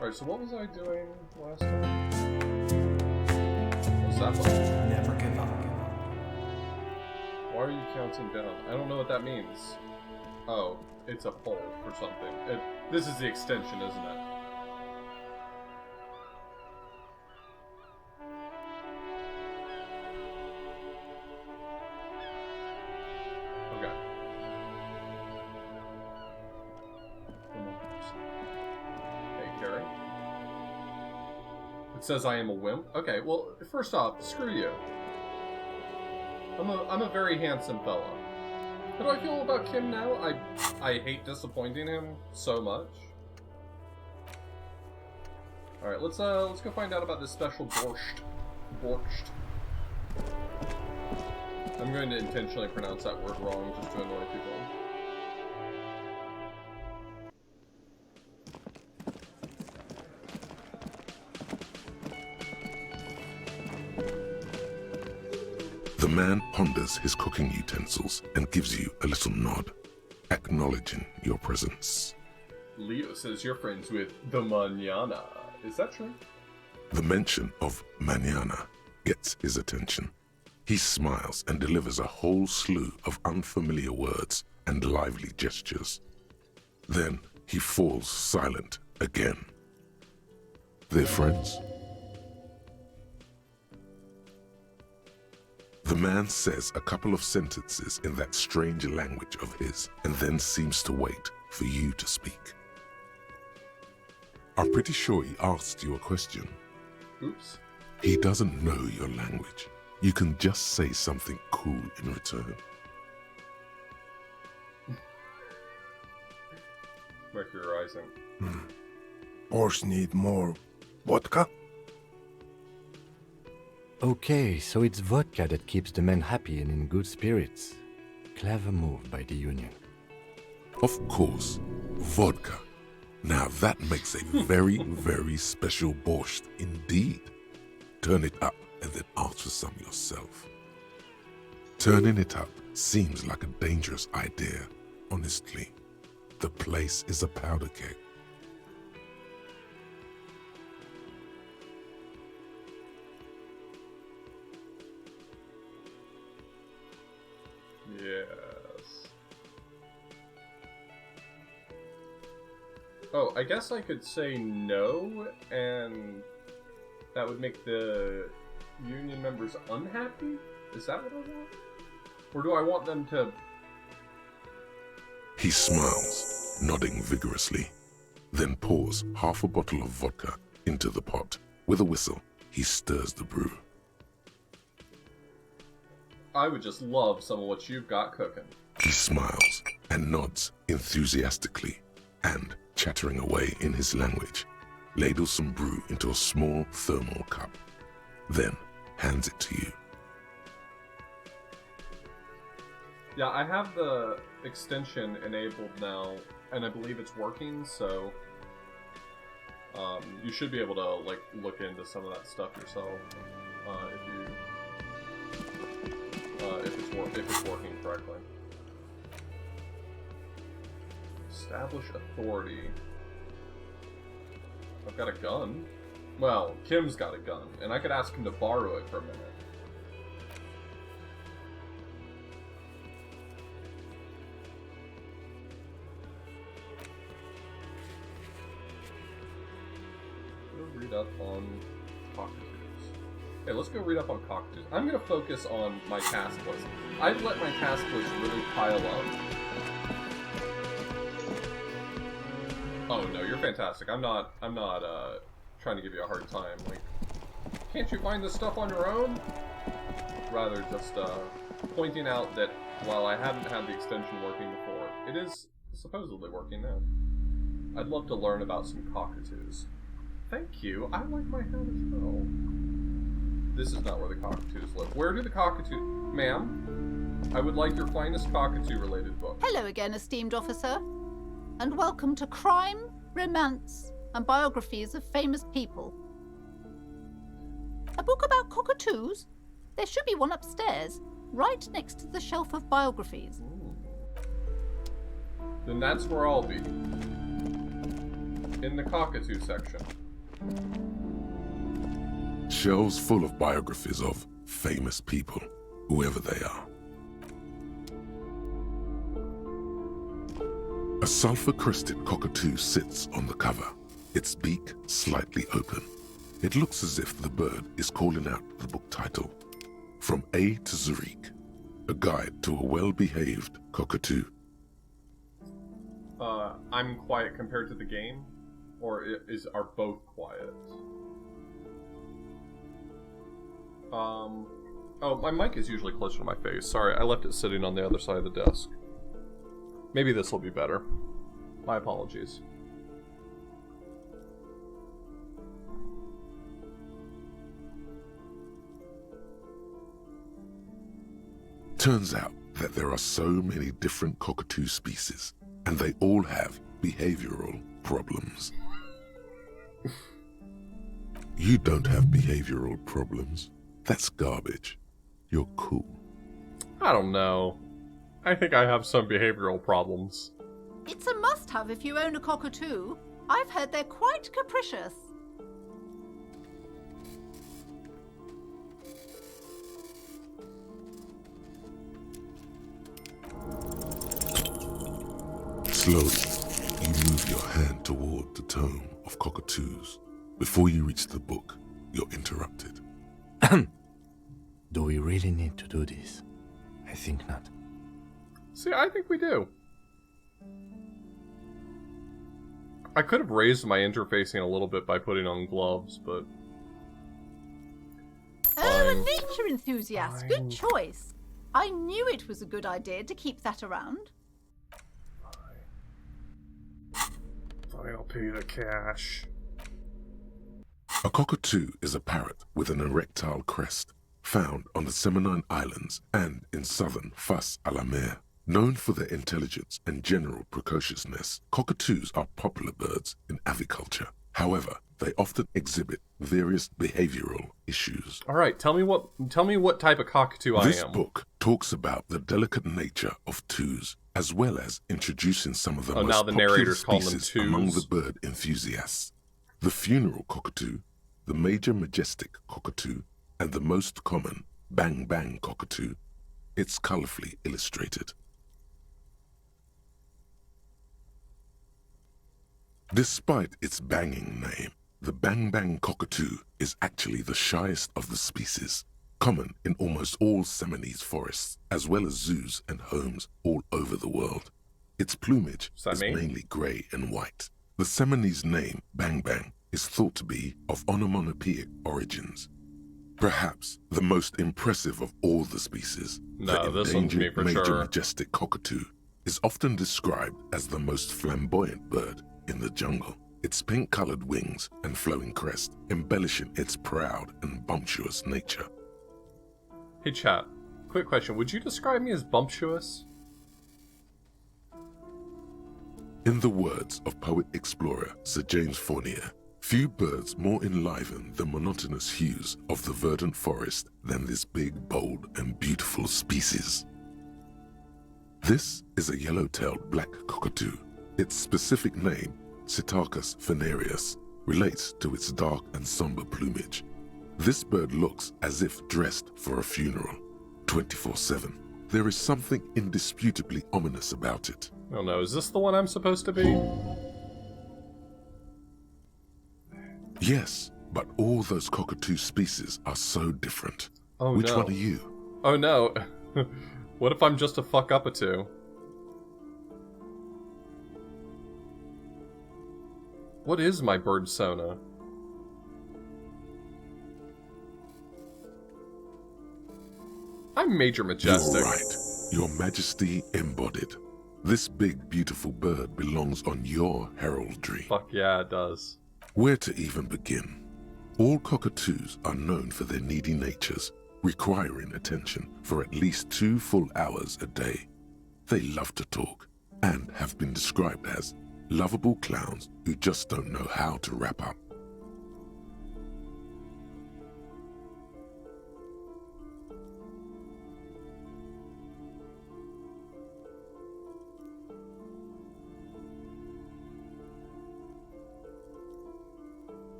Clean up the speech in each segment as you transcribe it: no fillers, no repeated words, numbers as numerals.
Alright, so what was I doing last time? What's that button? Never give up. Why are you counting down? I don't know what that means. Oh, it's a poll for something. This is the extension, isn't it? Okay. Hey, Carrie. It says I am a wimp. Okay, well, first off, screw you. I'm a very handsome fella. How do I feel about Kim now? I hate disappointing him so much. Alright, let's go find out about this special borscht. Borscht. I'm going to intentionally pronounce that word wrong just to annoy people. The man ponders his cooking utensils and gives you a little nod, acknowledging your presence. Leo says you're friends with the Manana. Is that true? The mention of mañana gets his attention. He smiles and delivers a whole slew of unfamiliar words and lively gestures. Then he falls silent again. They're friends? The man says a couple of sentences in that strange language of his and then seems to wait for you to speak. I'm pretty sure he asked you a question. Oops. He doesn't know your language. You can just say something cool in return. Mercury Rising. Horse need more vodka? Okay, so it's vodka that keeps the men happy and in good spirits. Clever move by the Union. Of course, vodka. Now that makes a very, very special borscht indeed. Turn it up and then ask for some yourself. Turning it up seems like a dangerous idea, honestly. The place is a powder keg. Yes. Oh, I guess I could say no, and that would make the union members unhappy? Is that what I want? Or do I want them to... He smiles, nodding vigorously, then pours half a bottle of vodka into the pot. With a whistle, he stirs the brew. I would just love some of what you've got cooking. He smiles and nods enthusiastically and, chattering away in his language, ladles some brew into a small thermal cup, then hands it to you. Yeah, I have the extension enabled now, and I believe it's working, so you should be able to like look into some of that stuff yourself if it's working correctly. Establish authority. I've got a gun. Well, Kim's got a gun, and I could ask him to borrow it for a minute. Go read up on cockatoos. Hey, let's go read up on cockatoos. I'm gonna focus on my task list. I've let my task list really pile up. Oh no, you're fantastic. I'm not trying to give you a hard time. Like, can't you find this stuff on your own? Rather just pointing out that while I haven't had the extension working before, it is supposedly working now. I'd love to learn about some cockatoos. Thank you. I like my hat as well. This is not where the cockatoos live. Where do the cockatoos... Ma'am, I would like your finest cockatoo-related book. Hello again, esteemed officer, and welcome to Crime, Romance, and Biographies of Famous People. A book about cockatoos? There should be one upstairs, right next to the shelf of biographies. Ooh. Then that's where I'll be. in the cockatoo section. Shelves full of biographies of famous people, whoever they are. A sulfur-crested cockatoo sits on the cover, its beak slightly open. It looks as if the bird is calling out the book title, From A to Zurich, a guide to a well-behaved cockatoo. I'm quiet compared to the game? Or are both quiet? Oh, my mic is usually closer to my face. Sorry, I left it sitting on the other side of the desk. Maybe this will be better. My apologies. Turns out that there are so many different cockatoo species, and they all have behavioral problems. You don't have behavioral problems. That's garbage. You're cool. I don't know. I think I have some behavioral problems. It's a must-have if you own a cockatoo. I've heard they're quite capricious. Slowly, you move your hand toward the tome of cockatoos. Before you reach the book, you're interrupted. Do we really need to do this? I think not. See, I think we do. I could have raised my interfacing a little bit by putting on gloves, but... Oh, a Fine. nature enthusiast. Good choice. I knew it was a good idea to keep that around. Fine, I'll pay you the cash. A cockatoo is a parrot with an erectile crest, found on the Seminine Islands and in southern Fas a la Mer. Known for their intelligence and general precociousness, cockatoos are popular birds in aviculture. However, they often exhibit various behavioral issues. All right, tell me what type of cockatoo I am. This book talks about the delicate nature of twos, as well as introducing some of the most now the popular narrator's calling them species among the twos. bird enthusiasts. The funeral cockatoo, the major majestic cockatoo, and the most common bang bang cockatoo. It's colorfully illustrated. Despite its banging name, the bang bang cockatoo is actually the shyest of the species, common in almost all Seminoese forests, as well as zoos and homes all over the world. Its plumage Does that is mean? mainly grey and white. The Seminoese name bang bang is thought to be of onomatopoeic origins. Perhaps the most impressive of all the species, No, the this one's me endangered for major sure. majestic cockatoo, is often described as the most flamboyant bird in the jungle. Its pink-colored wings and flowing crest embellishing its proud and bumptious nature. Hey chat, quick question. Would you describe me as bumptious? In the words of poet-explorer Sir James Fournier, few birds more enliven the monotonous hues of the verdant forest than this big, bold, and beautiful species. This is a yellow-tailed black cockatoo. Its specific name, Psittacus venereus, relates to its dark and somber plumage. This bird looks as if dressed for a funeral, 24/7. There is something indisputably ominous about it. Oh no, is this the one I'm supposed to be? Yes, but all those cockatoo species are so different. Oh Which no. one are you? Oh no. What if I'm just a fuck up a two? What is my bird sona? I'm Major Majestic. You're right. Your Majesty embodied. This big, beautiful bird belongs on your heraldry. Fuck yeah, it does. Where to even begin? All cockatoos are known for their needy natures, requiring attention for at least 2 full hours a day. They love to talk, and have been described as lovable clowns who just don't know how to wrap up.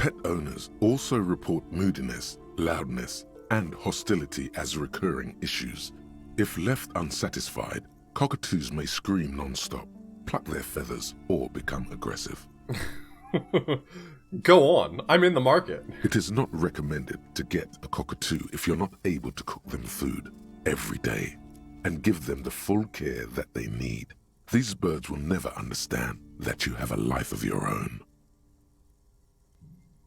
Pet owners also report moodiness, loudness, and hostility as recurring issues. If left unsatisfied, cockatoos may scream non-stop, pluck their feathers, or become aggressive. Go on, I'm in the market. It is not recommended to get a cockatoo if you're not able to cook them food every day and give them the full care that they need. These birds will never understand that you have a life of your own.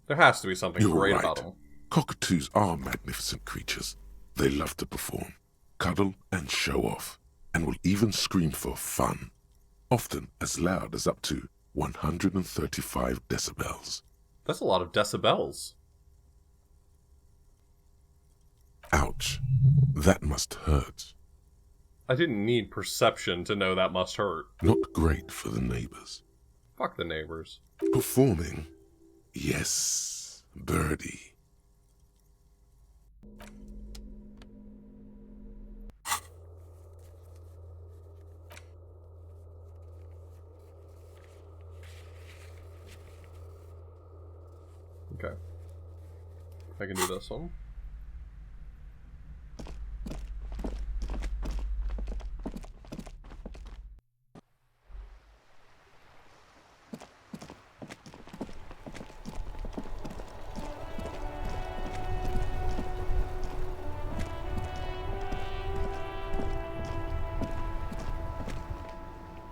There has to be something You're great right. about them. Cockatoos are magnificent creatures. They love to perform, cuddle, and show off, and will even scream for fun, often as loud as up to 135 decibels. That's a lot of decibels. Ouch. That must hurt. I didn't need perception to know that must hurt. Not great for the neighbors. Fuck the neighbors. Performing? Yes, birdie. Okay. I can do this one.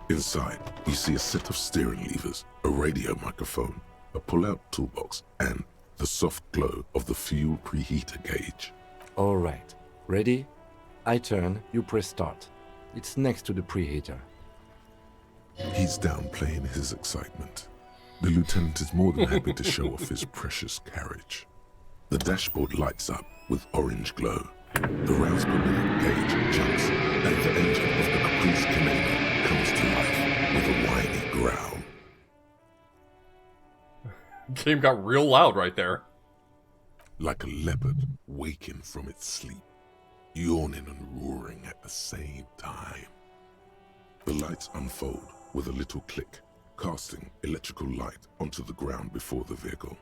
Inside, you see a set of steering levers, a radio microphone, a pull-out toolbox, and the soft glow of the fuel preheater gauge. All right. Ready? I turn, you press start. It's next to the preheater. He's downplaying his excitement. The lieutenant is more than happy to show off his precious carriage. The dashboard lights up with orange glow. The rounds per minute gauge jumps, and the engine of the Caprice Canelo comes to life with a whiny growl. Game got real loud right there. Like a leopard waking from its sleep, yawning and roaring at the same time. The lights unfold with a little click, casting electrical light onto the ground before the vehicle.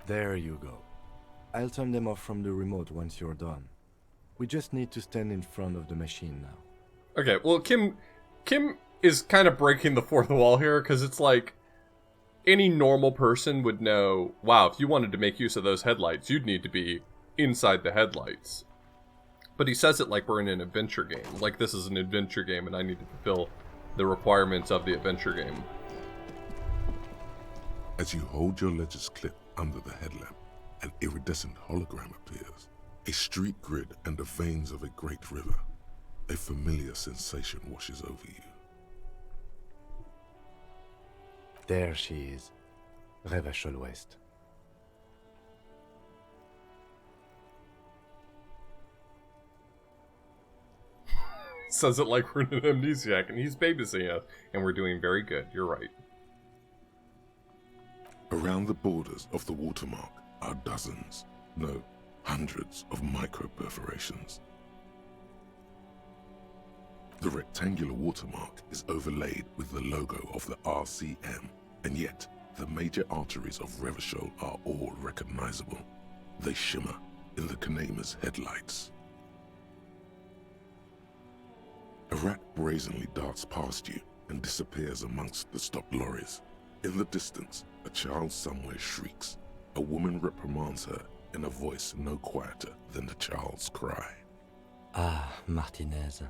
There you go. I'll turn them off from the remote once you're done. We just need to stand in front of the machine now. Okay, well, Kim is kind of breaking the fourth wall here, because it's like, any normal person would know, wow, if you wanted to make use of those headlights, you'd need to be inside the headlights. But he says it like we're in an adventure game. Like this is an adventure game and I need to fulfill the requirements of the adventure game. As you hold your ledger's clip under the headlamp, an iridescent hologram appears. A street grid and the veins of a great river. A familiar sensation washes over you. There she is. Revachol West. Says it like we're in an amnesiac and he's babysitting us. And we're doing very good, you're right. Around the borders of the watermark are dozens, no, hundreds of micro-perforations. The rectangular watermark is overlaid with the logo of the RCM, and yet the major arteries of Revachol are all recognizable. They shimmer in the Kanema's headlights. A rat brazenly darts past you and disappears amongst the stopped lorries. In the distance, a child somewhere shrieks. A woman reprimands her in a voice no quieter than the child's cry. Ah, Martinez.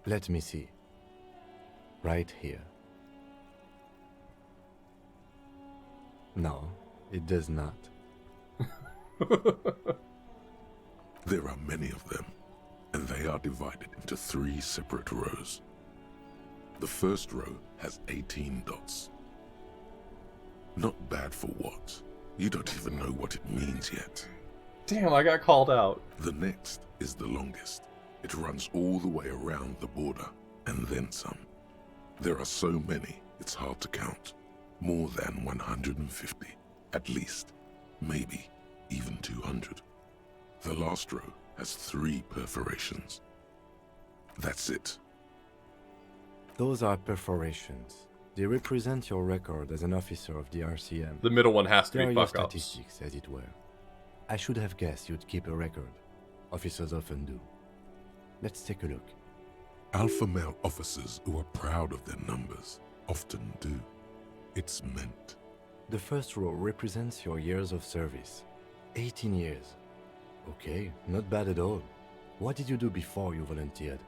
Let me see. Right here. No, it does not. There are many of them, and they are divided into 3 separate rows. The first row has 18 dots. Not bad for what? You don't even know what it means yet. Damn, I got called out. The next is the longest. It runs all the way around the border, and then some. There are so many, it's hard to count. More than 150, at least. Maybe even 200. The last row has 3 perforations. That's it. Those are perforations. They represent your record as an officer of the RCM. The middle one has to They are be your fuck ups. statistics, as it were. I should have guessed you'd keep a record. Officers often do. Let's take a look. Alpha male officers who are proud of their numbers often do. It's meant. The first row represents your years of service. 18 years. Okay, not bad at all. What did you do before you volunteered?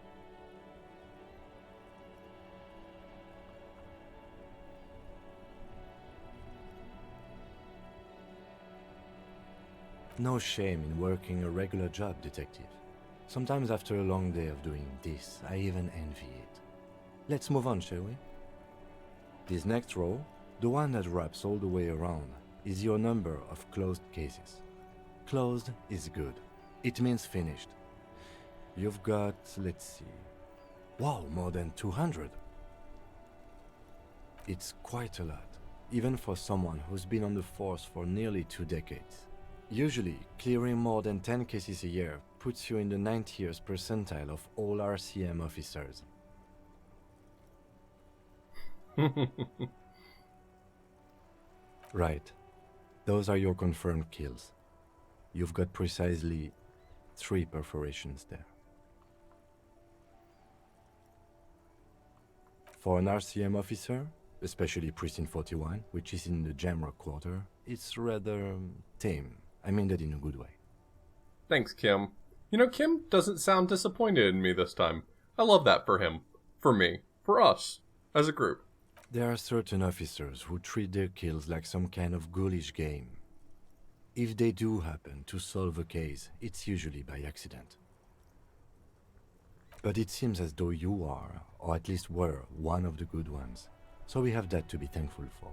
No shame in working a regular job, detective. Sometimes after a long day of doing this, I even envy it. Let's move on, shall we? This next row, the one that wraps all the way around, is your number of closed cases. Closed is good. It means finished. You've got, let's see... Wow, more than 200! It's quite a lot, even for someone who's been on the force for nearly 2 decades. Usually, clearing more than 10 cases a year puts you in the 90th percentile of all RCM officers. Right. Those are your confirmed kills. You've got precisely 3 perforations there. For an RCM officer, especially Precinct 41, which is in the Jamrock quarter, it's rather tame. I mean that in a good way. Thanks, Kim. You know, Kim doesn't sound disappointed in me this time. I love that for him. For me. For us. As a group. There are certain officers who treat their kills like some kind of ghoulish game. If they do happen to solve a case, it's usually by accident. But it seems as though you are, or at least were, one of the good ones. So we have that to be thankful for.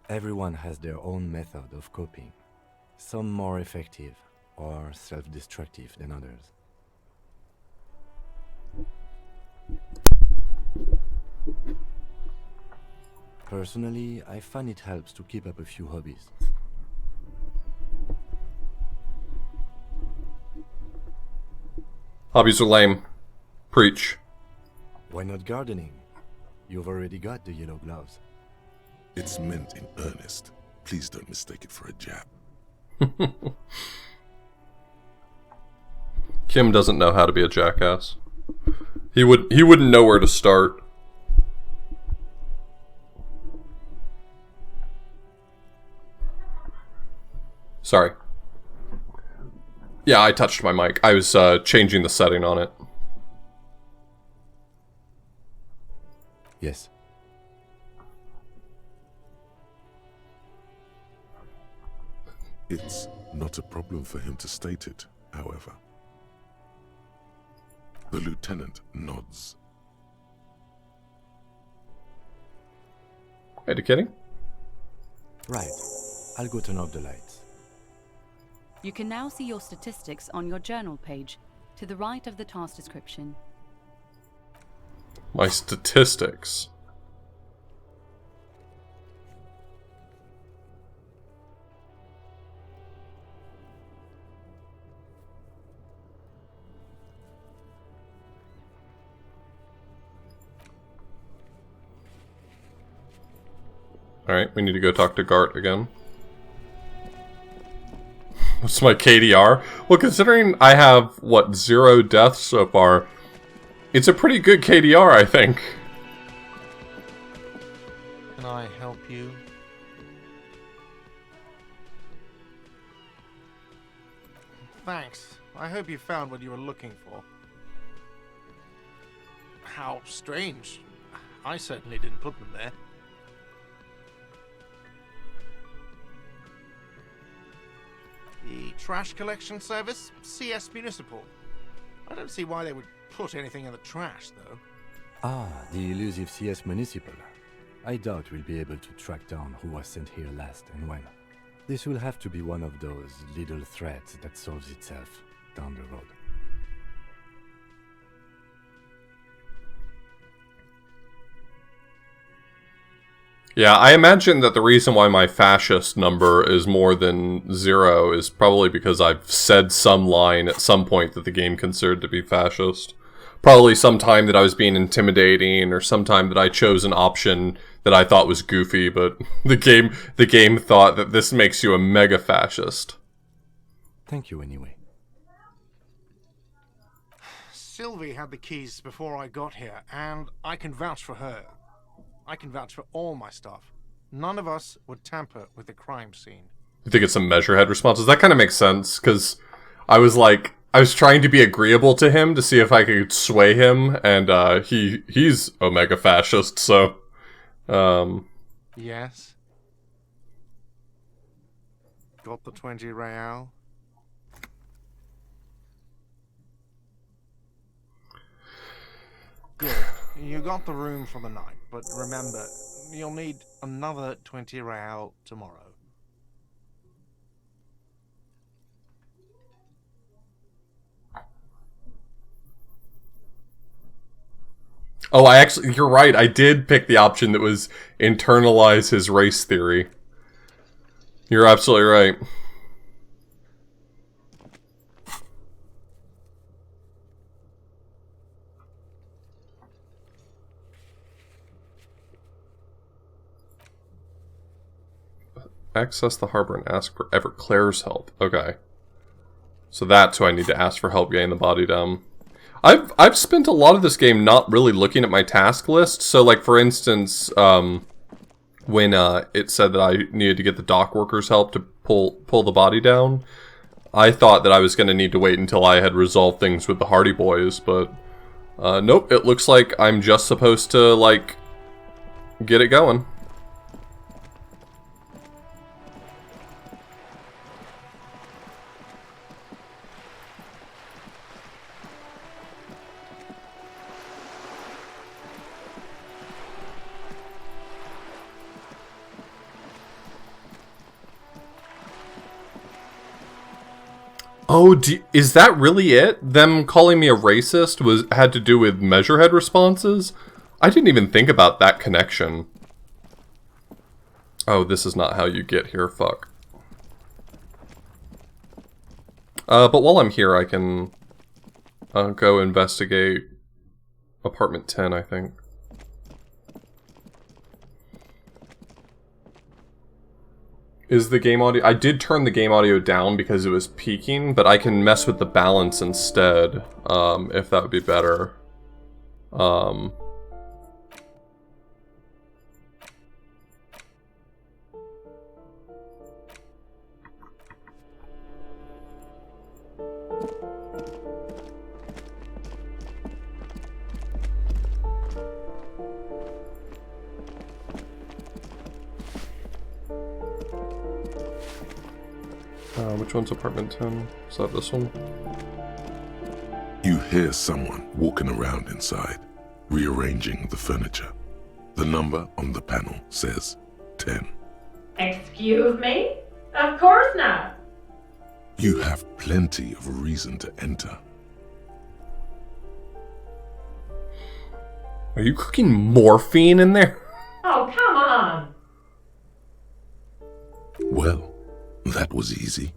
Everyone has their own method of coping. Some more effective, or self-destructive than others. Personally, I find it helps to keep up a few hobbies. Hobbies are lame. Preach. Why not gardening? You've already got the yellow gloves. It's meant in earnest. Please don't mistake it for a jab. Kim doesn't know how to be a jackass. He wouldn't know where to start. Sorry. Yeah, I touched my mic. I was changing the setting on it. Yes. It's not a problem for him to state it, however. The lieutenant nods. Educating? Right. I'll go turn off the lights. You can now see your statistics on your journal page, to the right of the task description. My statistics. Alright, we need to go talk to Gart again. What's my KDR? Well, considering I have, what, 0 deaths so far, it's a pretty good KDR, I think. Can I help you? Thanks. I hope you found what you were looking for. How strange. I certainly didn't put them there. The trash collection service? CS Municipal. I don't see why they would put anything in the trash, though. Ah, the elusive CS Municipal. I doubt we'll be able to track down who was sent here last and when. This will have to be one of those little threads that solves itself down the road. Yeah, I imagine that the reason why my fascist number is more than 0 is probably because I've said some line at some point that the game considered to be fascist. Probably sometime that I was being intimidating, or sometime that I chose an option that I thought was goofy, but the game thought that this makes you a mega fascist. Thank you anyway. Sylvie had the keys before I got here, and I can vouch for her. I can vouch for all my stuff. None of us would tamper with the crime scene. You think it's some Measurehead responses? That kind of makes sense, because I was trying to be agreeable to him to see if I could sway him, and he's Omega Fascist, so... Yes? Got the 20 real? Good. You got the room for the night, but remember, you'll need another 20 real tomorrow. Oh, you're right, I did pick the option that was internalize his race theory. You're absolutely right. Access the harbor and ask for Everclare's help. Okay. So that's who I need to ask for help getting the body down. I've spent a lot of this game not really looking at my task list. So, like, for instance, when it said that I needed to get the dock workers' help to pull the body down, I thought that I was going to need to wait until I had resolved things with the Hardy Boys, but nope, it looks like I'm just supposed to, like, get it going. Oh, is that really it? Them calling me a racist had to do with Measurehead responses? I didn't even think about that connection. Oh, this is not how you get here, fuck. But while I'm here, I can go investigate apartment 10, I think. Is the game audio... I did turn the game audio down because it was peaking, but I can mess with the balance instead, if that would be better. Which one's apartment 10? Is that this one? You hear someone walking around inside, rearranging the furniture. The number on the panel says 10. Excuse me? Of course not. You have plenty of reason to enter. Are you cooking morphine in there? Oh, come on. Well, that was easy.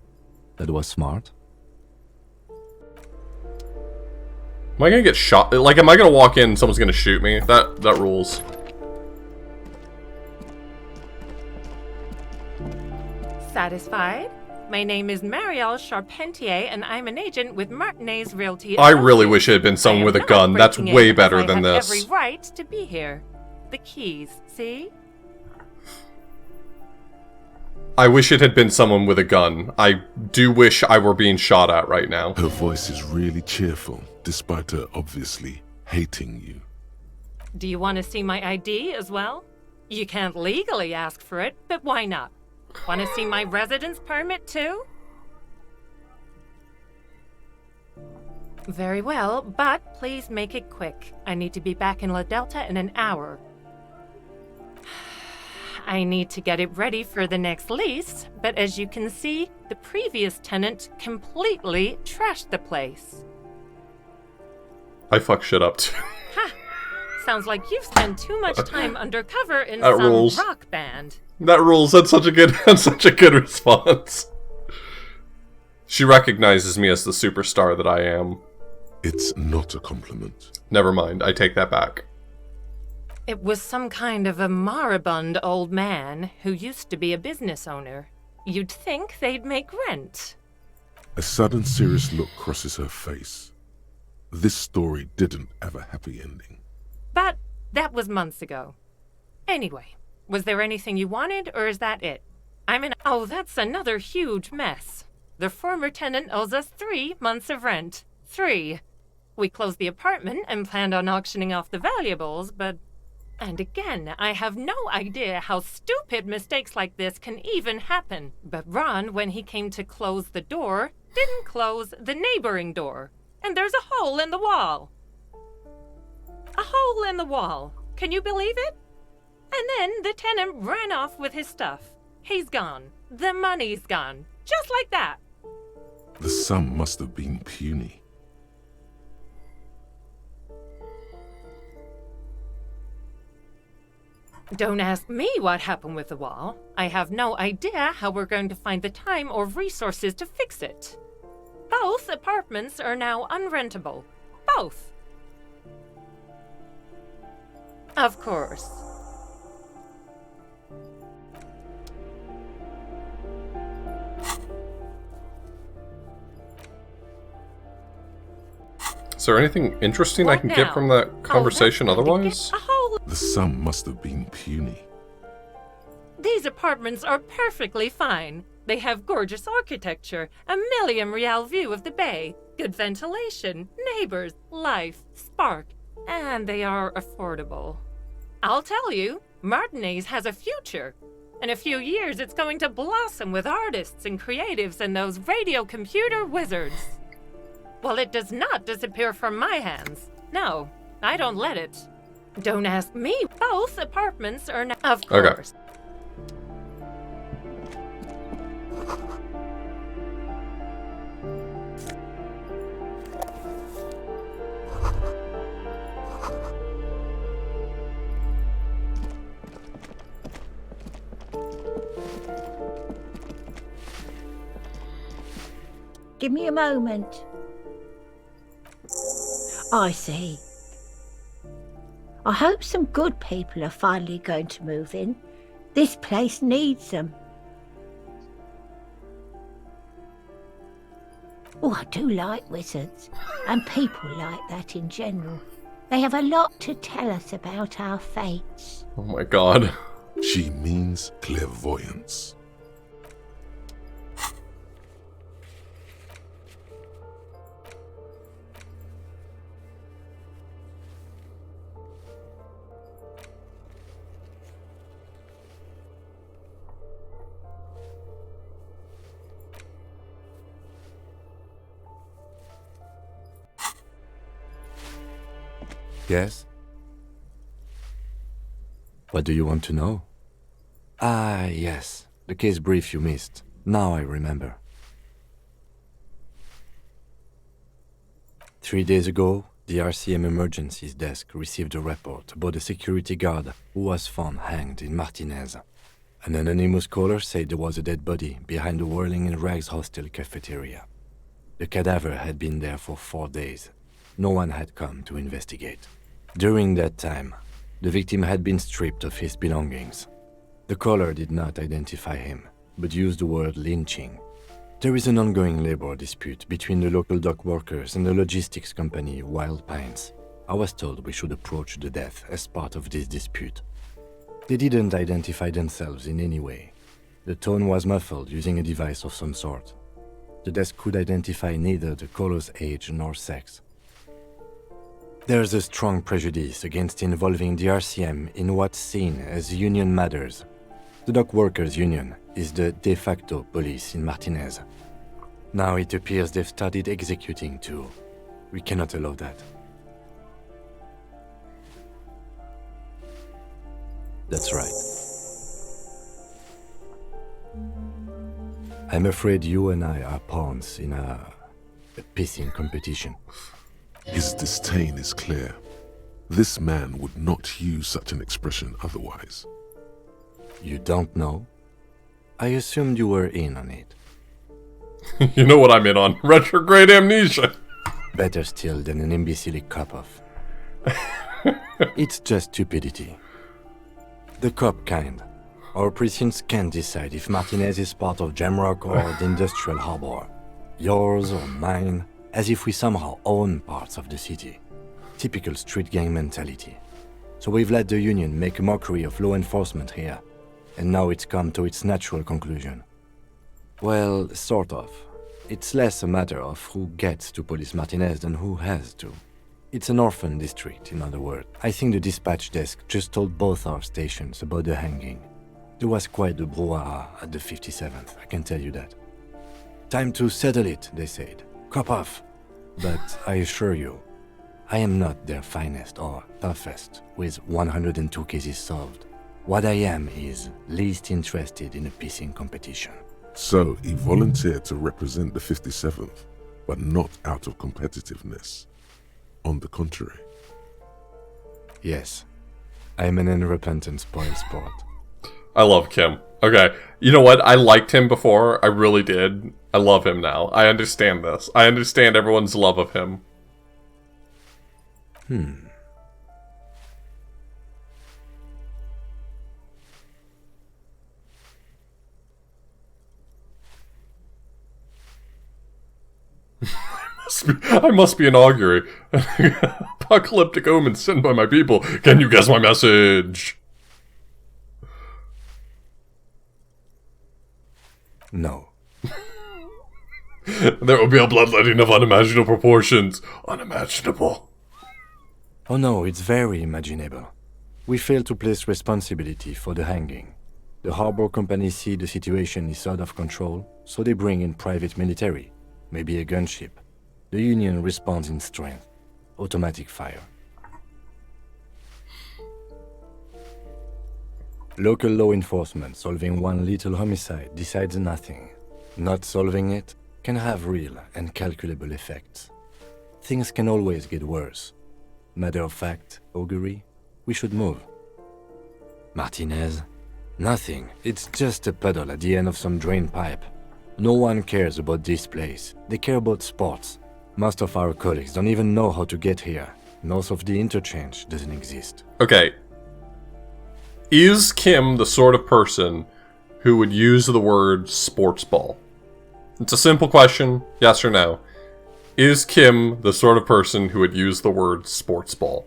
That was smart. Am I gonna get shot? Like, am I gonna walk in and someone's gonna shoot me? That rules. Satisfied? My name is Marielle Charpentier, and I'm an agent with Martinez Realty. I really wish it had been someone with a gun. That's way better than I have this. every right to be here. The keys, see? I wish it had been someone with a gun. I do wish I were being shot at right now. Her voice is really cheerful, despite her obviously hating you. Do you want to see my ID as well? You can't legally ask for it, but why not? Want to see my residence permit too? Very well, but please make it quick. I need to be back in La Delta in an hour. I need to get it ready for the next lease, but as you can see, the previous tenant completely trashed the place. I fuck shit up too. Ha! Sounds like you've spent too much time undercover in That some rules. rock band. That rules. That's such a good. That's such a good response. She recognizes me as the superstar that I am. It's not a compliment. Never mind. I take that back. It was some kind of a moribund old man who used to be a business owner. You'd think they'd make rent. A sudden serious look crosses her face. This story didn't have a happy ending. But that was months ago. Anyway, was there anything you wanted, or is that it? Oh, that's another huge mess. The former tenant owes us 3 months of rent. 3. We closed the apartment and planned on auctioning off the valuables, but... And again, I have no idea how stupid mistakes like this can even happen. But Ron, when he came to close the door, didn't close the neighboring door. And there's a hole in the wall. A hole in the wall. Can you believe it? And then the tenant ran off with his stuff. He's gone. The money's gone. Just like that. The sum must have been puny. Don't ask me what happened with the wall. I have no idea how we're going to find the time or resources to fix it. Both apartments are now unrentable. Both. Of course. Is there anything interesting I What can now? get from that conversation that's going to otherwise? get a hole. The sum must have been puny. These apartments are perfectly fine. They have gorgeous architecture, a million-real view of the bay, good ventilation, neighbors, life, spark, and they are affordable. I'll tell you, Martinez has a future. In a few years, it's going to blossom with artists and creatives and those radio computer wizards. Well, it does not disappear from my hands. No, I don't let it. Don't ask me. Both apartments are now... Of Okay. course. Give me a moment. I see. I hope some good people are finally going to move in. This place needs them. Oh, I do like wizards, and people like that in general. They have a lot to tell us about our fates. Oh my god. She means clairvoyance. Yes? What do you want to know? Ah, yes. The case brief you missed. Now I remember. 3 days ago, the RCM Emergencies Desk received a report about a security guard who was found hanged in Martinez. An anonymous caller said there was a dead body behind the Whirling in Rags hostel cafeteria. The cadaver had been there for 4 days. No one had come to investigate. During that time, the victim had been stripped of his belongings. The caller did not identify him, but used the word lynching. There is an ongoing labor dispute between the local dock workers and the logistics company Wild Pines. I was told we should approach the death as part of this dispute. They didn't identify themselves in any way. The tone was muffled using a device of some sort. The desk could identify neither the caller's age nor sex. There's a strong prejudice against involving the RCM in what's seen as union matters. The dock workers' union is the de facto police in Martinez. Now it appears they've started executing too. We cannot allow that. That's right. I'm afraid you and I are pawns in a pissing competition. His disdain is clear. This man would not use such an expression otherwise. You don't know? I assumed you were in on it. You know what I'm in on. Retrograde amnesia. Better still than an imbecilic cop-off. It's just stupidity. The cop kind. Our precincts can't decide if Martinez is part of Jamrock or the Industrial Harbor. Yours or mine, as if we somehow own parts of the city. Typical street gang mentality. So we've let the Union make a mockery of law enforcement here. And now it's come to its natural conclusion. Well, sort of. It's less a matter of who gets to police Martinez than who has to. It's an orphan district, in other words. I think the dispatch desk just told both our stations about the hanging. There was quite the brouhaha at the 57th, I can tell you that. Time to settle it, they said. Cop off. But I assure you, I am not their finest or toughest, with 102 cases solved. What I am is least interested in a pissing competition. So he volunteered to represent the 57th, but not out of competitiveness. On the contrary. Yes, I'm an unrepentant spoilsport. I love Kim. Okay, you know what? I liked him before. I really did. I love him now. I understand this. I understand everyone's love of him. I must be an augury. Apocalyptic omen sent by my people. Can you guess my message? No. There will be a bloodletting of unimaginable proportions. Unimaginable. Oh no, it's very imaginable. We fail to place responsibility for the hanging. The harbor company see the situation is out of control, so they bring in private military, maybe a gunship. The Union responds in strength. Automatic fire. Local law enforcement solving one little homicide decides nothing. Not solving it can have real and calculable effects. Things can always get worse. Matter of fact, augury, we should move. Martinez? Nothing. It's just a puddle at the end of some drain pipe. No one cares about this place. They care about sports. Most of our colleagues don't even know how to get here. North of the interchange doesn't exist. Okay. Is Kim the sort of person who would use the word sports ball? It's a simple question, yes or no. Is Kim the sort of person who would use the word sports ball?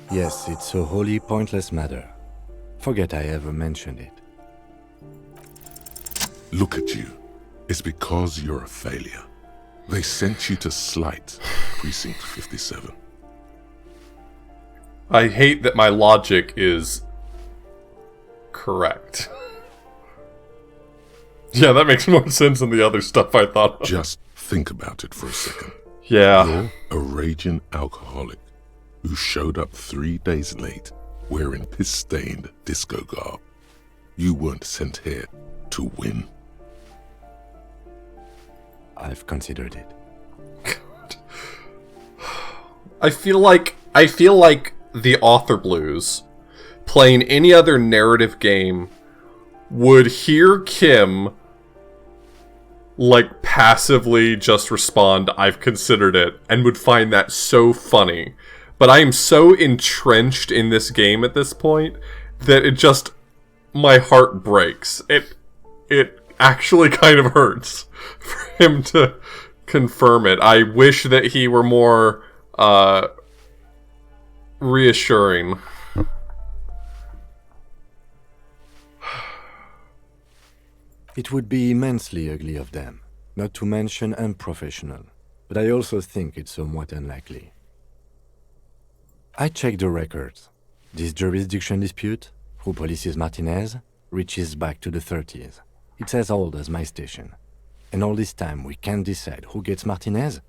Yes, it's a wholly pointless matter. Forget I ever mentioned it. Look at you. It's because you're a failure. They sent you to slight Precinct 57. I hate that my logic is correct. Yeah, that makes more sense than the other stuff I thought of. Just think about it for a second. Yeah. You're a raging alcoholic who showed up 3 days late wearing piss-stained disco garb. You weren't sent here to win. I've considered it. I feel like the author blues playing any other narrative game would hear Kim like passively just respond, "I've considered it," and would find that so funny. But I am so entrenched in this game at this point that it just, my heart breaks. It actually kind of hurts for him to confirm it. I wish that he were more reassuring. It would be immensely ugly of them, not to mention unprofessional, but I also think it's somewhat unlikely. I checked the records. This jurisdiction dispute, who polices Martinez, reaches back to the 30s. It's as old as my station. And all this time we can't decide who gets Martinez?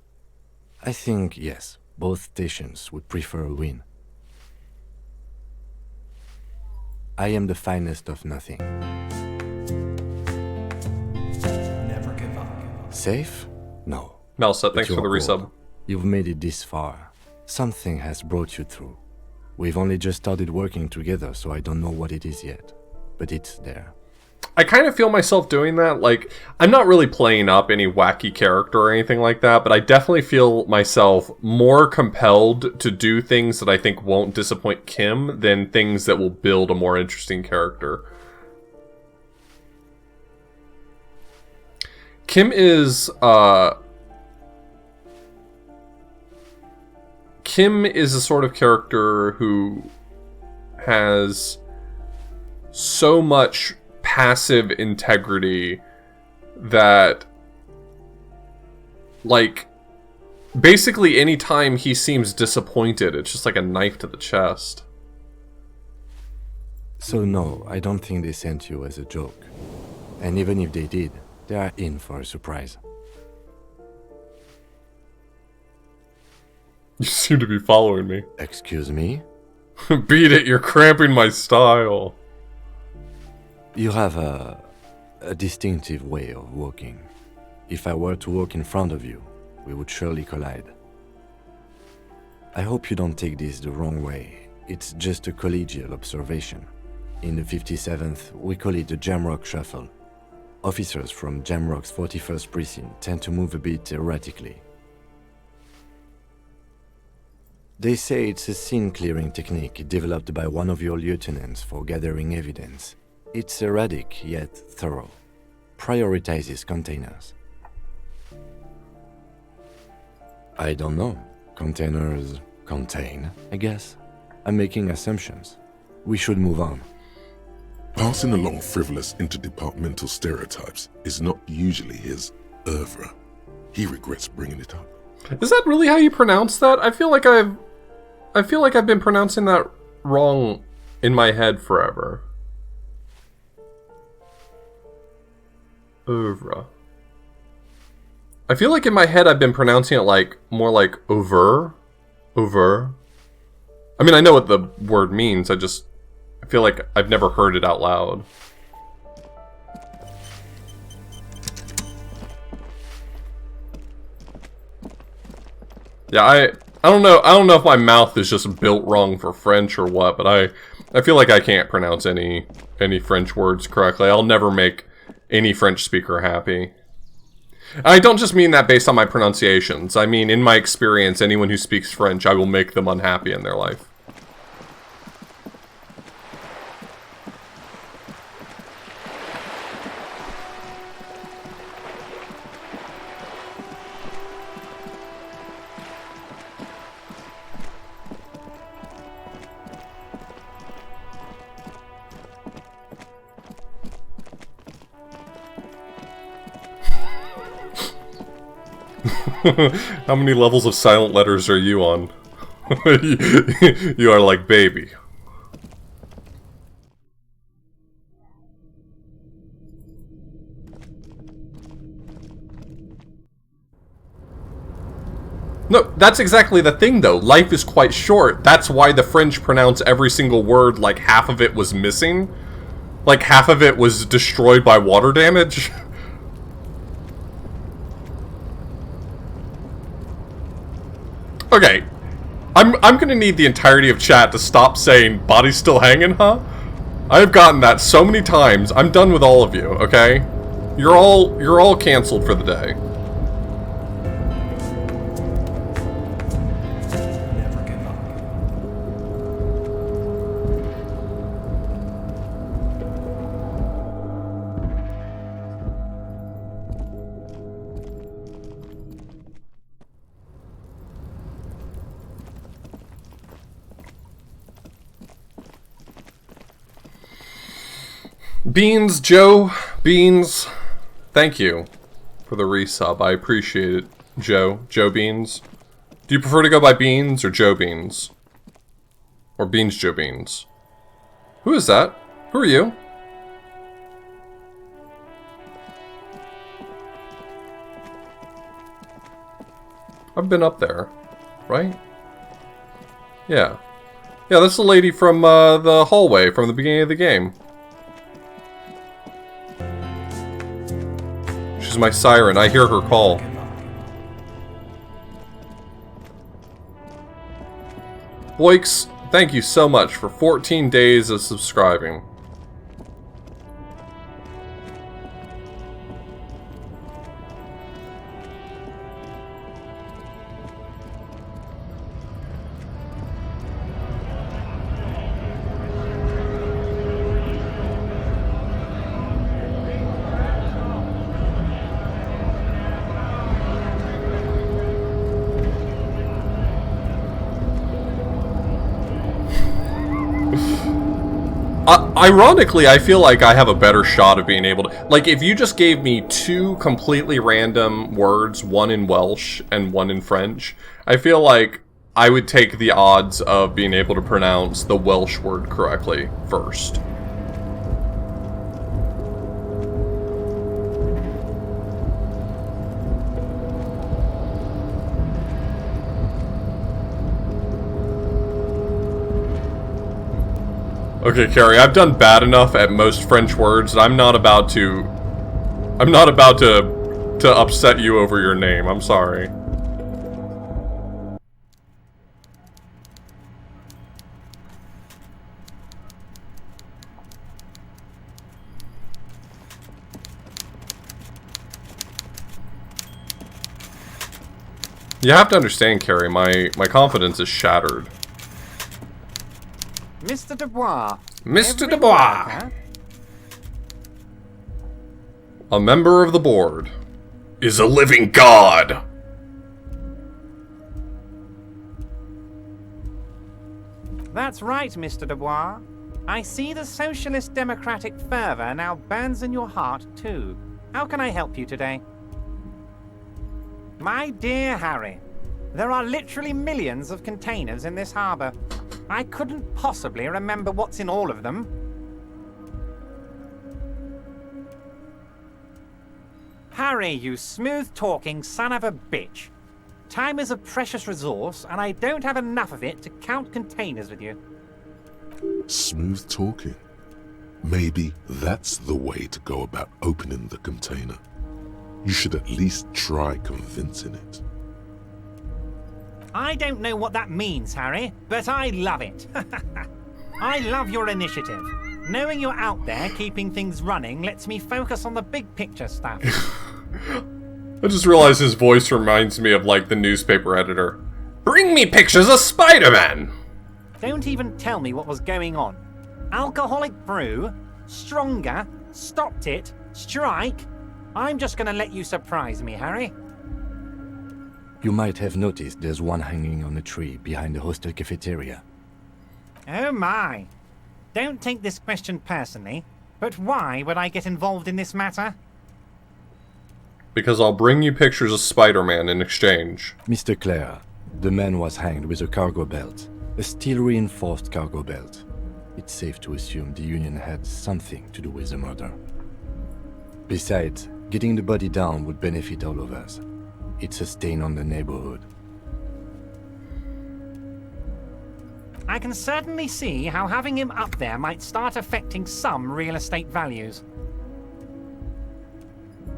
I think, yes, Both stations would prefer a win. I am the finest of nothing. Never give up. Safe? No. Melsa, But thanks for you're the resub. old. You've made it this far. Something has brought you through. We've only just started working together, so I don't know what it is yet. But it's there. I kind of feel myself doing that. Like, I'm not really playing up any wacky character or anything like that, but I definitely feel myself more compelled to do things that I think won't disappoint Kim than things that will build a more interesting character. Kim is a sort of character who has so much passive integrity that, like, basically anytime he seems disappointed, it's just like a knife to the chest. So no, I don't think they sent you as a joke. And even if they did, they are in for a surprise. You seem to be following me. Excuse me? Beat it, you're cramping my style. You have a distinctive way of walking. If I were to walk in front of you, we would surely collide. I hope you don't take this the wrong way. It's just a collegial observation. In the 57th, we call it the Jamrock Shuffle. Officers from Jamrock's 41st Precinct tend to move a bit erratically. They say it's a scene-clearing technique developed by one of your lieutenants for gathering evidence. It's erratic, yet thorough. Prioritizes containers. I don't know. Containers contain, I guess. I'm making assumptions. We should move on. Passing along frivolous interdepartmental stereotypes is not usually his oeuvre. He regrets bringing it up. Is that really how you pronounce that? I feel like I've been pronouncing that wrong in my head forever. Oeuvre. I feel like in my head I've been pronouncing it like more like over. Over. I mean, I know what the word means. I feel like I've never heard it out loud. Yeah, I don't know. I don't know if my mouth is just built wrong for French or what, but I feel like I can't pronounce any French words correctly. I'll never make any French speaker happy. I don't just mean that based on my pronunciations. I mean, in my experience, anyone who speaks French, I will make them unhappy in their life. How many levels of silent letters are you on? You are like baby. No, that's exactly the thing though. Life is quite short. That's why the French pronounce every single word like half of it was missing. Like half of it was destroyed by water damage. Okay, I'm gonna need the entirety of chat to stop saying body's still hanging, huh? I've gotten that so many times. I'm done with all of you, okay? You're all canceled for the day. Never give up. Beans, Joe, Beans, thank you for the resub. I appreciate it, Joe. Joe Beans. Do you prefer to go by Beans or Joe Beans? Or Beans Joe Beans? Who is that? Who are you? I've been up there. right? Yeah. Yeah, that's the lady from the hallway from the beginning of the game. She's my siren. I hear her call. Boix, thank you so much for 14 days of subscribing. Ironically, I feel like I have a better shot of being able to... Like, if you just gave me two completely random words, one in Welsh and one in French, I feel like I would take the odds of being able to pronounce the Welsh word correctly first. Okay, Carrie, I've done bad enough at most French words that I'm not about to upset you over your name. I'm sorry. You have to understand, Carrie, my confidence is shattered. Mr. Dubois. Mr. Dubois! A member of the board is a living god! That's right, Mr. Dubois. I see the socialist democratic fervor now burns in your heart, too. How can I help you today? My dear Harry, there are literally millions of containers in this harbor. I couldn't possibly remember what's in all of them. Harry, you smooth-talking son of a bitch. Time is a precious resource, and I don't have enough of it to count containers with you. Smooth talking. Maybe that's the way to go about opening the container. You should at least try convincing it. I don't know what that means, Harry, but I love it. I love your initiative. Knowing you're out there keeping things running lets me focus on the big picture stuff. I just realized his voice reminds me of, like, the newspaper editor. Bring me pictures of Spider-Man! Don't even tell me what was going on. Alcoholic brew? Stronger? Stopped it? Strike? I'm just gonna let you surprise me, Harry. You might have noticed there's one hanging on a tree behind the hostel cafeteria. Oh my. Don't take this question personally, but why would I get involved in this matter? Because I'll bring you pictures of Spider-Man in exchange. Mr. Clare, the man was hanged with a cargo belt. A steel-reinforced cargo belt. It's safe to assume the Union had something to do with the murder. Besides, getting the body down would benefit all of us. It's a stain on the neighborhood. I can certainly see how having him up there might start affecting some real estate values.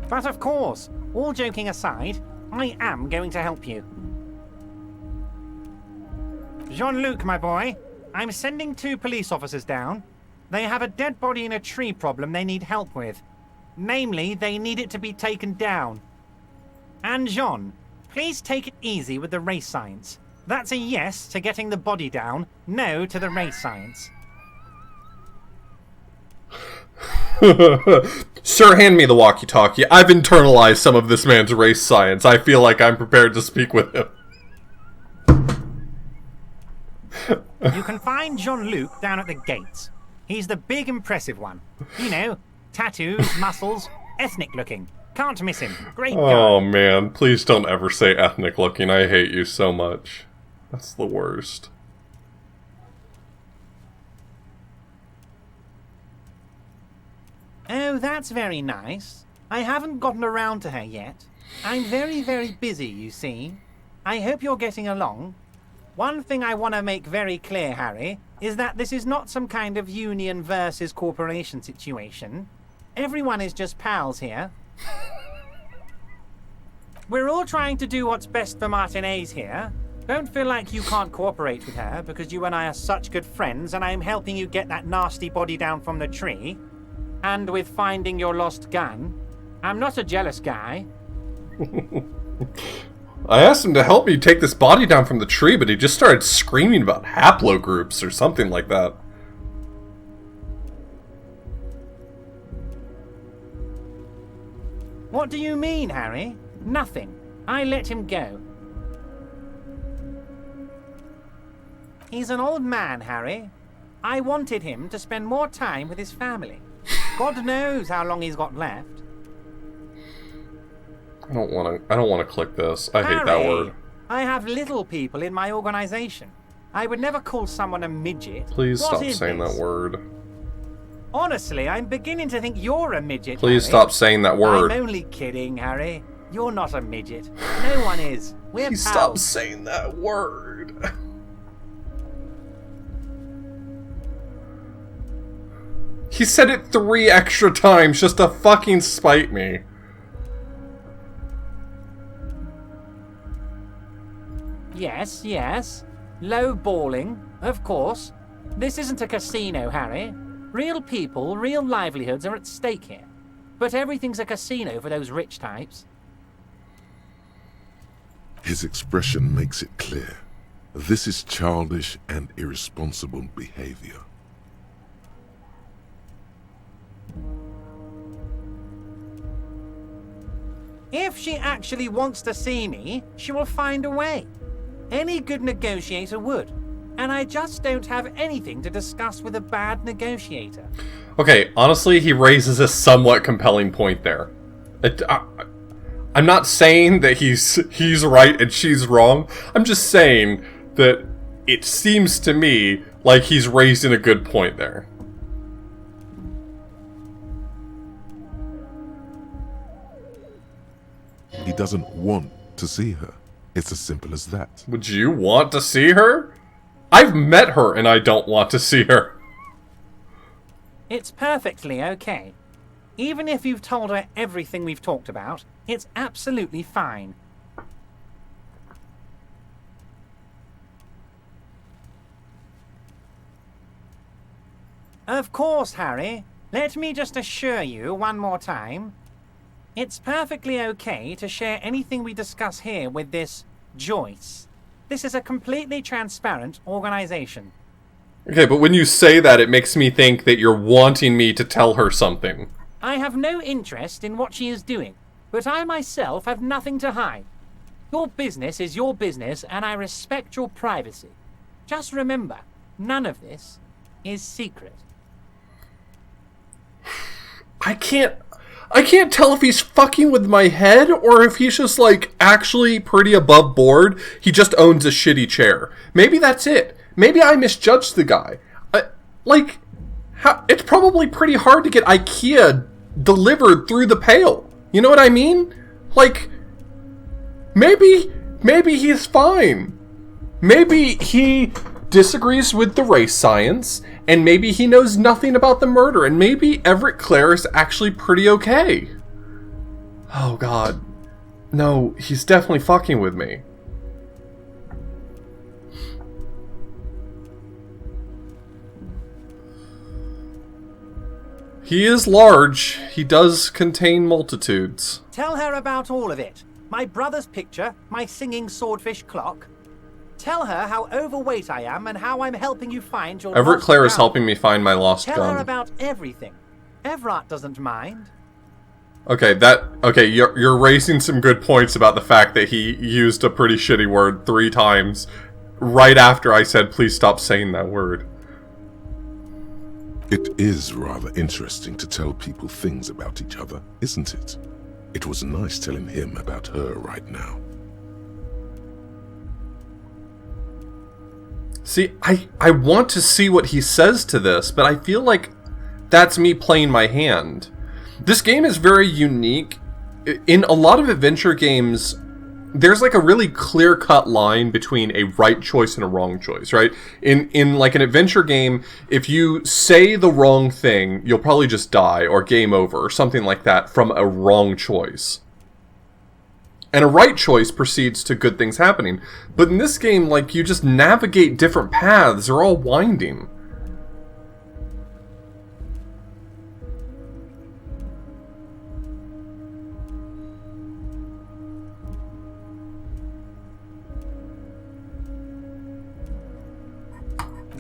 But of course, all joking aside, I am going to help you. Jean-Luc, my boy, I'm sending 2 police officers down. They have a dead body in a tree problem they need help with. Namely, they need it to be taken down. And Jean, please take it easy with the race science. That's a yes to getting the body down, no to the race science. Sir, hand me the walkie-talkie. I've internalized some of this man's race science. I feel like I'm prepared to speak with him. You can find Jean-Luc down at the gates. He's the big impressive one. You know, tattoos, muscles, ethnic looking. Can't miss him. Great guy. Oh man, please don't ever say ethnic looking. I hate you so much. That's the worst. Oh, that's very nice. I haven't gotten around to her yet. I'm very, very busy, you see. I hope you're getting along. One thing I want to make very clear, Harry, is that this is not some kind of union versus corporation situation. Everyone is just pals here. We're all trying to do what's best for Martinez here. Don't feel like you can't cooperate with her, because you and I are such good friends, and I'm helping you get that nasty body down from the tree. And with finding your lost gun. I'm not a jealous guy. I asked him to help me take this body down from the tree, but he just started screaming about haplogroups or something like that. What do you mean, Harry? Nothing. I let him go. He's an old man, Harry. I wanted him to spend more time with his family. God knows how long he's got left. I don't want to click this. I hate that Harry, word. I have little people in my organization. I would never call someone a midget. Please What stop is saying this? that word. Honestly, I'm beginning to think you're a midget. Please Harry. stop saying that word. I'm only kidding, Harry. You're not a midget. No one is. We're Please pals. stop saying that word. He said it 3 extra times just to fucking spite me. Yes, yes. Low balling, of course. This isn't a casino, Harry. Real people, real livelihoods are at stake here. But everything's a casino for those rich types. His expression makes it clear. This is childish and irresponsible behavior. If she actually wants to see me, she will find a way. Any good negotiator would. And I just don't have anything to discuss with a bad negotiator. Okay, honestly, he raises a somewhat compelling point there. I'm not saying that he's right and she's wrong. I'm just saying that it seems to me like he's raising a good point there. He doesn't want to see her. It's as simple as that. Would you want to see her? I've met her and I don't want to see her. It's perfectly okay. Even if you've told her everything we've talked about, it's absolutely fine. Of course, Harry. Let me just assure you one more time. It's perfectly okay to share anything we discuss here with this Joyce. This is a completely transparent organization. Okay, but when you say that, it makes me think that you're wanting me to tell her something. I have no interest in what she is doing, but I myself have nothing to hide. Your business is your business, and I respect your privacy. Just remember, none of this is secret. I can't tell if he's fucking with my head or if he's just, like, actually pretty above board. He just owns a shitty chair. Maybe that's it. Maybe I misjudged the guy. It's probably pretty hard to get IKEA delivered through the Pale. You know what I mean? Like, maybe he's fine. Maybe he disagrees with the race science, and maybe he knows nothing about the murder, and maybe Everett Clare is actually pretty okay. Oh god. No, he's definitely fucking with me. He is large. He does contain multitudes. Tell her about all of it. My brother's picture, my singing swordfish clock. Tell her how overweight I am and how I'm helping you find your Everett lost Clare is gun. helping me find my lost Tell gun. her about everything. Everett doesn't mind. Okay, you're raising some good points about the fact that he used a pretty shitty word 3 times right after I said please stop saying that word. It is rather interesting to tell people things about each other, isn't it? It was nice telling him about her right now. See, I want to see what he says to this, but I feel like that's me playing my hand. This game is very unique. In a lot of adventure games, there's like a really clear-cut line between a right choice and a wrong choice, right? In like an adventure game, if you say the wrong thing, you'll probably just die or game over or something like that from a wrong choice. And a right choice proceeds to good things happening. But in this game, like, you just navigate different paths. They're all winding.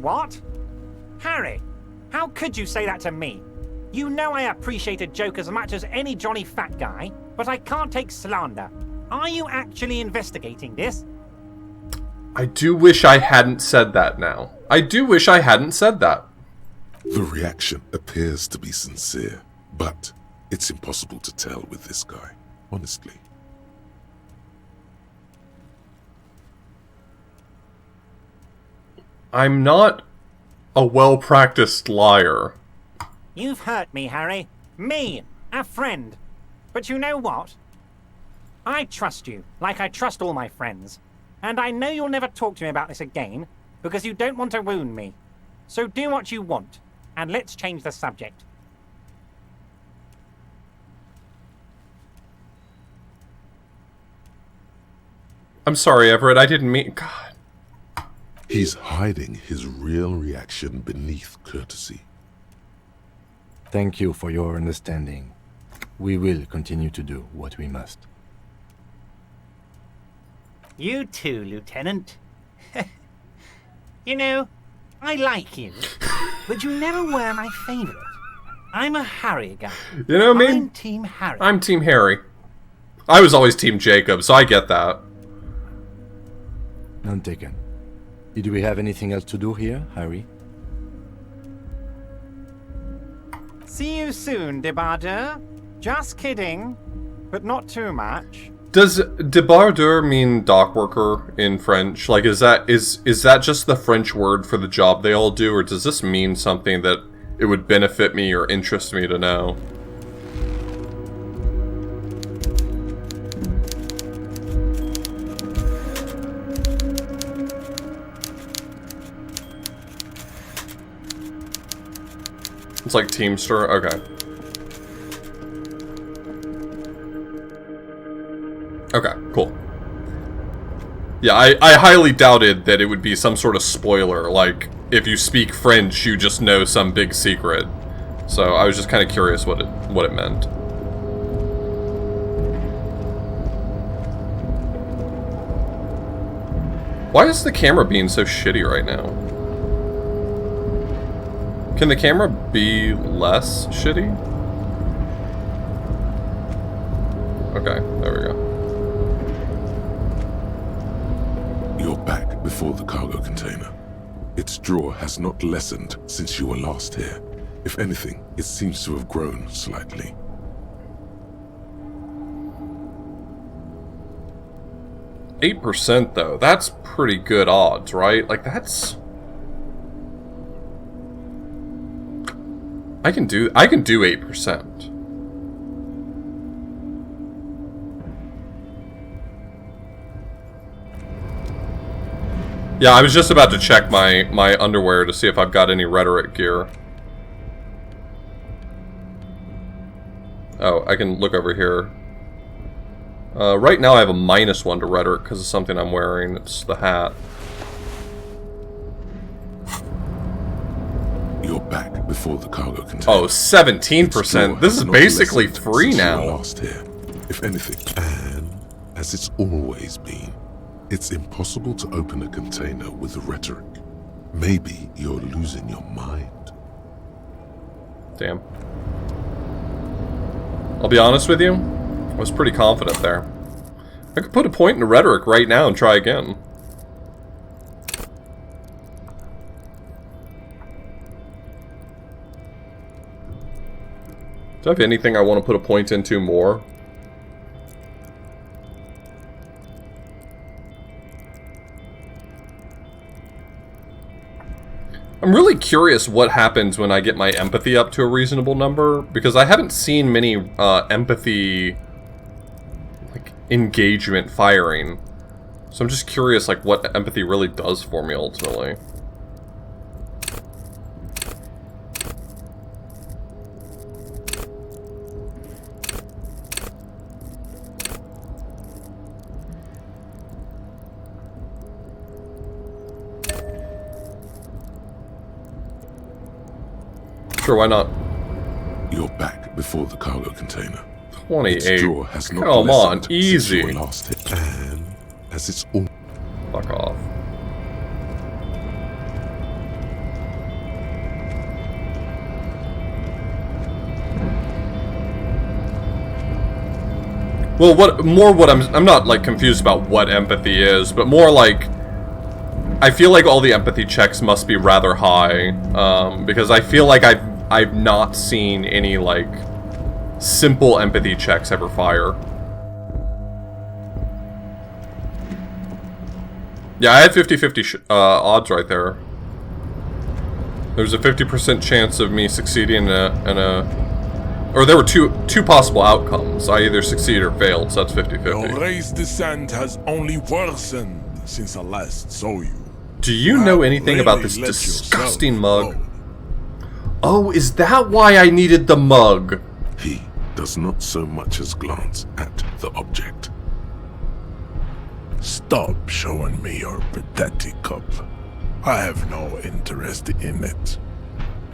What? Harry, how could you say that to me? You know I appreciate a joke as much as any jolly fat guy, but I can't take slander. Are you actually investigating this? I do wish I hadn't said that now. I do wish I hadn't said that. The reaction appears to be sincere, but it's impossible to tell with this guy, honestly. I'm not a well-practiced liar. You've hurt me, Harry. Me, a friend. But you know what? I trust you, like I trust all my friends. And I know you'll never talk to me about this again, because you don't want to wound me. So do what you want, and let's change the subject. I'm sorry, Everett, I didn't mean... God. He's hiding his real reaction beneath courtesy. Thank you for your understanding. We will continue to do what we must. You too, Lieutenant. You know, I like you, but you never were my favorite. I'm a Harry guy. You know me? I'm Team Harry. I'm Team Harry. I was always Team Jacob, so I get that. None taken. Did we have anything else to do here, Harry? See you soon, Debardeur. Just kidding, but not too much. Does débardeur mean dock worker in French? Like, is that just the French word for the job they all do, or does this mean something that it would benefit me or interest me to know? It's like Teamster? Okay. Okay, cool. Yeah, I highly doubted that it would be some sort of spoiler, like, if you speak French, you just know some big secret. So I was just kind of curious what it meant. Why is the camera being so shitty right now? Can the camera be less shitty? Okay, there we go. You're back before the cargo container. Its draw has not lessened since you were last here. If anything, it seems to have grown slightly. %, though. That's pretty good odds, right? Like, that's... I can do 8%. Yeah, I was just about to check my underwear to see if I've got any rhetoric gear. Oh, I can look over here. Right now I have a -1 to rhetoric because of something I'm wearing. It's the hat. You're back before the cargo container. Oh, 17%. This is basically free now. Last here, if anything, and as it's always been, it's impossible to open a container with rhetoric. Maybe you're losing your mind. Damn. I'll be honest with you, I was pretty confident there. I could put a point into rhetoric right now and try again. Do I have anything I want to put a point into more? I'm really curious what happens when I get my empathy up to a reasonable number, because I haven't seen many empathy like engagement firing. So I'm just curious, like, what empathy really does for me ultimately. Sure, why not? You're back before the cargo container. 28. Its jaw has not Come on, lessened easy. since your last hit, and as it's all. Fuck off. Well, what I'm not like confused about what empathy is, but more like I feel like all the empathy checks must be rather high, because I feel like I've not seen any like simple empathy checks ever fire. Yeah, I had 50-50 odds right there. There's a 50% chance of me succeeding in a or there were two possible outcomes. I either succeeded or failed, so that's 50-50. Your race descent has only worsened since I last saw you. Do you know anything really about this let disgusting yourself mug? Oh, is that why I needed the mug? He does not so much as glance at the object. Stop showing me your pathetic cup. I have no interest in it.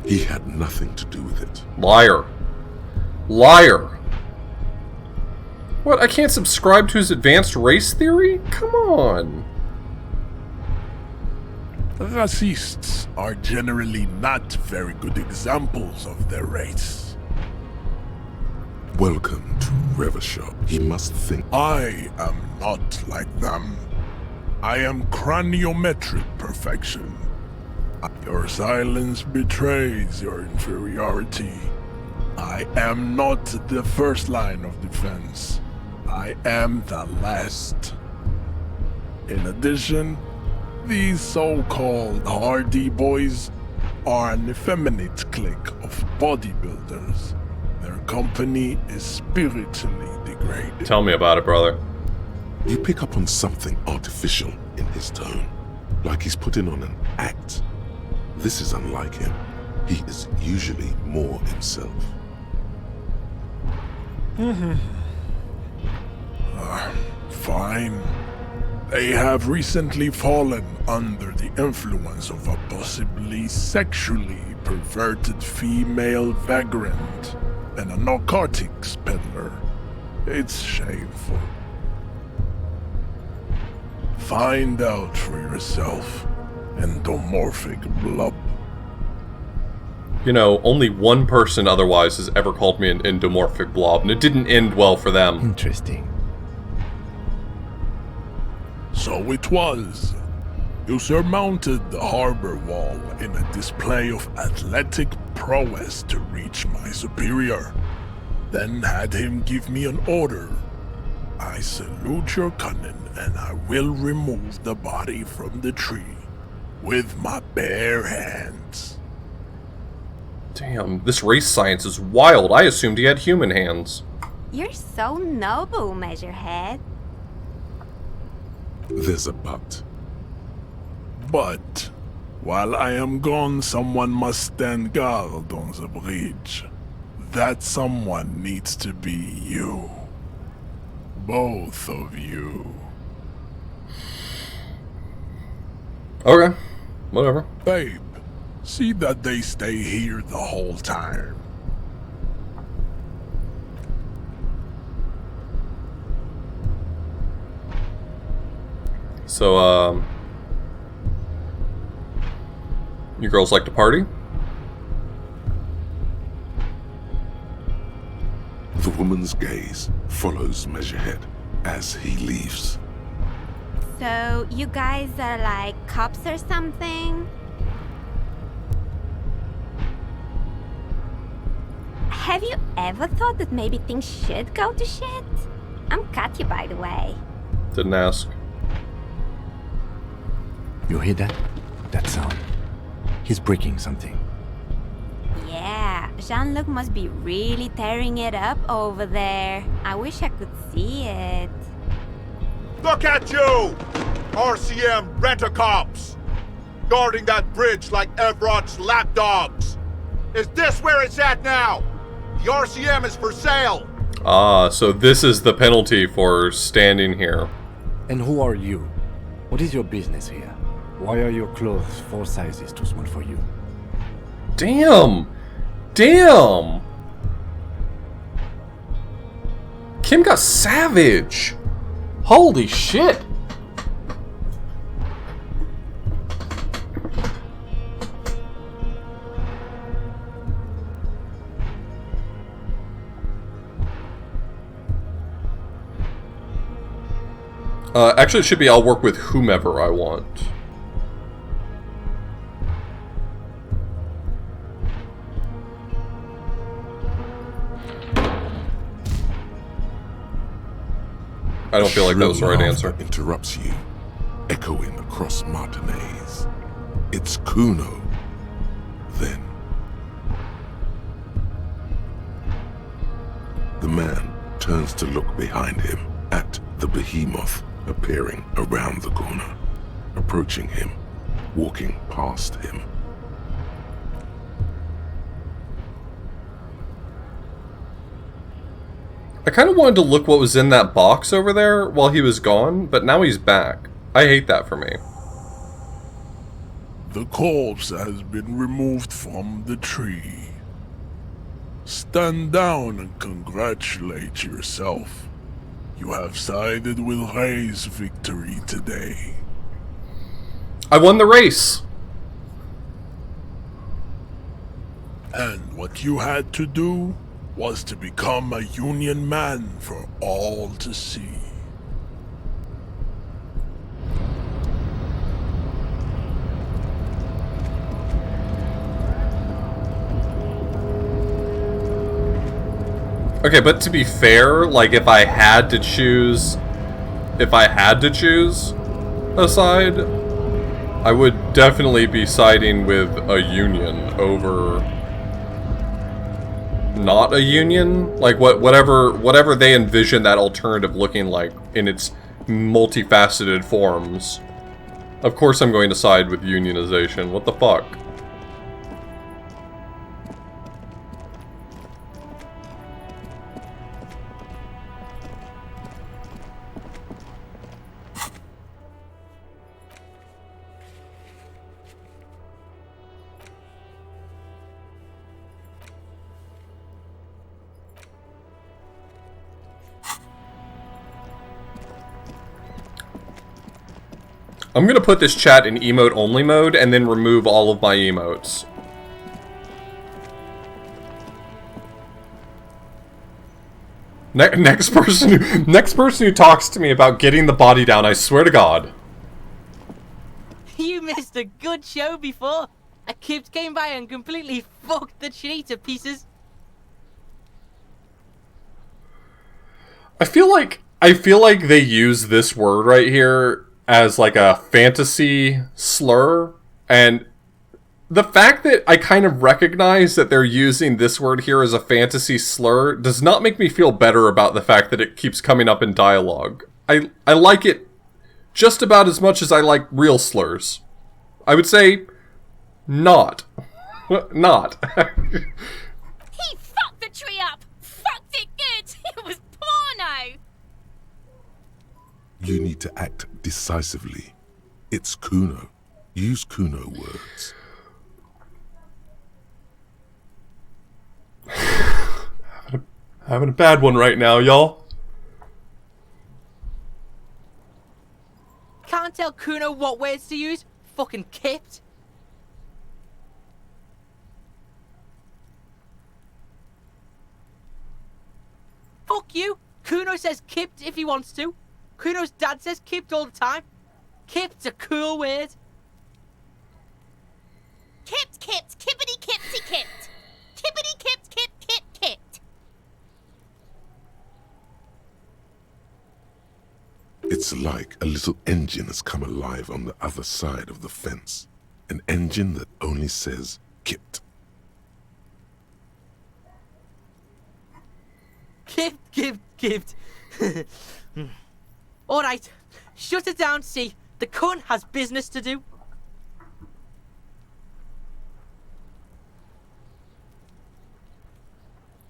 He had nothing to do with it. Liar. Liar. What, I can't subscribe to his advanced race theory? Come on. Racists are generally not very good examples of their race. Welcome to Revachol. He must think. I am not like them. I am craniometric perfection. Your silence betrays your inferiority. I am not the first line of defense. I am the last. In addition, these so-called hardy boys are an effeminate clique of bodybuilders. Their company is spiritually degraded. Tell me about it, brother. You pick up on something artificial in his tone, like he's putting on an act. This is unlike him. He is usually more himself. Fine. They have recently fallen under the influence of a possibly sexually perverted female vagrant and a narcotics peddler. It's shameful. Find out for yourself, endomorphic blob. You know, only one person otherwise has ever called me an endomorphic blob, and it didn't end well for them. Interesting. So it was. You surmounted the harbor wall in a display of athletic prowess to reach my superior, then had him give me an order. I salute your cunning, and I will remove the body from the tree with my bare hands. Damn, this race science is wild. I assumed he had human hands. You're so noble, Measurehead. There's a but. But while I am gone, someone must stand guard on the bridge. That someone needs to be you. Both of you. Okay, whatever. Babe, see that they stay here the whole time. So, you girls like to party? The woman's gaze follows Measurehead as he leaves. So, you guys are like cops or something? Have you ever thought that maybe things should go to shit? I'm Katya, by the way. Didn't ask. You hear that? That sound. He's breaking something. Yeah, Jean-Luc must be really tearing it up over there. I wish I could see it. Look at you! RCM rent-a-cops! Guarding that bridge like Evrod's lapdogs! Is this where it's at now? The RCM is for sale! Ah, so this is the penalty for standing here. And who are you? What is your business here? Why are your clothes 4 sizes too small for you? Damn! Damn! Kim got savage! Holy shit! Actually, it should be I'll work with whomever I want. I don't feel like that was the right answer. Interrupts you, echoing across Martinez. It's Kuno. Then the man turns to look behind him at the behemoth appearing around the corner, approaching him, walking past him. I kind of wanted to look what was in that box over there while he was gone, but now he's back. I hate that for me. The corpse has been removed from the tree. Stand down and congratulate yourself. You have sided with Ray's victory today. I won the race! And what you had to do was to become a Union man for all to see. Okay, but to be fair, like, if I had to choose a side, I would definitely be siding with a Union over not a Union. Like, whatever they envision that alternative looking like in its multifaceted forms. Of course I'm going to side with unionization. What the fuck? I'm gonna put this chat in emote-only mode and then remove all of my emotes. Next person who talks to me about getting the body down, I swear to God. You missed a good show before. A kid came by and completely fucked the tree to pieces. I feel like they use this word right here as like a fantasy slur, and the fact that I kind of recognize that they're using this word here as a fantasy slur does not make me feel better about the fact that it keeps coming up in dialogue. I like it just about as much as I like real slurs. I would say not. Not. He fucked the tree up! Fucked it good! It was porno! You need to act decisively. It's Kuno. Use Kuno words. Having a bad one right now, y'all. Can't tell Kuno what words to use? Fucking kipped. Fuck you! Kuno says kipped if he wants to. Kuno's dad says kipped all the time. Kipped's a cool word. Kipped, kipped, kippity, kipsy, kipped. Kippity, kipped, kip, kip, kipped. It's like a little engine has come alive on the other side of the fence. An engine that only says kipped. Kipped, kipped, kipped. Alright, shut it down, see. The cunt has business to do.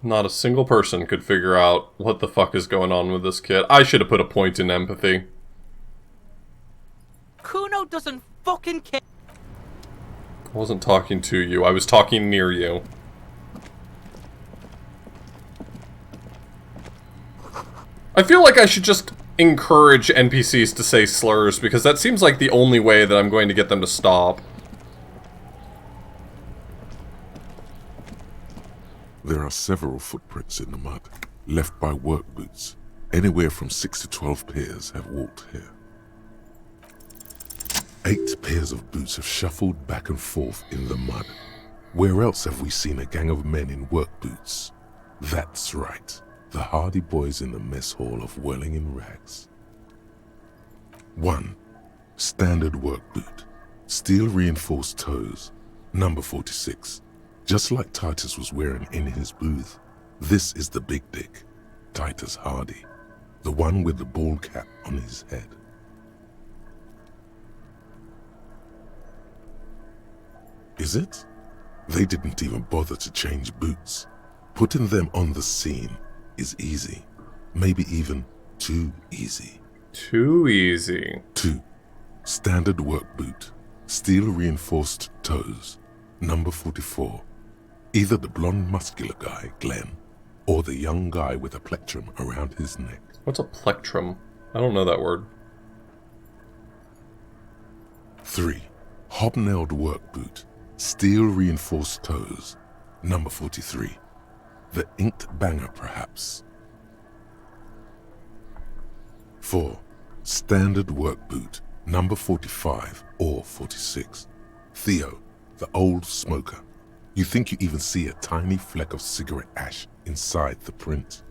Not a single person could figure out what the fuck is going on with this kid. I should have put a point in empathy. Kuno doesn't fucking care. I wasn't talking to you, I was talking near you. I feel like I should just encourage NPCs to say slurs, because that seems like the only way that I'm going to get them to stop. There are several footprints in the mud, left by work boots. Anywhere from 6 to 12 pairs have walked here. 8 pairs of boots have shuffled back and forth in the mud. Where else have we seen a gang of men in work boots? That's right, the hardy boys in the mess hall of whirling in rags. 1. Standard work boot. Steel reinforced toes. Number 46. Just like Titus was wearing in his booth, this is the big dick, Titus Hardy, the one with the bald cap on his head. Is it? They didn't even bother to change boots. Putting them on the scene is easy, maybe even too easy. Too easy. 2. Standard work boot, steel reinforced toes, number 44. Either the blonde muscular guy, Glenn, or the young guy with a plectrum around his neck. What's a plectrum? I don't know that word. 3. Hobnailed work boot, steel reinforced toes, number 43. The inked banger, perhaps. 4. Standard work boot, number 45 or 46. Theo, the old smoker. You think you even see a tiny fleck of cigarette ash inside the print.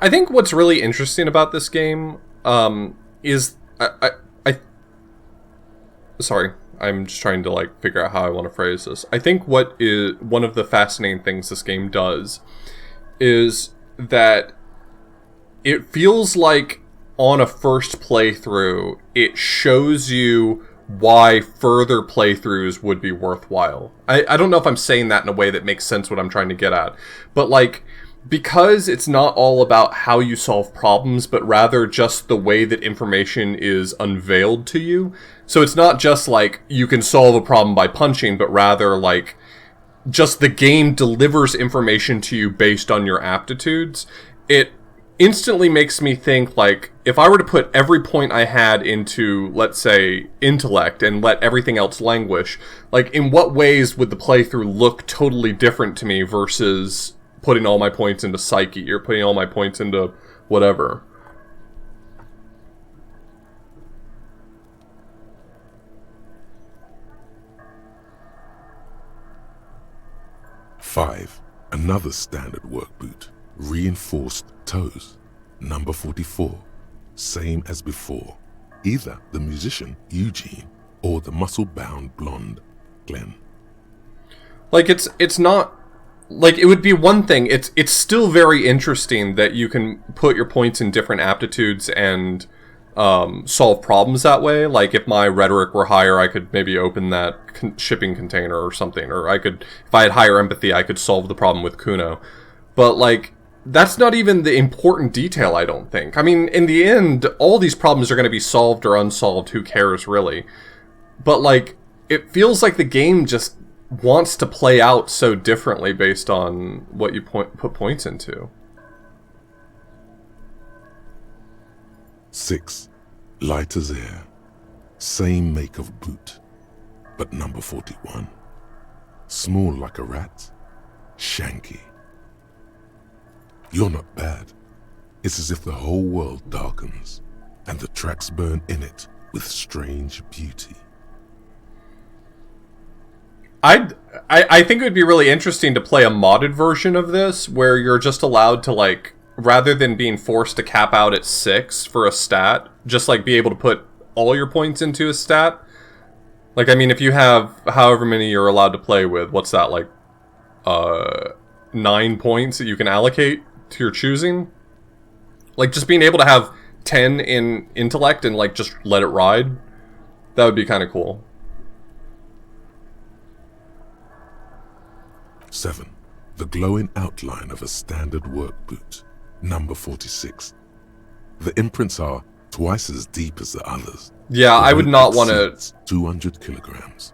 I think what's really interesting about this game is sorry, I'm just trying to like figure out how I want to phrase this. I think what is one of the fascinating things this game does is that it feels like on a first playthrough, it shows you why further playthroughs would be worthwhile. I don't know if I'm saying that in a way that makes sense what I'm trying to get at. But like, because it's not all about how you solve problems, but rather just the way that information is unveiled to you. So it's not just like you can solve a problem by punching, but rather like just the game delivers information to you based on your aptitudes. It instantly makes me think, like, if I were to put every point I had into, let's say, intellect and let everything else languish, like, in what ways would the playthrough look totally different to me versus putting all my points into psyche or putting all my points into whatever? Five, another standard work boot, reinforced toes, number 44, same as before. Either the musician, Eugene, or the muscle-bound blonde, Glenn. Like, it's not... Like, it would be one thing, it's still very interesting that you can put your points in different aptitudes and solve problems that way. Like, if my rhetoric were higher, I could maybe open that shipping container or something. Or I could, if I had higher empathy, I could solve the problem with Kuno. But, like, that's not even the important detail, I don't think. I mean, in the end, all these problems are going to be solved or unsolved, who cares, really? But, like, it feels like the game just wants to play out so differently based on what you put points into. 6. Light as air. Same make of boot, but number 41. Small like a rat, shanky. You're not bad. It's as if the whole world darkens, and the tracks burn in it with strange beauty. I think it would be really interesting to play a modded version of this, where you're just allowed to, like, rather than being forced to cap out at 6 for a stat, just, like, be able to put all your points into a stat. Like, I mean, if you have however many you're allowed to play with, what's that, like, 9 points that you can allocate to your choosing? Like, just being able to have 10 in intellect and, like, just let it ride. That would be kind of cool. 7. The glowing outline of a standard work boot, number 46. The imprints are twice as deep as the others. Yeah, I would not want to... 200 kilograms.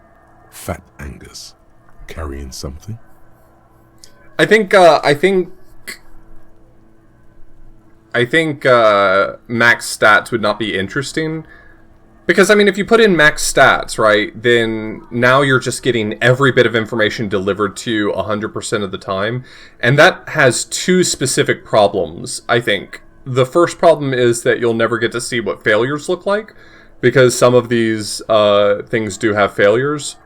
Fat Angus. Carrying something? I think max stats would not be interesting. Because, I mean, if you put in max stats, right, then now you're just getting every bit of information delivered to you 100% of the time. And that has two specific problems, I think. The first problem is that you'll never get to see what failures look like, because some of these things do have failures.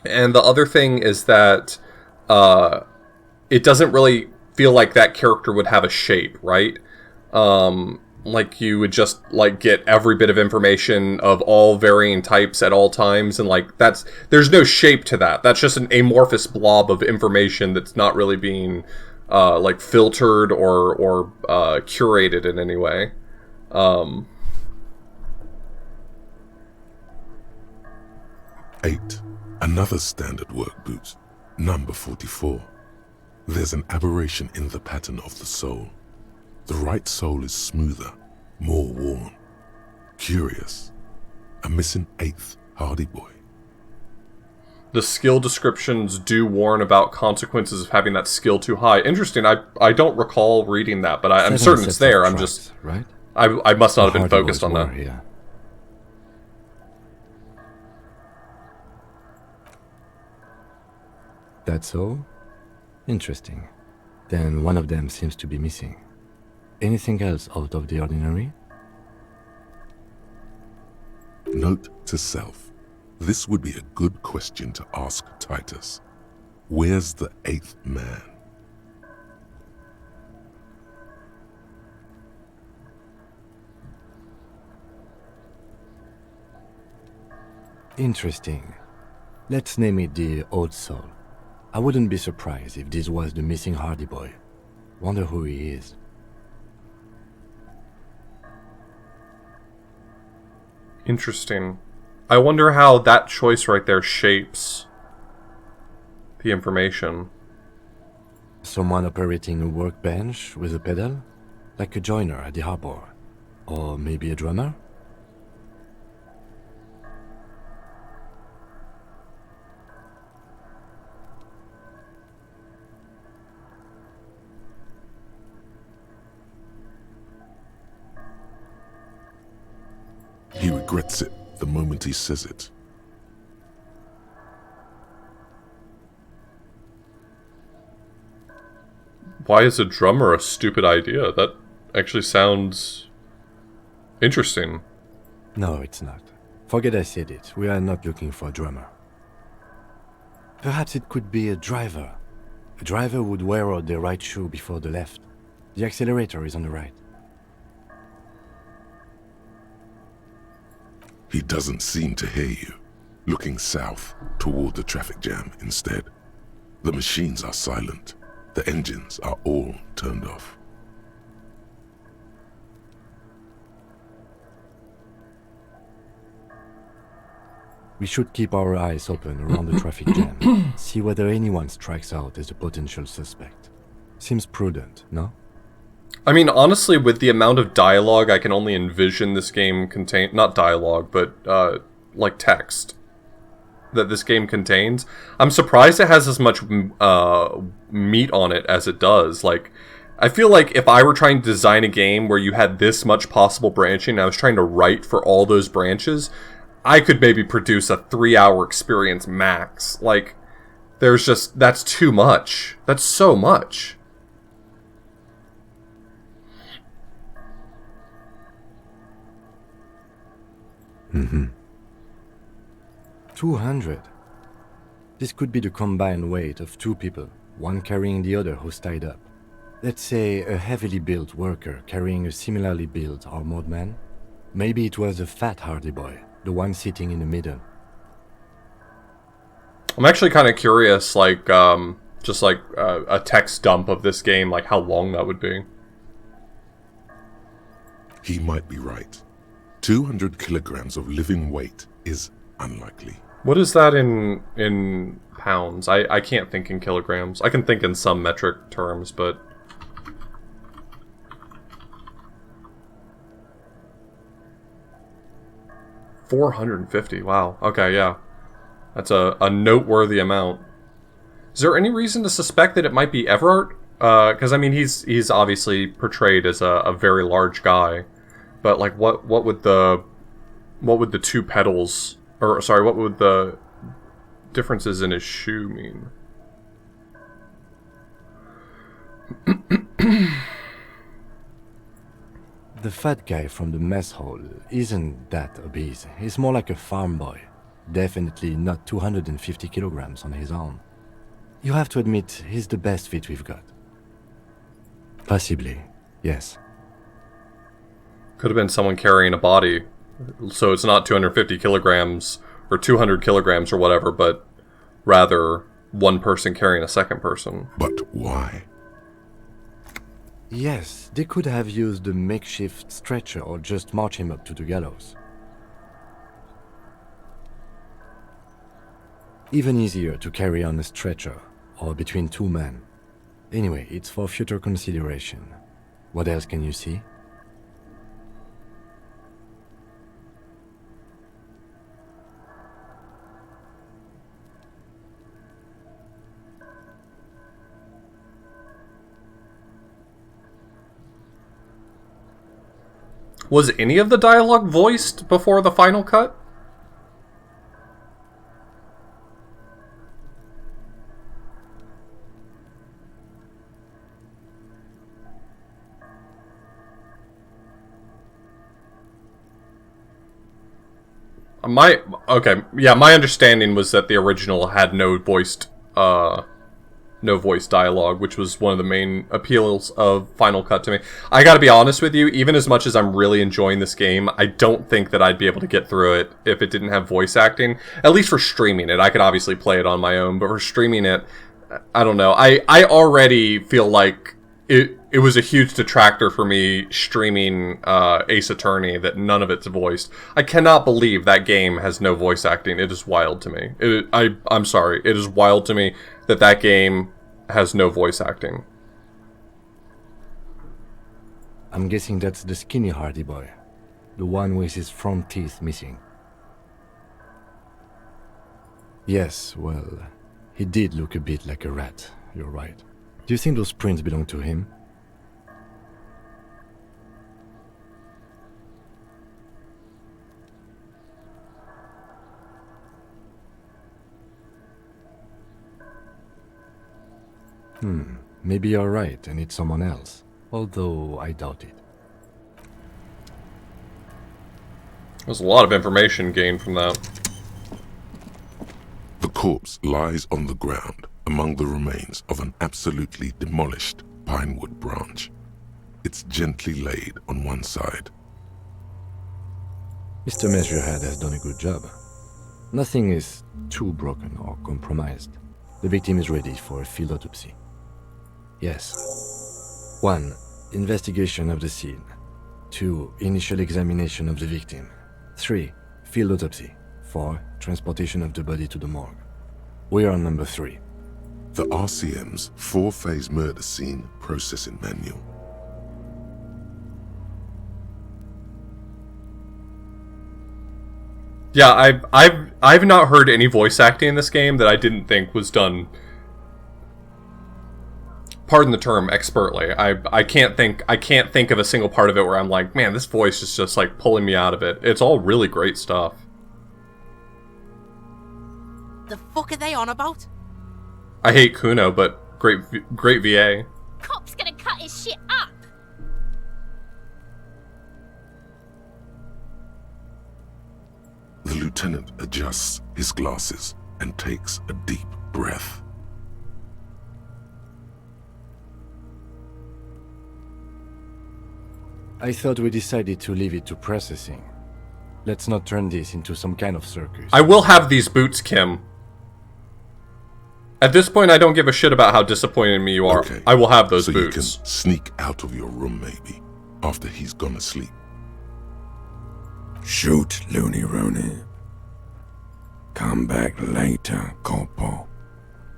And the other thing is that it doesn't really feel like that character would have a shape, right? Like, you would just, like, get every bit of information of all varying types at all times, and, like, there's no shape to that. That's just an amorphous blob of information that's not really being, like, filtered or curated in any way. 8. Another standard work boot, number 44. There's an aberration in the pattern of the sole. The right sole is smoother, more worn. Curious. A missing 8th Hardy Boy. The skill descriptions do warn about consequences of having that skill too high. Interesting. I don't recall reading that, but I'm certain it's there. I'm just... Right? I must not have been focused on that. Here. That's all? Interesting. Then one of them seems to be missing. Anything else out of the ordinary? Note to self. This would be a good question to ask Titus. Where's the 8th man? Interesting. Let's name it the Old Soul. I wouldn't be surprised if this was the missing Hardy Boy. Wonder who he is. Interesting. I wonder how that choice right there shapes the information. Someone operating a workbench with a pedal? Like a joiner at the harbor? Or maybe a drummer? He regrets it the moment he says it. Why is a drummer a stupid idea? That actually sounds interesting. No, it's not. Forget I said it. We are not looking for a drummer. Perhaps it could be a driver. A driver would wear out the right shoe before the left. The accelerator is on the right. He doesn't seem to hear you, looking south toward the traffic jam instead. The machines are silent. The engines are all turned off. We should keep our eyes open around the traffic jam. See whether anyone strikes out as a potential suspect. Seems prudent, no? I mean, honestly, with the amount of dialogue I can only envision this game contain... Not dialogue, but, like, text that this game contains, I'm surprised it has as much meat on it as it does. Like, I feel like if I were trying to design a game where you had this much possible branching, and I was trying to write for all those branches, I could maybe produce a 3-hour experience max. Like, there's just... That's too much. That's so much. Mm-hmm. 200. This could be the combined weight of two people, one carrying the other who's tied up. Let's say a heavily built worker carrying a similarly built armored man. Maybe it was a fat Hardy Boy, the one sitting in the middle. I'm actually kind of curious, like, just like a text dump of this game, like how long that would be. He might be right. 200 kilograms of living weight is unlikely. What is that in pounds? I can't think in kilograms. I can think in some metric terms, but... $450, wow. Okay, yeah. That's a noteworthy amount. Is there any reason to suspect that it might be Everard? Because, I mean, he's obviously portrayed as a very large guy. But, like, what would the two pedals... Or, sorry, what would the differences in his shoe mean? The fat guy from the mess hall isn't that obese. He's more like a farm boy. Definitely not 250 kilograms on his arm. You have to admit, he's the best fit we've got. Possibly, yes. Could have been someone carrying a body. So it's not 250 kilograms or 200 kilograms or whatever, but rather one person carrying a second person. But why? Yes, they could have used a makeshift stretcher or just march him up to the gallows. Even easier to carry on a stretcher, or between two men. Anyway, it's for future consideration. What else can you see? Was any of the dialogue voiced before the final cut? My understanding was that the original had no voiced dialogue, which was one of the main appeals of Final Cut to me. I gotta be honest with you, even as much as I'm really enjoying this game, I don't think that I'd be able to get through it if it didn't have voice acting. At least for streaming it. I could obviously play it on my own, but for streaming it, I don't know. I already feel like it was a huge detractor for me streaming Ace Attorney that none of it's voiced. I cannot believe that game has no voice acting. It is wild to me. I'm sorry. It is wild to me that game has no voice acting. I'm guessing that's the skinny Hardy boy. The one with his front teeth missing. Yes, well, he did look a bit like a rat. You're right. Do you think those prints belong to him? Maybe you're right and it's someone else. Although I doubt it. There's a lot of information gained from that. The corpse lies on the ground among the remains of an absolutely demolished pinewood branch. It's gently laid on one side. Mr. Measurehead has done a good job. Nothing is too broken or compromised. The victim is ready for a field autopsy. Yes. 1. Investigation of the scene. 2. Initial examination of the victim. 3. Field autopsy. 4. Transportation of the body to the morgue. We are on number 3. The RCM's 4-phase murder scene processing manual. Yeah, I've not heard any voice acting in this game that I didn't think was done, pardon the term, expertly. I can't think of a single part of it where I'm like, man, this voice is just like pulling me out of it. It's all really great stuff. The fuck are they on about? I hate Kuno, but great VA. Cop's gonna cut his shit up. The lieutenant adjusts his glasses and takes a deep breath. I thought we decided to leave it to processing. Let's not turn this into some kind of circus. I will have these boots, Kim. At this point, I don't give a shit about how disappointed in me you are. Okay. I will have those so boots. You can sneak out of your room, maybe, after he's gone to sleep. Shoot, Looney Rooney. Come back later, Corporal.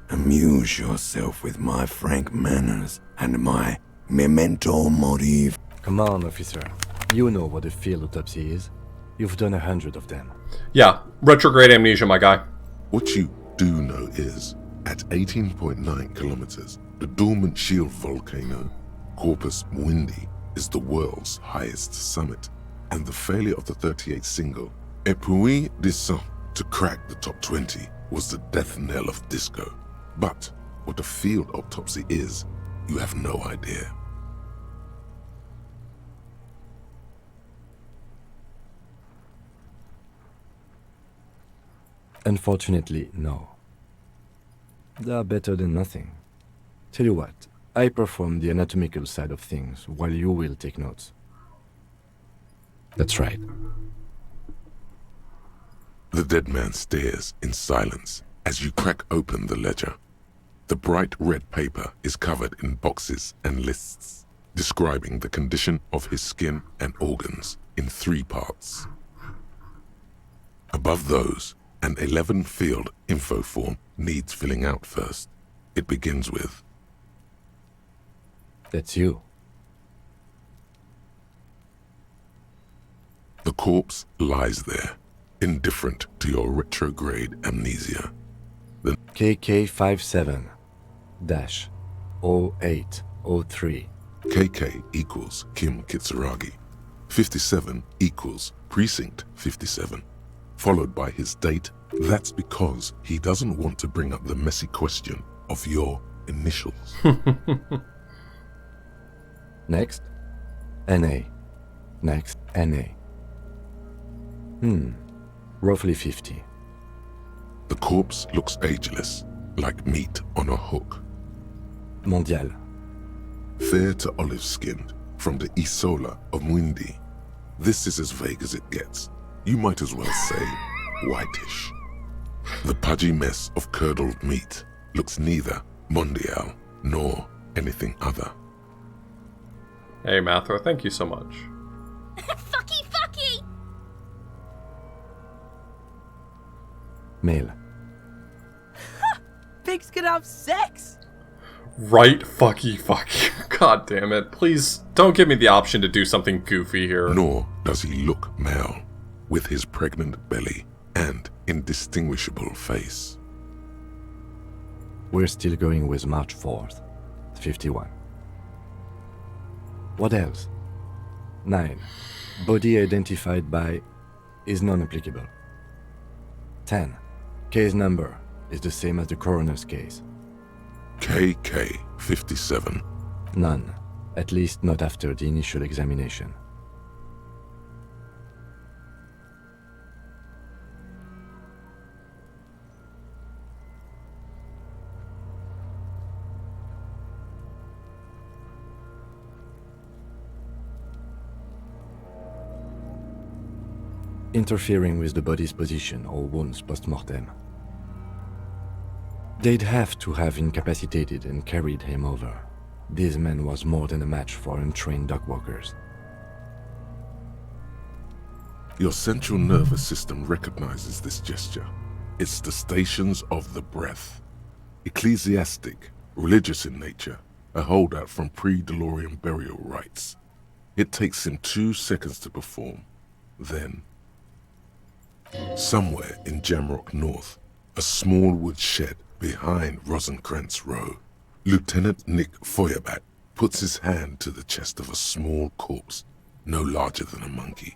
Amuse yourself with my frank manners and my memento mori. Come on, officer. You know what a field autopsy is. You've done 100 of them. Yeah, retrograde amnesia, my guy. What you do know is, at 18.9 kilometers, the dormant shield volcano, Corpus Mundi, is the world's highest summit, and the failure of the 38 single, Et puis descend, to crack the top 20 was the death knell of disco. But what a field autopsy is, you have no idea. Unfortunately, no. They are better than nothing. Tell you what, I perform the anatomical side of things while you will take notes. That's right. The dead man stares in silence as you crack open the ledger. The bright red paper is covered in boxes and lists, describing the condition of his skin and organs in 3 parts. Above those, an 11-field info form needs filling out first. It begins with, That's you. The corpse lies there, indifferent to your retrograde amnesia. The KK57-0803. KK equals Kim Kitsuragi. 57 equals Precinct 57, followed by his date. That's because he doesn't want to bring up the messy question of your initials. Next, NA. Next, NA. Roughly 50. The corpse looks ageless, like meat on a hook. Mondial. Fair to olive-skinned, from the Isola of Mundi. This is as vague as it gets. You might as well say whitish. The pudgy mess of curdled meat looks neither mondial nor anything other. Hey, Mathra, thank you so much. Fucky, fucky! Male. Pigs can have sex! Right, fucky. God damn it. Please, don't give me the option to do something goofy here. Nor does he look male, with his pregnant belly and indistinguishable face. We're still going with March 4th, 51. What else? 9. Body identified by is non-applicable. 10. Case number is the same as the coroner's case. KK57. None. At least not after the initial examination. Interfering with the body's position or wounds post-mortem. They'd have to have incapacitated and carried him over. This man was more than a match for untrained dog walkers. Your central nervous system recognizes this gesture. It's the stations of the breath. Ecclesiastic, religious in nature, a holdout from pre-DeLorean burial rites. It takes him 2 seconds to perform. Then, somewhere in Jamrock North, a small wood shed behind Rosencrantz Row, Lieutenant Nick Feuerbach puts his hand to the chest of a small corpse, no larger than a monkey.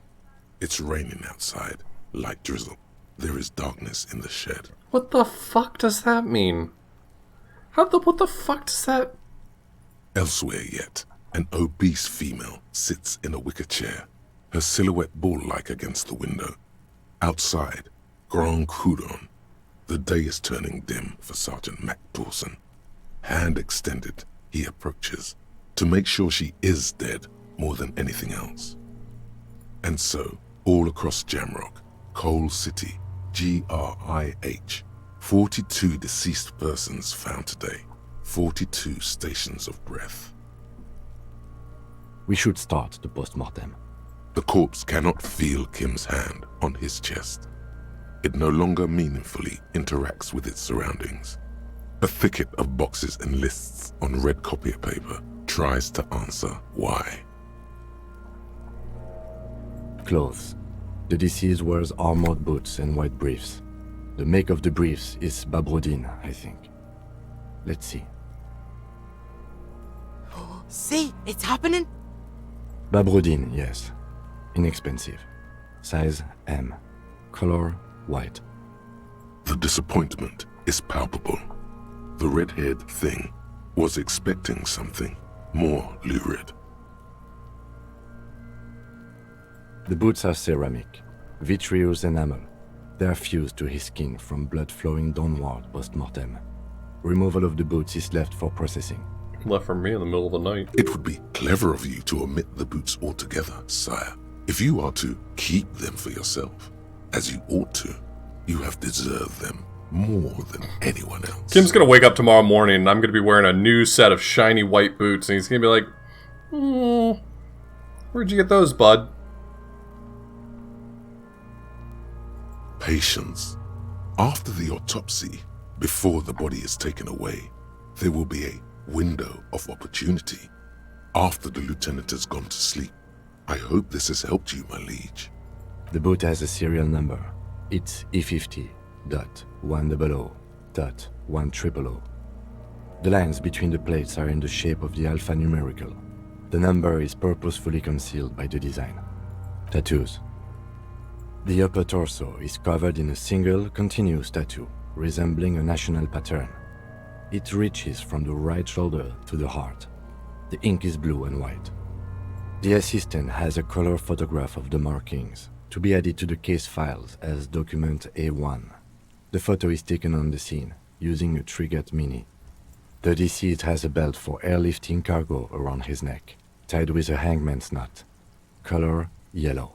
It's raining outside, light drizzle. There is darkness in the shed. What the fuck does that mean? What the fuck does that... Elsewhere yet, an obese female sits in a wicker chair, her silhouette bull-like against the window. Outside, Grand Coudon. The day is turning dim for Sergeant Mac Dawson. Hand extended, he approaches, to make sure she is dead more than anything else. And so, all across Jamrock, Coal City, GRIH, 42 deceased persons found today, 42 stations of breath. We should start the post-mortem. The corpse cannot feel Kim's hand on his chest. It no longer meaningfully interacts with its surroundings. A thicket of boxes and lists on red copier paper tries to answer why. Clothes. The deceased wears armored boots and white briefs. The make of the briefs is Babrodin, I think. Let's see. See, it's happening. Babrodin, yes. Inexpensive. Size M. Color white. The disappointment is palpable. The red-haired thing was expecting something more lurid. The boots are ceramic, vitreous enamel. They are fused to his skin from blood flowing downward post-mortem. Removal of the boots is left for processing. Left for me in the middle of the night. It would be clever of you to omit the boots altogether, sire. If you are to keep them for yourself, as you ought to, you have deserved them more than anyone else. Kim's gonna wake up tomorrow morning and I'm gonna be wearing a new set of shiny white boots and he's gonna be like, where'd you get those, bud? Patience. After the autopsy, before the body is taken away, there will be a window of opportunity. After the lieutenant has gone to sleep. I hope this has helped you, my liege. The boot has a serial number. It's E50.100.100. The lines between the plates are in the shape of the alphanumerical. The number is purposefully concealed by the design. Tattoos. The upper torso is covered in a single continuous tattoo, resembling a national pattern. It reaches from the right shoulder to the heart. The ink is blue and white. The assistant has a color photograph of the markings, to be added to the case files as document A1. The photo is taken on the scene, using a Trigat Mini. The deceased has a belt for airlifting cargo around his neck, tied with a hangman's knot. Color yellow.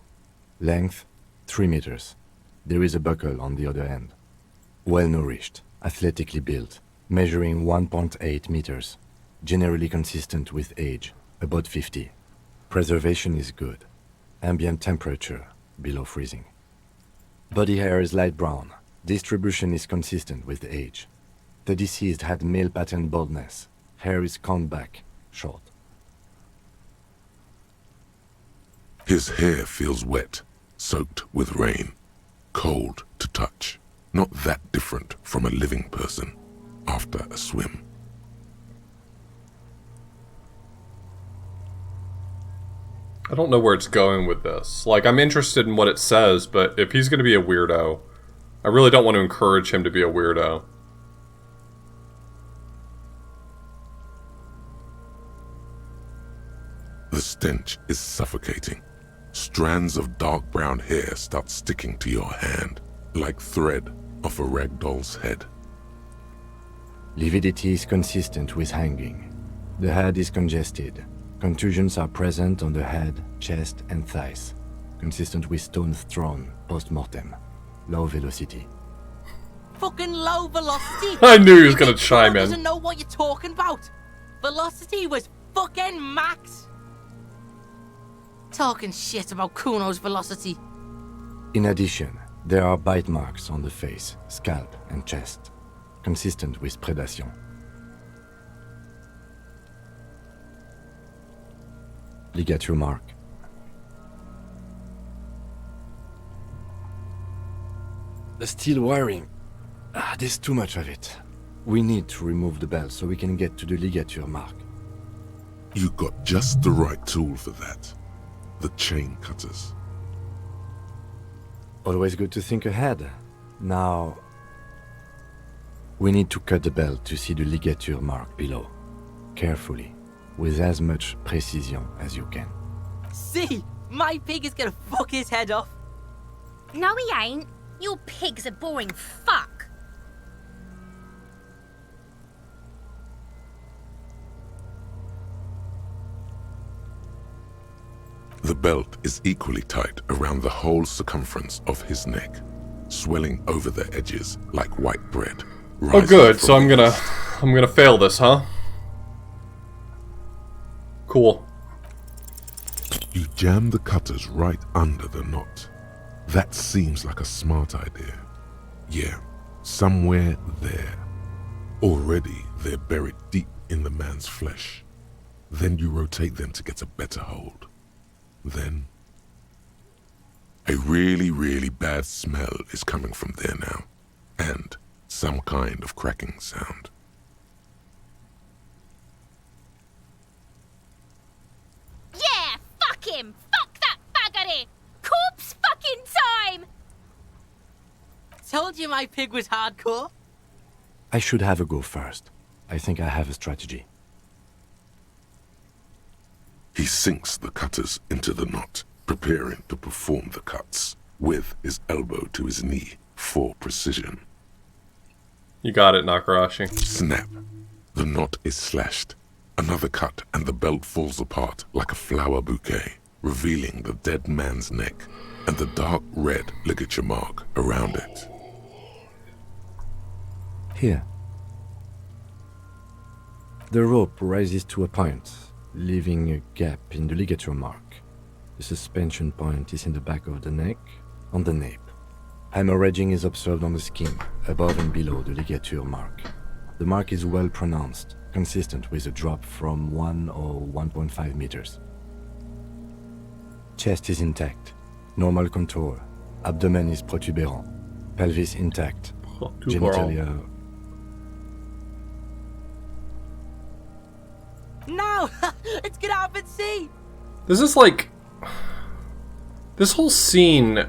Length 3 meters. There is a buckle on the other end. Well-nourished, athletically built, measuring 1.8 meters. Generally consistent with age, about 50. Preservation is good. Ambient temperature, below freezing. Body hair is light brown. Distribution is consistent with age. The deceased had male pattern baldness. Hair is combed back, short. His hair feels wet, soaked with rain, cold to touch. Not that different from a living person after a swim. I don't know where it's going with this. Like, I'm interested in what it says, but if he's going to be a weirdo, I really don't want to encourage him to be a weirdo. The stench is suffocating. Strands of dark brown hair start sticking to your hand, like thread off a ragdoll's head. Lividity is consistent with hanging. The head is congested. Contusions are present on the head, chest, and thighs. Consistent with stones thrown post-mortem. Low velocity. Fucking low velocity. I knew he was gonna chime in. Doesn't know what you're talking about. Velocity was fucking max. Talking shit about Kuno's velocity. In addition, there are bite marks on the face, scalp, and chest. Consistent with predation. Ligature mark. The steel wiring. There's too much of it. We need to remove the belt so we can get to the ligature mark. You got just the right tool for that. The chain cutters. Always good to think ahead. Now, we need to cut the belt to see the ligature mark below. Carefully, with as much precision as you can. See, my pig is gonna fuck his head off. No, he ain't. Your pig's a boring fuck. The belt is equally tight around the whole circumference of his neck, swelling over the edges like white bread. Oh good, so I'm gonna fail this, huh? Cool. You Jam the cutters right under the knot. That seems like a smart idea. Yeah, somewhere there. Already they're buried deep in the man's flesh. Then you rotate them to get a better hold. Then... a really, really bad smell is coming from there now. And some kind of cracking sound. Yeah, fuck him! Fuck that baggery! Corpse fucking time! Told you my pig was hardcore. I should have a go first. I think I have a strategy. He sinks the cutters into the knot, preparing to perform the cuts, with his elbow to his knee for precision. You got it, Nakarashi. Snap. The knot is slashed. Another cut and the belt falls apart like a flower bouquet, revealing the dead man's neck and the dark red ligature mark around it. Here. The rope rises to a point, leaving a gap in the ligature mark. The suspension point is in the back of the neck, on the nape. Hemorrhaging is observed on the skin, above and below the ligature mark. The mark is well pronounced, consistent with a drop from 1 or 1.5 meters. Chest is intact, normal contour. Abdomen is protuberant, pelvis intact, genitalia... No! Let's get out and see! This is like... this whole scene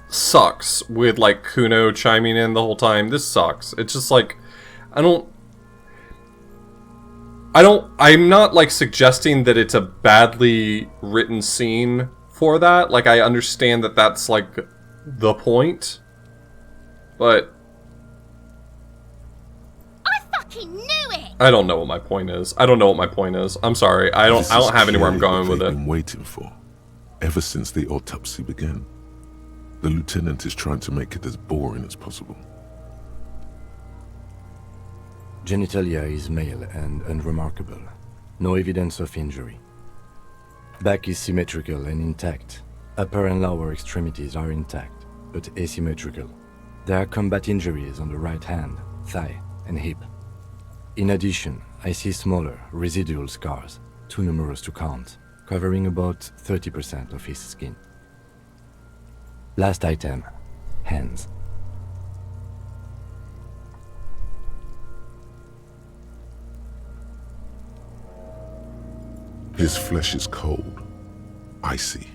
sucks with, like, Kuno chiming in the whole time. This sucks. It's just like... I'm not, like, suggesting that it's a badly written scene for that. Like, I understand that that's, like, the point. But... I don't know what my point is. I'm sorry. I don't have anywhere I'm going with it. Been waiting for, ever since the autopsy began. The lieutenant is trying to make it as boring as possible. Genitalia is male and unremarkable. No evidence of injury. Back is symmetrical and intact. Upper and lower extremities are intact, but asymmetrical. There are combat injuries on the right hand, thigh, and hip. In addition, I see smaller, residual scars, too numerous to count, covering about 30% of his skin. Last item, hands. His flesh is cold, icy.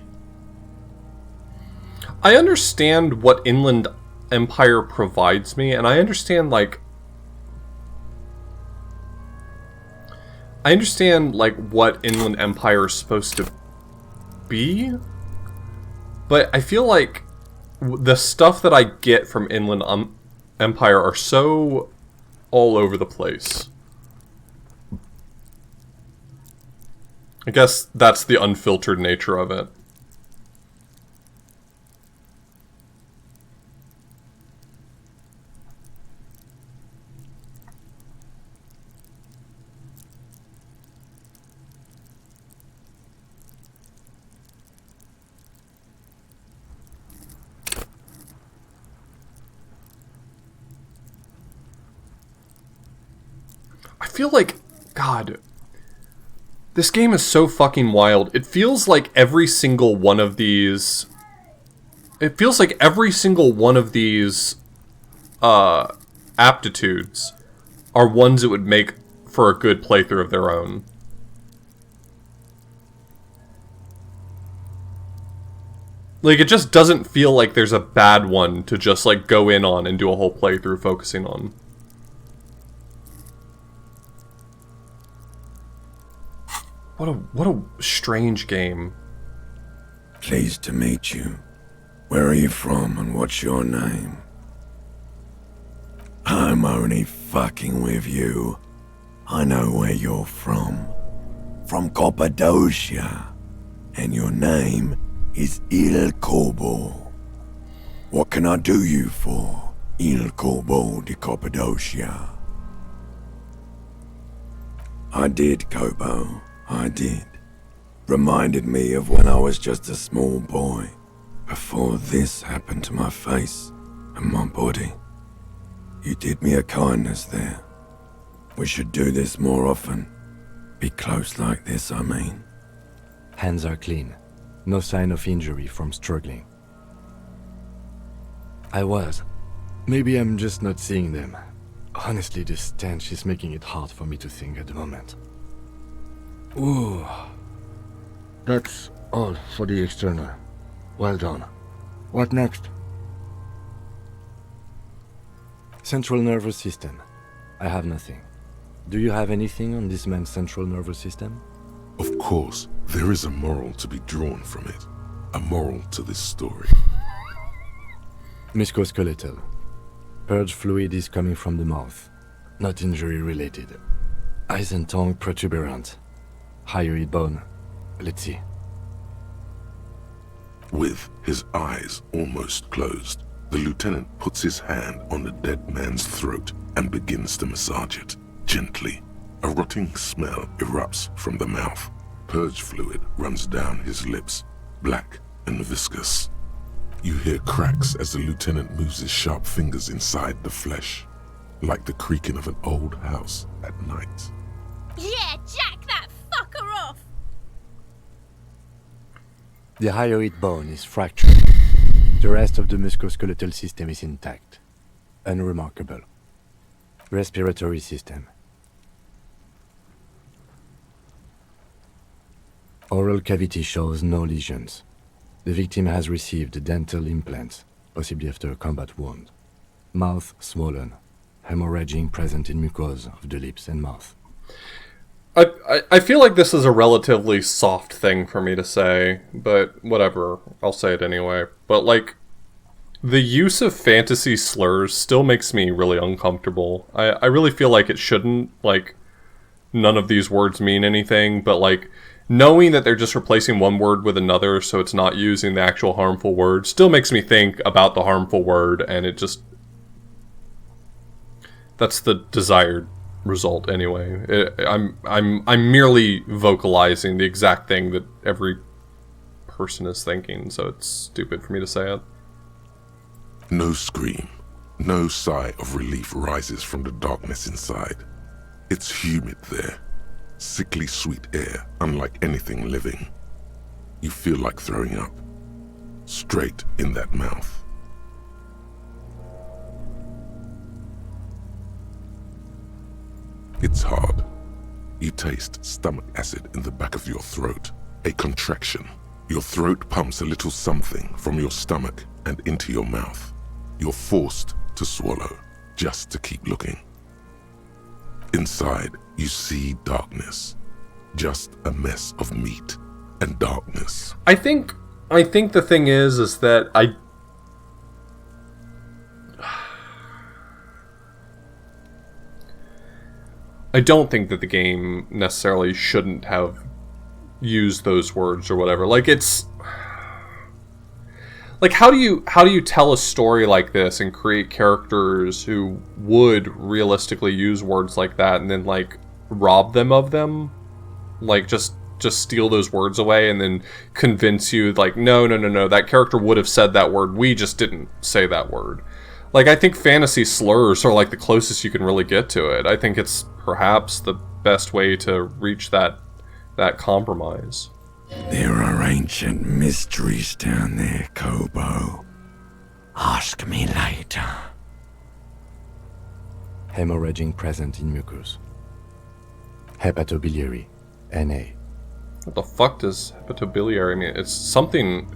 I understand what Inland Empire provides me, and I understand, like, what Inland Empire is supposed to be, but I feel like the stuff that I get from Inland Empire are so all over the place. I guess that's the unfiltered nature of it. I feel like, God, this game is so fucking wild. It feels like every single one of these... aptitudes are ones that would make for a good playthrough of their own. Like, it just doesn't feel like there's a bad one to just, like, go in on and do a whole playthrough focusing on. What a strange game. Pleased to meet you. Where are you from and what's your name? I'm only fucking with you. I know where you're from. From Cappadocia. And your name is Il Corbo. What can I do you for, Il Corbo de Cappadocia? I did, Kobo. I did. Reminded me of when I was just a small boy, before this happened to my face and my body. You did me a kindness there. We should do this more often. Be close like this, I mean. Hands are clean. No sign of injury from struggling. I was. Maybe I'm just not seeing them. Honestly, this stench is making it hard for me to think at the moment. Ooh. That's all for the external. Well done. What next? Central nervous system. I have nothing. Do you have anything on this man's central nervous system? Of course, there is a moral to be drawn from it. A moral to this story. Musculoskeletal. Purge fluid is coming from the mouth. Not injury related. Eyes and tongue protuberant. Hyoid bone. Let's see. With his eyes almost closed, the lieutenant puts his hand on the dead man's throat and begins to massage it, gently. A rotting smell erupts from the mouth. Purge fluid runs down his lips, black and viscous. You hear cracks as the lieutenant moves his sharp fingers inside the flesh, like the creaking of an old house at night. Yeah, jack that fucker off! The hyoid bone is fractured. The rest of the musculoskeletal system is intact. Unremarkable. Respiratory system. Oral cavity shows no lesions. The victim has received dental implants, possibly after a combat wound. Mouth swollen. Hemorrhaging present in mucosa of the lips and mouth. I feel like this is a relatively soft thing for me to say, but whatever, I'll say it anyway. But like, the use of fantasy slurs still makes me really uncomfortable. I really feel like it shouldn't, like, none of these words mean anything, but like, knowing that they're just replacing one word with another so it's not using the actual harmful word still makes me think about the harmful word, and it just... That's the desired result anyway. I'm merely vocalizing the exact thing that every person is thinking, so it's stupid for me to say it. No scream, no sigh of relief rises from the darkness inside. It's humid there. Sickly sweet air, unlike anything living. You feel like throwing up. Straight in that mouth. It's hard. You taste stomach acid in the back of your throat. A contraction. Your throat pumps a little something from your stomach and into your mouth. You're forced to swallow, just to keep looking. Inside, you see darkness. Just a mess of meat and darkness. I think the thing is that I don't think that the game necessarily shouldn't have used those words or whatever. Like, it's... Like, how do you tell a story like this and create characters who would realistically use words like that and then, like, rob them of them? Like, just steal those words away and then convince you, like, no, that character would have said that word, we just didn't say that word. Like, I think fantasy slurs are, like, the closest you can really get to it. I think it's perhaps the best way to reach that compromise. There are ancient mysteries down there, Kobo. Ask me later. Hemorrhaging present in mucus. Hepatobiliary. NA. What the fuck does hepatobiliary mean? It's something...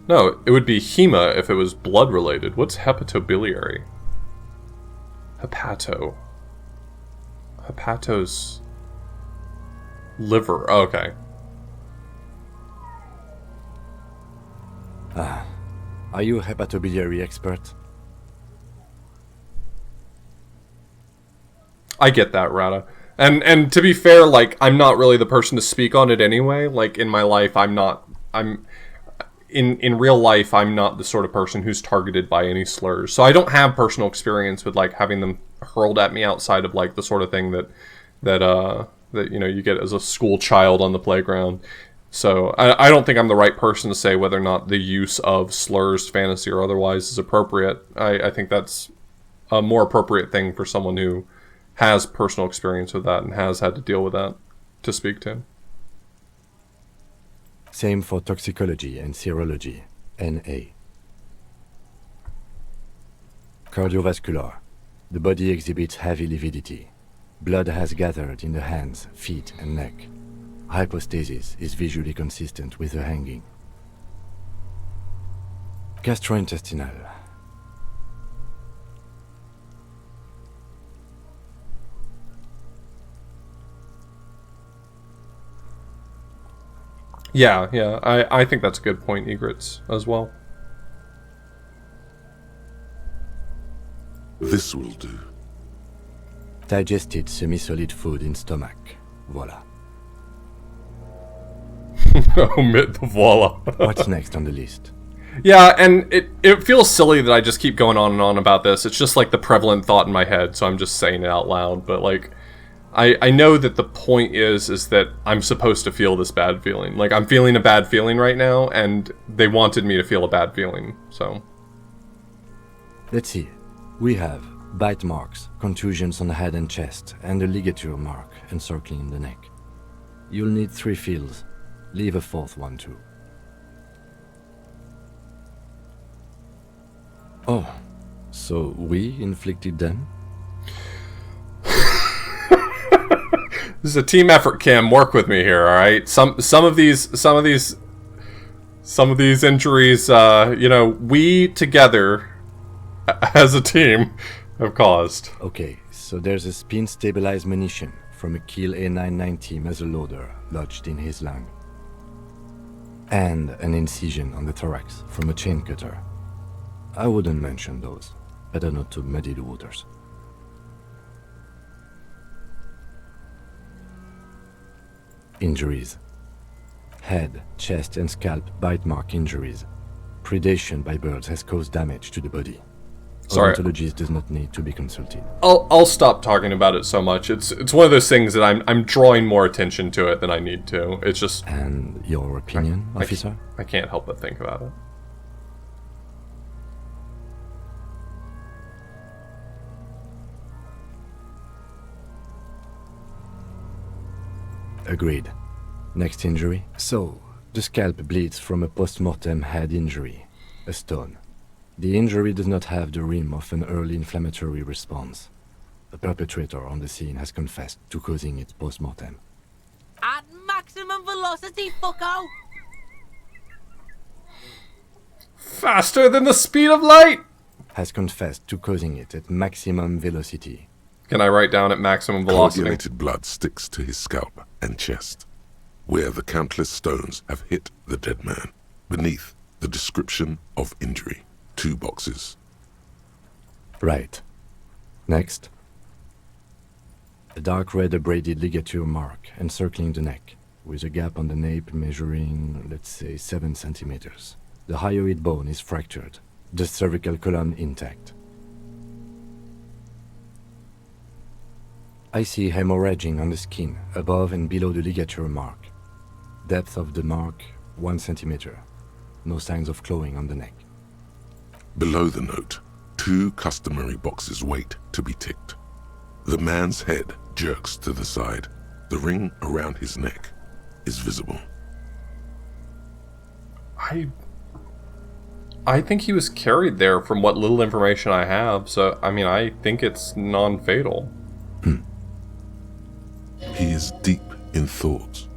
No, it would be hema if it was blood related. What's hepatobiliary? Hepato. Hepato's... liver. Oh, okay. Are you a hepatobiliary expert? I get that, Rada. And to be fair, like, I'm not really the person to speak on it anyway. Like, in my life, in real life, I'm not the sort of person who's targeted by any slurs. So I don't have personal experience with, like, having them hurled at me outside of, like, the sort of thing that that, you know, you get as a school child on the playground. So I don't think I'm the right person to say whether or not the use of slurs, fantasy or otherwise, is appropriate. I think that's a more appropriate thing for someone who has personal experience with that and has had to deal with that to speak to. Same for toxicology and serology, NA. Cardiovascular. The body exhibits heavy lividity. Blood has gathered in the hands, feet, and neck. Hypostasis is visually consistent with the hanging. Gastrointestinal. Yeah, I think that's a good point, Egrets, as well. This will do. Digested semi-solid food in stomach. Voila. Omit the voila. What's next on the list? Yeah, and it feels silly that I just keep going on and on about this. It's just like the prevalent thought in my head, so I'm just saying it out loud. But like, I know that the point is that I'm supposed to feel this bad feeling. Like, I'm feeling a bad feeling right now, and they wanted me to feel a bad feeling, so. Let's see. We have bite marks, contusions on the head and chest, and a ligature mark encircling the neck. You'll need 3 fields. Leave a 4th one too. Oh, so we inflicted them? This is a team effort, Kim. Work with me here, all right? Some of these injuries, you know, we together as a team have caused. Okay, so there's a spin-stabilized munition from a Kiel A990 muzzleloader lodged in his lung, and an incision on the thorax from a chain cutter. I wouldn't mention those. Better not to muddy the waters. Injuries. Head, chest and scalp bite mark injuries. Predation by birds has caused damage to the body. Sorry. Odontologist does not need to be consulted. I'll stop talking about it so much. It's one of those things that I'm drawing more attention to it than I need to. It's just... And your opinion, officer? I can't help but think about it. Agreed. Next injury. So, the scalp bleeds from a post-mortem head injury, a stone. The injury does not have the rim of an early inflammatory response. The perpetrator on the scene has confessed to causing it post-mortem. At maximum velocity, fucko! Faster than the speed of light! Has confessed to causing it at maximum velocity. Can I write down at maximum velocity? Coagulated blood sticks to his scalp and chest, where the countless stones have hit the dead man. Beneath, the description of injury. 2 boxes. Right. Next. A dark red abraded ligature mark encircling the neck, with a gap on the nape measuring, let's say, 7 centimeters. The hyoid bone is fractured, the cervical column intact. I see hemorrhaging on the skin, above and below the ligature mark. Depth of the mark, 1 centimeter. No signs of clawing on the neck. Below the note, 2 customary boxes wait to be ticked. The man's head jerks to the side. The ring around his neck is visible. I think he was carried there from what little information I have, so, I mean, I think it's non-fatal. He is deep in thought,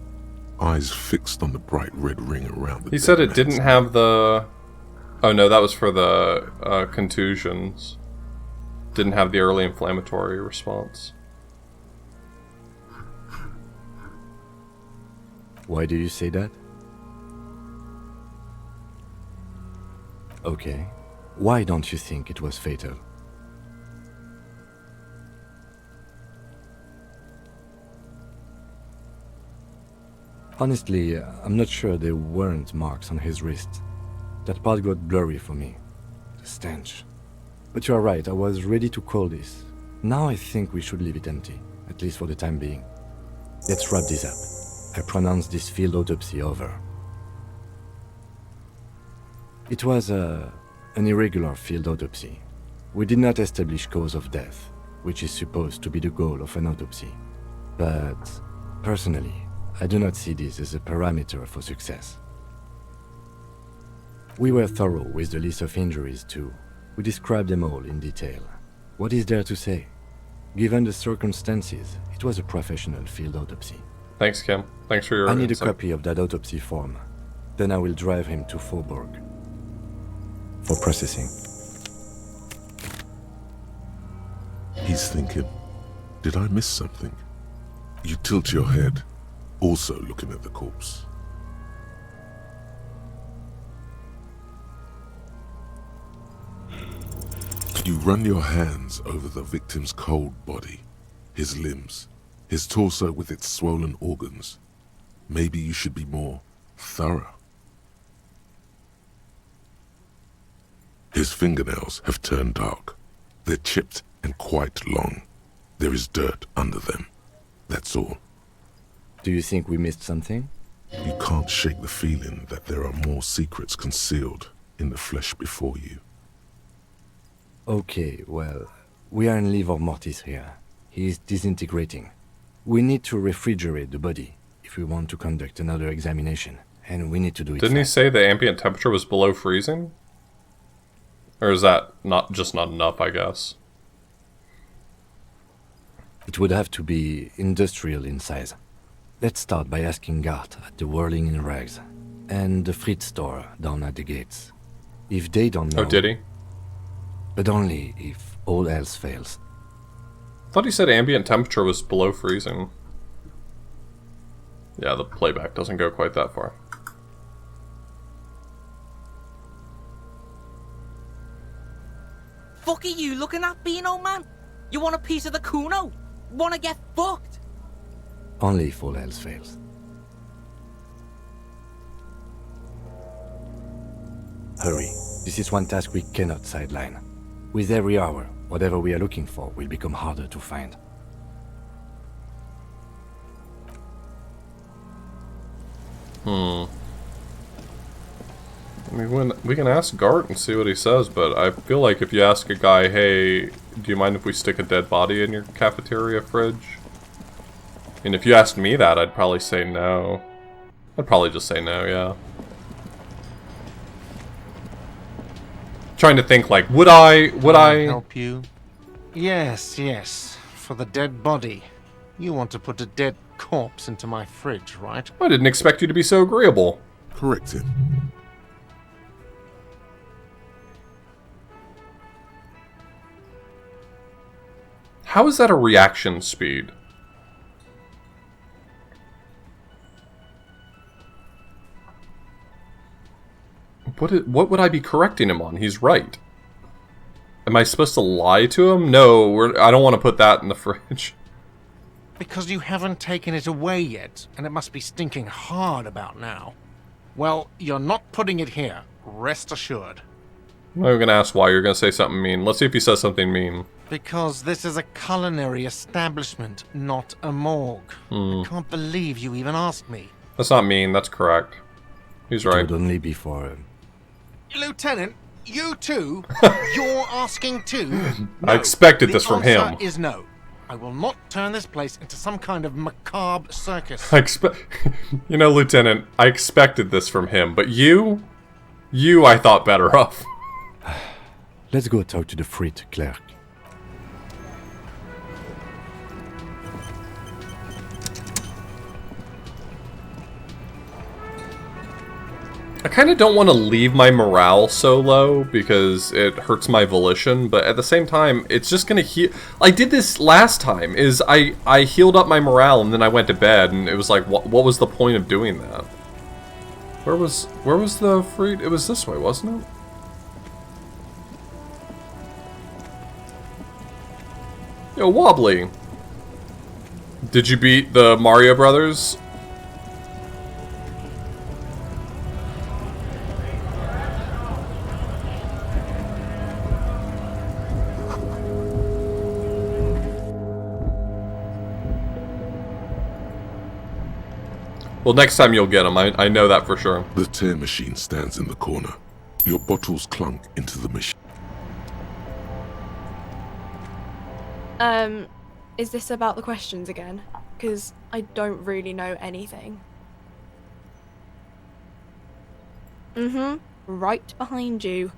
eyes fixed on the bright red ring around the He said it didn't have the... Oh no, that was for the contusions. Didn't have the early inflammatory response. Why do you say that? Okay. Why don't you think it was fatal? Honestly, I'm not sure there weren't marks on his wrist. That part got blurry for me. The stench. But you are right, I was ready to call this. Now I think we should leave it empty, at least for the time being. Let's wrap this up. I pronounce this field autopsy over. It was an irregular field autopsy. We did not establish cause of death, which is supposed to be the goal of an autopsy. But, personally, I do not see this as a parameter for success. We were thorough with the list of injuries too. We described them all in detail. What is there to say? Given the circumstances, it was a professional field autopsy. Thanks, Kim. Thanks for your I need insight. a copy of that autopsy form. Then I will drive him to Faubourg for processing. He's thinking, did I miss something? You tilt your head, also looking at the corpse. You run your hands over the victim's cold body, his limbs, his torso with its swollen organs. Maybe you should be more thorough. His fingernails have turned dark. They're chipped and quite long. There is dirt under them. That's all. Do you think we missed something? You can't shake the feeling that there are more secrets concealed in the flesh before you. Okay, well, we are in livor mortis here. He is disintegrating. We need to refrigerate the body if we want to conduct another examination, and we need to do it Didn't he fast. say the ambient temperature was below freezing? Or is that not enough, I guess? It would have to be industrial in size. Let's start by asking Gart at the Whirling in Rags and the Fritz store down at the gates. If they don't know... Oh, did he? But only if all else fails. I thought he said ambient temperature was below freezing. Yeah, the playback doesn't go quite that far. Fuck are you looking at, Beano man? You want a piece of the Kuno? Wanna get fucked? Only if all else fails. Hurry. This is one task we cannot sideline. With every hour, whatever we are looking for will become harder to find. I mean, we can ask Gart and see what he says, but I feel like if you ask a guy, hey, do you mind if we stick a dead body in your cafeteria fridge? And if you asked me that, I'd probably say no. I'd probably just say no, yeah. Trying to think, like, would I help you? Yes. For the dead body. You want to put a dead corpse into my fridge, right? I didn't expect you to be so agreeable. Correct him. How is that a reaction speed? What would I be correcting him on? He's right. Am I supposed to lie to him? No, I don't want to put that in the fridge. Because you haven't taken it away yet, and it must be stinking hard about now. Well, you're not putting it here, rest assured. I'm not going to ask why. You're going to say something mean. Let's see if he says something mean. Because this is a culinary establishment, not a morgue. I can't believe you even asked me. That's not mean, that's correct. He's right. It would only be for... Lieutenant, you too? You're asking too? No, I expected this from the him. answer is no. I will not turn this place into some kind of macabre circus. You know, Lieutenant, I expected this from him, but you I thought better of. Let's go talk to the Frit clerk. I kind of don't want to leave my morale so low because it hurts my volition, but at the same time, it's just going to heal. I did this last time, is I healed up my morale and then I went to bed, and it was like, what was the point of doing that? Where was the fruit? It was this way, wasn't it? Yo, Wobbly. Did you beat the Mario Brothers? Well, next time you'll get them. I know that for sure. The tear machine stands in the corner. Your bottles clunk into the machine. Is this about the questions again? Because I don't really know anything. Right behind you.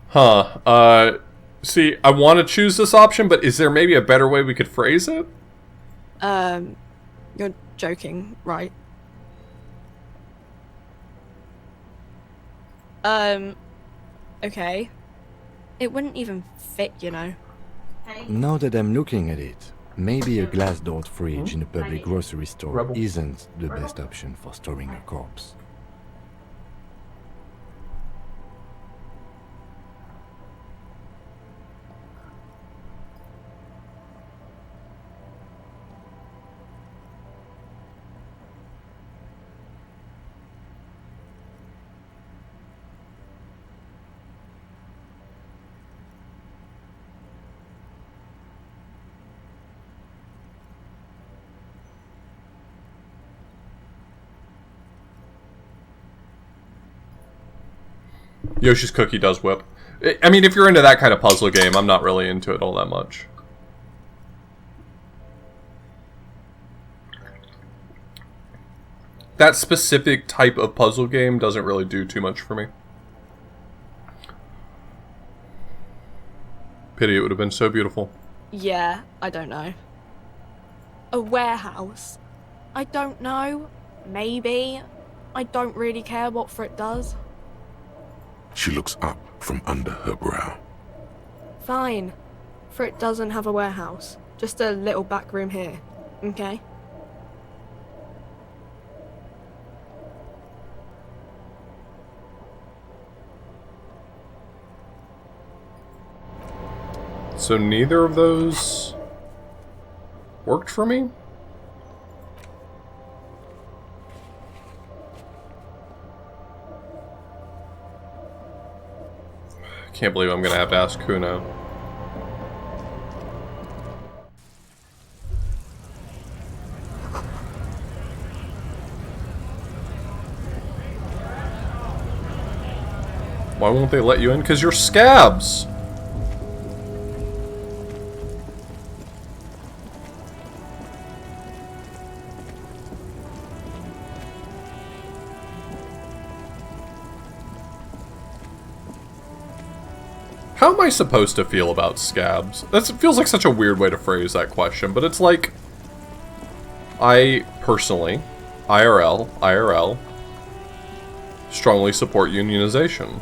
Huh. See, I want to choose this option, but is there maybe a better way we could phrase it? You're joking, right? Okay. It wouldn't even fit, you know. Now that I'm looking at it, maybe a glass-doored fridge in a public grocery store isn't the best option for storing a corpse. Yoshi's Cookie does whip. I mean, if you're into that kind of puzzle game, I'm not really into it all that much. That specific type of puzzle game doesn't really do too much for me. Pity, it would have been so beautiful. Yeah, I don't know. A warehouse? I don't know. Maybe. I don't really care what Frit does. She looks up from under her brow. Fine. Frit doesn't have a warehouse. Just a little back room here. Okay? So neither of those worked for me? Can't believe I'm gonna have to ask Kuno. Why won't they let you in? 'Cause you're scabs! How am I supposed to feel about scabs? That feels like such a weird way to phrase that question, but it's like... I, personally, IRL, strongly support unionization.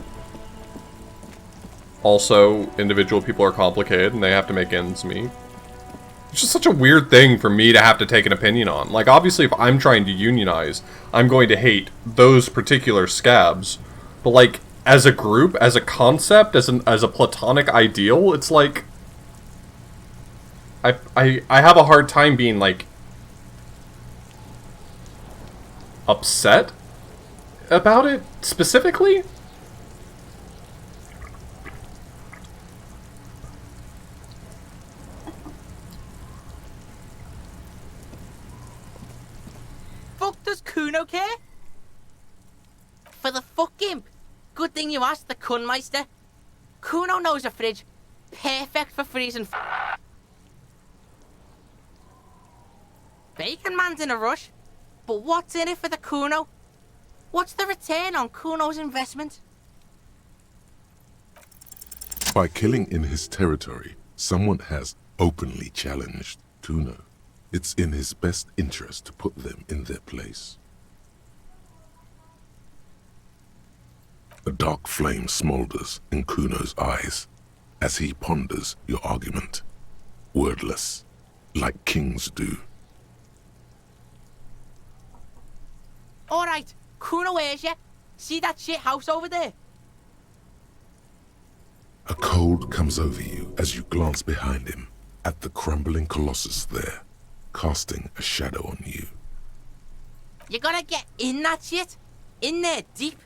Also, individual people are complicated and they have to make ends meet. It's just such a weird thing for me to have to take an opinion on. Like, obviously, if I'm trying to unionize, I'm going to hate those particular scabs. But, like, as a group, as a concept, as a platonic ideal, it's like... I have a hard time being, like... upset about it, specifically? Fuck does Kuno care? For the fuck imp. Good thing you asked the Kunmeister. Kuno knows a fridge. Perfect for freezing Bacon Man's in a rush. But what's in it for the Kuno? What's the return on Kuno's investment? By killing in his territory, someone has openly challenged Kuno. It's in his best interest to put them in their place. A dark flame smolders in Kuno's eyes as he ponders your argument, wordless, like kings do. Alright, Kuno hears ya. See that shit house over there? A cold comes over you as you glance behind him at the crumbling colossus there, casting a shadow on you. You gotta get in that shit. In there, deep.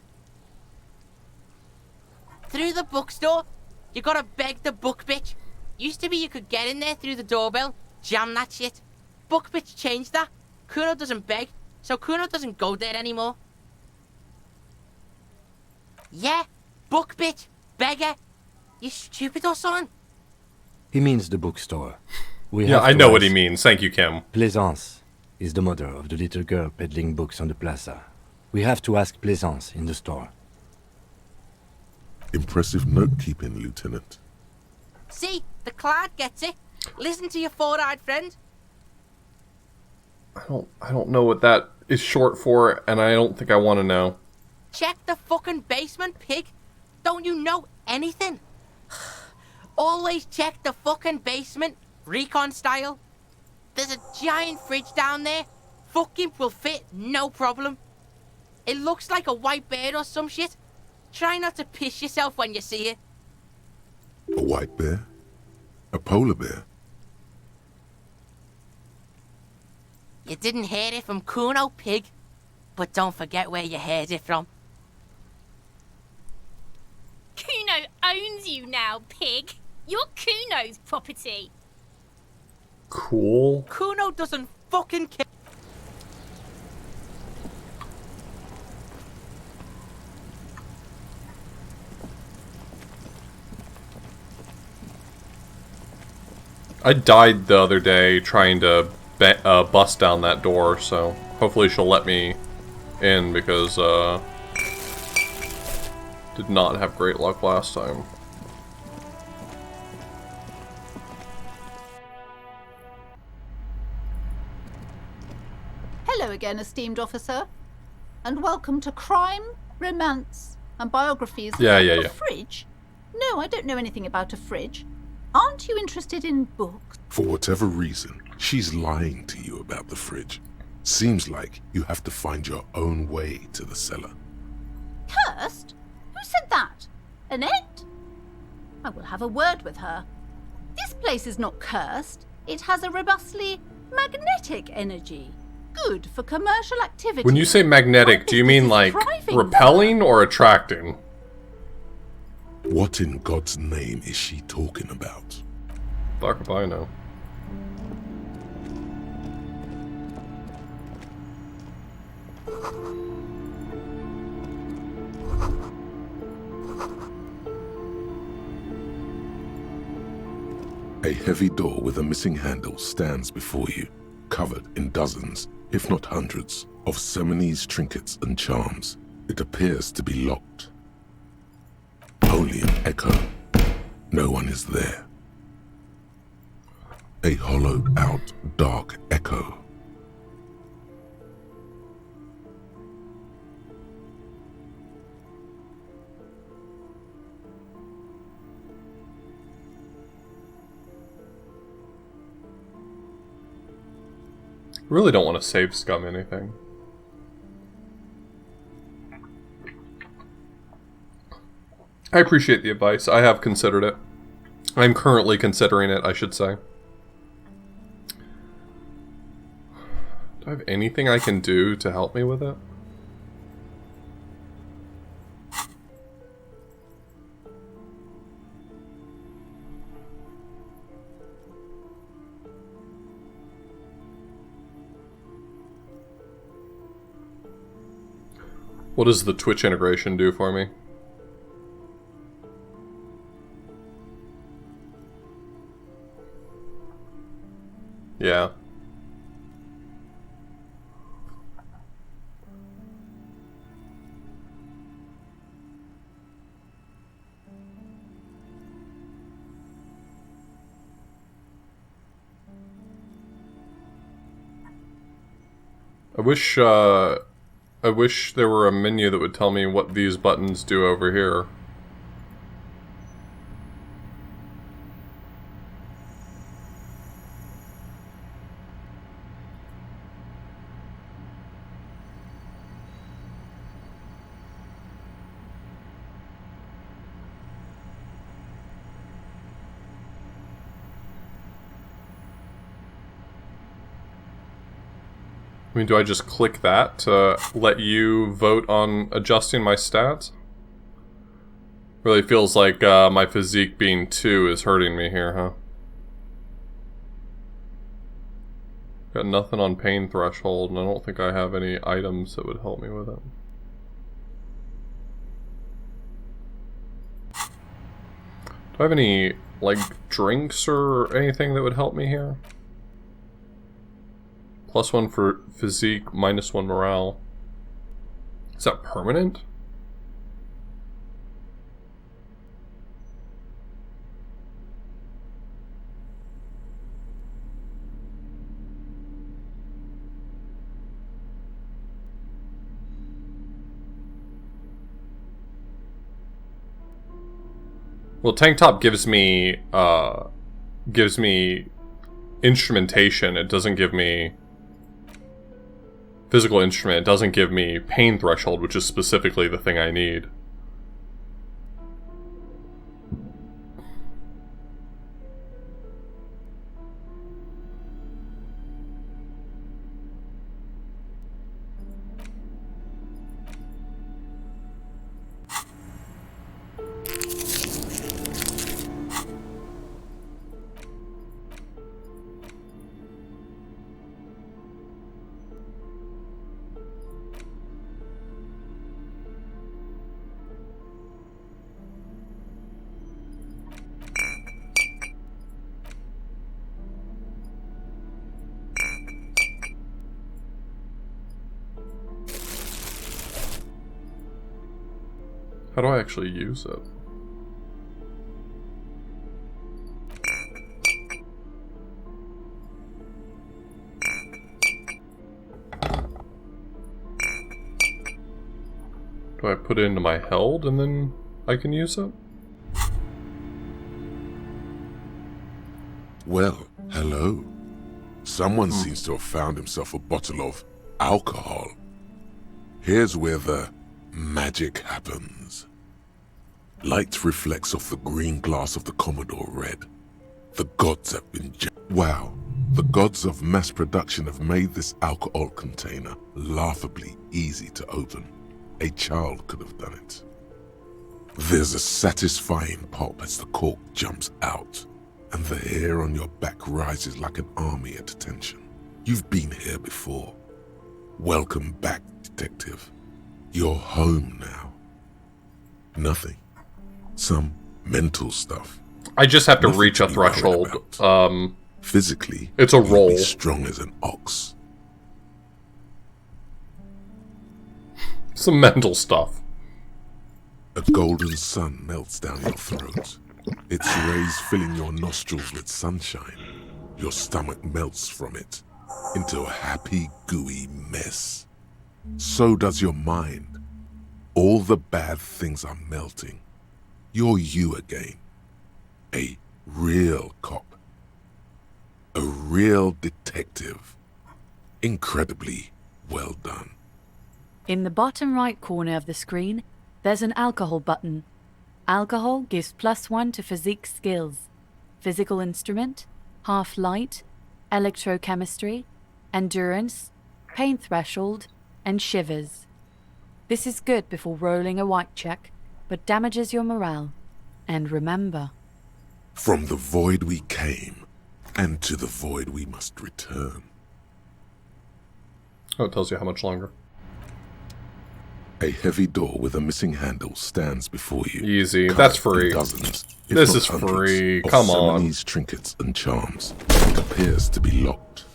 Through the bookstore. You gotta beg the book bitch. Used to be you could get in there through the doorbell, jam that shit. book bitch changed that. Kuno doesn't beg, so Kuno doesn't go there anymore. Yeah, book bitch, beggar. You stupid or something? He means the bookstore. We Yeah, have I to know what he ask- means. Thank you, Kim. Plaisance is the mother of the little girl peddling books on the plaza. We have to ask Plaisance in the store. Impressive note-keeping, Lieutenant. See, the cloud gets it. Listen to your four-eyed friend. I don't know what that is short for, and I don't think I want to know. Check the fucking basement, pig. Don't you know anything? Always check the fucking basement, recon style. There's a giant fridge down there. Fucking will fit, no problem. It looks like a white bear or some shit. Try not to piss yourself when you see it. A white bear? A polar bear? You didn't hear it from Kuno, pig. But don't forget where you heard it from. Kuno owns you now, pig. You're Kuno's property. Cool. Kuno doesn't fucking care. I died the other day trying to bust down that door, so hopefully she'll let me in because did not have great luck last time. Hello again, esteemed officer, and welcome to Crime, Romance, and Biographies Yeah. of a Fridge. No, I don't know anything about a fridge. Aren't you interested in books? For whatever reason, she's lying to you about the fridge. Seems like you have to find your own way to the cellar. Cursed? Who said that? Annette? I will have a word with her. This place is not cursed. It has a robustly magnetic energy. Good for commercial activity. When you say magnetic, do you mean like repelling or attracting? What in God's name is she talking about? Fuck if I know. A heavy door with a missing handle stands before you, covered in dozens, if not hundreds, of Seminese trinkets and charms. It appears to be locked. Only an echo. No one is there. A hollowed-out, dark echo. Really don't want to save scum anything. I appreciate the advice. I have considered it. I'm currently considering it, I should say. Do I have anything I can do to help me with it? What does the Twitch integration do for me? Yeah. I wish there were a menu that would tell me what these buttons do over here. I mean, do I just click that to let you vote on adjusting my stats? Really feels like my physique being 2 is hurting me here, huh? Got nothing on pain threshold, and I don't think I have any items that would help me with it. Do I have any, like, drinks or anything that would help me here? +1 for physique, -1 morale. Is that permanent? Well, tank top gives me instrumentation. It doesn't give me physical instrument. It doesn't give me pain threshold, which is specifically the thing I need. How do I actually use it? Do I put it into my held and then I can use it? Well, hello. Someone seems to have found himself a bottle of alcohol. Here's where the magic happens. Light reflects off the green glass of the Commodore Red. The gods have been wow. The gods of mass production have made this alcohol container laughably easy to open. A child could have done it. There's a satisfying pop as the cork jumps out, and the hair on your back rises like an army at attention. You've been here before. Welcome back, detective. You're home now. Nothing. Some mental stuff. I just have to reach a threshold. Physically, it's a roll. Be strong as an ox. Some mental stuff. A golden sun melts down your throat. Its rays filling your nostrils with sunshine. Your stomach melts from it into a happy, gooey mess. So does your mind. All the bad things are melting. You're you again. A real cop. A real detective. Incredibly well done. In the bottom right corner of the screen, there's an alcohol button. Alcohol gives +1 to physique skills, physical instrument, half light, electrochemistry, endurance, pain threshold, and shivers. This is good before rolling a white check, but damages your morale. And remember, from the void we came, and to the void we must return. Oh, it tells you how much longer. A heavy door with a missing handle stands before you. Easy, that's free. Dozens, this is free, come on. These trinkets and charms. It appears to be locked.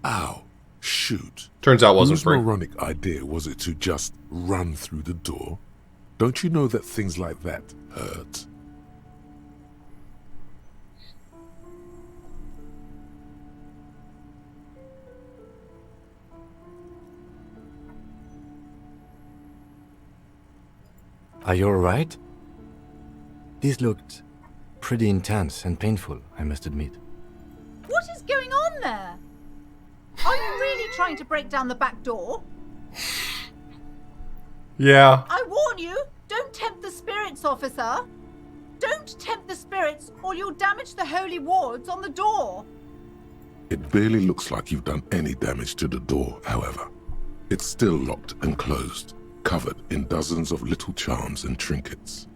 Ow. Shoot. Turns out it wasn't free. Whose moronic idea was it to just run through the door? Don't you know that things like that hurt? Are you alright? This looked pretty intense and painful, I must admit. What is going on there? Are you really trying to break down the back door? Yeah. I warn you, don't tempt the spirits, officer. Don't tempt the spirits, or you'll damage the holy wards on the door. It barely looks like you've done any damage to the door, however. It's still locked and closed, covered in dozens of little charms and trinkets.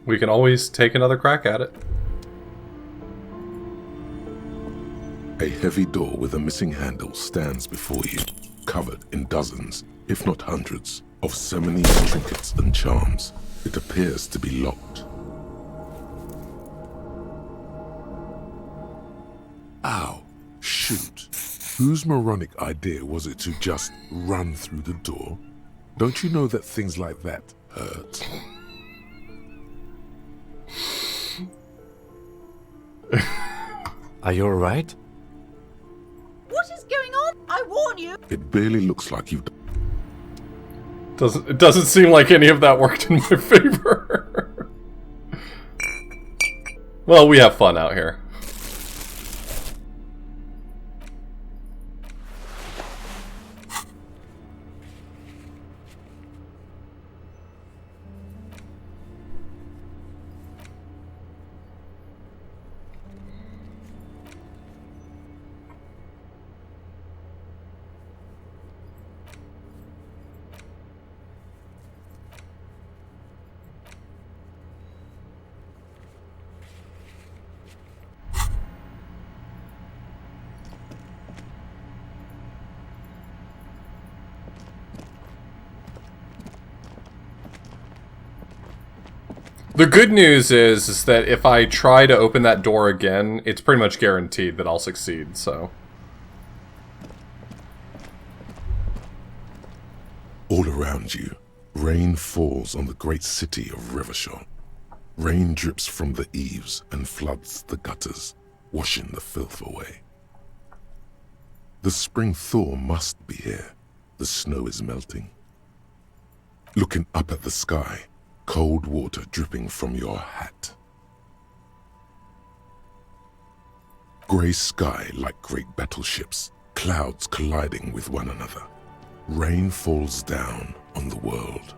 We can always take another crack at it. A heavy door with a missing handle stands before you, covered in dozens, if not hundreds, of Seminoese trinkets and charms. It appears to be locked. Ow. Shoot. Whose moronic idea was it to just run through the door? Don't you know that things like that hurt? Are you alright? What is going on? I warn you! It barely looks like you've... It doesn't seem like any of that worked in my favor. Well, we have fun out here. The good news is that if I try to open that door again, it's pretty much guaranteed that I'll succeed, so... All around you, rain falls on the great city of Revachol. Rain drips from the eaves and floods the gutters, washing the filth away. The spring thaw must be here. The snow is melting. Looking up at the sky, cold water dripping from your hat. Grey sky like great battleships, clouds colliding with one another. Rain falls down on the world.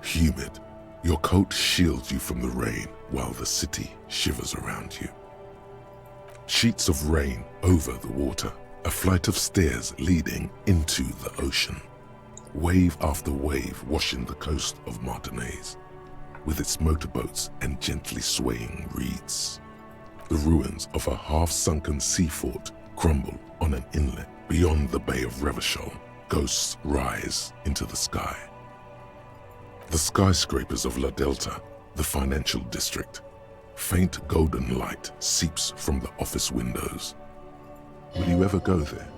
Humid, your coat shields you from the rain while the city shivers around you. Sheets of rain over the water, a flight of stairs leading into the ocean. Wave after wave washing the coast of Martinaise, with its motorboats and gently swaying reeds. The ruins of a half-sunken sea fort crumble on an inlet beyond the Bay of Revachol. Ghosts rise into the sky. The skyscrapers of La Delta, the financial district. Faint golden light seeps from the office windows. Will you ever go there?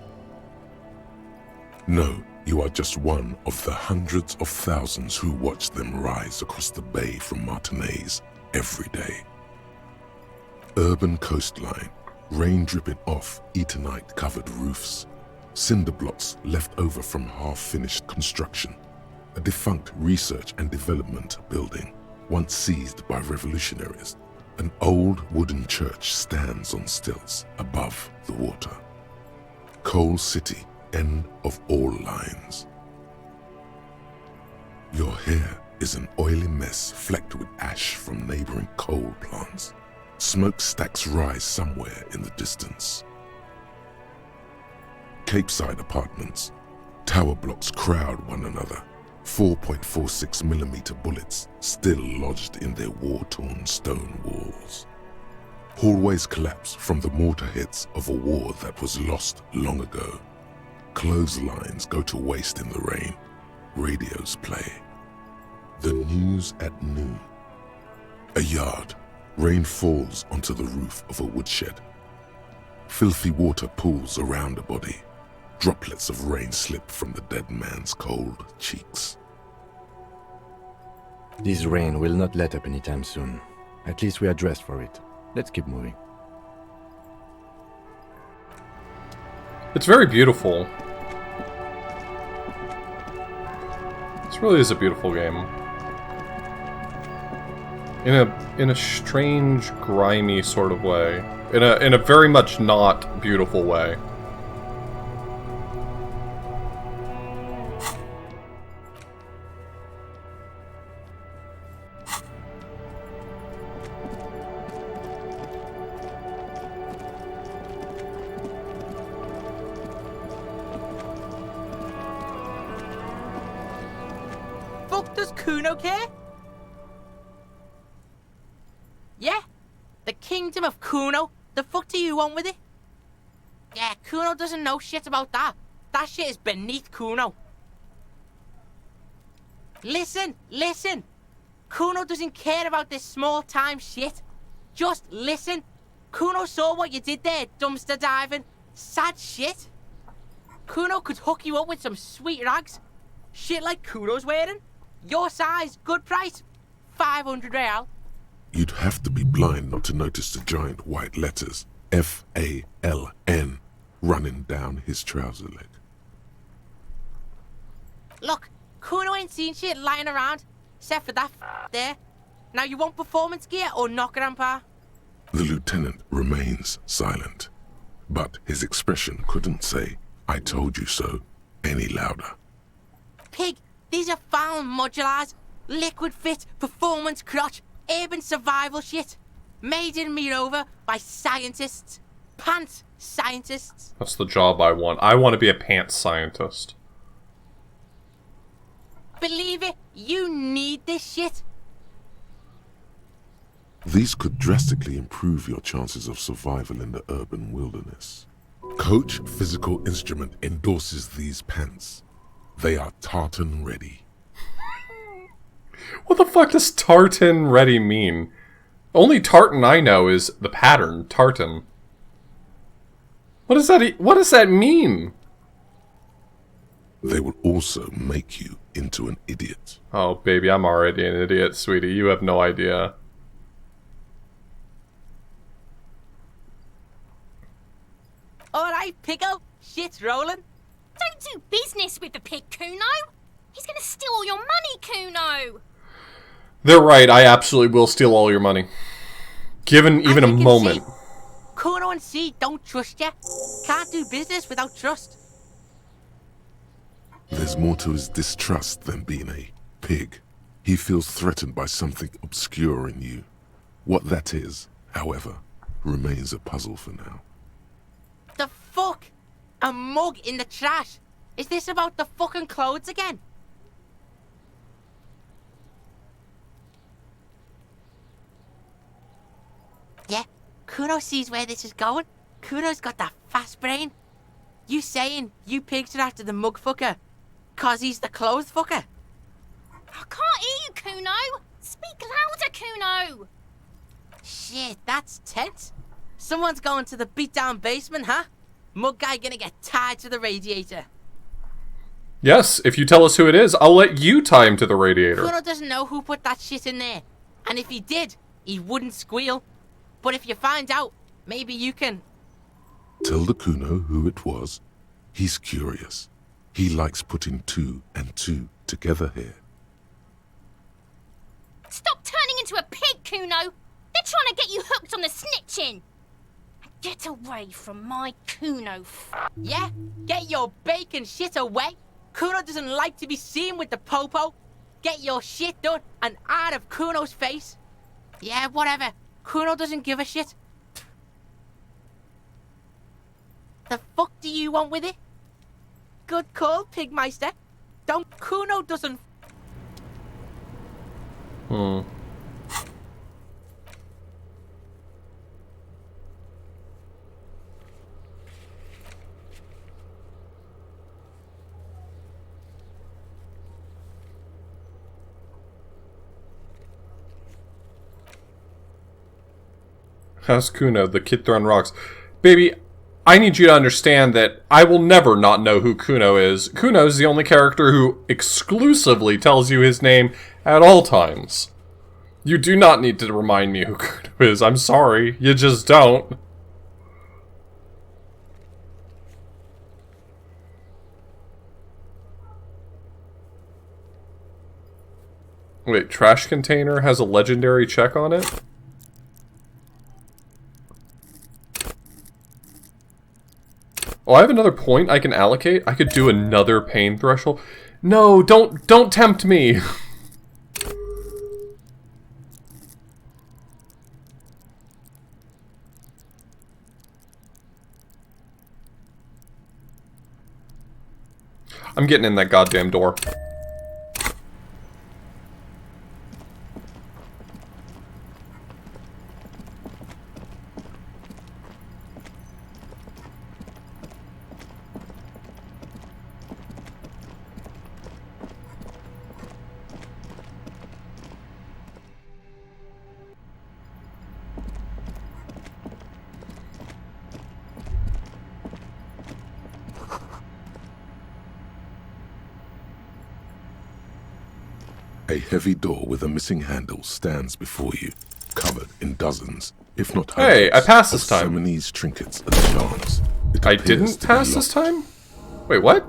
No. You are just one of the hundreds of thousands who watch them rise across the bay from Martinaise every day. Urban coastline, rain dripping off Eternite-covered roofs, cinder blocks left over from half-finished construction, a defunct research and development building, once seized by revolutionaries. An old wooden church stands on stilts above the water. Coal City, end of all lines. Your hair is an oily mess flecked with ash from neighboring coal plants. Smokestacks rise somewhere in the distance. Capeside apartments. Tower blocks crowd one another. 4.46mm bullets still lodged in their war-torn stone walls. Hallways collapse from the mortar hits of a war that was lost long ago. Clotheslines go to waste in the rain. Radios play. The news at noon. A yard. Rain falls onto the roof of a woodshed. Filthy water pools around a body. Droplets of rain slip from the dead man's cold cheeks. This rain will not let up anytime soon. At least we are dressed for it. Let's keep moving. It's very beautiful. This really is a beautiful game. In a strange, grimy sort of way. In a very much not beautiful way. Fuck, does Kuno care? The kingdom of Kuno? The fuck do you want with it? Yeah, Kuno doesn't know shit about that. That shit is beneath Kuno. Listen, listen. Kuno doesn't care about this small-time shit. Just listen. Kuno saw what you did there, dumpster diving. Sad shit. Kuno could hook you up with some sweet rags. Shit like Kuno's wearing. Your size, good price. 500 real. You'd have to be blind not to notice the giant white letters F-A-L-N running down his trouser leg. Look, Kuno ain't seen shit lying around, except for that there. Now you want performance gear or not, Grandpa? The lieutenant remains silent, but his expression couldn't say, "I told you so," any louder. Pig, these are found modulars. Liquid fit, performance crotch, urban survival shit. Made in Mirova by scientists. Pants scientists. That's the job I want. I want to be a pants scientist. Believe it, you need this shit. These could drastically improve your chances of survival in the urban wilderness. Coach Physical Instrument endorses these pants. They are tartan ready. What the fuck does tartan ready mean? Only tartan I know is the pattern, tartan. What does that mean? They will also make you into an idiot. Oh, baby, I'm already an idiot, sweetie. You have no idea. Alright, Pico. Shit's rolling. Don't do business with the pig, Kuno. He's gonna steal all your money, Kuno. They're right. I absolutely will steal all your money. Given even a moment. Kuno and C don't trust you. Can't do business without trust. There's more to his distrust than being a pig. He feels threatened by something obscure in you. What that is, however, remains a puzzle for now. The fuck? A mug in the trash? Is this about the fucking clothes again? Yeah, Kuno sees where this is going. Kuno's got that fast brain. You saying you pigs are after the mug fucker? Cause he's the clothes fucker? I can't hear you, Kuno. Speak louder, Kuno. Shit, that's tense. Someone's going to the beat-down basement, huh? Mug guy gonna get tied to the radiator. Yes, if you tell us who it is, I'll let you tie him to the radiator. Kuno doesn't know who put that shit in there. And if he did, he wouldn't squeal. But if you find out, maybe you can... Tell the Kuno who it was. He's curious. He likes putting 2 and 2 together here. Stop turning into a pig, Kuno. They're trying to get you hooked on the snitching. Get away from my Kuno. Yeah? Get your bacon shit away. Kuno doesn't like to be seen with the popo. Get your shit done and out of Kuno's face. Yeah, whatever. Kuno doesn't give a shit. The fuck do you want with it? Good call, Pigmeister. Kuno doesn't... How's Kuno, the kid throwing rocks? Baby, I need you to understand that I will never not know who Kuno is. Kuno's the only character who exclusively tells you his name at all times. You do not need to remind me who Kuno is. I'm sorry. You just don't. Wait, trash container has a legendary check on it? Oh, I have another point I can allocate? I could do another pain threshold? No, don't tempt me! I'm getting in that goddamn door. A heavy door with a missing handle stands before you, covered in dozens, if not Hey, I hundreds, passed this of time. Simonese trinkets and charms. It I appears didn't to be pass this locked. time? Wait, what?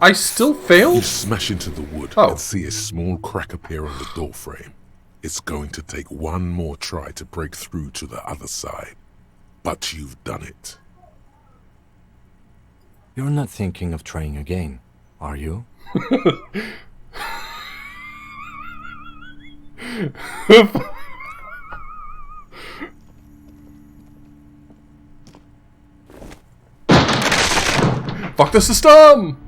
I still failed? You smash into the wood and see a small crack appear on the door frame. It's going to take one more try to break through to the other side. But you've done it. You're not thinking of trying again, are you? Fuck the system!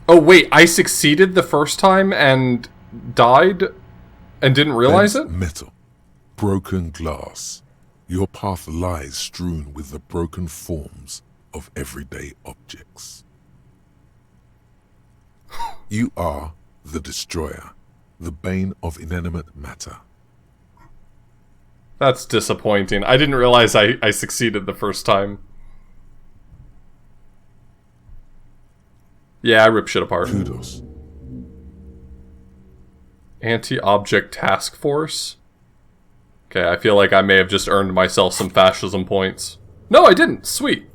Oh wait, I succeeded the first time and died and didn't realize Bent it? metal. Broken glass. Your path lies strewn with the broken forms of everyday objects. You are the destroyer, the bane of inanimate matter. That's disappointing. I didn't realize I succeeded the first time. Yeah, I rip shit apart. Kudos. Anti-object task force? Okay, I feel like I may have just earned myself some fascism points. No, I didn't. Sweet.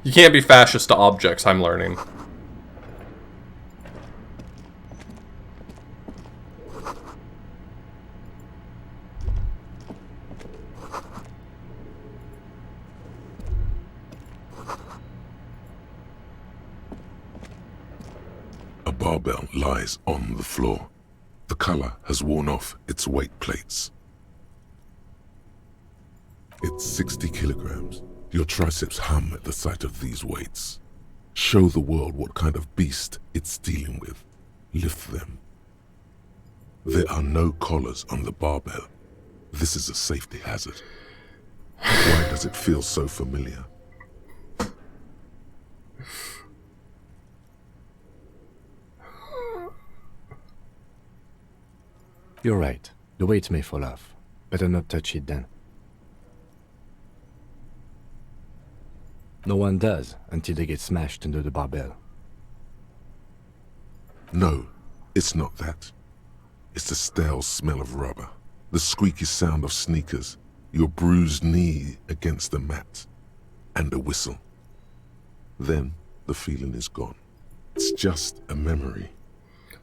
You can't be fascist to objects, I'm learning. A barbell lies on the floor. The color has worn off its weight plates. It's 60 kilograms. Your triceps hum at the sight of these weights. Show the world what kind of beast it's dealing with. Lift them. There are no collars on the barbell. This is a safety hazard. Why does it feel so familiar? You're right. The weight may fall off. Better not touch it then. No one does until they get smashed under the barbell. No, it's not that. It's the stale smell of rubber, the squeaky sound of sneakers, your bruised knee against the mat, and a whistle. Then the feeling is gone. It's just a memory.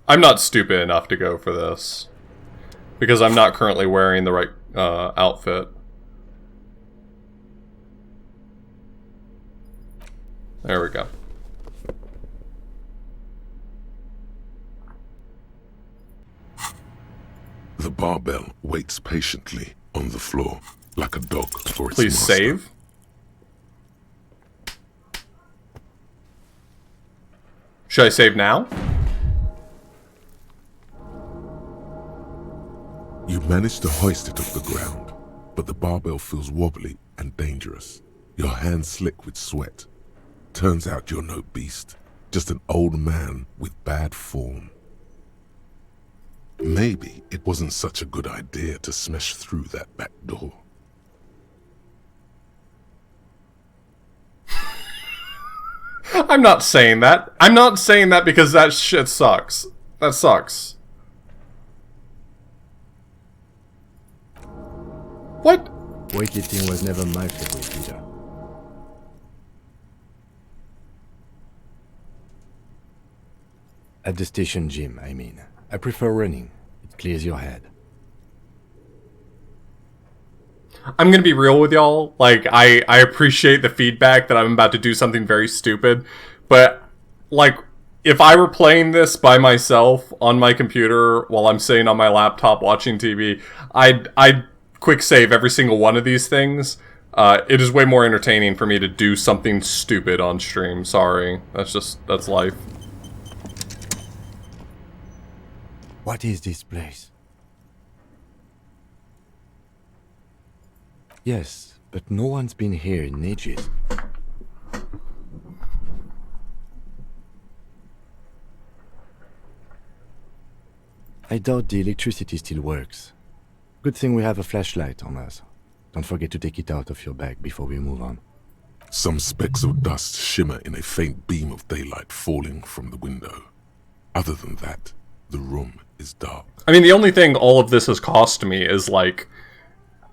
I'm not stupid enough to go for this. Because I'm not currently wearing the right outfit. There we go. The barbell waits patiently on the floor, like a dog for its Please master. save. Should I save now? You manage to hoist it off the ground, but the barbell feels wobbly and dangerous. Your hands slick with sweat. Turns out you're no beast, just an old man with bad form. Maybe it wasn't such a good idea to smash through that back door. I'm not saying that. I'm not saying that because that shit sucks. That sucks. What? Weightlifting was never my favorite either. At the station gym, I mean. I prefer running. It clears your head. I'm gonna be real with y'all. Like, I appreciate the feedback that I'm about to do something very stupid, but, like, if I were playing this by myself on my computer while I'm sitting on my laptop watching TV, I'd quick save every single one of these things. It is way more entertaining for me to do something stupid on stream. Sorry. That's life. What is this place? Yes, but no one's been here in ages. I doubt the electricity still works. Good thing we have a flashlight on us. Don't forget to take it out of your bag before we move on. Some specks of dust shimmer in a faint beam of daylight falling from the window. Other than that, the room is dark. I mean, the only thing all of this has cost me is, like,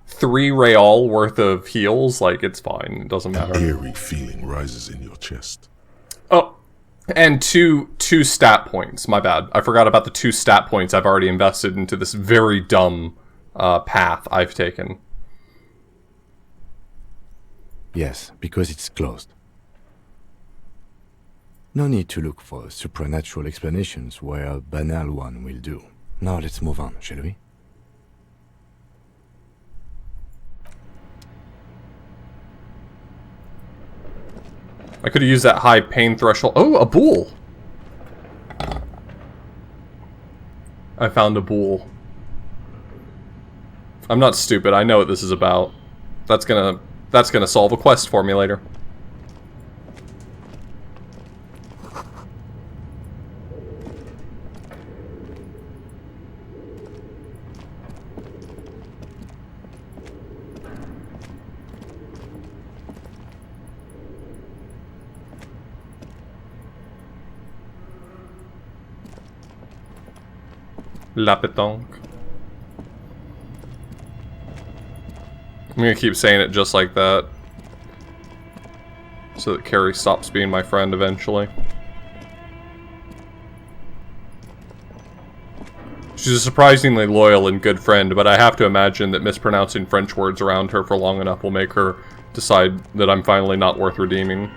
3 real worth of heals. Like, it's fine. It doesn't matter. An eerie feeling rises in your chest. Oh, and two stat points. My bad. I forgot about the 2 stat points I've already invested into this very dumb path I've taken. Yes, because it's closed. No need to look for supernatural explanations where a banal one will do. Now let's move on, shall we? I could have used that high pain threshold. Oh, a bull! I found a bull. I'm not stupid. I know what this is about. That's gonna solve a quest for me later. La pétanque. I'm gonna keep saying it just like that, so that Carrie stops being my friend eventually. She's a surprisingly loyal and good friend, but I have to imagine that mispronouncing French words around her for long enough will make her decide that I'm finally not worth redeeming.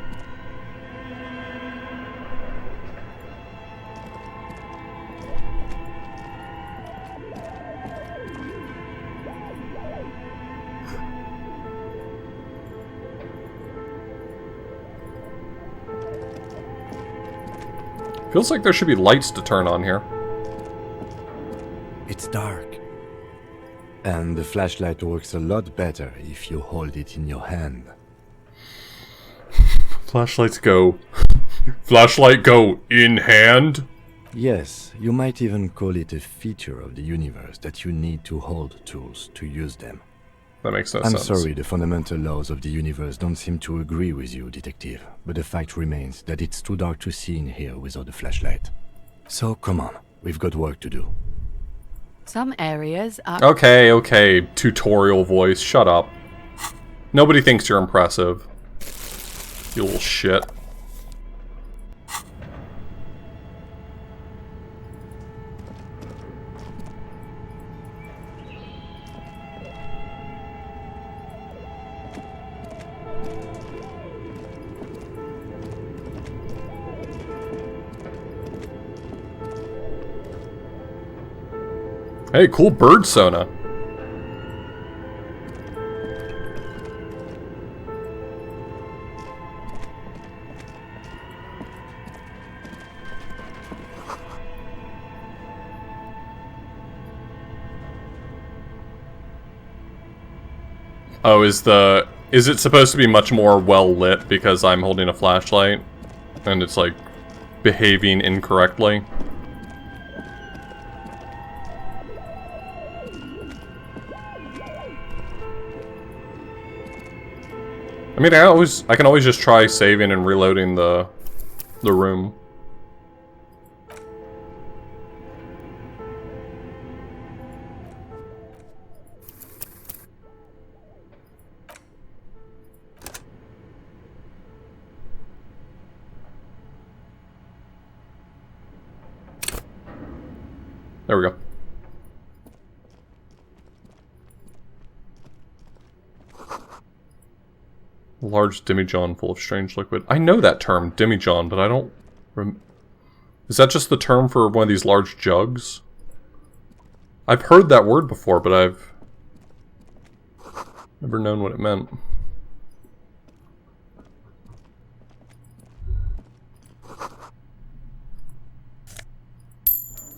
Feels like there should be lights to turn on here. It's dark. And the flashlight works a lot better if you hold it in your hand. Flashlights go. Flashlight go in hand? Yes, you might even call it a feature of the universe that you need to hold tools to use them. That makes no I'm sense. sorry, the fundamental laws of the universe don't seem to agree with you, Detective, but the fact remains that it's too dark to see in here without a flashlight. So come on, we've got work to do. Some areas are... Okay, tutorial voice, shut up. Nobody thinks you're impressive. You little shit. Hey, cool bird sona. Oh, is it supposed to be much more well lit because I'm holding a flashlight and it's like behaving incorrectly? I mean, I can always just try saving and reloading the room. There we go. Large demijohn full of strange liquid. I know that term, demijohn, but I don't... Is that just the term for one of these large jugs? I've heard that word before, but I've never known what it meant.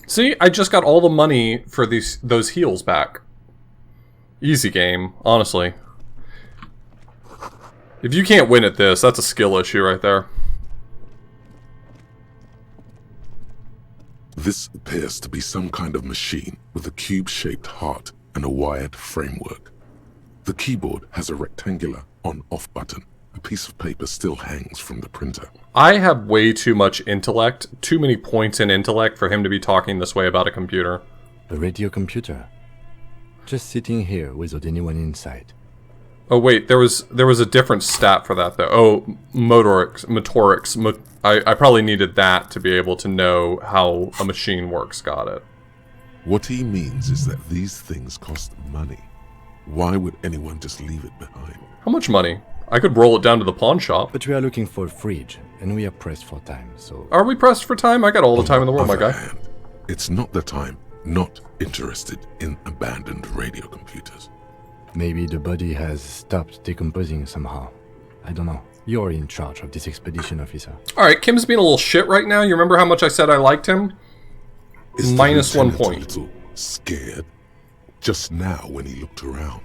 See, I just got all the money for those heals back. Easy game, honestly. If you can't win at this, that's a skill issue right there. This appears to be some kind of machine with a cube-shaped heart and a wired framework. The keyboard has a rectangular on-off button. A piece of paper still hangs from the printer. I have way too much intellect, too many points in intellect for him to be talking this way about a computer. A radio computer. Just sitting here without anyone inside. Oh wait, there was a different stat for that though. Oh, motorics. I probably needed that to be able to know how a machine works. Got it. What he means is that these things cost money. Why would anyone just leave it behind? How much money? I could roll it down to the pawn shop. But we are looking for a fridge, and we are pressed for time, so... Are we pressed for time? I got all the time in the world, my guy. Hand, it's not the time. Not interested in abandoned radio computers. Maybe the body has stopped decomposing somehow. I don't know. You're in charge of this expedition, officer. Alright, Kim's being a little shit right now. You remember how much I said I liked him? Is Minus 1 a point. little scared? Just now when he looked around.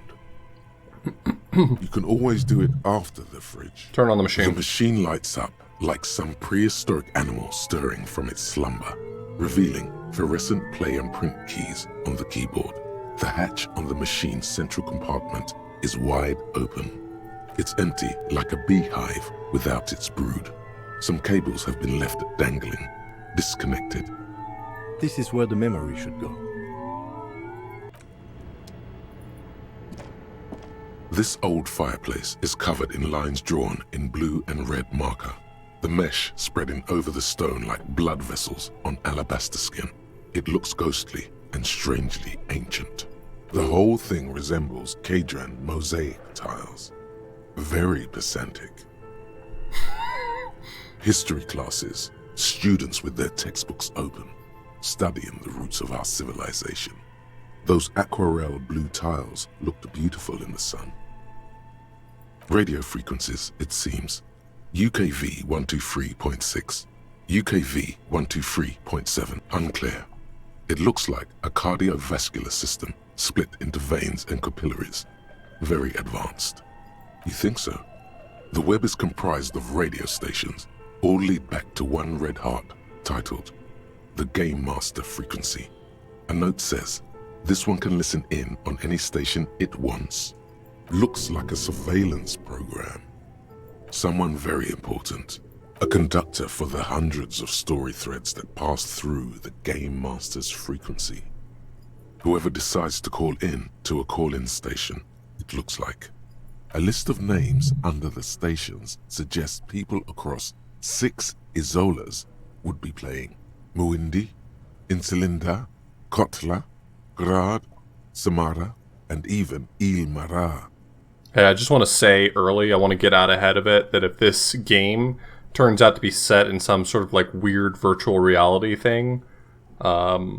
You can always do it after the fridge. Turn on the machine. The machine lights up like some prehistoric animal stirring from its slumber, revealing fluorescent play and print keys on the keyboard. The hatch on the machine's central compartment is wide open. It's empty like a beehive without its brood. Some cables have been left dangling, disconnected. This is where the memory should go. This old fireplace is covered in lines drawn in blue and red marker, the mesh spreading over the stone like blood vessels on alabaster skin. It looks ghostly and strangely ancient. The whole thing resembles Kadran mosaic tiles. Very pedantic. History classes, students with their textbooks open, studying the roots of our civilization. Those aquarelle blue tiles looked beautiful in the sun. Radio frequencies, it seems. UKV 123.6, UKV 123.7, unclear. It looks like a cardiovascular system split into veins and capillaries. Very advanced. You think so? The web is comprised of radio stations, all lead back to one red heart, titled the Game Master Frequency. A note says, this one can listen in on any station it wants. Looks like a surveillance program. Someone very important. A conductor for the hundreds of story threads that pass through the Game Master's frequency. Whoever decides to call in to a call-in station, it looks like. A list of names under the stations suggests people across 6 Isolas would be playing. Muindi, Insulinda, Kotla, Grad, Samara, and even Ilmara. Hey, I just want to say early, I want to get out ahead of it, that if this game turns out to be set in some sort of like weird virtual reality thing, I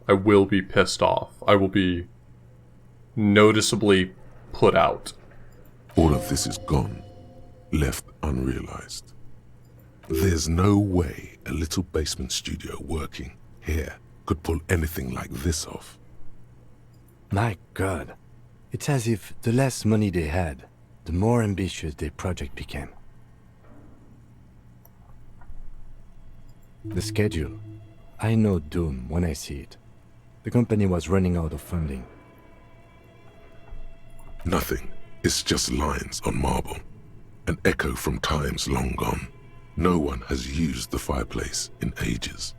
will be pissed off. I will be noticeably put out. All of this is gone, left unrealized. There's no way a little basement studio working here could pull anything like this off. My God. It's as if the less money they had, the more ambitious their project became. The schedule. I know doom when I see it. The company was running out of funding. Nothing. It's just lines on marble. An echo from times long gone. No one has used the fireplace in ages.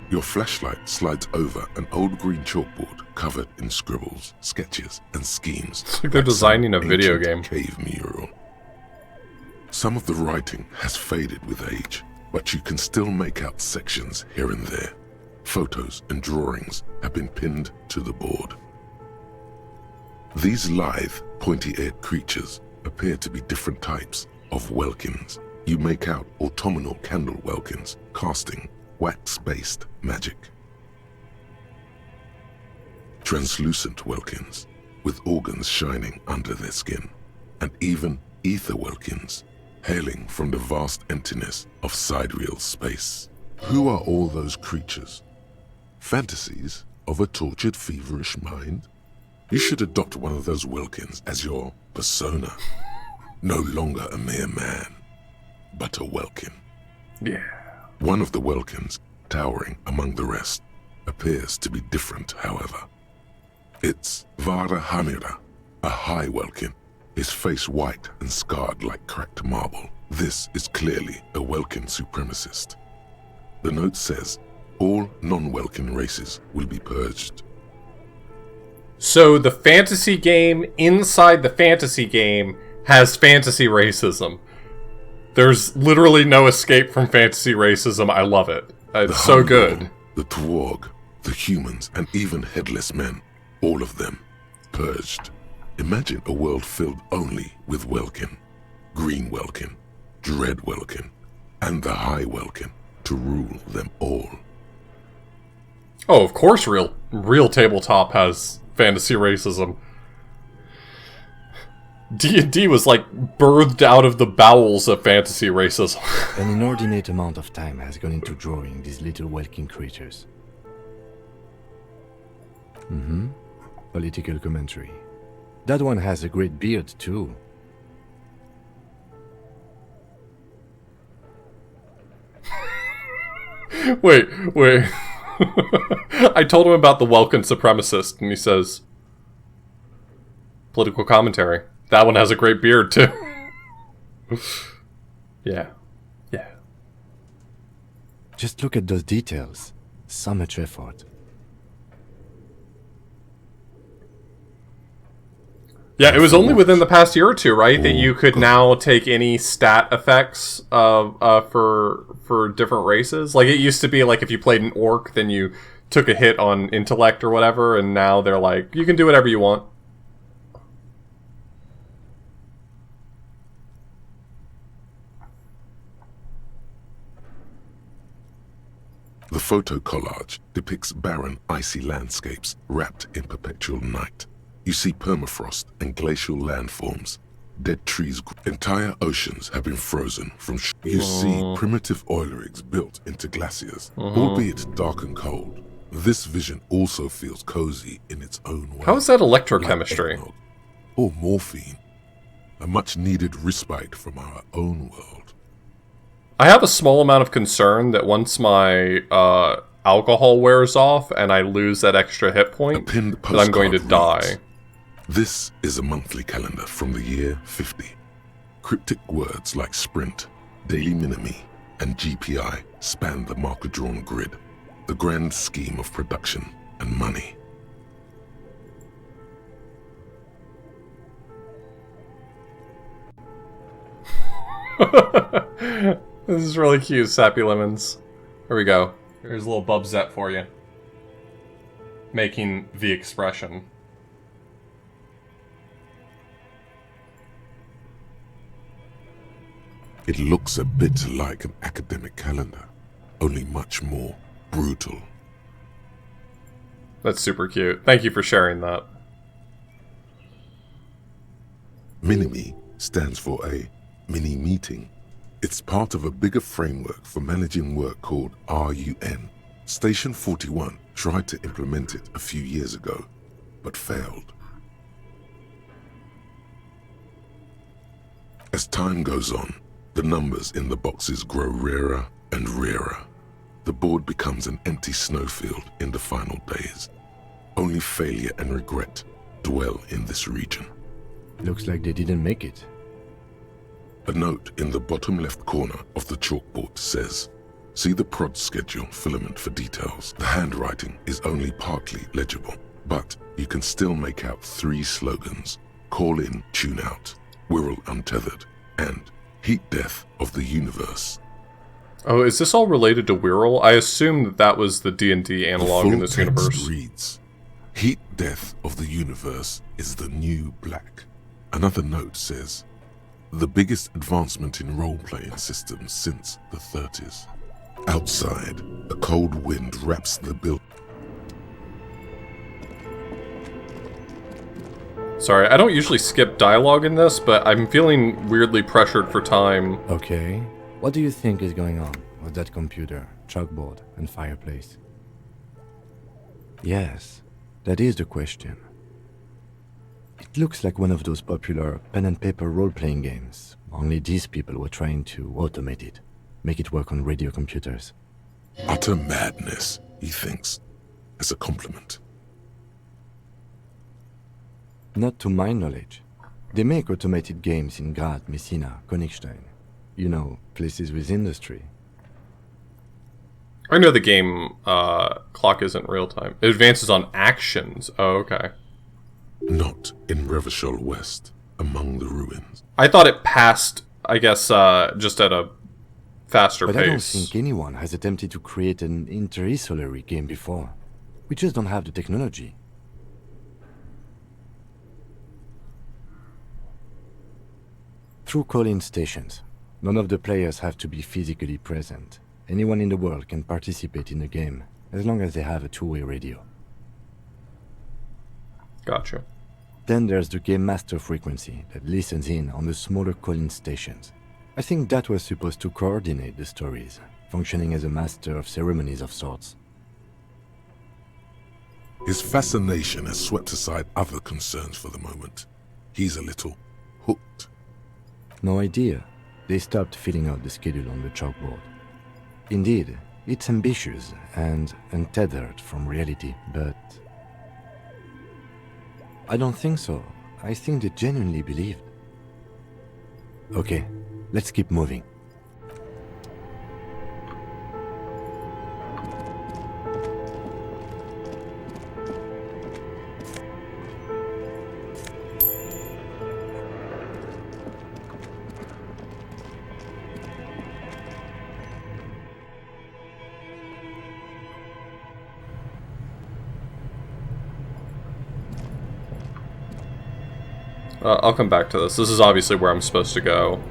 Your flashlight slides over an old green chalkboard covered in scribbles, sketches, and schemes. It's like they're designing a video game. Cave mural. Some of the writing has faded with age, but you can still make out sections here and there. Photos and drawings have been pinned to the board. These lithe, pointy-eared creatures appear to be different types of welkins. You make out autumnal candle welkins casting wax-based magic. Translucent welkins with organs shining under their skin, and even ether welkins hailing from the vast emptiness of sidereal space. Who are all those creatures? Fantasies of a tortured, feverish mind? You should adopt one of those welkins as your persona. No longer a mere man, but a welkin. Yeah. One of the welkins, towering among the rest, appears to be different, however. It's Vara Hamira, a high Welkin, his face white and scarred like cracked marble. This is clearly a Welkin supremacist. The note says, all non-Welkin races will be purged. So the fantasy game inside the fantasy game has fantasy racism. There's literally no escape from fantasy racism. I love it. It's so good. The Twarg, the humans, and even headless men, all of them, purged. Imagine a world filled only with Welkin, Green Welkin, Dread Welkin, and the High Welkin to rule them all. Oh, of course real tabletop has fantasy racism. D&D was like birthed out of the bowels of fantasy racism. An inordinate amount of time has gone into drawing these little Welkin creatures. Political commentary. That one has a great beard, too. Wait. I told him about the Welkin supremacist, and he says, political commentary. That one has a great beard, too. Yeah. Just look at those details. So much effort. Yeah, it was only within the past year or two, right, that you could now take any stat effects for different races. Like, it used to be, like, if you played an orc, then you took a hit on intellect or whatever, and now they're like, you can do whatever you want. The photo collage depicts barren, icy landscapes wrapped in perpetual night. You see permafrost and glacial landforms, dead trees, entire oceans have been frozen from You see primitive oil rigs built into glaciers, albeit dark and cold. This vision also feels cozy in its own way. How is that electrochemistry? Like or morphine, a much-needed respite from our own world. I have a small amount of concern that once my alcohol wears off and I lose that extra hit point, that I'm going to die. This is a monthly calendar from the year 50. Cryptic words like sprint, daily minimi, and GPI span the marker-drawn grid, the grand scheme of production and money. This is really cute, Sappy Lemons. Here we go. Here's a little Bubzette for you. Making the expression. It looks a bit like an academic calendar, only much more brutal. That's super cute. Thank you for sharing that. Minimi stands for a mini meeting. It's part of a bigger framework for managing work called RUN. Station 41 tried to implement it a few years ago, but failed. As time goes on, the numbers in the boxes grow rarer and rarer. The board becomes an empty snowfield in the final days. Only failure and regret dwell in this region. Looks like they didn't make it. A note in the bottom left corner of the chalkboard says, see the prod schedule filament for details. The handwriting is only partly legible, but you can still make out 3 slogans: call in, tune out, Wirral untethered, and heat death of the universe. Oh, is this all related to Wirral? I assume that was the D&D analog in this universe. Reads, heat death of the universe is the new black. Another note says, the biggest advancement in role-playing systems since the 30s. Outside, a cold wind wraps the building. Sorry, I don't usually skip dialogue in this, but I'm feeling weirdly pressured for time. Okay. What do you think is going on with that computer, chalkboard, and fireplace? Yes, that is the question. It looks like one of those popular pen and paper role-playing games, only these people were trying to automate it, make it work on radio computers. Utter madness, he thinks. as a compliment. Not to my knowledge. They make automated games in Graz, Messina, Königstein. You know, places with industry. I know the game clock isn't real time. It advances on actions. Oh, okay. Not in Revachol West, among the ruins. I thought it passed, I guess, just at a faster but pace. I don't think anyone has attempted to create an interisolary game before. We just don't have the technology. Through call-in stations, none of the players have to be physically present. Anyone in the world can participate in the game, as long as they have a two-way radio. Gotcha. Then there's the game master frequency that listens in on the smaller call-in stations. I think that was supposed to coordinate the stories, functioning as a master of ceremonies of sorts. His fascination has swept aside other concerns for the moment. He's a little hooked. No idea. They stopped filling out the schedule on the chalkboard. Indeed, it's ambitious and untethered from reality, but I don't think so. I think they genuinely believed. Okay, let's keep moving. I'll come back to this. This is obviously where I'm supposed to go.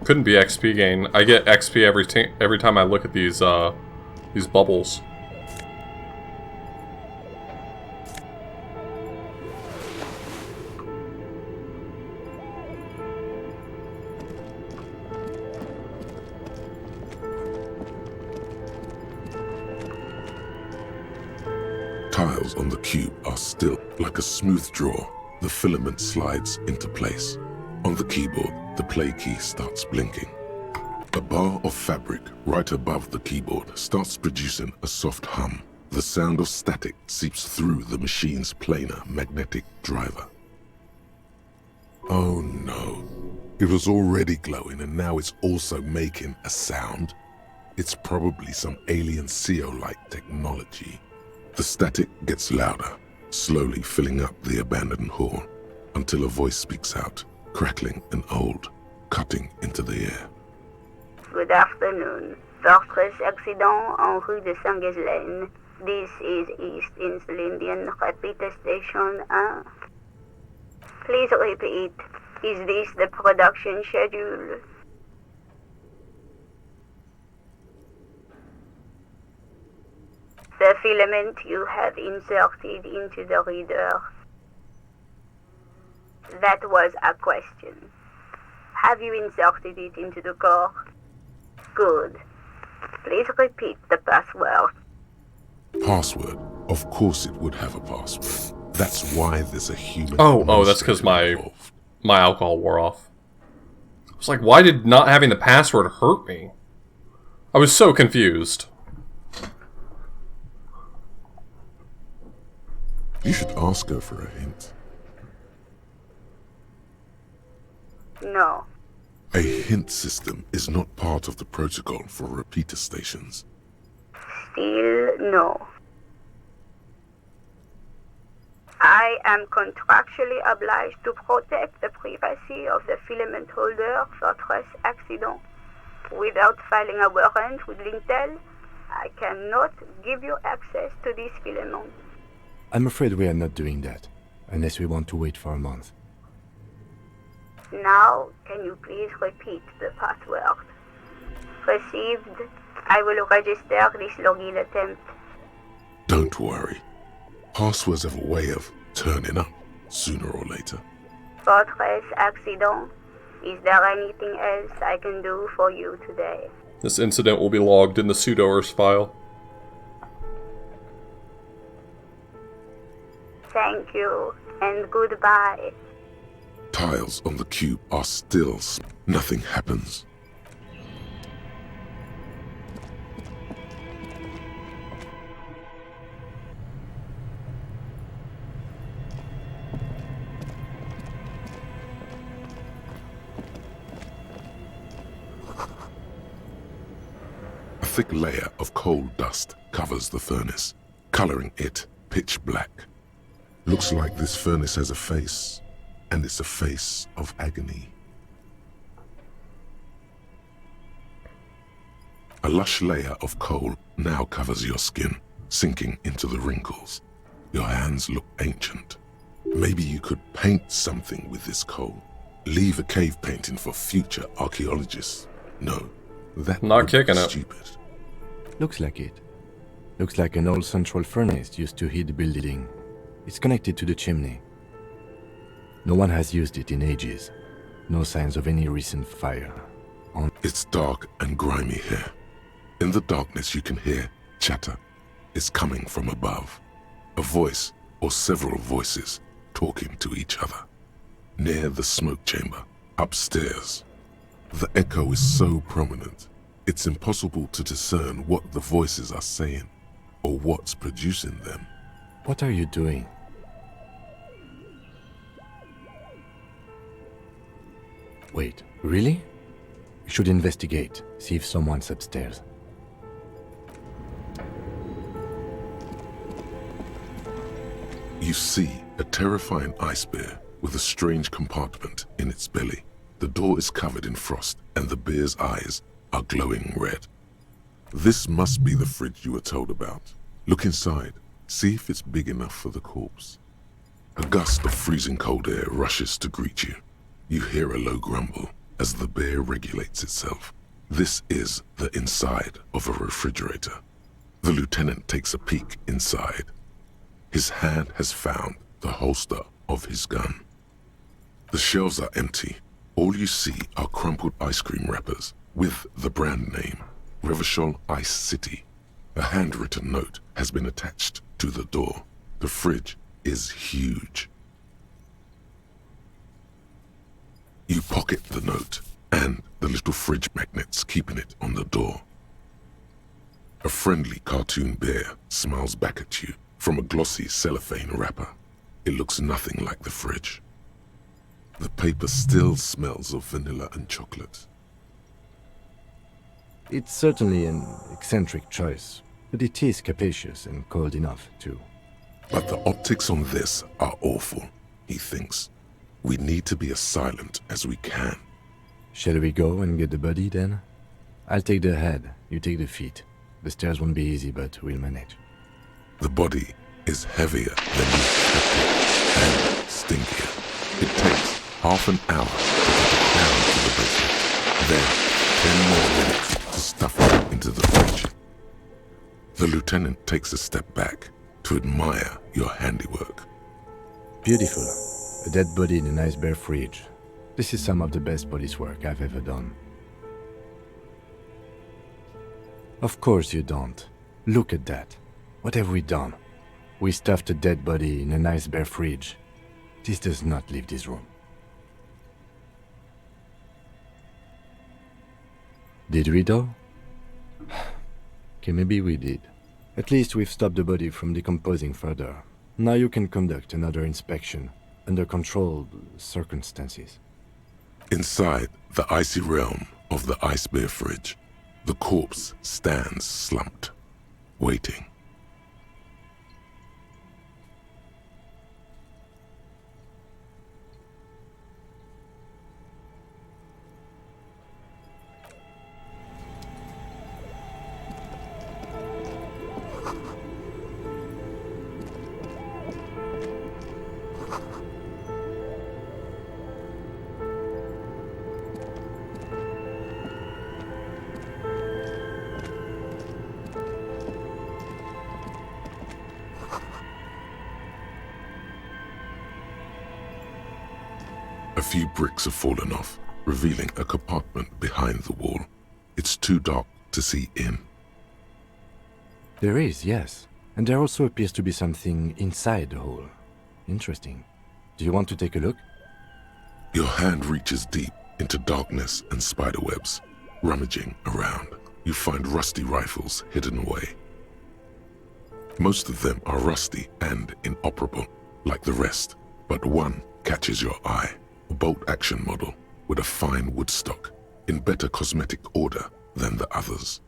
Couldn't be XP gain. I get XP every time I look at these bubbles. Tiles on the cube are still like a smooth draw. The filament slides into place. On the keyboard, the play key starts blinking. A bar of fabric right above the keyboard starts producing a soft hum. The sound of static seeps through the machine's planar magnetic driver. Oh no. It was already glowing and now it's also making a sound. It's probably some alien CO-like technology. The static gets louder, slowly filling up the abandoned hall, until a voice speaks out, crackling and old, cutting into the air. Good afternoon. Fortress accident en rue de Saint-Ghislaine. This is East Insulindian Repeater Station 1. Please repeat. Is this the production schedule? The filament you have inserted into the reader. That was a question. Have you inserted it into the core? Good. Please repeat the password. Password? Of course it would have a password. That's why there's a human... Oh, that's because my alcohol wore off. I was like, why did not having the password hurt me? I was so confused. You should ask her for a hint. No. A hint system is not part of the protocol for repeater stations. Still no. I am contractually obliged to protect the privacy of the filament holder Fortress accident. Without filing a warrant with Lintel, I cannot give you access to this filament. I'm afraid we are not doing that, unless we want to wait for a month. Now, can you please repeat the password? Received. I will register this login attempt. Don't worry. Passwords have a way of turning up sooner or later. Fortress accident. Is there anything else I can do for you today? This incident will be logged in the pseudo-Earth file. Thank you, and goodbye. Tiles on the cube are still. Nothing happens. A thick layer of coal dust covers the furnace, coloring it pitch black. Looks like this furnace has a face, and it's a face of agony. A lush layer of coal now covers your skin, sinking into the wrinkles. Your hands look ancient. Maybe you could paint something with this coal. Leave a cave painting for future archaeologists. No, that not kicking it. Stupid. Looks like it. Looks like an old central furnace used to heat the building. It's connected to the chimney. No one has used it in ages. No signs of any recent fire. It's dark and grimy here. In the darkness you can hear chatter. It's coming from above. A voice or several voices talking to each other. Near the smoke chamber, upstairs. The echo is so prominent, it's impossible to discern what the voices are saying or what's producing them. What are you doing? Wait, really? We should investigate, see if someone's upstairs. You see a terrifying ice bear with a strange compartment in its belly. The door is covered in frost and the bear's eyes are glowing red. This must be the fridge you were told about. Look inside, see if it's big enough for the corpse. A gust of freezing cold air rushes to greet you. You hear a low grumble as the bear regulates itself. This is the inside of a refrigerator. The lieutenant takes a peek inside. His hand has found the holster of his gun. The shelves are empty. All you see are crumpled ice cream wrappers with the brand name, Revachol Ice City. A handwritten note has been attached to the door. The fridge is huge. You pocket the note and the little fridge magnets keeping it on the door. A friendly cartoon bear smiles back at you from a glossy cellophane wrapper. It looks nothing like the fridge. The paper still smells of vanilla and chocolate. It's certainly an eccentric choice, but it is capacious and cold enough, too. But the optics on this are awful, he thinks. We need to be as silent as we can. Shall we go and get the body, then? I'll take the head, you take the feet. The stairs won't be easy, but we'll manage. The body is heavier than you expected and stinkier. It takes half an hour to get it down to the basement. Then 10 more minutes to stuff it into the fridge. The lieutenant takes a step back to admire your handiwork. Beautiful. A dead body in a nice bare fridge. This is some of the best police work I've ever done. Of course you don't. Look at that. What have we done? We stuffed a dead body in a nice bare fridge. This does not leave this room. Did we though? Okay, maybe we did. At least we've stopped the body from decomposing further. Now you can conduct another inspection under controlled circumstances. Inside the icy realm of the ice bear fridge, the corpse stands slumped, waiting. A few bricks have fallen off, revealing a compartment behind the wall. It's too dark to see in. There is, yes. And there also appears to be something inside the hole. Interesting. Do you want to take a look? Your hand reaches deep into darkness and spiderwebs. Rummaging around, you find rusty rifles hidden away. Most of them are rusty and inoperable, like the rest, but one catches your eye. A bolt-action model with a fine wood stock, in better cosmetic order than the others.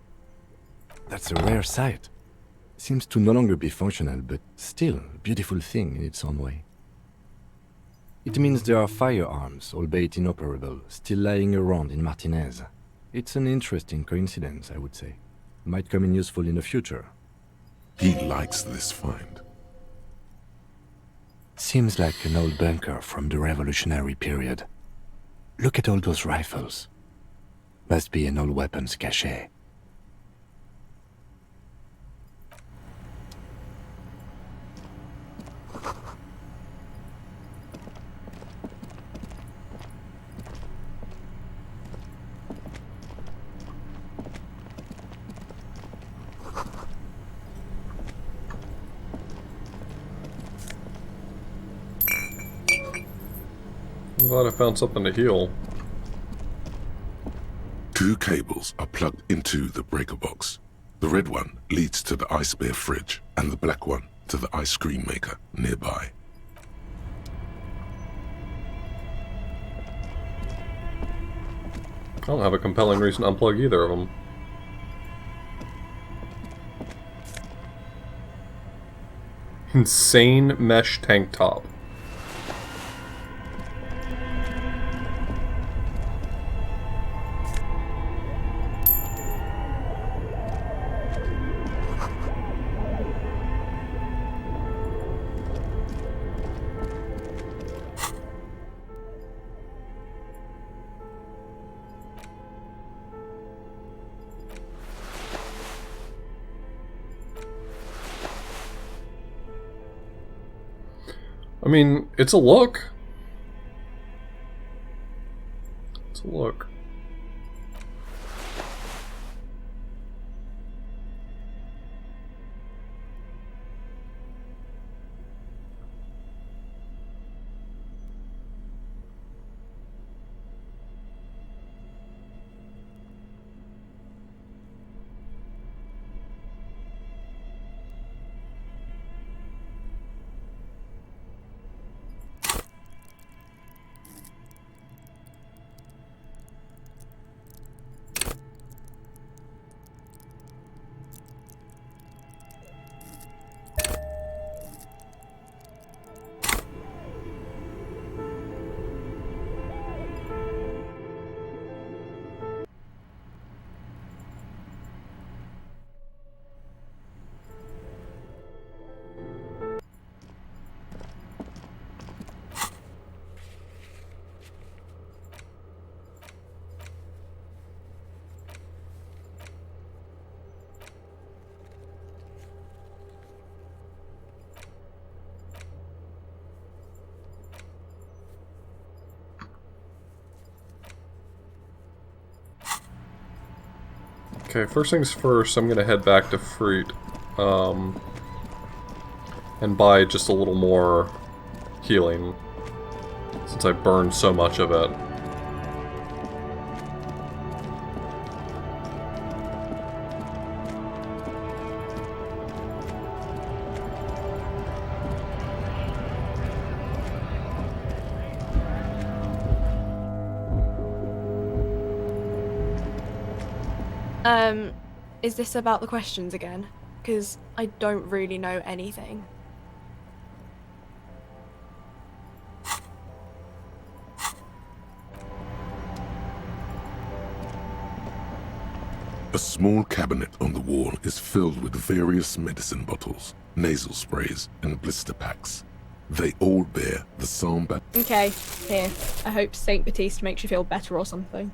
That's a rare sight. Seems to no longer be functional, but still a beautiful thing in its own way. It means there are firearms, albeit inoperable, still lying around in Martinez. It's an interesting coincidence, I would say. Might come in useful in the future. He likes this find. Seems like an old bunker from the revolutionary period. Look at all those rifles. Must be an old weapons cache. I'm glad I found something to heal. 2 cables are plugged into the breaker box. The red one leads to the ice bear fridge, and the black one to the ice cream maker nearby. I don't have a compelling reason to unplug either of them. Insane mesh tank top. I mean, it's a look. It's a look. Okay, first things first, I'm gonna head back to Fruit, and buy just a little more healing, since I burned so much of it. Is this about the questions again? Because I don't really know anything. A small cabinet on the wall is filled with various medicine bottles, nasal sprays, and blister packs. They all bear the same Okay, here. I hope Saint Baptiste makes you feel better or something.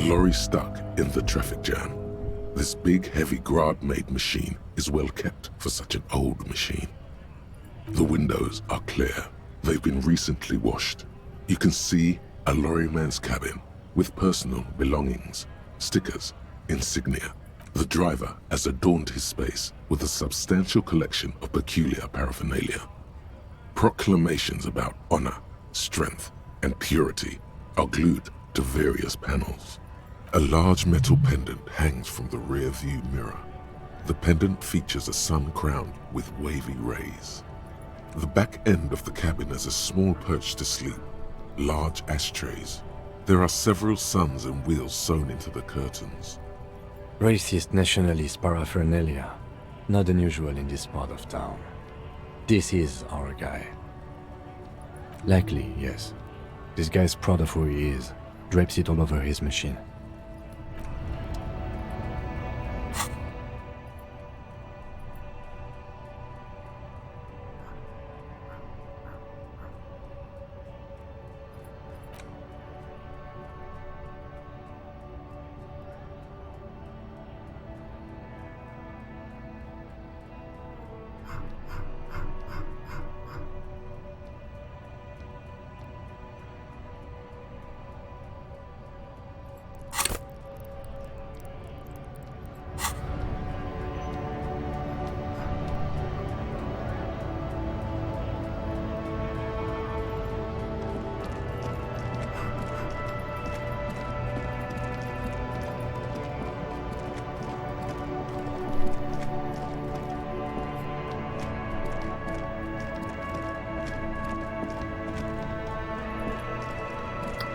lorry stuck in the traffic jam. This big, heavy Grad-made machine is well kept for such an old machine. The windows are clear. They've been recently washed. You can see a lorryman's cabin with personal belongings, stickers, insignia. The driver has adorned his space with a substantial collection of peculiar paraphernalia. Proclamations about honor, strength, and purity are glued to various panels. A large metal pendant hangs from the rear view mirror. The pendant features a sun crowned with wavy rays. The back end of the cabin has a small perch to sleep, large ashtrays. There are several suns and wheels sewn into the curtains. Racist nationalist paraphernalia. Not unusual in this part of town. This is our guy. Likely, yes. This guy's proud of who he is. Drapes it all over his machine.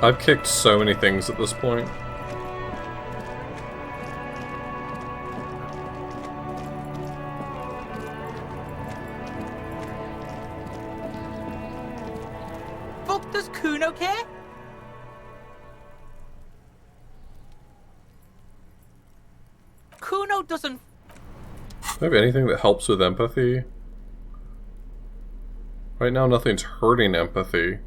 I've kicked so many things at this point. Fuck does Kuno care? Kuno doesn't. Maybe anything that helps with empathy? Right now, nothing's hurting empathy.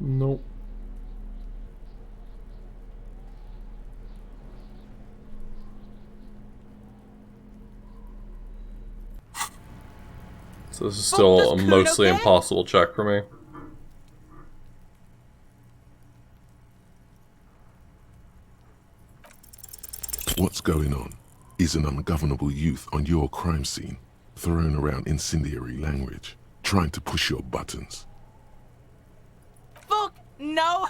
Nope. So this is still a mostly impossible check for me. What's going on? Is an ungovernable youth on your crime scene, throwing around incendiary language, trying to push your buttons. Fuck no!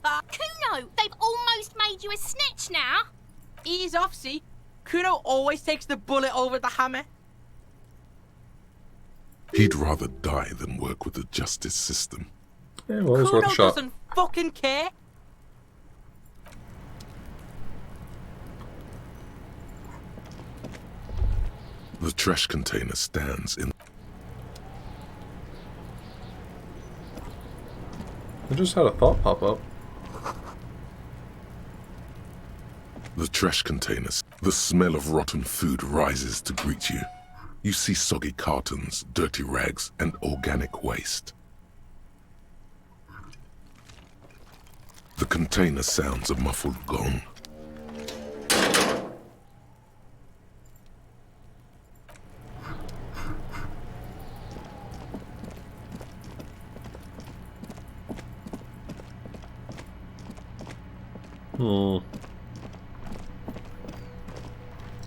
Kuno, they've almost made you a snitch now. Ease off, see? Kuno always takes the bullet over the hammer. He'd rather die than work with the justice system. Yeah, well, it was worth a Kuno shot. doesn't fucking care. The trash container stands in... I just had a thought pop up. The trash containers. The smell of rotten food rises to greet you. You see soggy cartons, dirty rags, and organic waste. The container sounds a muffled gong.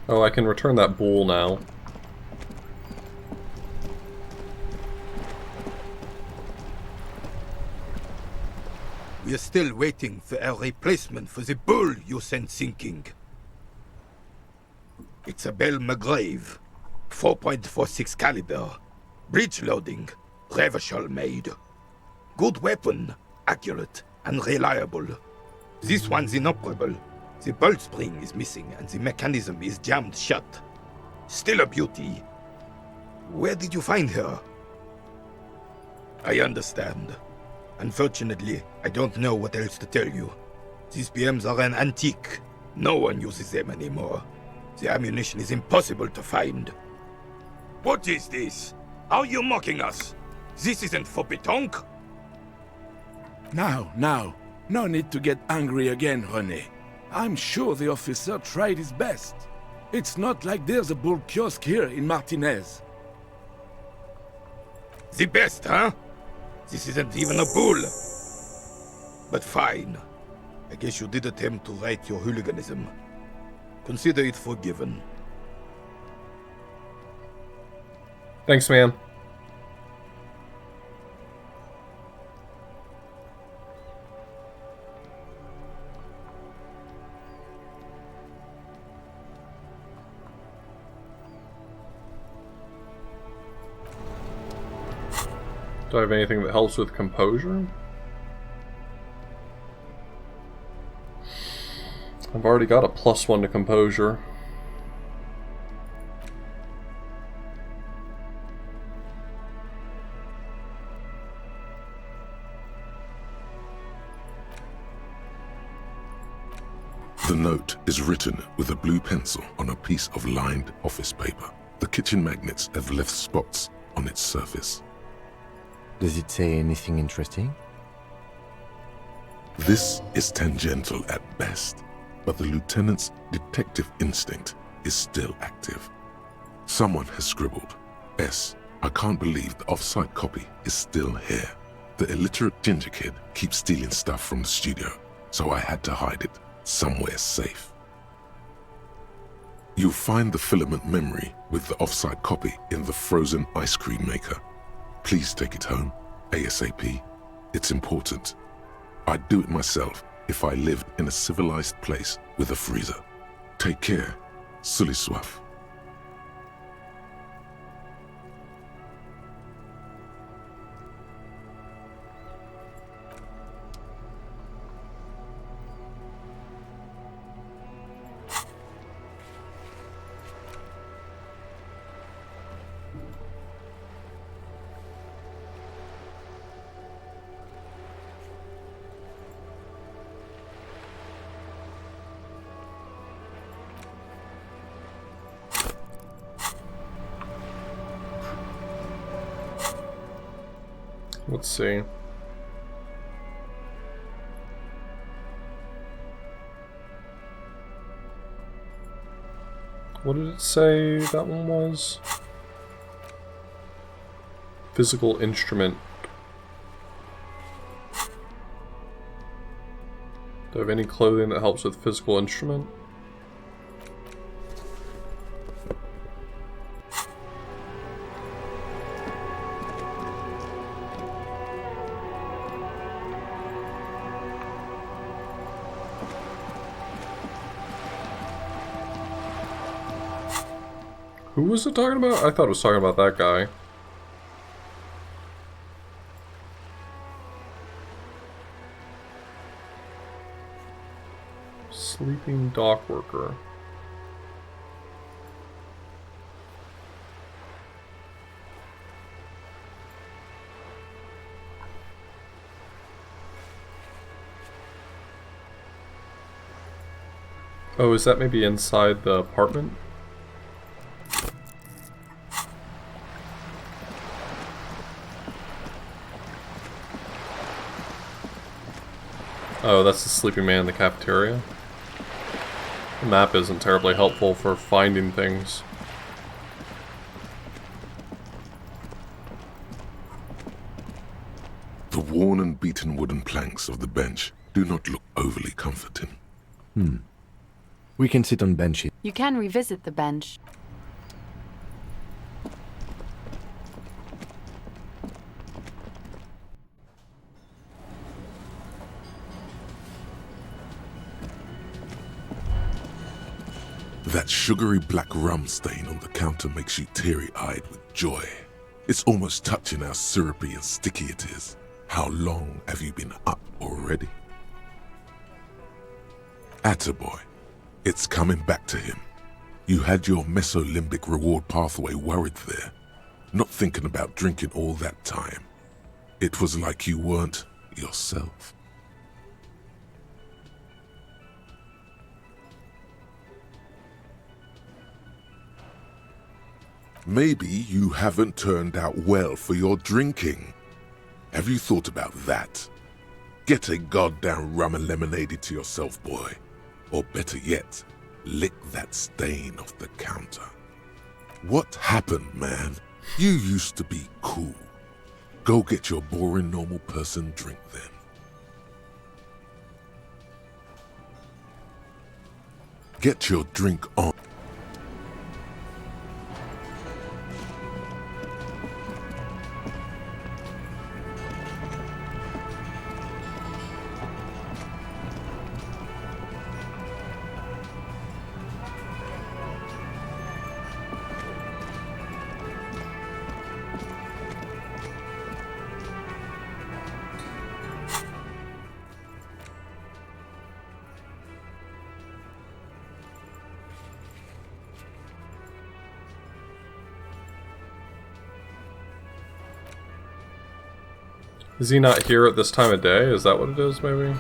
Oh, I can return that bowl now. We are still waiting for a replacement for the bull you sent sinking. It's a Bell McGrave, 4.46 caliber, breech loading, Revachol made. Good weapon, accurate and reliable. This one's inoperable. The bolt spring is missing and the mechanism is jammed shut. Still a beauty. Where did you find her? I understand. Unfortunately, I don't know what else to tell you. These BMs are an antique. No one uses them anymore. The ammunition is impossible to find. What is this? Are you mocking us? This isn't for pétanque. Now. No need to get angry again, René. I'm sure the officer tried his best. It's not like there's a bull kiosk here in Martinez. The best, huh? This isn't even a bull. But fine. I guess you did attempt to right your hooliganism. Consider it forgiven. Thanks, man. Do I have anything that helps with composure? I've already got a +1 to composure. The note is written with a blue pencil on a piece of lined office paper. The kitchen magnets have left spots on its surface. Does it say anything interesting? This is tangential at best, but the lieutenant's detective instinct is still active. Someone has scribbled, S. I can't believe the off-site copy is still here. The illiterate ginger kid keeps stealing stuff from the studio, so I had to hide it somewhere safe. You'll find the filament memory with the off-site copy in the frozen ice cream maker. Please take it home, ASAP. It's important. I'd do it myself if I lived in a civilized place with a freezer. Take care, Sully Soif. Let's see. What did it say that one was? Physical instrument. Do I have any clothing that helps with physical instrument? Who was it talking about? I thought it was talking about that guy. Sleeping dock worker. Oh, is that maybe inside the apartment? Oh, that's the sleeping man in the cafeteria. The map isn't terribly helpful for finding things. The worn and beaten wooden planks of the bench do not look overly comforting. We can sit on benches. You can revisit the bench. That sugary black rum stain on the counter makes you teary-eyed with joy. It's almost touching how syrupy and sticky it is. How long have you been up already? Attaboy. It's coming back to him. You had your mesolimbic reward pathway worried there, not thinking about drinking all that time. It was like you weren't yourself. Maybe you haven't turned out well for your drinking. Have you thought about that? Get a goddamn rum and lemonade to yourself, boy. Or better yet, lick that stain off the counter. What happened, man? You used to be cool. Go get your boring normal person drink then. Get your drink on. Is he not here at this time of day? Is that what it is, maybe?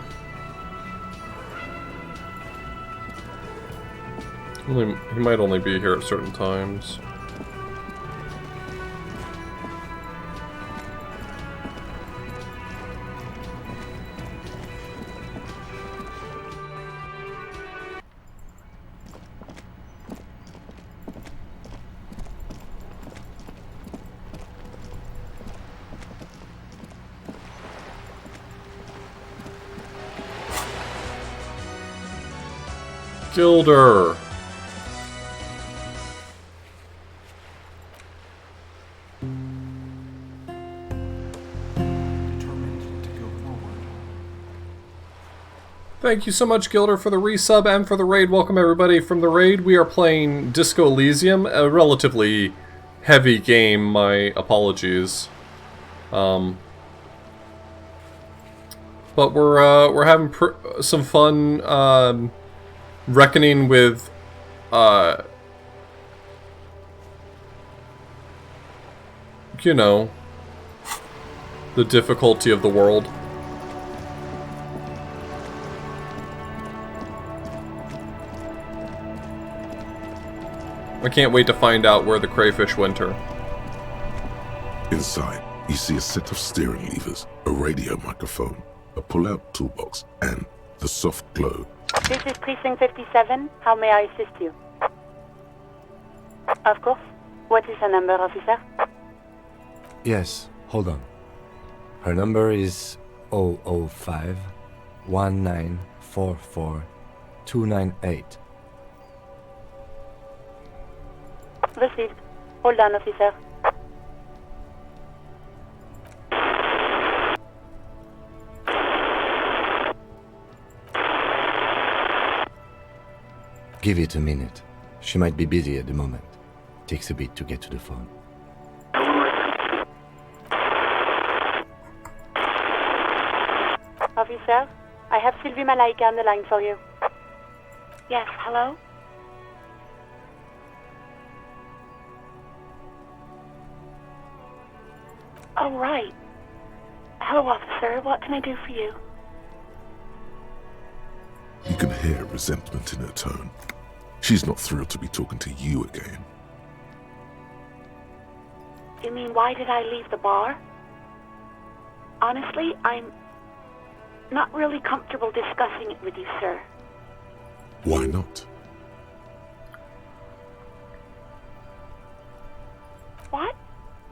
He might only be here at certain times. Gilder! Thank you so much, Gilder, for the resub and for the raid. Welcome, everybody, from the raid. We are playing Disco Elysium, a relatively heavy game. My apologies. But we're having some fun reckoning with you know, the difficulty of the world. I can't wait to find out where the crayfish winter. Inside, you see a set of steering levers, a radio microphone, a pull-out toolbox, and the soft glow. This is Precinct 57. How may I assist you? Of course. What is her number, officer? Yes, hold on. Her number is 005 1944 298. Received. Hold on, officer. Give it a minute. She might be busy at the moment. Takes a bit to get to the phone. Officer, I have Sylvie Malaika on the line for you. Yes, hello? Oh, right. Hello, officer. What can I do for you? You can hear resentment in her tone. She's not thrilled to be talking to you again. You mean, why did I leave the bar? Honestly, I'm not really comfortable discussing it with you, sir. Why not? What?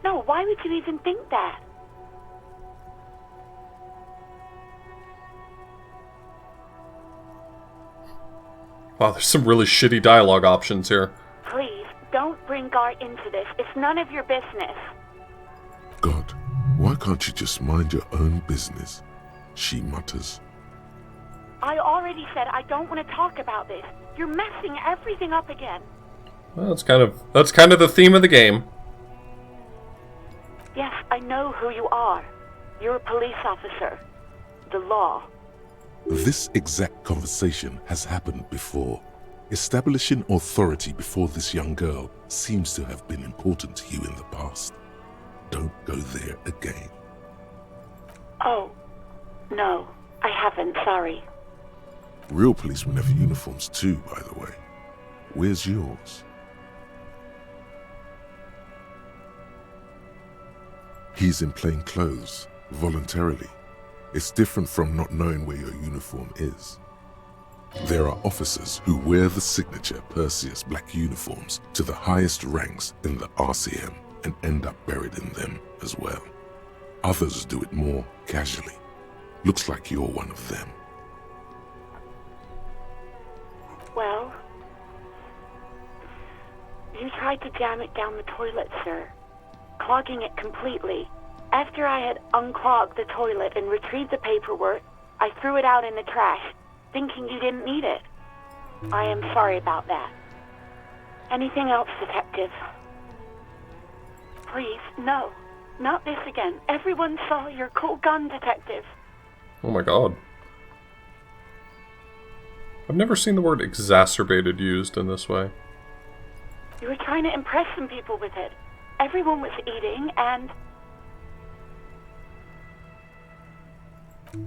No, why would you even think that? Wow, there's some really shitty dialogue options here. Please, don't bring Gar into this. It's none of your business. God, why can't you just mind your own business? She mutters. I already said I don't want to talk about this. You're messing everything up again. Well, that's kind of the theme of the game. Yes, I know who you are. You're a police officer. The law. This exact conversation has happened before. Establishing authority before this young girl seems to have been important to you in the past. Don't go there again. Oh, no, I haven't, sorry. Real policemen have uniforms too, by the way. Where's yours? He's in plain clothes, voluntarily. It's different from not knowing where your uniform is. There are officers who wear the signature Perseus black uniforms to the highest ranks in the RCM and end up buried in them as well. Others do it more casually. Looks like you're one of them. Well, you tried to jam it down the toilet, sir, clogging it completely. After I had unclogged the toilet and retrieved the paperwork, I threw it out in the trash, thinking you didn't need it. I am sorry about that. Anything else, Detective? Please, no. Not this again. Everyone saw your cool gun, Detective. Oh my god. I've never seen the word exacerbated used in this way. You were trying to impress some people with it. Everyone was eating, and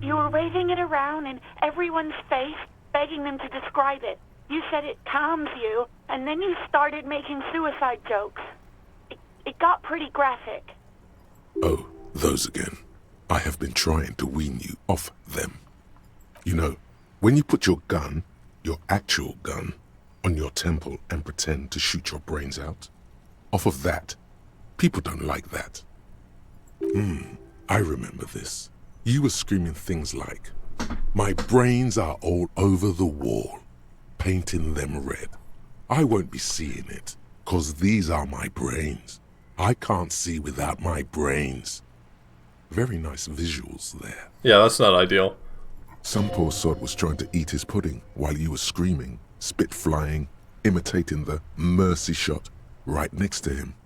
you were waving it around in everyone's face, begging them to describe it. You said it calms you, and then you started making suicide jokes. It got pretty graphic. Oh, those again. I have been trying to wean you off them. You know, when you put your gun, your actual gun, on your temple and pretend to shoot your brains out, off of that, people don't like that. I remember this. You were screaming things like, "My brains are all over the wall," painting them red. I won't be seeing it, 'cause these are my brains. I can't see without my brains. Very nice visuals there. Yeah, that's not ideal. Some poor sod was trying to eat his pudding while you were screaming, spit flying, imitating the mercy shot right next to him.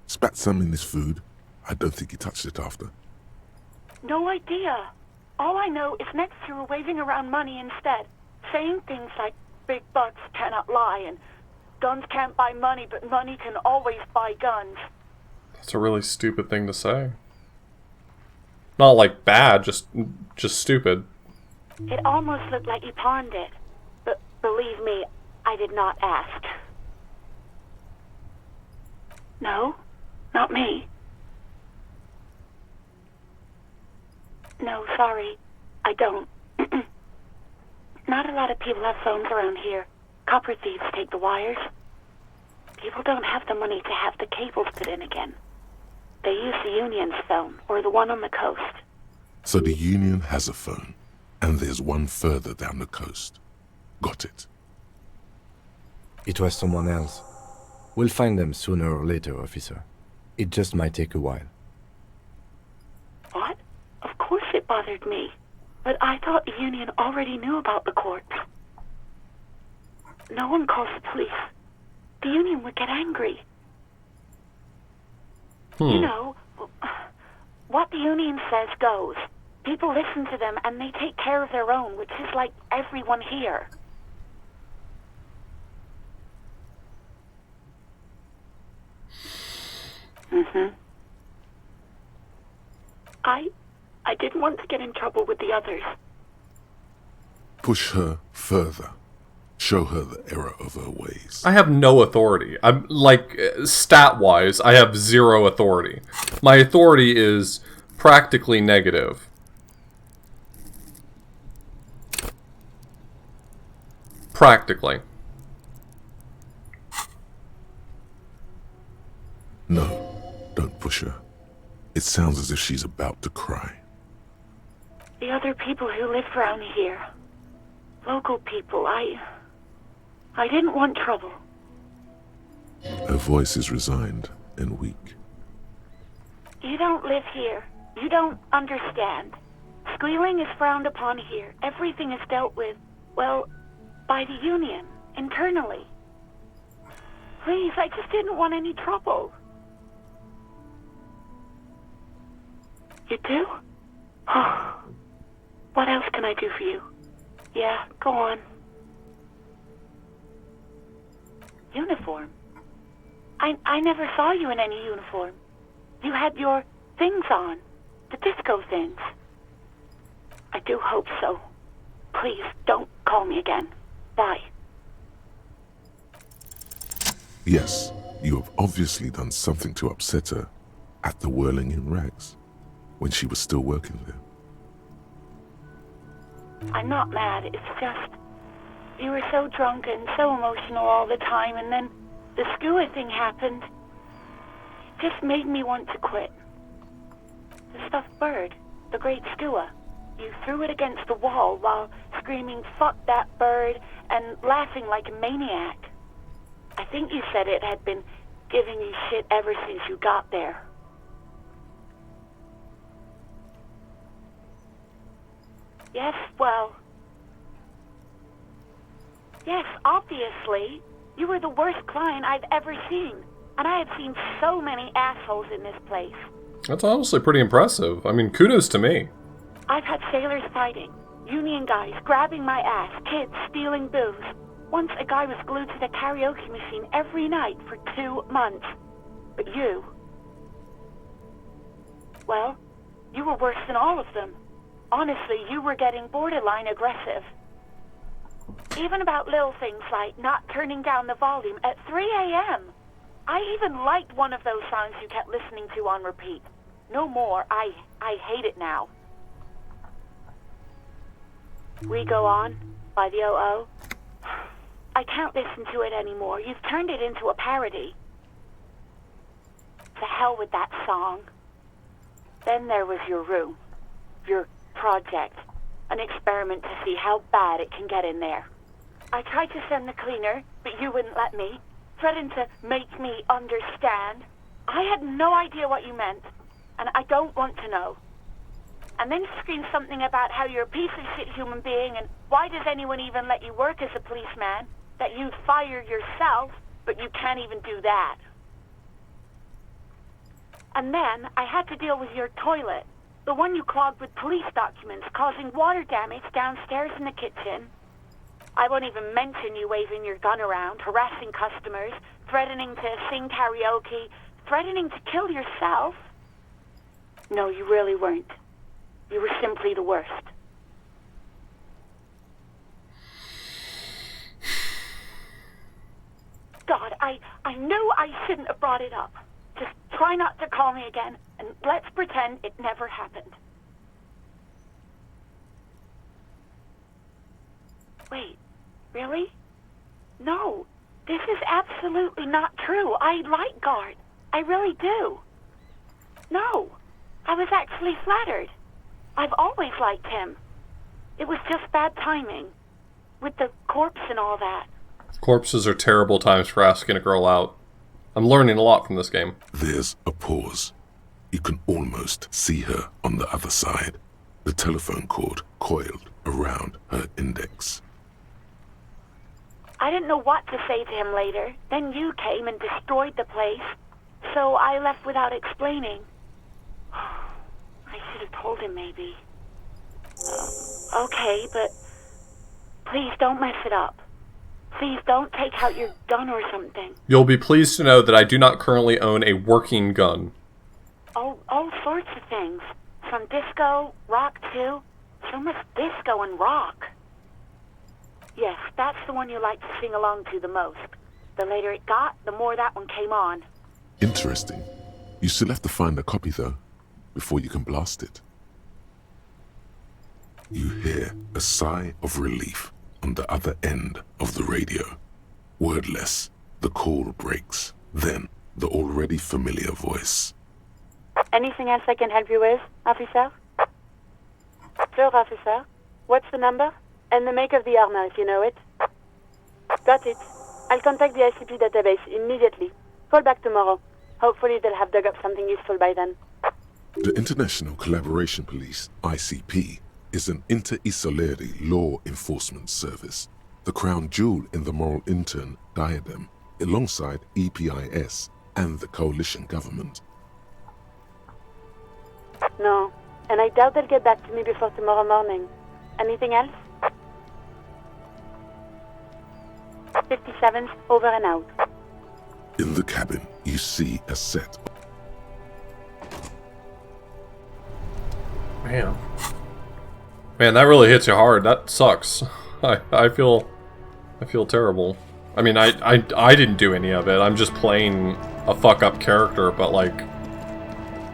Spat some in his food. I don't think he touched it after. No idea. All I know is next you were waving around money instead, saying things like, "Big bucks cannot lie," and "Guns can't buy money, but money can always buy guns." That's a really stupid thing to say. Not like bad, just stupid. It almost looked like you pawned it, but believe me, I did not ask. No, not me. No, sorry, I don't. Not a lot of people have phones around here. Copper thieves take the wires. People don't have the money to have the cables put in again. They use the Union's phone, or the one on the coast. So the Union has a phone, and there's one further down the coast. Got it. It was someone else. We'll find them sooner or later, officer. It just might take a while. What? Of course it bothered me. But I thought the Union already knew about the corpse. No one calls the police. The Union would get angry. You know, what the Union says goes. People listen to them and they take care of their own, which is like everyone here. I didn't want to get in trouble with the others. Push her further. Show her the error of her ways. I have no authority. I'm like, stat-wise, I have zero authority. My authority is practically negative. Practically. No, don't push her. It sounds as if she's about to cry. The other people who live around here. Local people, I didn't want trouble. Her voice is resigned and weak. You don't live here. You don't understand. Squealing is frowned upon here. Everything is dealt with, well, by the Union, internally. Please, I just didn't want any trouble. You do? Oh. What else can I do for you? Yeah, go on. Uniform? I never saw you in any uniform. You had your things on. The disco things. I do hope so. Please, don't call me again. Bye. Yes, you have obviously done something to upset her. at the Whirling in Rags when she was still working there. I'm not mad, it's just... You were so drunk and so emotional all the time, and then the skua thing happened. It just made me want to quit. The stuffed bird, the great skua. You threw it against the wall while screaming, "Fuck that bird," and laughing like a maniac. I think you said it had been giving you shit ever since you got there. Yes, well... Yes, obviously. You were the worst client I've ever seen. And I have seen so many assholes in this place. That's honestly pretty impressive. I mean, kudos to me. I've had sailors fighting, union guys grabbing my ass, kids stealing booze. Once a guy was glued to the karaoke machine every night for 2 months. But you... Well, you were worse than all of them. Honestly, you were getting borderline aggressive. Even about little things like not turning down the volume at 3 a.m. I even liked one of those songs you kept listening to on repeat. No more. I hate it now. We Go On by the O.O. I can't listen to it anymore. You've turned it into a parody. To hell with that song. Then there was your room. Your project. An experiment to see how bad it can get in there. I tried to send the cleaner, but you wouldn't let me. Threatened to make me understand. I had no idea what you meant, and I don't want to know. And then screamed something about how you're a piece of shit human being, and why does anyone even let you work as a policeman? That you'd fire yourself, but you can't even do that. And then I had to deal with your toilet. The one you clogged with police documents, causing water damage downstairs in the kitchen. I won't even mention you waving your gun around, harassing customers, threatening to sing karaoke, threatening to kill yourself. No, you really weren't. You were simply the worst. God, I knew I shouldn't have brought it up. Just try not to call me again, and let's pretend it never happened. Wait, really? No, this is absolutely not true. I like Guard. I really do. No, I was actually flattered. I've always liked him. It was just bad timing. With the corpse and all that. Corpses are terrible times for asking a girl out. I'm learning a lot from this game. There's a pause. You can almost see her on the other side. The telephone cord coiled around her index. I didn't know what to say to him later. Then you came and destroyed the place. So I left without explaining. I should have told him, maybe. Okay, but please don't mess it up. Please don't take out your gun or something. You'll be pleased to know that I do not currently own a working gun. All sorts of things. Some disco, rock too. So much disco and rock. Yes, that's the one you like to sing along to the most. The later it got, the more that one came on. Interesting. You still have to find a copy, though, before you can blast it. You hear a sigh of relief on the other end of the radio. Wordless, the call breaks. Then, the already familiar voice. Anything else I can help you with, officer? Sure, officer. What's the number? And the make of the armor, if you know it. Got it. I'll contact the ICP database immediately. Call back tomorrow. Hopefully they'll have dug up something useful by then. The International Collaboration Police, ICP, is an inter-Isoleri law enforcement service, the crown jewel in the moral intern diadem, alongside EPIS and the coalition government. No, and I doubt they'll get back to me before tomorrow morning. Anything else? 57's over and out. In the cabin, you see a set. Man, that really hits you hard. That sucks. I feel terrible. I mean, I didn't do any of it. I'm just playing a fuck up character, but like,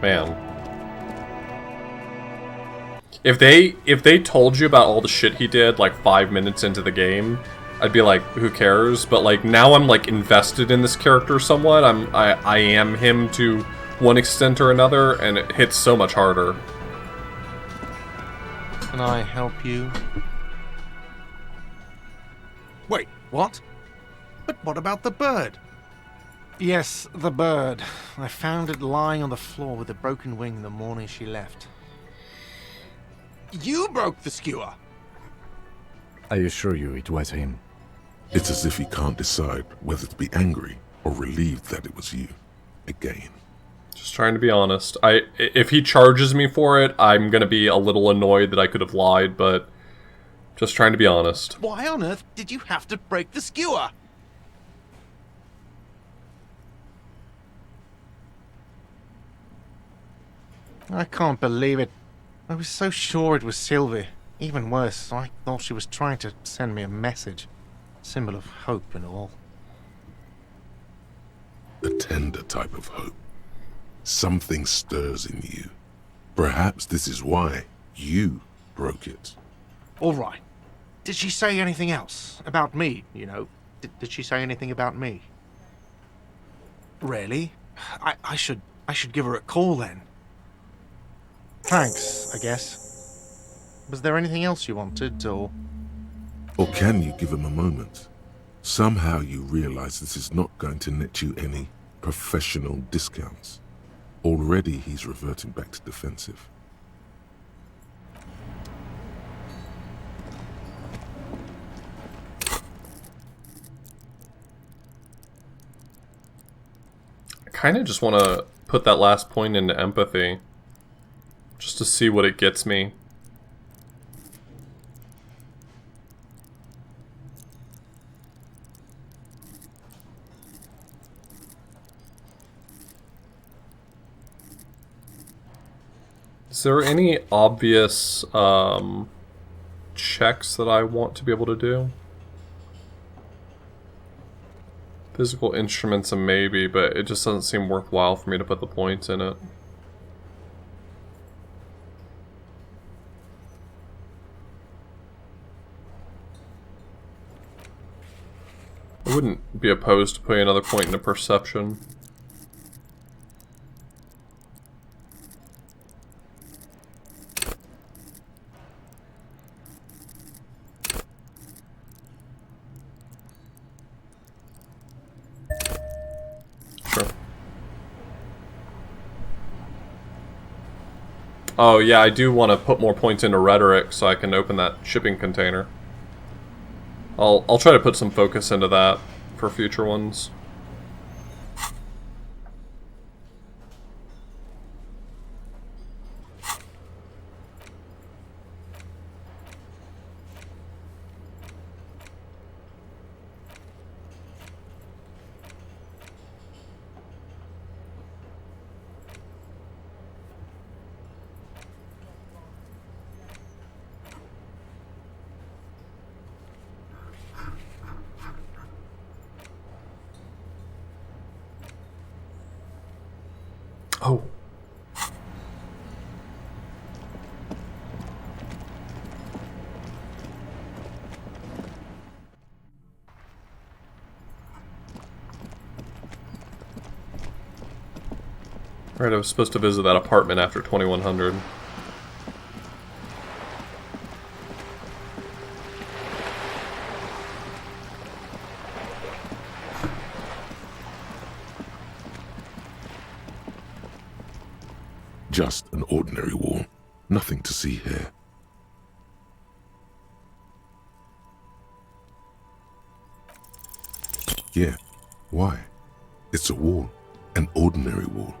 Man. If they told you about all the shit he did like 5 minutes into the game, I'd be like, who cares? But like now I'm like invested in this character somewhat. I am him to one extent or another, and it hits so much harder. Can I help you? Wait, what? But what about the bird? Yes, the bird. I found it lying on the floor with a broken wing the morning she left. You broke the skewer! I assure you it was him. It's as if he can't decide whether to be angry or relieved that it was you. Again. Just trying to be honest. If he charges me for it, I'm gonna be a little annoyed that I could have lied, but just trying to be honest. Why on earth did you have to break the skewer? I can't believe it. I was so sure it was Sylvie. Even worse, I thought she was trying to send me a message. Symbol of hope and all. A tender type of hope. Something stirs in you. Perhaps this is why you broke it. All right. Did she say anything else? About me, you know? Did she say anything about me? Really? I should give her a call then. Thanks, I guess. Was there anything else you wanted, or...? Or can you give him a moment? Somehow you realize this is not going to net you any professional discounts. Already he's reverting back to defensive. I kind of just want to put that last point into empathy. Just to see what it gets me. Is there any obvious checks that I want to be able to do? Physical instruments, a maybe, but it just doesn't seem worthwhile for me to put the points in it. I wouldn't be opposed to putting another point into perception. Sure. Oh yeah, I do want to put more points into rhetoric so I can open that shipping container. I'll try to put some focus into that for future ones. Oh. Right, I was supposed to visit that apartment after 2100. Just an ordinary wall. Nothing to see here. Yeah, why? It's a wall. An ordinary wall.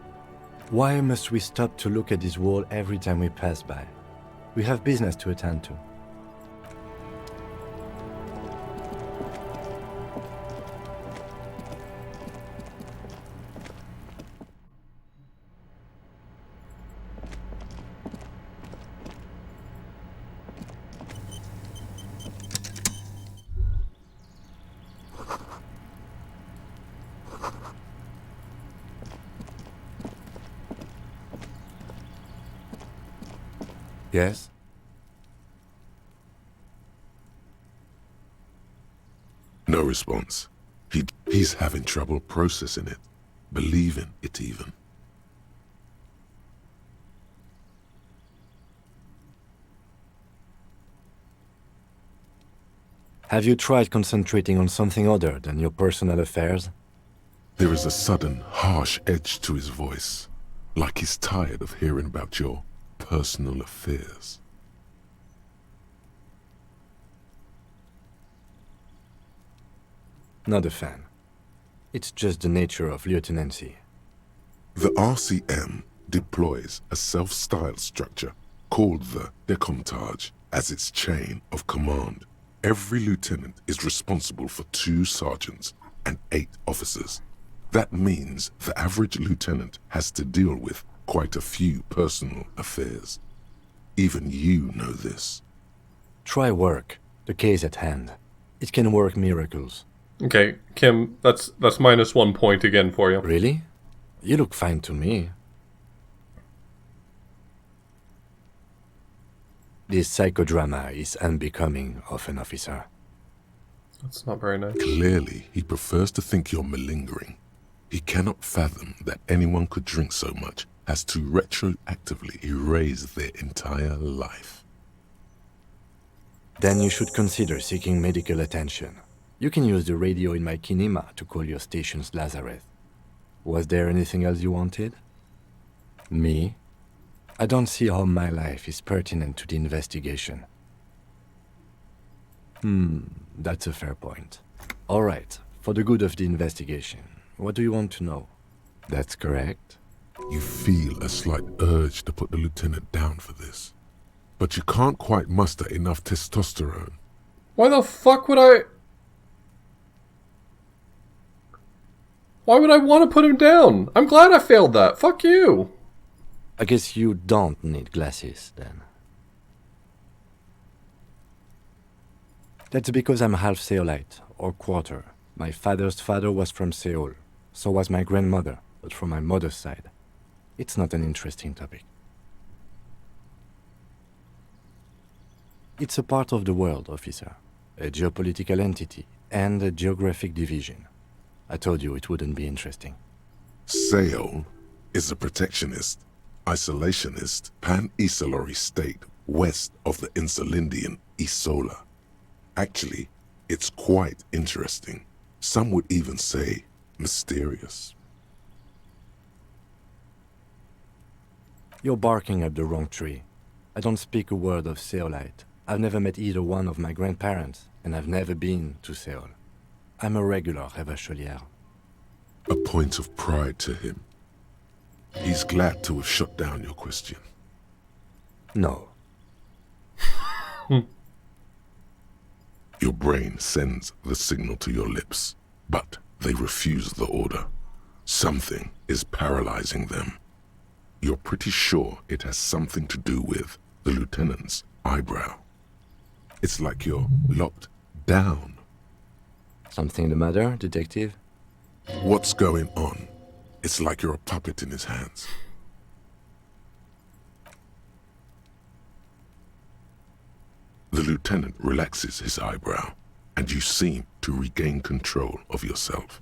Why must we stop to look at this wall every time we pass by? We have business to attend to. Yes? No response. He's having trouble processing it, believing it even. Have you tried concentrating on something other than your personal affairs? There is a sudden, harsh edge to his voice, like he's tired of hearing about your personal affairs. Not a fan. It's just the nature of lieutenancy. The RCM deploys a self-styled structure called the Decomptage as its chain of command. Every lieutenant is responsible for 2 sergeants and 8 officers. That means the average lieutenant has to deal with quite a few personal affairs. Even you know this. Try work. The case at hand. It can work miracles. Okay, Kim, that's -1 point again for you. Really? You look fine to me. This psychodrama is unbecoming of an officer. That's not very nice. Clearly, he prefers to think you're malingering. He cannot fathom that anyone could drink so much as to retroactively erase their entire life. Then you should consider seeking medical attention. You can use the radio in my kinema to call your station's Lazareth. Was there anything else you wanted? Me? I don't see how my life is pertinent to the investigation. That's a fair point. All right, for the good of the investigation, what do you want to know? That's correct. You feel a slight urge to put the lieutenant down for this, but you can't quite muster enough testosterone. Why the fuck would I... Why would I want to put him down? I'm glad I failed that. Fuck you. I guess you don't need glasses, then. That's because I'm half Seolite, or quarter. My father's father was from Seoul. So was my grandmother, but from my mother's side. It's not an interesting topic. It's a part of the world, officer. A geopolitical entity, and a geographic division. I told you it wouldn't be interesting. Seoul is a protectionist, isolationist, pan-Isolari state west of the Insulindian Isola. Actually, it's quite interesting. Some would even say mysterious. You're barking up the wrong tree. I don't speak a word of Seolite. I've never met either one of my grandparents, and I've never been to Seoul. I'm a regular Revacholière. A point of pride to him. He's glad to have shut down your question. No. Your brain sends the signal to your lips, but they refuse the order. Something is paralyzing them. You're pretty sure it has something to do with the lieutenant's eyebrow. It's like you're locked down. Something the matter, detective? What's going on? It's like you're a puppet in his hands. The lieutenant relaxes his eyebrow, and you seem to regain control of yourself.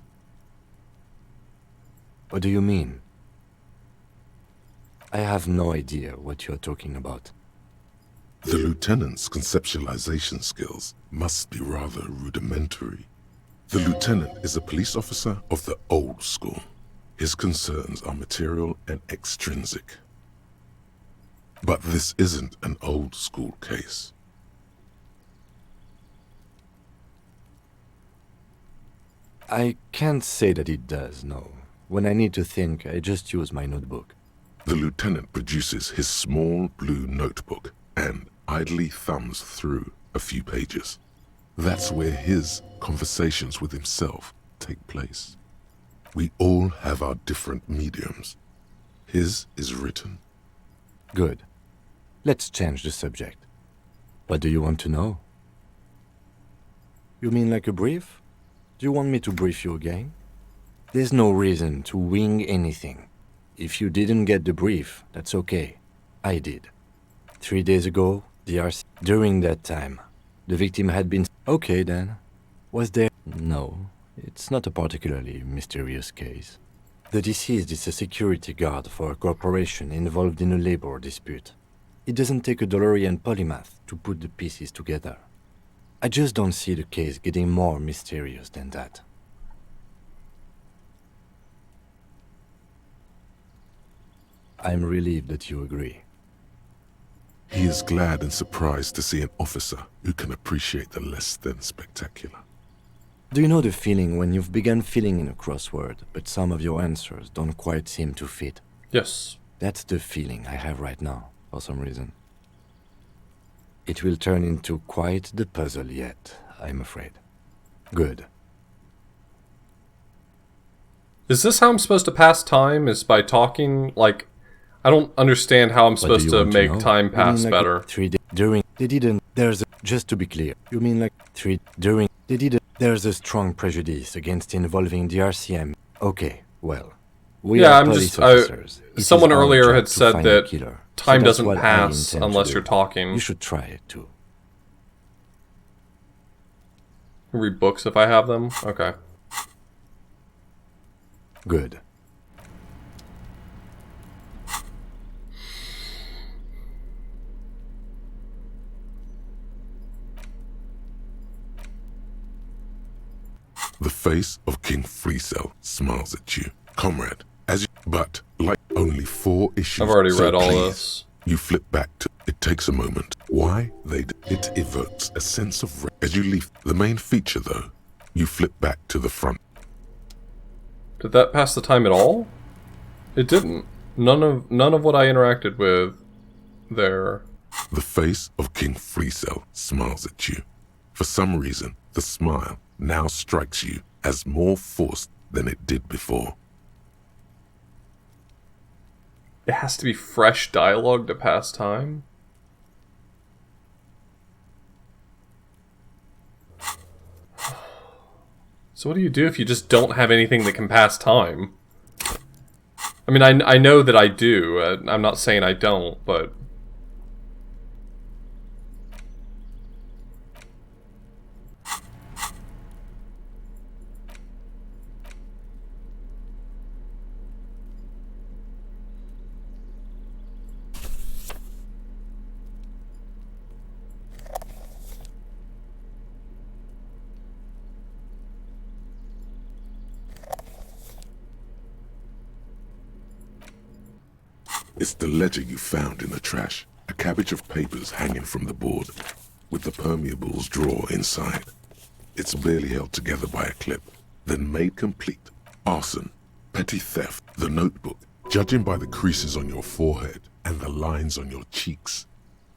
What do you mean? I have no idea what you're talking about. The lieutenant's conceptualization skills must be rather rudimentary. The lieutenant is a police officer of the old school. His concerns are material and extrinsic. But this isn't an old school case. I can't say that it does, no. When I need to think, I just use my notebook. The lieutenant produces his small blue notebook and idly thumbs through a few pages. That's where his conversations with himself take place. We all have our different mediums. His is written. Good. Let's change the subject. What do you want to know? You mean like a brief? Do you want me to brief you again? There's no reason to wing anything. If you didn't get the brief, that's okay. I did. 3 days ago, during that time, the victim had been... Okay then. Was there... No, it's not a particularly mysterious case. The deceased is a security guard for a corporation involved in a labor dispute. It doesn't take a DeLorean polymath to put the pieces together. I just don't see the case getting more mysterious than that. I'm relieved that you agree. He is glad and surprised to see an officer who can appreciate the less than spectacular. Do you know the feeling when you've begun filling in a crossword, but some of your answers don't quite seem to fit? Yes. That's the feeling I have right now, for some reason. It will turn into quite the puzzle yet, I'm afraid. Good. Is this how I'm supposed to pass time? Is by talking? Like, I don't understand how I'm supposed to make time pass better. 3 days during... They didn't... There's a... Just to be clear, you mean like 3... During... They didn't... There's a strong prejudice against involving the RCM. Okay, well... Yeah, I'm just... someone earlier had said that time doesn't pass unless you're talking. You should try it too. Read books if I have them? Okay. Good. The face of King Freecell smiles at you, comrade, as you, but like only 4 issues. I've already read all please, this. You flip back to, it takes a moment. Why? It evokes a sense of, as you leave the main feature though, you flip back to the front. Did that pass the time at all? It didn't. None of what I interacted with there. The face of King Freecell smiles at you. For some reason, the smile now strikes you as more forced than it did before. It has to be fresh dialogue to pass time? So what do you do if you just don't have anything that can pass time? I mean, I know that I do. I'm not saying I don't, but... It's the ledger you found in the trash. A cabbage of papers hanging from the board, with the permeables drawer inside. It's barely held together by a clip, then made complete. Arson, petty theft, the notebook, judging by the creases on your forehead and the lines on your cheeks.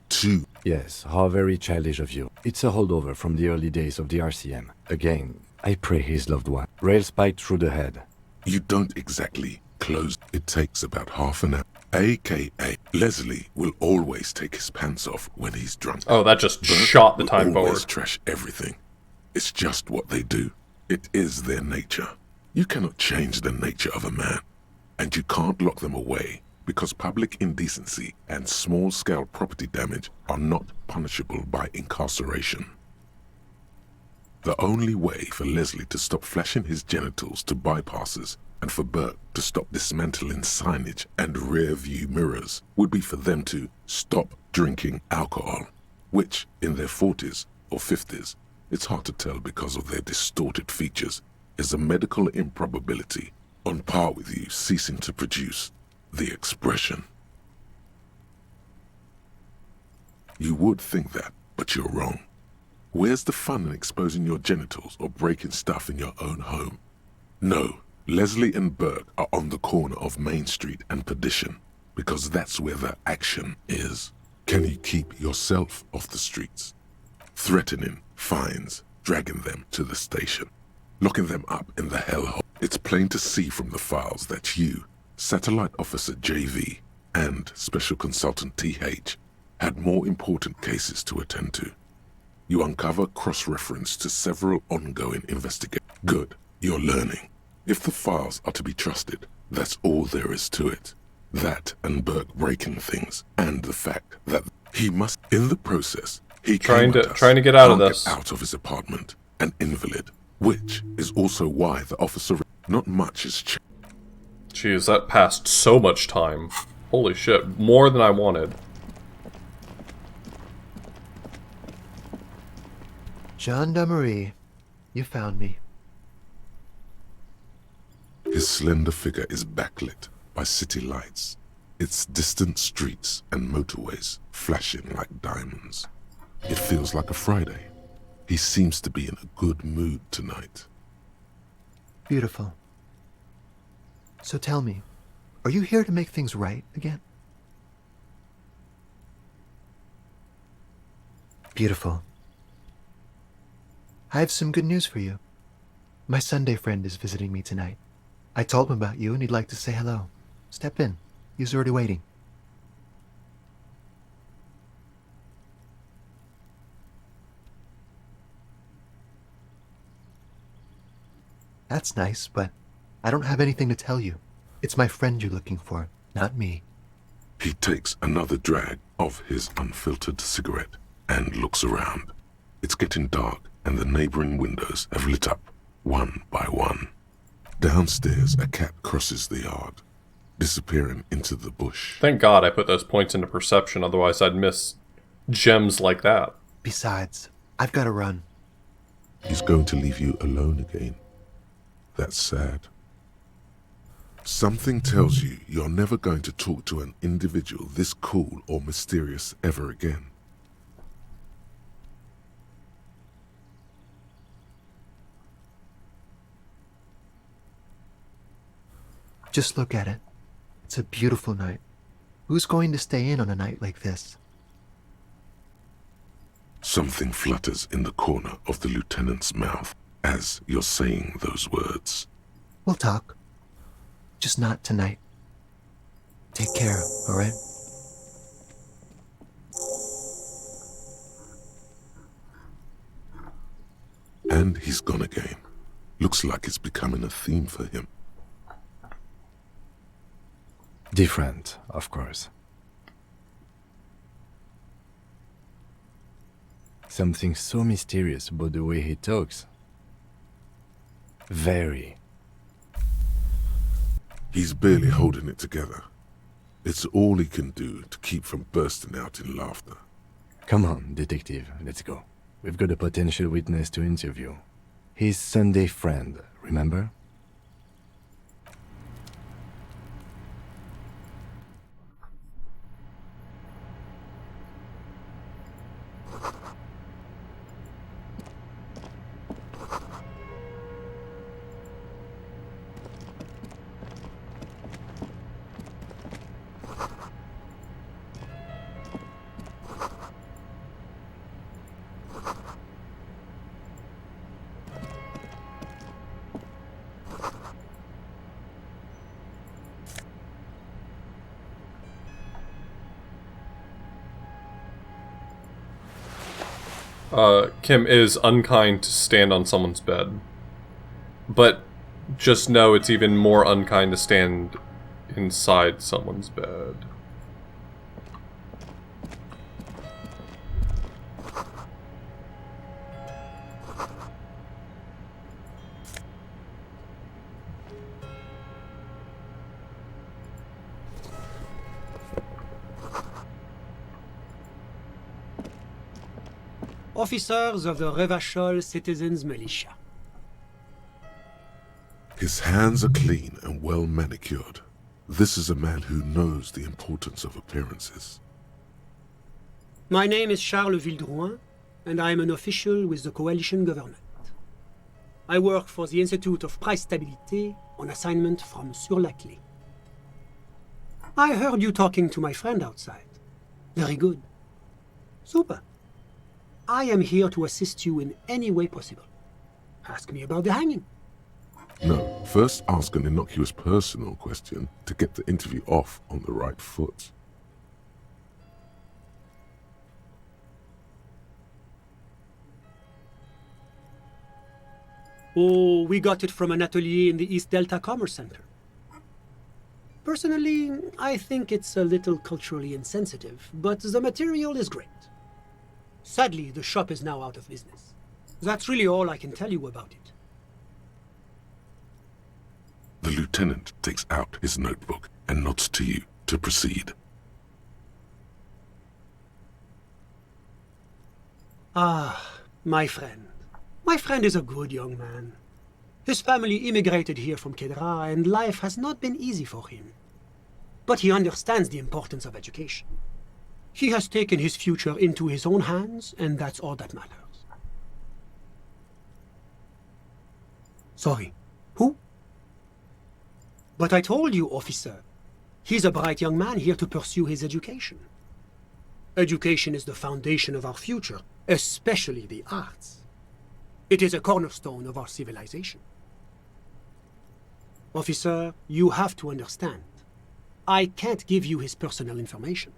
2. Yes, how very childish of you. It's a holdover from the early days of the RCM. Again, I pray his loved one. Rail spiked through the head. You don't exactly close. It takes about half an hour. AKA, Leslie will always take his pants off when he's drunk. Oh, that just shot the time forward. Always trash everything. It's just what they do. It is their nature. You cannot change the nature of a man, and you can't lock them away because public indecency and small-scale property damage are not punishable by incarceration. The only way for Leslie to stop flashing his genitals to bypassers and for Burke to stop dismantling signage and rear-view mirrors would be for them to stop drinking alcohol, which, in their 40s or 50s, it's hard to tell because of their distorted features, is a medical improbability on par with you ceasing to produce the expression. You would think that, but you're wrong. Where's the fun in exposing your genitals or breaking stuff in your own home? No. Leslie and Burke are on the corner of Main Street and Perdition, because that's where the action is. Can you keep yourself off the streets? Threatening fines, dragging them to the station, locking them up in the hellhole. It's plain to see from the files that you, Satellite Officer JV, and Special Consultant TH had more important cases to attend to. You uncover cross-reference to several ongoing investigations. Good, you're learning. If the files are to be trusted, that's all there is to it. That and Burke breaking things, and the fact that He must, in the process, he Trying came to- at us, trying to get out of can't this. Get out of his apartment, an invalid, which is also why the officer. Not much has changed. Jeez, that passed so much time. Holy shit, more than I wanted. Gendarmerie, you found me. His slender figure is backlit by city lights, its distant streets and motorways flashing like diamonds. It feels like a Friday. He seems to be in a good mood tonight. Beautiful. So tell me, are you here to make things right again? Beautiful. I have some good news for you. My Sunday friend is visiting me tonight. I told him about you and he'd like to say hello. Step in. He's already waiting. That's nice, but I don't have anything to tell you. It's my friend you're looking for, not me. He takes another drag of his unfiltered cigarette and looks around. It's getting dark and the neighboring windows have lit up, one by one. Downstairs, a cat crosses the yard, disappearing into the bush. Thank God I put those points into perception, otherwise I'd miss gems like that. Besides, I've got to run. He's going to leave you alone again. That's sad. Something tells you you're never going to talk to an individual this cool or mysterious ever again. Just look at it. It's a beautiful night. Who's going to stay in on a night like this? Something flutters in the corner of the lieutenant's mouth as you're saying those words. We'll talk. Just not tonight. Take care, alright? And he's gone again. Looks like it's becoming a theme for him. Different, of course. Something so mysterious about the way he talks. Very. He's barely holding it together. It's all he can do to keep from bursting out in laughter. Come on, detective, let's go. We've got a potential witness to interview. His Sunday friend, remember? Kim is unkind to stand on someone's bed. But just know it's even more unkind to stand inside someone's bed. Officers of the Revachol Citizens Militia. His hands are clean and well manicured. This is a man who knows the importance of appearances. My name is Charles Vildrouin, and I am an official with the coalition government. I work for the Institute of Price Stabilité on assignment from Monsieur Laclé. I heard you talking to my friend outside. Very good. Super. I am here to assist you in any way possible. Ask me about the hanging. No, first ask an innocuous personal question to get the interview off on the right foot. Oh, we got it from an atelier in the East Delta Commerce Center. Personally, I think it's a little culturally insensitive, but the material is great. Sadly, the shop is now out of business. That's really all I can tell you about it. The lieutenant takes out his notebook and nods to you to proceed. Ah, my friend. My friend is a good young man. His family immigrated here from Kedra, and life has not been easy for him. But he understands the importance of education. He has taken his future into his own hands, and that's all that matters. Sorry, who? But I told you, officer. He's a bright young man here to pursue his education. Education is the foundation of our future, especially the arts. It is a cornerstone of our civilization. Officer, you have to understand. I can't give you his personal information.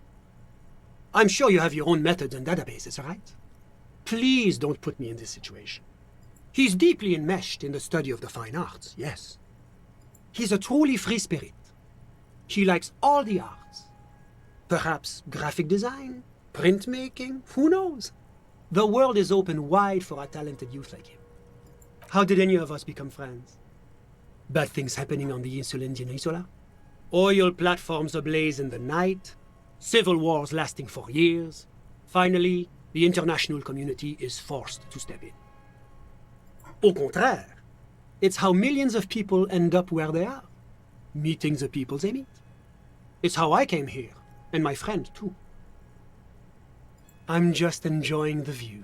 I'm sure you have your own methods and databases, right? Please don't put me in this situation. He's deeply enmeshed in the study of the fine arts, yes. He's a truly free spirit. He likes all the arts. Perhaps graphic design, printmaking, who knows? The world is open wide for a talented youth like him. How did any of us become friends? Bad things happening on the Insulindian Isola? Oil platforms ablaze in the night? Civil wars lasting for years? Finally, the international community is forced to step in. Au contraire, it's how millions of people end up where they are, meeting the people they meet. It's how I came here, and my friend too. I'm just enjoying the view.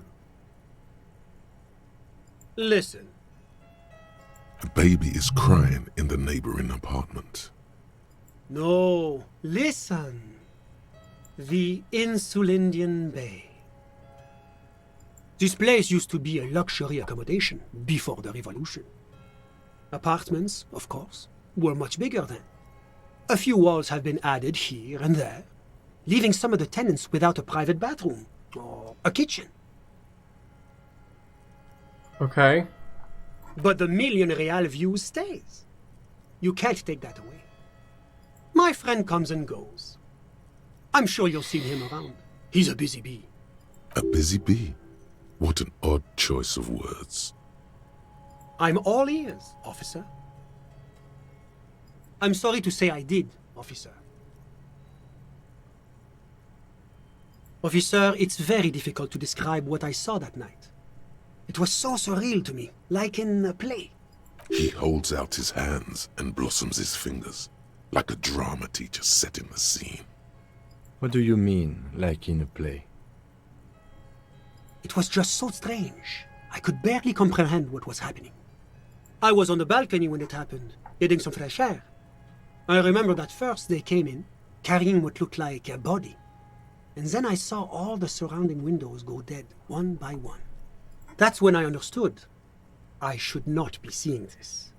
Listen. A baby is crying in the neighboring apartment. No, listen. The Insulindian Bay. This place used to be a luxury accommodation before the revolution. Apartments, of course, were much bigger then. A few walls have been added here and there, leaving some of the tenants without a private bathroom or a kitchen. Okay. But the million real view stays. You can't take that away. My friend comes and goes. I'm sure you'll see him around. He's a busy bee. A busy bee? What an odd choice of words. I'm all ears, officer. I'm sorry to say I did, officer. Officer, it's very difficult to describe what I saw that night. It was so surreal to me, like in a play. He holds out his hands and blossoms his fingers, like a drama teacher setting the scene. What do you mean, like in a play? It was just so strange. I could barely comprehend what was happening. I was on the balcony when it happened, getting some fresh air. I remember that first they came in, carrying what looked like a body. And then I saw all the surrounding windows go dead, one by one. That's when I understood. I should not be seeing this.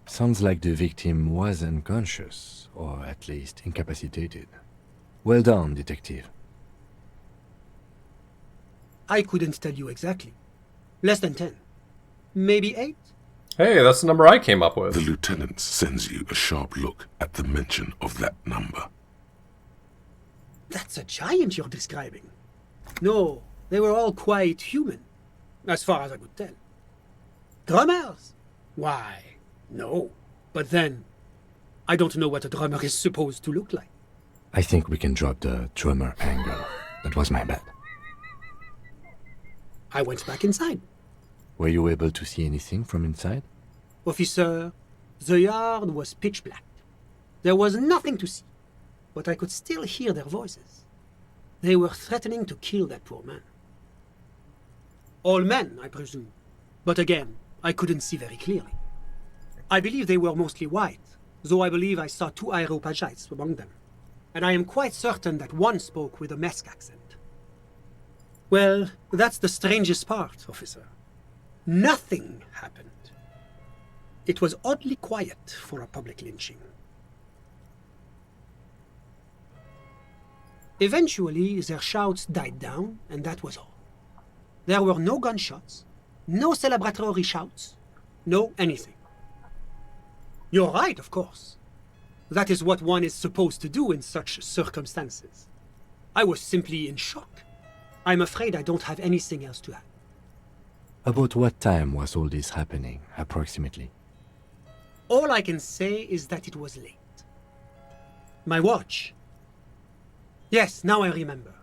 Sounds like the victim was unconscious, or at least incapacitated. Well done, detective. I couldn't tell you exactly. Less than 10. Maybe 8? Hey, that's the number I came up with. The lieutenant sends you a sharp look at the mention of that number. That's a giant you're describing. No, they were all quite human, as far as I could tell. Drummers? Why, no. But then, I don't know what a drummer is supposed to look like. I think we can drop the drummer angle. That was my bad. I went back inside. Were you able to see anything from inside? Officer, the yard was pitch black. There was nothing to see, but I could still hear their voices. They were threatening to kill that poor man. All men, I presume. But again, I couldn't see very clearly. I believe they were mostly white, though I believe I saw 2 Areopagites among them. And I am quite certain that one spoke with a Mesk accent. Well, that's the strangest part, officer. Nothing happened. It was oddly quiet for a public lynching. Eventually, their shouts died down, and that was all. There were no gunshots, no celebratory shouts, no anything. You're right, of course. That is what one is supposed to do in such circumstances. I was simply in shock. I'm afraid I don't have anything else to add. About what time was all this happening, approximately? All I can say is that it was late. My watch. Yes, now I remember.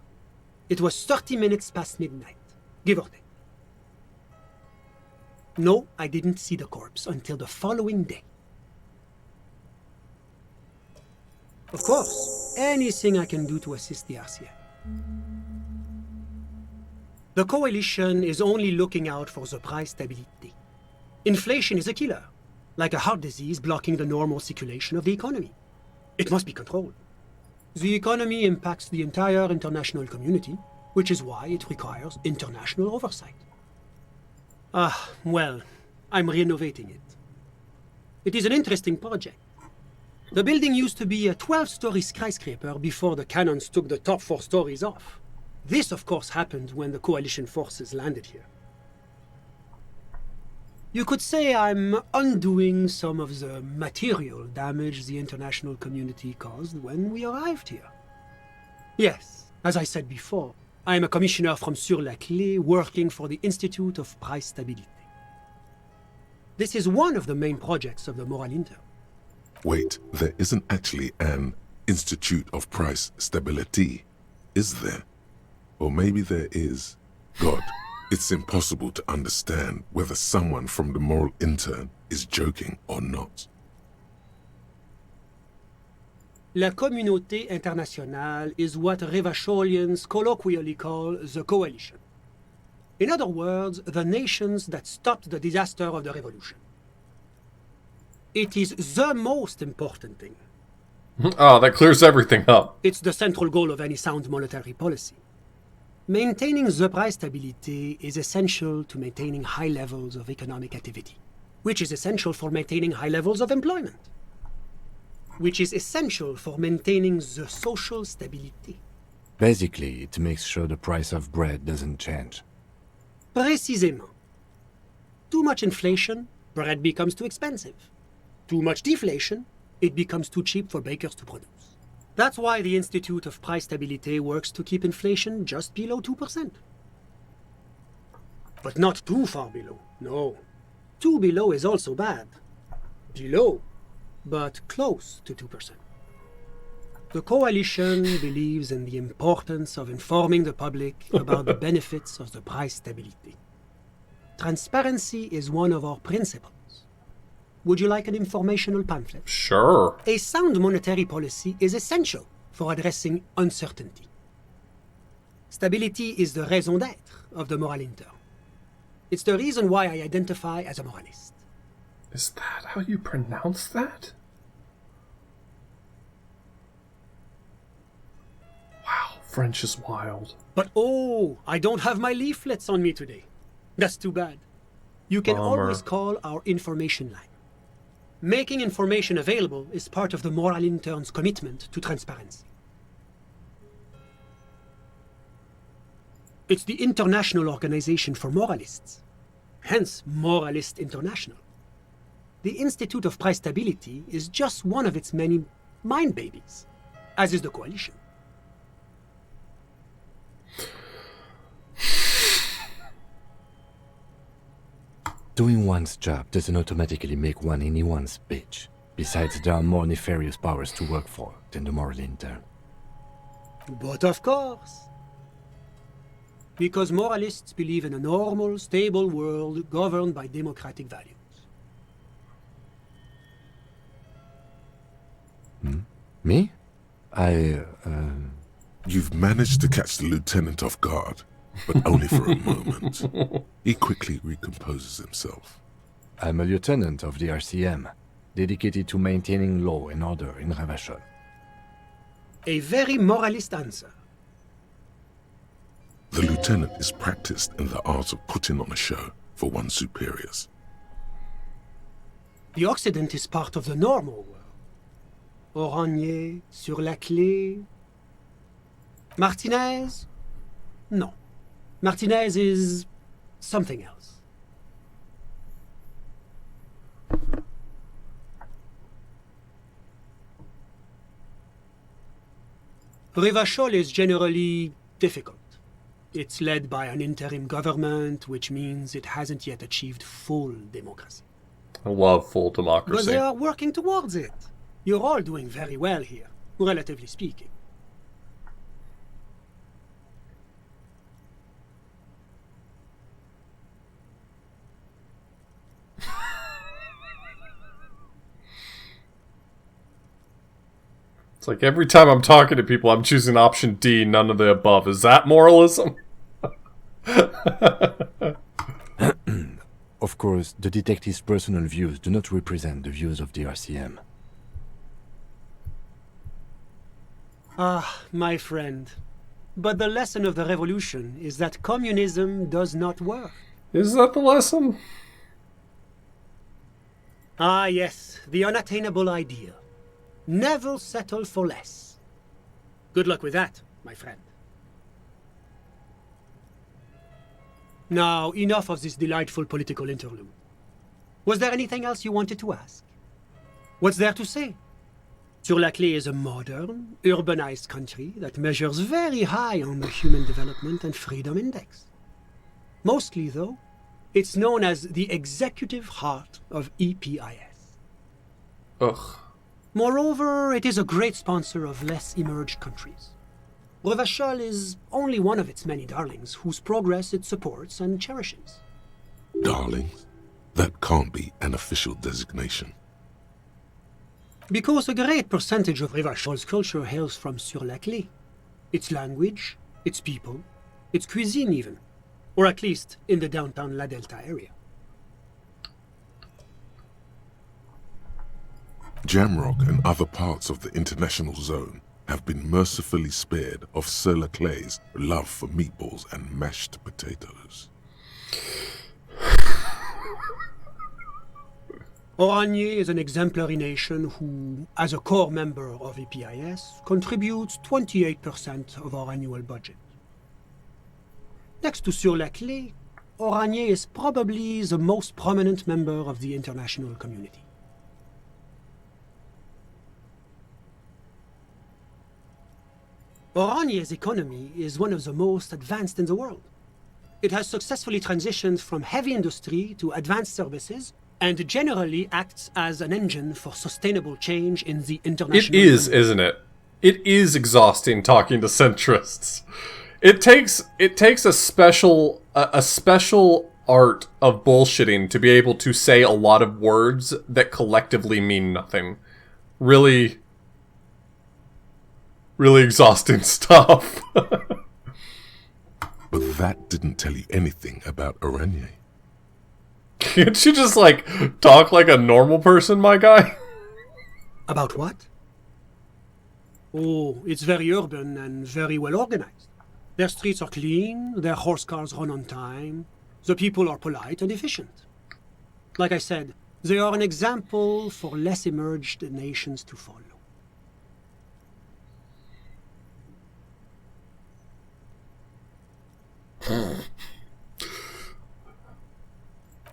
It was 30 minutes past midnight, give or take. No, I didn't see the corpse until the following day. Of course, anything I can do to assist the RCM. The Coalition is only looking out for the price stability. Inflation is a killer, like a heart disease blocking the normal circulation of the economy. It must be controlled. The economy impacts the entire international community, which is why it requires international oversight. Well, I'm renovating it. It is an interesting project. The building used to be a 12-story skyscraper before the cannons took the top 4 stories off. This, of course, happened when the Coalition forces landed here. You could say I'm undoing some of the material damage the international community caused when we arrived here. Yes, as I said before, I am a commissioner from Sur-la-Clé working for the Institute of Price Stabilité. This is one of the main projects of the Moral Inter. Wait, there isn't actually an Institute of Price Stability, is there? Or maybe there is. God, it's impossible to understand whether someone from the Moral Intern is joking or not. La communauté internationale is what Revacholians colloquially call the Coalition. In other words, the nations that stopped the disaster of the revolution. It is the most important thing. Oh, that clears everything up. It's the central goal of any sound monetary policy. Maintaining the price stability is essential to maintaining high levels of economic activity, which is essential for maintaining high levels of employment, which is essential for maintaining the social stability. Basically, it makes sure the price of bread doesn't change. Précisément. Too much inflation, bread becomes too expensive. Too much deflation, it becomes too cheap for bakers to produce. That's why the Institute of Price Stabilité works to keep inflation just below 2%. But not too far below, no. Too below is also bad. Below, but close to 2%. The Coalition believes in the importance of informing the public about the benefits of the price stability. Transparency is one of our principles. Would you like an informational pamphlet? Sure. A sound monetary policy is essential for addressing uncertainty. Stability is the raison d'être of the Moral Inter. It's the reason why I identify as a moralist. Is that how you pronounce that? Wow, French is wild. But oh, I don't have my leaflets on me today. That's too bad. You can always call our information line. Making information available is part of the Moral Intern's commitment to transparency. It's the international organization for moralists, hence Moralist International. The Institute of Price Stability is just one of its many mind babies, as is the Coalition. Doing one's job doesn't automatically make one anyone's bitch. Besides, there are more nefarious powers to work for than the Moral Intern. But of course. Because moralists believe in a normal, stable world governed by democratic values. Me? You've managed to catch the lieutenant off guard, but only for a moment. He quickly recomposes himself. I'm a lieutenant of the RCM, dedicated to maintaining law and order in Ravachol. A very moralist answer. The lieutenant is practiced in the art of putting on a show for one's superiors. The Occident is part of the normal world. Oranje, Sur-la-Clé. Martinez? No. Martinez is something else. Rivachol is generally difficult. It's led by an interim government, which means it hasn't yet achieved full democracy. I love full But democracy. they are working towards it. You're all doing very well here, relatively speaking. It's like every time I'm talking to people, I'm choosing option D, none of the above. Is that moralism? Of course, the detective's personal views do not represent the views of the RCM. Ah, my friend. But the lesson of the revolution is that communism does not work. Is that the lesson? Ah, yes, the unattainable ideal. Never settle for less. Good luck with that, my friend. Now, enough of this delightful political interlude. Was there anything else you wanted to ask? What's there to say? Sur-la-Clé is a modern, urbanized country that measures very high on the Human Development and Freedom Index. Mostly, though, it's known as the executive heart of EPIS. Ugh. Moreover, it is a great sponsor of less emerged countries. Revachol is only one of its many darlings whose progress it supports and cherishes. Darlings? That can't be an official designation. Because a great percentage of Revachol's culture hails from Sur-la-Clé. Its language, its people, its cuisine even. Or at least in the downtown La Delta area. Jamrock and other parts of the international zone have been mercifully spared of Sur-la-Clé's love for meatballs and mashed potatoes. Oranje is an exemplary nation who, as a core member of EPIS, contributes 28% of our annual budget. Next to Sur-la-Clé, Oranje is probably the most prominent member of the international community. Oranje's economy is one of the most advanced in the world. It has successfully transitioned from heavy industry to advanced services and generally acts as an engine for sustainable change in the international It is, community. isn't it? It is exhausting talking to centrists. It takes a special art of bullshitting to be able to say a lot of words that collectively mean nothing. Really exhausting stuff. But that didn't tell you anything about Oranje. Can't you just, like, talk like a normal person, my guy? About what? Oh, it's very urban and very well organized. Their streets are clean, their horse cars run on time, the people are polite and efficient. Like I said, they are an example for less emerged nations to follow.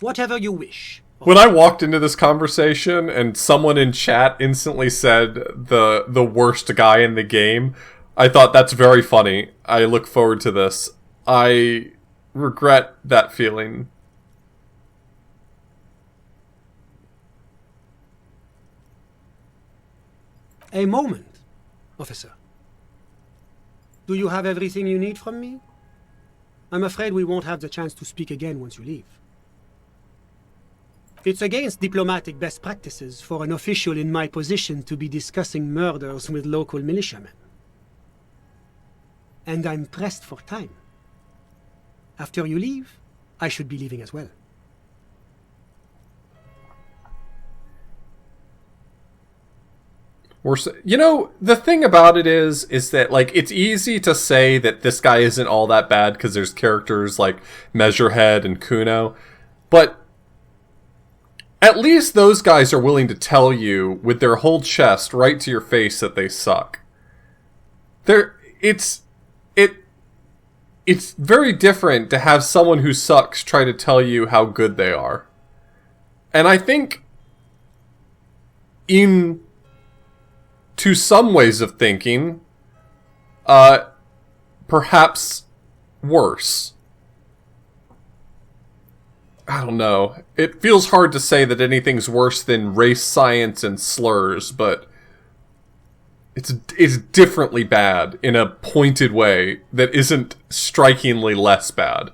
Whatever you wish. When I walked into this conversation and someone in chat instantly said the worst guy in the game, I thought that's very funny. I look forward to this. I regret that feeling. A moment, officer. Do you have everything you need from me? I'm afraid we won't have the chance to speak again once you leave. It's against diplomatic best practices for an official in my position to be discussing murders with local militiamen. And I'm pressed for time. After you leave, I should be leaving as well. You know, the thing about it is that, like, it's easy to say that this guy isn't all that bad because there's characters like Measurehead and Kuno, but at least those guys are willing to tell you with their whole chest right to your face that they suck. It's very different to have someone who sucks try to tell you how good they are. And I think to some ways of thinking, Perhaps worse. I don't know. It feels hard to say that anything's worse than race science and slurs, but it's differently bad in a pointed way that isn't strikingly less bad.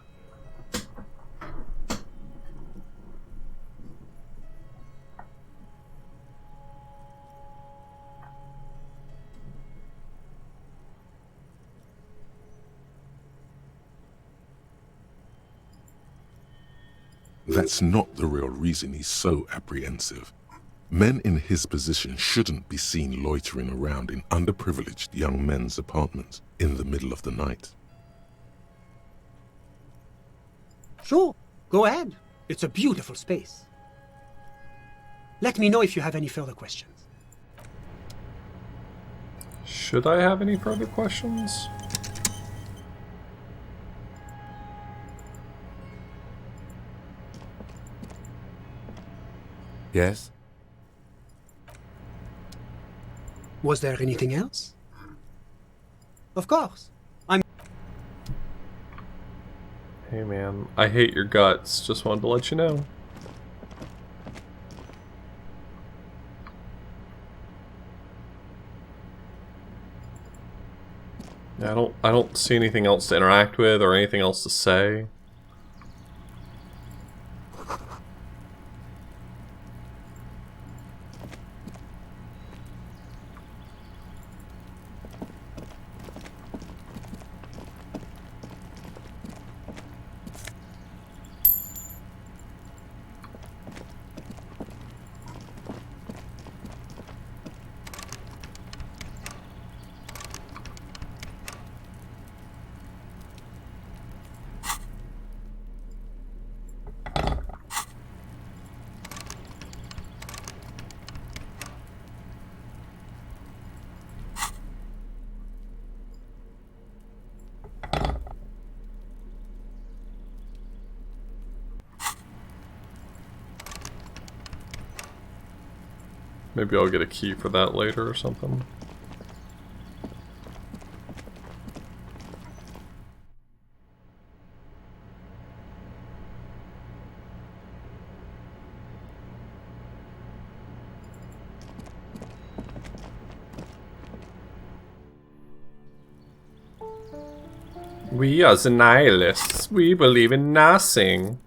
That's not the real reason he's so apprehensive. Men in his position shouldn't be seen loitering around in underprivileged young men's apartments in the middle of the night. Sure, go ahead. It's a beautiful space. Let me know if you have any further questions. Should I have any further questions? Yes? Was there anything else? Of course. Hey man, I hate your guts. Just wanted to let you know. Yeah, I don't see anything else to interact with or anything else to say. Maybe I'll get a key for that later or something. We are the nihilists. We believe in nothing.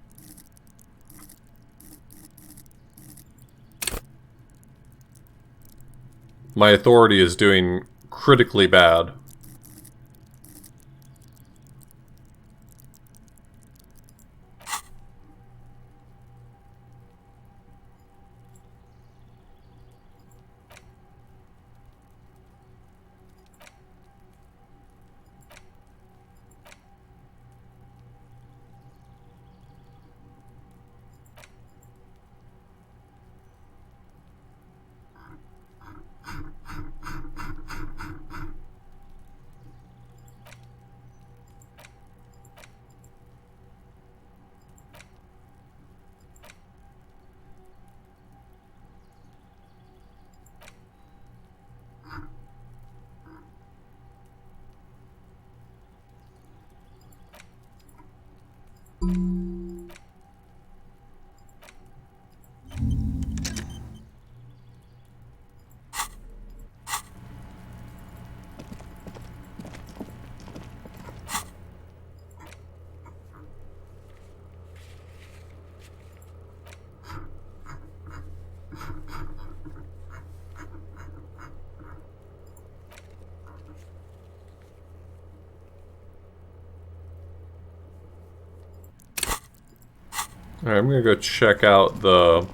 My authority is doing critically bad. Alright, I'm gonna go check out the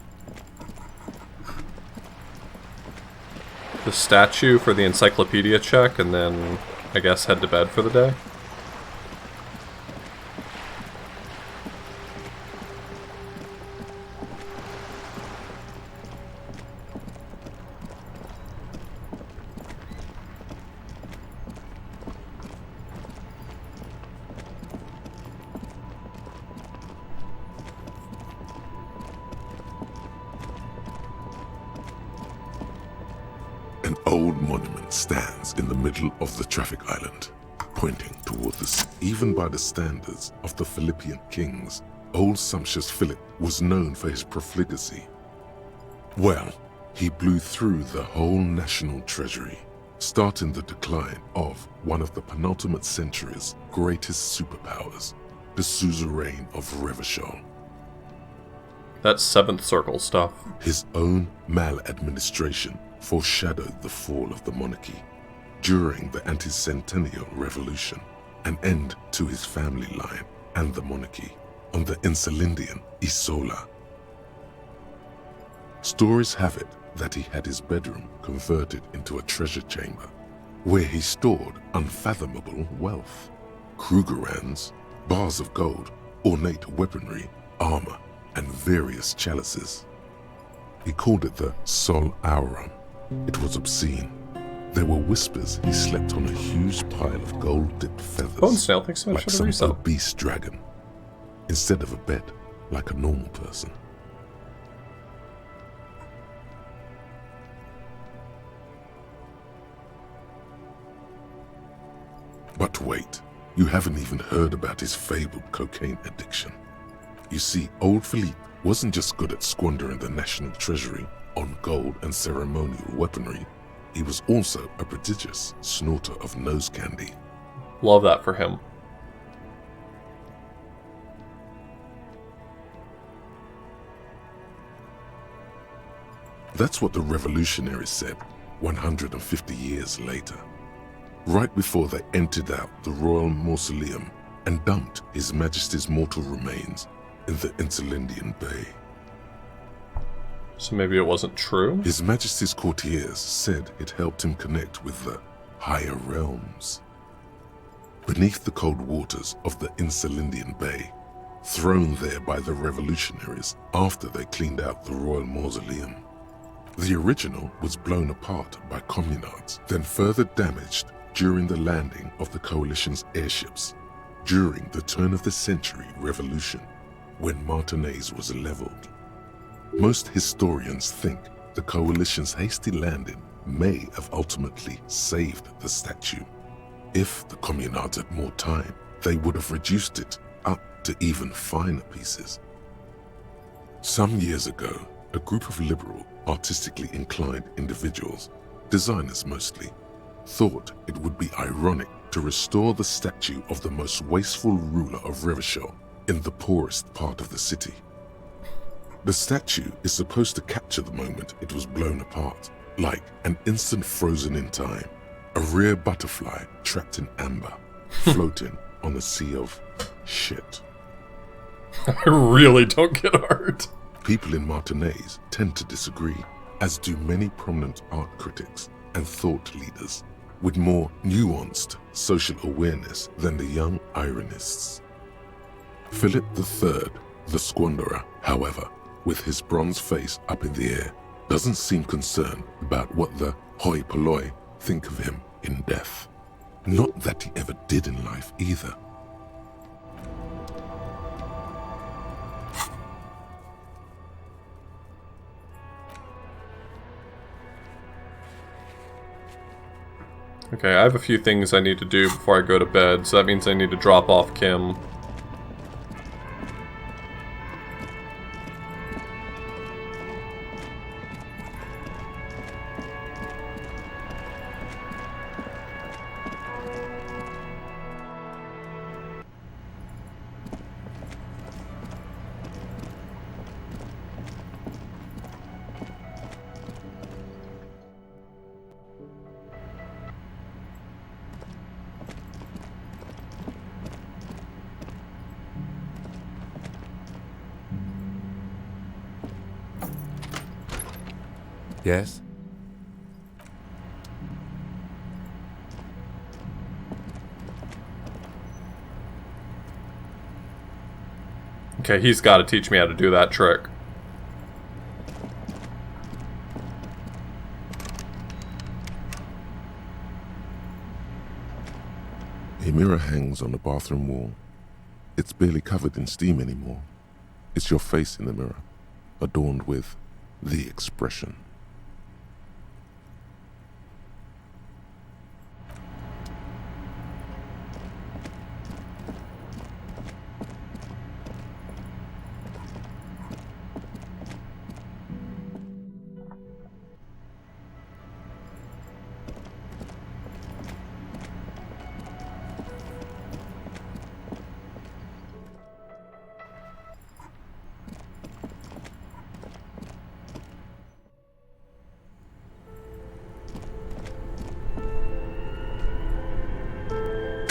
statue for the encyclopedia check, and then I guess head to bed for the day. An old monument stands in the middle of the traffic island, pointing toward the sea. Even by the standards of the Philippian kings, old sumptuous Philip was known for his profligacy. Well, he blew through the whole national treasury, starting the decline of one of the penultimate century's greatest superpowers, the suzerain of Revachol. That's Seventh Circle stuff. His own maladministration foreshadowed the fall of the monarchy during the anti-centennial revolution, an end to his family line and the monarchy on the Insulindian Isola. Stories have it that he had his bedroom converted into a treasure chamber where he stored unfathomable wealth, Krugerrands, bars of gold, ornate weaponry, armor, and various chalices. He called it the Sol Aurum. It was obscene. There were whispers he slept on a huge pile of gold-dipped feathers, Bone Snail, thanks so much like for the some resub. obese dragon, instead of a bed like a normal person. But wait, you haven't even heard about his fabled cocaine addiction. You see, old Philippe wasn't just good at squandering the national treasury on gold and ceremonial weaponry, he was also a prodigious snorter of nose candy. Love that for him. That's what the revolutionaries said 150 years later, right before they emptied out the royal mausoleum and dumped His Majesty's mortal remains in the Insulindian Bay. So maybe it wasn't true? His Majesty's courtiers said it helped him connect with the higher realms. Beneath the cold waters of the Insulindian Bay, thrown there by the revolutionaries after they cleaned out the royal mausoleum. The original was blown apart by communards, then further damaged during the landing of the coalition's airships during the turn-of-the-century revolution, when Martinez was leveled. Most historians think the coalition's hasty landing may have ultimately saved the statue. If the communards had more time, they would have reduced it up to even finer pieces. Some years ago, a group of liberal, artistically inclined individuals, designers mostly, thought it would be ironic to restore the statue of the most wasteful ruler of Revachol in the poorest part of the city. The statue is supposed to capture the moment it was blown apart, like an instant frozen in time, a rare butterfly trapped in amber, floating on a sea of shit. I really don't get art. People in Martinez tend to disagree, as do many prominent art critics and thought leaders with more nuanced social awareness than the young ironists. Philip III, the squanderer, however, with his bronze face up in the air, doesn't seem concerned about what the hoi polloi think of him in death. Not that he ever did in life either. Okay, I have a few things I need to do before I go to bed, so that means I need to drop off Kim. Yes? Okay, he's got to teach me how to do that trick. A mirror hangs on the bathroom wall. It's barely covered in steam anymore. It's your face in the mirror, adorned with the expression.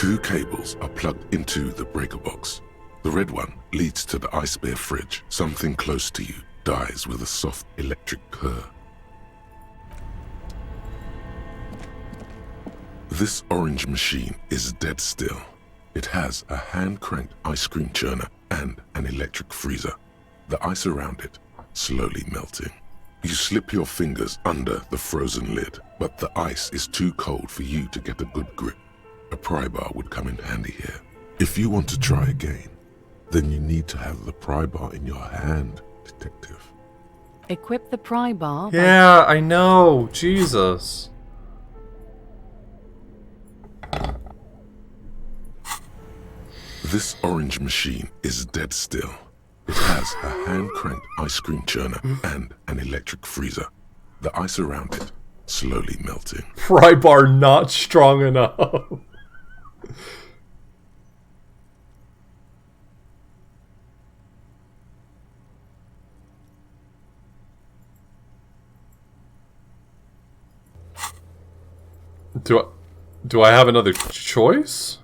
2 cables are plugged into the breaker box. The red one leads to the ice bear fridge. Something close to you dies with a soft electric purr. This orange machine is dead still. It has a hand-cranked ice cream churner and an electric freezer. The ice around it slowly melting. You slip your fingers under the frozen lid, but the ice is too cold for you to get a good grip. A pry bar would come in handy here. If you want to try again, then you need to have the pry bar in your hand, detective. Equip the pry bar. Yeah, I know. Jesus. This orange machine is dead still. It has a hand-cranked ice cream churner and an electric freezer. The ice around it slowly melting. Pry bar not strong enough. Do I have another choice?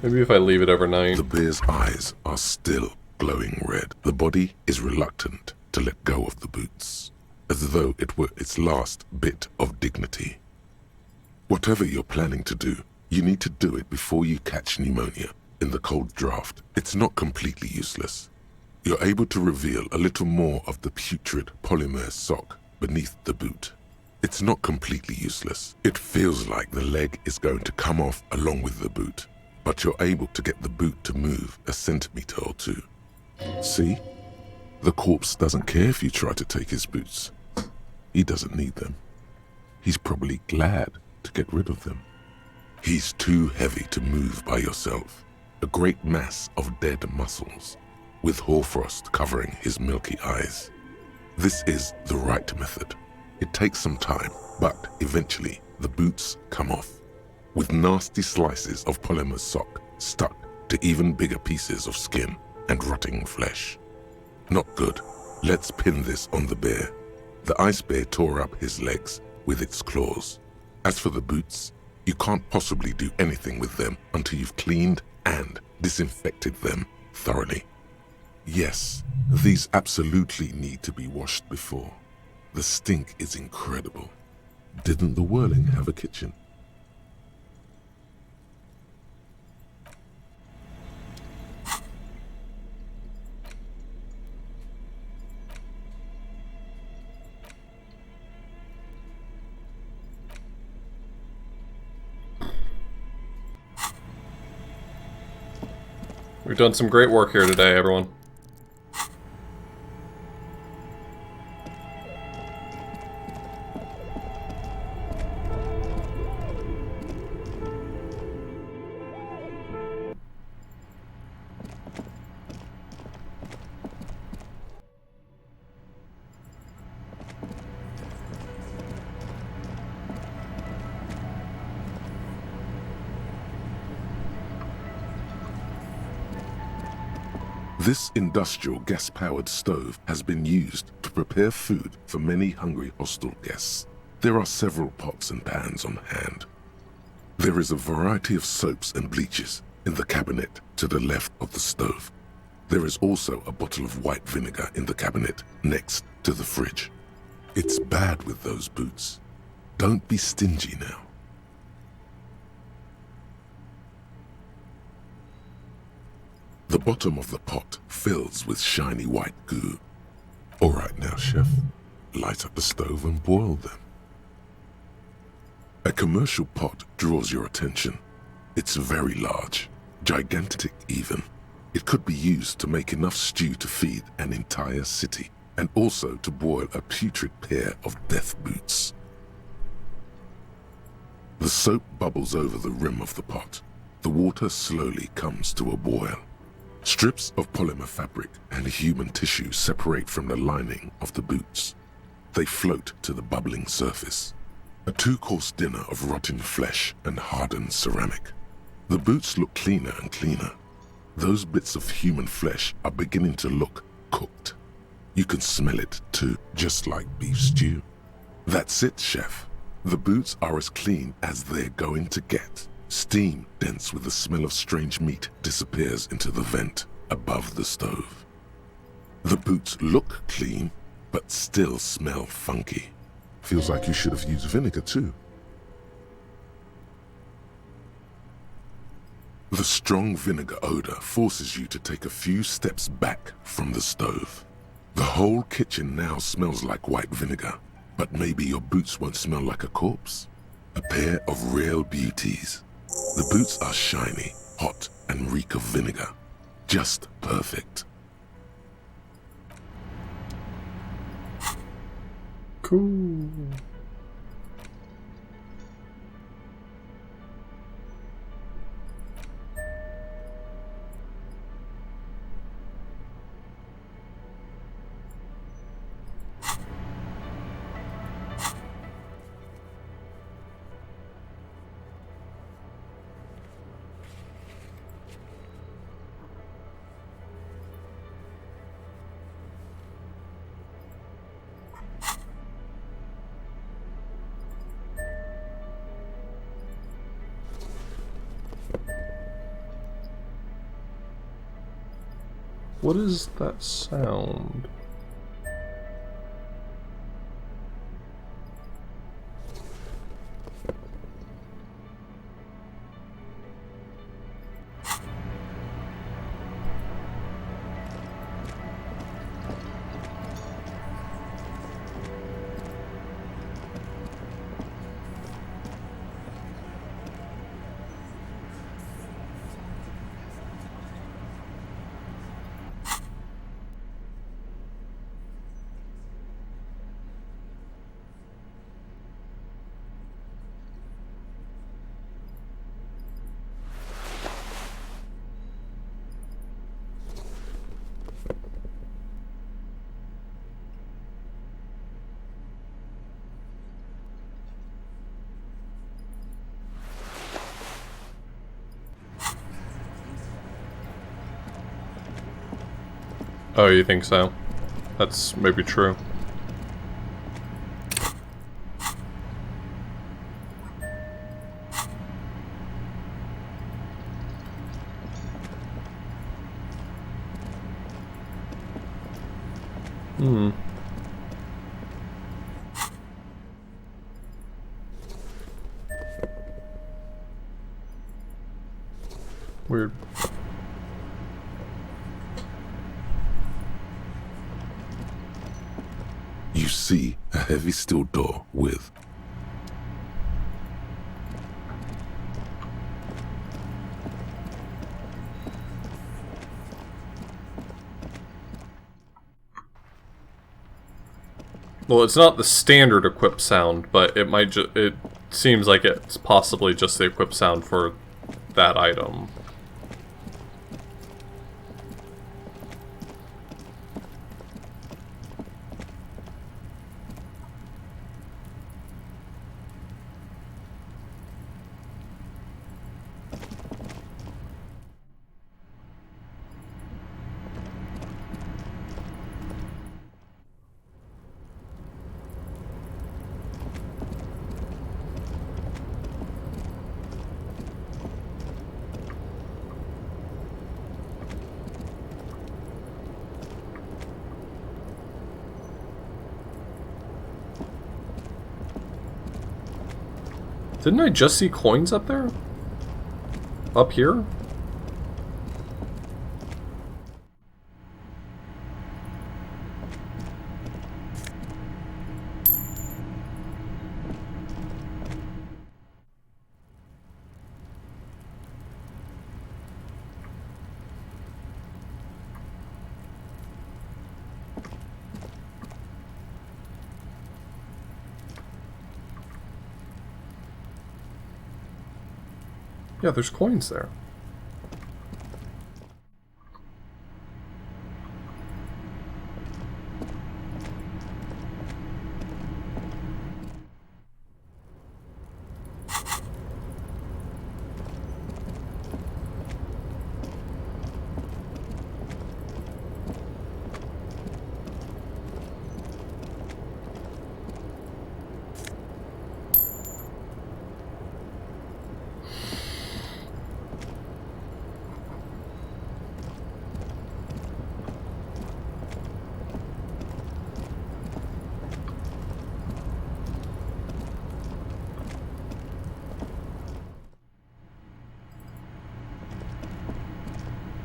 Maybe if I leave it overnight. The bear's eyes are still glowing red. The body is reluctant to let go of the boots, as though it were its last bit of dignity. Whatever you're planning to do, you need to do it before you catch pneumonia in the cold draft. It's not completely useless. You're able to reveal a little more of the putrid polymer sock beneath the boot. It's not completely useless. It feels like the leg is going to come off along with the boot, but you're able to get the boot to move a centimeter or two. See? The corpse doesn't care if you try to take his boots. He doesn't need them. He's probably glad to get rid of them. He's too heavy to move by yourself. A great mass of dead muscles, with hoarfrost covering his milky eyes. This is the right method. It takes some time, but eventually the boots come off, with nasty slices of polymer sock stuck to even bigger pieces of skin and rotting flesh. Not good. Let's pin this on the bear. The ice bear tore up his legs with its claws. As for the boots, you can't possibly do anything with them until you've cleaned and disinfected them thoroughly. Yes, these absolutely need to be washed before. The stink is incredible. Didn't the Whirling have a kitchen? We've done some great work here today, everyone. This industrial gas-powered stove has been used to prepare food for many hungry hostel guests. There are several pots and pans on hand. There is a variety of soaps and bleaches in the cabinet to the left of the stove. There is also a bottle of white vinegar in the cabinet next to the fridge. It's bad with those boots. Don't be stingy now. The bottom of the pot fills with shiny white goo. All right now, chef. Light up the stove and boil them. A commercial pot draws your attention. It's very large, gigantic even. It could be used to make enough stew to feed an entire city, and also to boil a putrid pair of death boots. The soap bubbles over the rim of the pot. The water slowly comes to a boil. Strips of polymer fabric and human tissue separate from the lining of the boots. They float to the bubbling surface. A 2-course dinner of rotten flesh and hardened ceramic. The boots look cleaner and cleaner. Those bits of human flesh are beginning to look cooked. You can smell it too, just like beef stew. That's it, chef. The boots are as clean as they're going to get. Steam, dense with the smell of strange meat, disappears into the vent above the stove. The boots look clean, but still smell funky. Feels like you should have used vinegar too. The strong vinegar odor forces you to take a few steps back from the stove. The whole kitchen now smells like white vinegar, but maybe your boots won't smell like a corpse. A pair of real beauties. The boots are shiny, hot, and reek of vinegar. Just perfect. Cool. What is that sound? Oh, you think so? That's maybe true. Hmm. Weird. You see a heavy steel door with Well, it's not the standard equip sound, but it might it seems like it's possibly just the equip sound for that item. Didn't I just see coins up there? Up here? Yeah, there's coins there.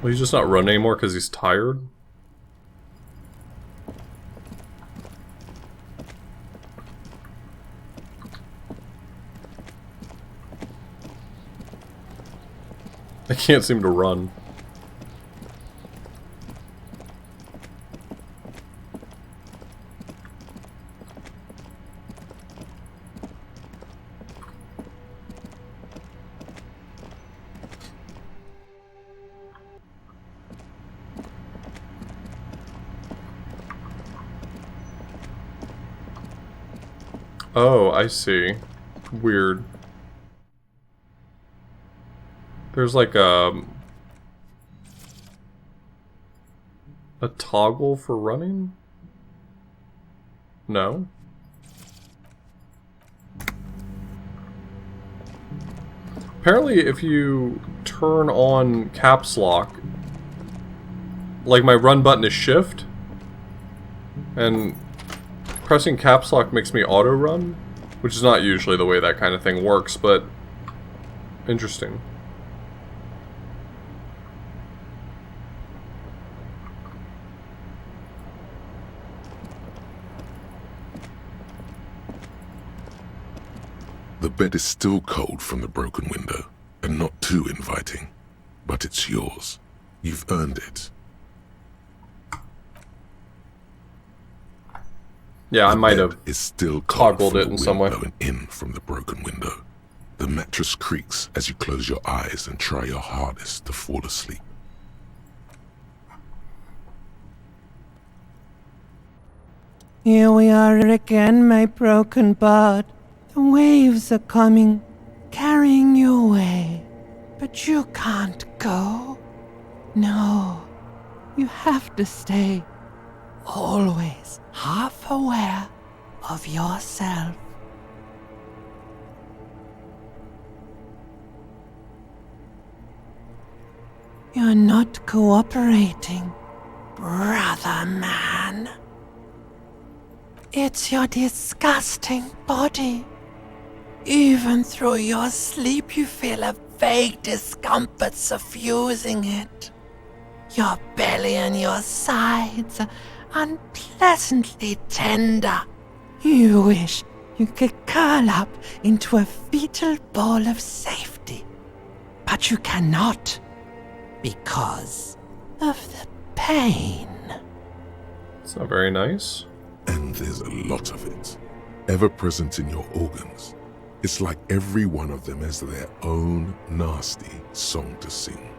Well, he's just not running anymore because he's tired? I can't seem to run. Oh, I see. Weird. There's like a toggle for running? No? Apparently if you turn on caps lock, like my run button is shift, and pressing caps lock makes me auto run, which is not usually the way that kind of thing works, but interesting. The bed is still cold from the broken window, and not too inviting. But it's yours. You've earned it. Yeah, I might have is still toggled it in some way. Blowing in from the broken window. The mattress creaks as you close your eyes and try your hardest to fall asleep. Here we are again, my broken bud. The waves are coming, carrying you away. But you can't go. No, you have to stay. Always half aware of yourself. You're not cooperating, brother man. It's your disgusting body. Even through your sleep you feel a vague discomfort suffusing it. Your belly and your sides are unpleasantly tender. You wish you could curl up into a fetal ball of safety. But you cannot, because of the pain. It's not very nice. And there's a lot of it, ever present in your organs. It's like every one of them has their own nasty song to sing.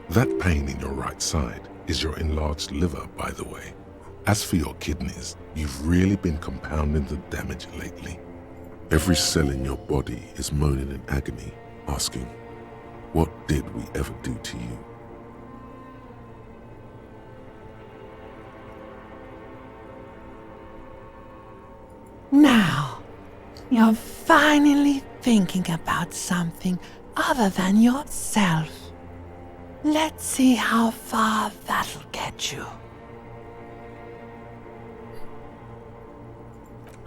That pain in your right side is your enlarged liver, by the way. As for your kidneys, you've really been compounding the damage lately. Every cell in your body is moaning in agony, asking, what did we ever do to you? Now, you're finally thinking about something other than yourself. Let's see how far that'll get you.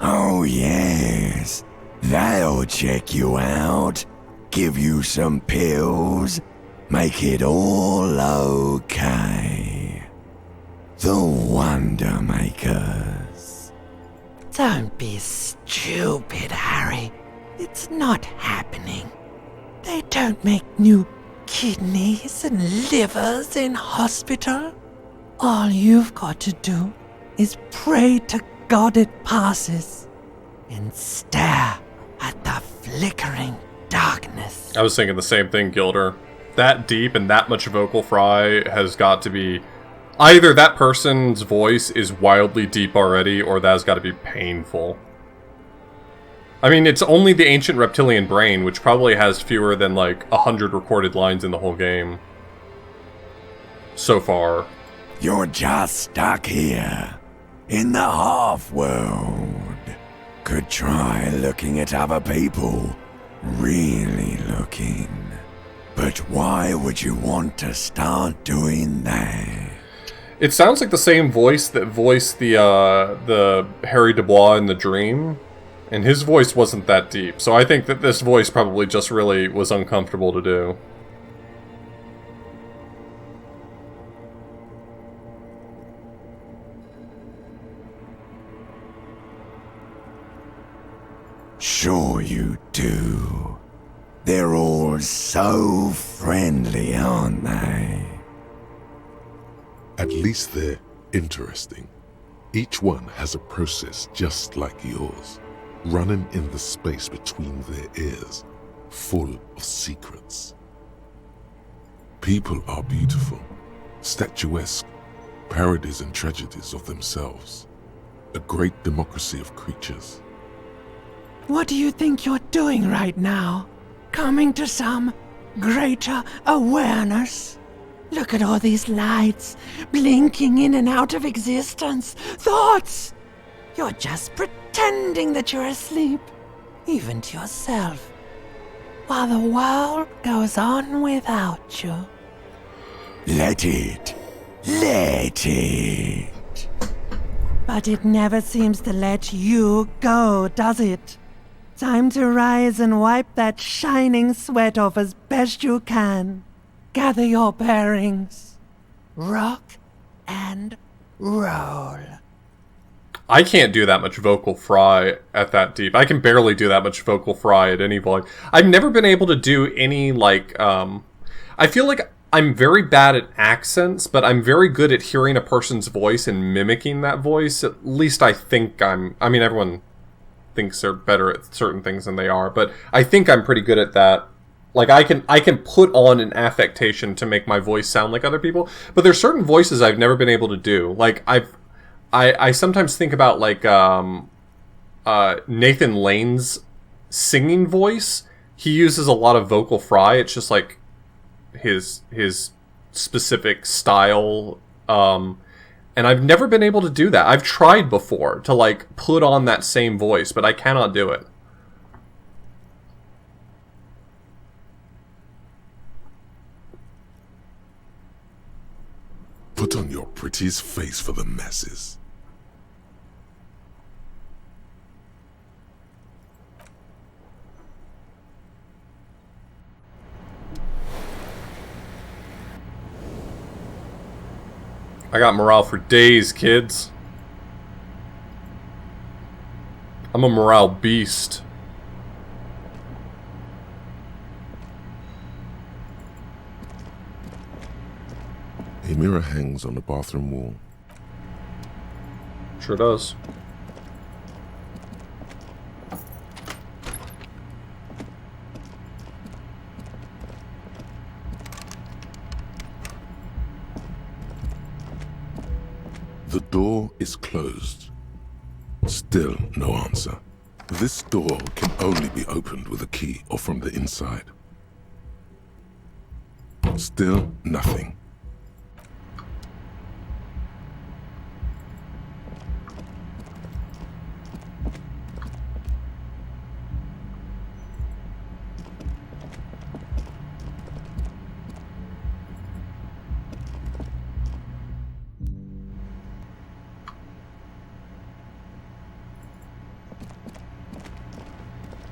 Oh, yes. That'll check you out. Give you some pills. Make it all okay. The Wonder Makers. Don't be stupid, Harry. It's not happening. They don't make new kidneys and livers in hospital. All you've got to do is pray to God it passes and stare at the flickering darkness. I was thinking the same thing, Gilder. That deep and that much vocal fry has got to be... Either that person's voice is wildly deep already, or that's got to be painful. I mean, it's only the Ancient Reptilian Brain, which probably has fewer than, like, 100 recorded lines in the whole game. So far. You're just stuck here, in the half-world. Could try looking at other people. Really looking. But why would you want to start doing that? It sounds like the same voice that voiced the Harry Dubois in The Dream And his voice wasn't that deep, so I think that this voice probably just really was uncomfortable to do. Sure you do. They're all so friendly, aren't they? At least they're interesting. Each one has a process just like yours, running in the space between their ears, full of secrets. People are beautiful, statuesque, parodies and tragedies of themselves. A great democracy of creatures. What do you think you're doing right now? Coming to some greater awareness? Look at all these lights, blinking in and out of existence. Thoughts! You're just pretending that you're asleep, even to yourself, while the world goes on without you. Let it. Let it. But it never seems to let you go, does it? Time to rise and wipe that shining sweat off as best you can. Gather your bearings. Rock and roll. I can't do that much vocal fry at that deep. I can barely do that much vocal fry at any volume. I've never been able to do any, like, I feel like I'm very bad at accents, but I'm very good at hearing a person's voice and mimicking that voice. At least I think I mean, everyone thinks they're better at certain things than they are, but I think I'm pretty good at that. Like, I can put on an affectation to make my voice sound like other people, but there's certain voices I've never been able to do. Like, I sometimes think about, like, Nathan Lane's singing voice. He uses a lot of vocal fry. It's just, like, his specific style, and I've never been able to do that. I've tried before to, like, put on that same voice, but I cannot do it. Put on your prettiest face for the masses. I got morale for days, kids. I'm a morale beast. A mirror hangs on the bathroom wall. Sure does. The door is closed. Still no answer. This door can only be opened with a key or from the inside. Still nothing.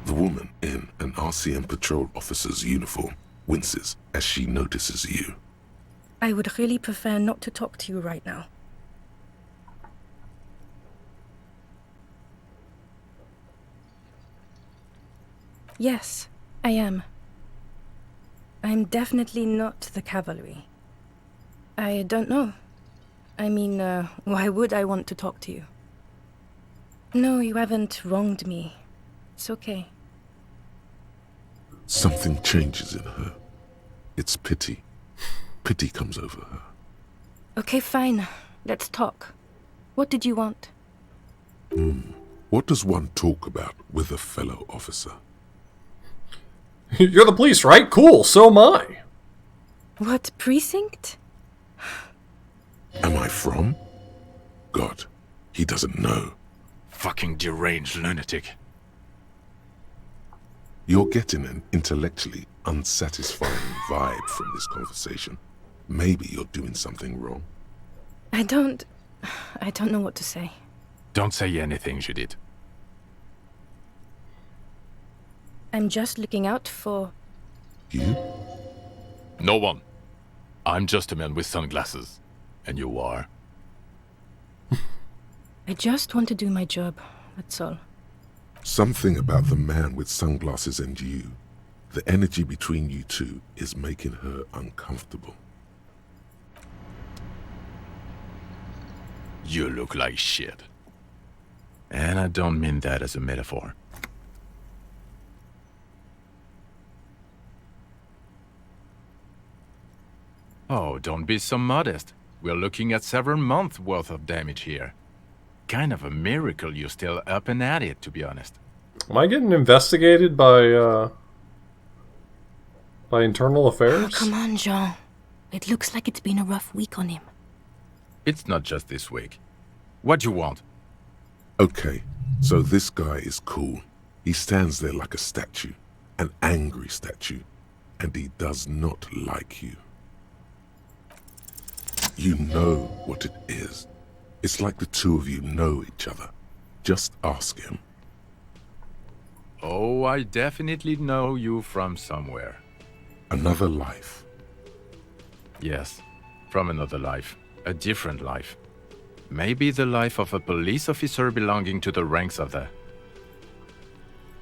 The woman in an RCM patrol officer's uniform winces as she notices you. I would really prefer not to talk to you right now. Yes, I am. I'm definitely not the cavalry. I don't know. I mean, why would I want to talk to you? No, you haven't wronged me. It's okay. Something changes in her. It's pity. Pity comes over her. Okay, fine. Let's talk. What did you want? What does one talk about with a fellow officer? You're the police, right? Cool, so am I. What precinct? Am I from? God, he doesn't know. Fucking deranged lunatic. You're getting an intellectually unsatisfying vibe from this conversation. Maybe you're doing something wrong. I don't know what to say. Don't say anything, Judith. I'm just looking out for... You? No one. I'm just a man with sunglasses. And you are? I just want to do my job, that's all. Something about the man with sunglasses and you, the energy between you two, is making her uncomfortable. You look like shit. And I don't mean that as a metaphor. Oh, don't be so modest. We're looking at several months worth of damage here. Kind of a miracle you're still up and at it, to be honest. Am I getting investigated by internal affairs? Oh, come on, Jean. It looks like it's been a rough week on him. It's not just this week. What do you want? Okay, so this guy is cool. He stands there like a statue, an angry statue, and he does not like you. You know what it is. It's like the two of you know each other. Just ask him. Oh, I definitely know you from somewhere. Another life. Yes, from another life. A different life. Maybe the life of a police officer belonging to the ranks of the...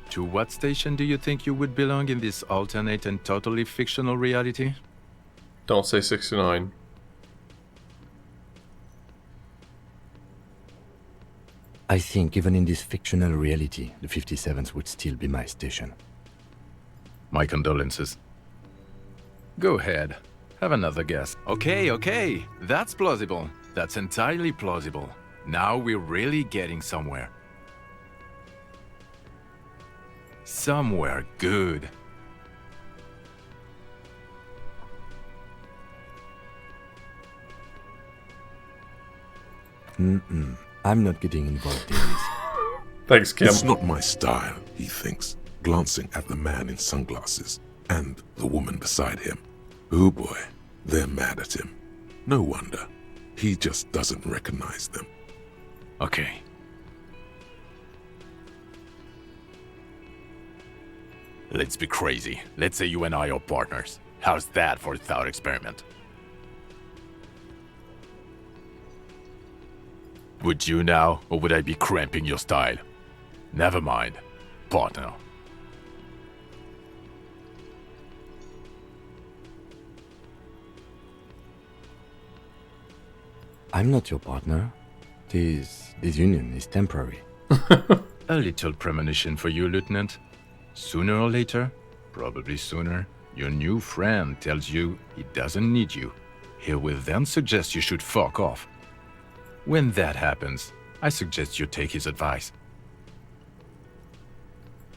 To what station do you think you would belong in this alternate and totally fictional reality? Don't say 69. I think even in this fictional reality, the 57th would still be my station. My condolences. Go ahead. Have another guess. Okay. That's plausible. That's entirely plausible. Now we're really getting somewhere. Somewhere good. I'm not getting involved in this. Thanks, Kim. It's not my style, he thinks, glancing at the man in sunglasses and the woman beside him. Oh boy, they're mad at him. No wonder. He just doesn't recognize them. Okay. Let's be crazy. Let's say you and I are partners. How's that for a thought experiment? Would you now, or would I be cramping your style? Never mind. Partner. I'm not your partner. This union is temporary. A little premonition for you, Lieutenant. Sooner or later, probably sooner, your new friend tells you he doesn't need you. He will then suggest you should fuck off. When that happens, I suggest you take his advice.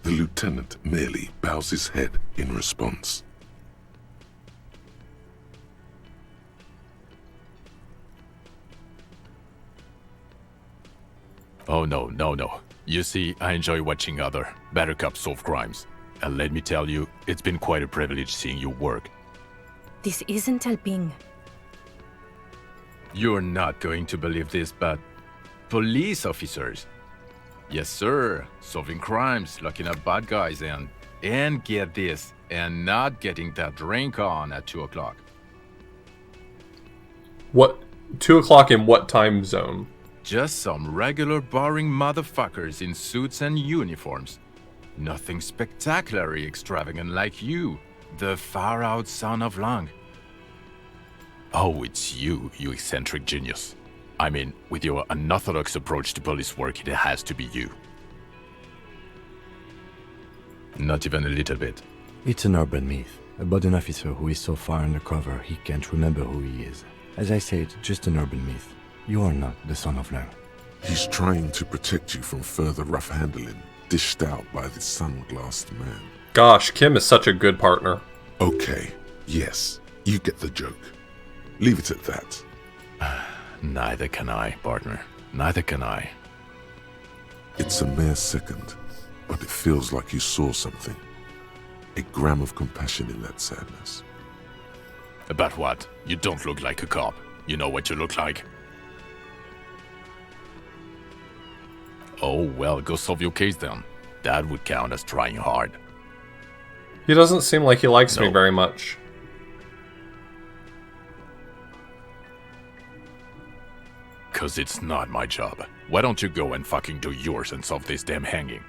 The lieutenant merely bows his head in response. Oh no. You see, I enjoy watching other better cops solve crimes. And let me tell you, it's been quite a privilege seeing you work. This isn't helping. You're not going to believe this, but police officers. Yes, sir. Solving crimes, locking up bad guys, and get this, and not getting that drink on at 2 o'clock. What? 2 o'clock in what time zone? Just some regular boring motherfuckers in suits and uniforms. Nothing spectacularly extravagant like you, the far-out son of Lang. Oh, it's you eccentric genius. I mean, with your unorthodox approach to police work, it has to be you. Not even a little bit. It's an urban myth about an officer who is so far undercover he can't remember who he is. As I said, just an urban myth. You are not the son of Lang. He's trying to protect you from further rough handling, dished out by the sunglassed man. Gosh, Kim is such a good partner. Okay, yes, you get the joke. Leave it at that. Neither can I, partner. Neither can I. It's a mere second, but it feels like you saw something. A gram of compassion in that sadness. About what? You don't look like a cop. You know what you look like? Oh, well, go solve your case then. That would count as trying hard. He doesn't seem like he likes me No. very much. Cause it's not my job. Why don't you go and fucking do yours and solve this damn hanging?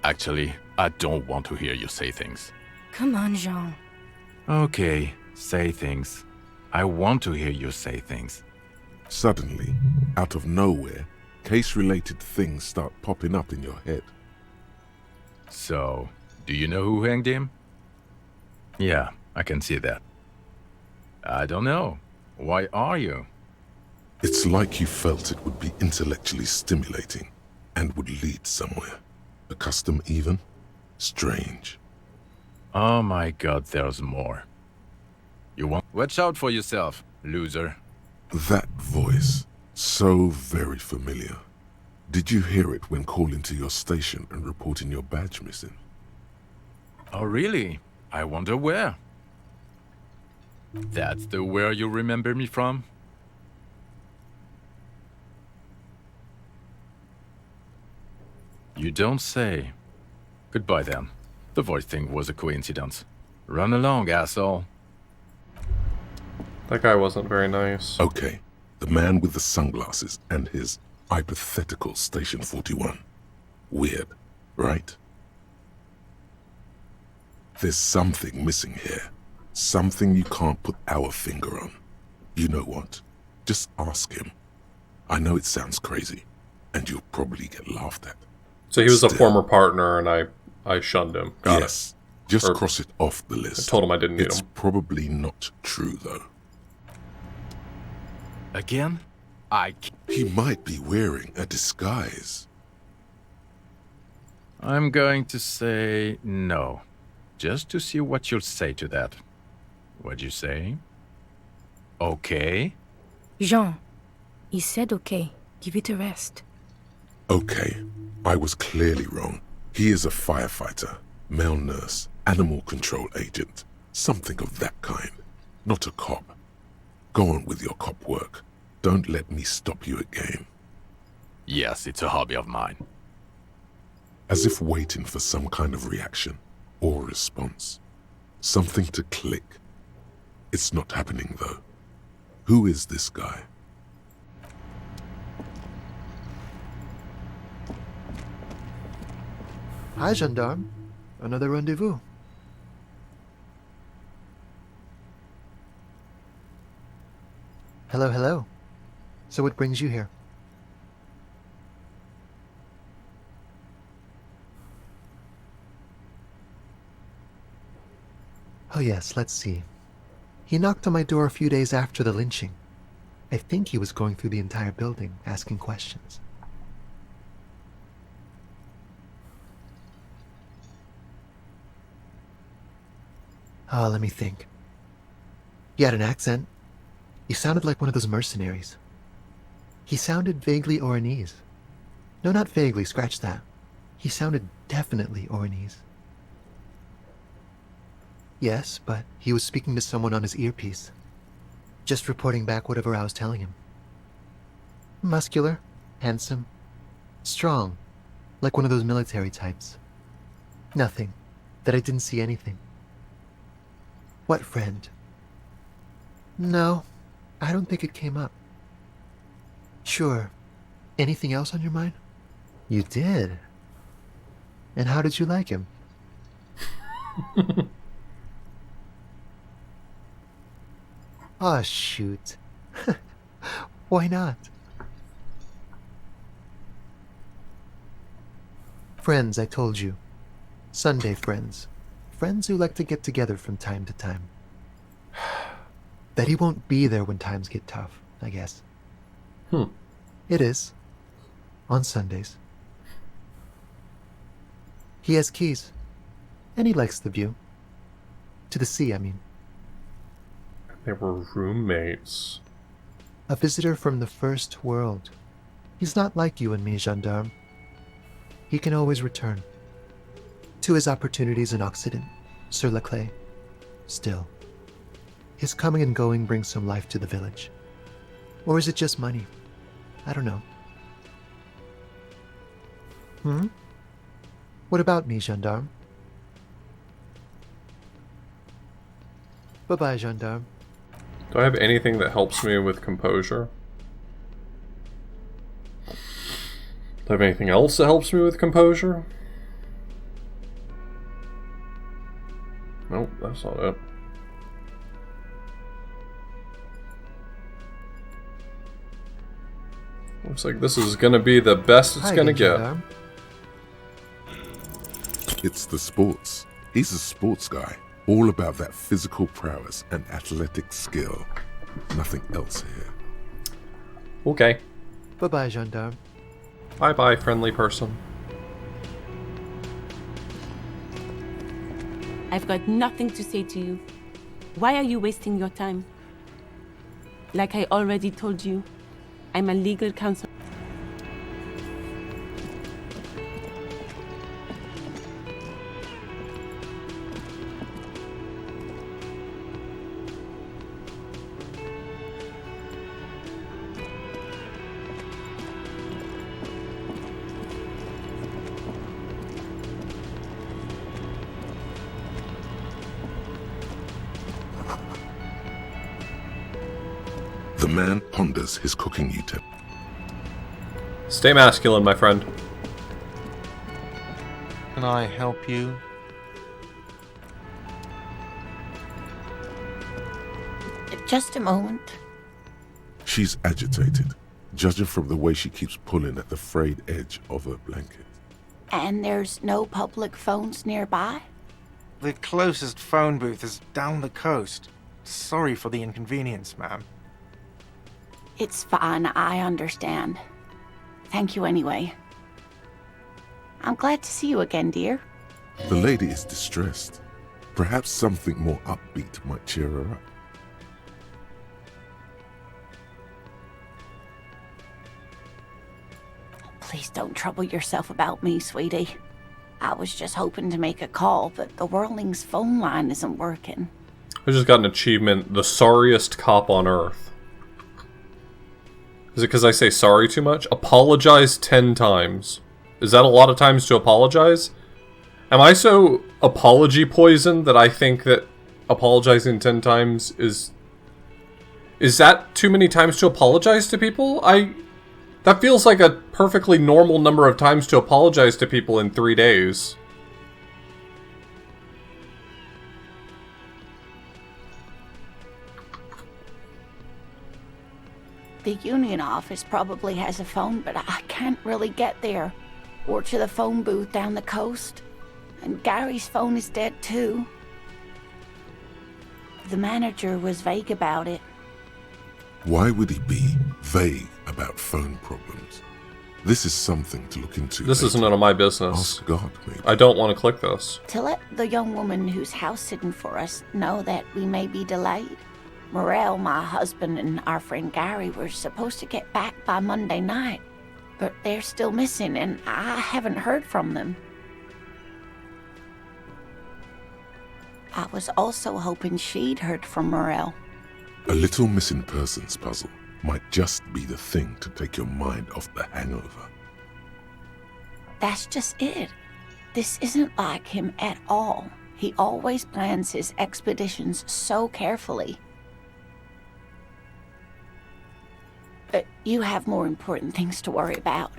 Actually, I don't want to hear you say things. Come on, Jean. Okay, say things. I want to hear you say things. Suddenly, out of nowhere, case-related things start popping up in your head. So, do you know who hanged him? Yeah, I can see that. I don't know. Why are you? It's like you felt it would be intellectually stimulating and would lead somewhere. A custom even? Strange. Oh my god, there's more. You want— Watch out for yourself, loser. That voice, so very familiar. Did you hear it when calling to your station and reporting your badge missing? Oh really? I wonder where. That's the where you remember me from? You don't say. Goodbye then. The voice thing was a coincidence. Run along, asshole. That guy wasn't very nice. Okay, the man with the sunglasses and his hypothetical Station 41. Weird, right? There's something missing here. Something you can't put our finger on. You know what? Just ask him. I know it sounds crazy, and you'll probably get laughed at. So he was a former partner, and I shunned him. Got yes, it. just Or cross it off the list. I told him I didn't need It's him. probably not true, though. Again? He might be wearing a disguise. I'm going to say no. Just to see what you'll say to that. What'd you say? Okay? Jean, he said okay. Give it a rest. Okay, I was clearly wrong. He is a firefighter, male nurse, animal control agent, something of that kind. Not a cop. Go on with your cop work. Don't let me stop you again. Yes, it's a hobby of mine. As if waiting for some kind of reaction or response. Something to click. It's not happening, though. Who is this guy? Hi, gendarme. Another rendezvous. Hello, hello. So what brings you here? Oh yes, let's see. He knocked on my door a few days after the lynching. I think he was going through the entire building, asking questions. Oh, let me think. He had an accent. He sounded like one of those mercenaries. He sounded vaguely Oranese. No, not vaguely, scratch that. He sounded definitely Oranese. Yes, but he was speaking to someone on his earpiece. Just reporting back whatever I was telling him. Muscular, handsome, strong, like one of those military types. Nothing, that I didn't see anything. What friend? No, I don't think it came up. Sure. Anything else on your mind? You did? And how did you like him? Aw, shoot. Why not? Friends, I told you. Sunday friends. Friends who like to get together from time to time. That he won't be there when times get tough, I guess. It is. On Sundays. He has keys. And he likes the view. To the sea, I mean. They were roommates. A visitor from the first world. He's not like you and me, gendarme. He can always return. To his opportunities in Occident, sur la clé. Still. His coming and going brings some life to the village. Or is it just money? I don't know. What about me, gendarme? Bye-bye, gendarme. Do I have anything that helps me with composure? Do I have anything else that helps me with composure? Nope, that's not it. Looks like this is gonna be the best it's gonna get. gendarme. It's the sports. He's a sports guy. All about that physical prowess and athletic skill. Nothing else here. Okay. Bye-bye, gendarme. Bye-bye, friendly person. I've got nothing to say to you. Why are you wasting your time? Like I already told you, I'm a legal counsel. The man ponders his cooking utensil. Stay masculine, my friend. Can I help you? Just a moment. She's agitated, judging from the way she keeps pulling at the frayed edge of her blanket. And there's no public phones nearby? The closest phone booth is down the coast. Sorry for the inconvenience, ma'am. It's fine, I understand. Thank you anyway. I'm glad to see you again, dear. The lady is distressed. Perhaps something more upbeat might cheer her up. Please don't trouble yourself about me, sweetie. I was just hoping to make a call, but the Whirling's phone line isn't working. I just got an achievement, the sorriest cop on Earth. Is it because I say sorry too much? Apologize 10 times. Is that a lot of times to apologize? Am I so apology poisoned that I think that apologizing 10 times is... Is that too many times to apologize to people? That feels like a perfectly normal number of times to apologize to people in 3 days. The union office probably has a phone, but I can't really get there. Or to the phone booth down the coast. And Gary's phone is dead too. The manager was vague about it. Why would he be vague about phone problems? This is something to look into. This isn't none of my business. Ask God, maybe. I don't want to click this. To let the young woman who's house-sitting for us know that we may be delayed. Morel, my husband, and our friend Gary were supposed to get back by Monday night, but they're still missing, and I haven't heard from them. I was also hoping she'd heard from Morel. A little missing persons puzzle might just be the thing to take your mind off the hangover. That's just it. This isn't like him at all. He always plans his expeditions so carefully. But you have more important things to worry about.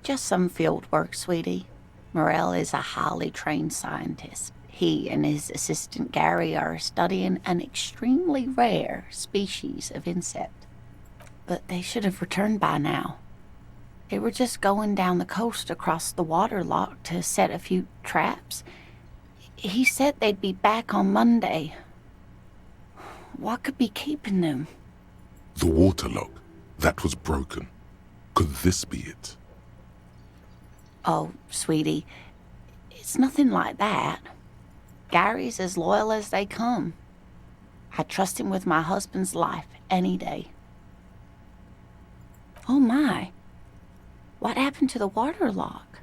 Just some field work, sweetie. Morel is a highly trained scientist. He and his assistant Gary are studying an extremely rare species of insect. But they should have returned by now. They were just going down the coast across the water lock to set a few traps. He said they'd be back on Monday. What could be keeping them? The waterlock. That was broken. Could this be it? Oh, sweetie, it's nothing like that. Gary's as loyal as they come. I trust him with my husband's life any day. Oh my, what happened to the water lock?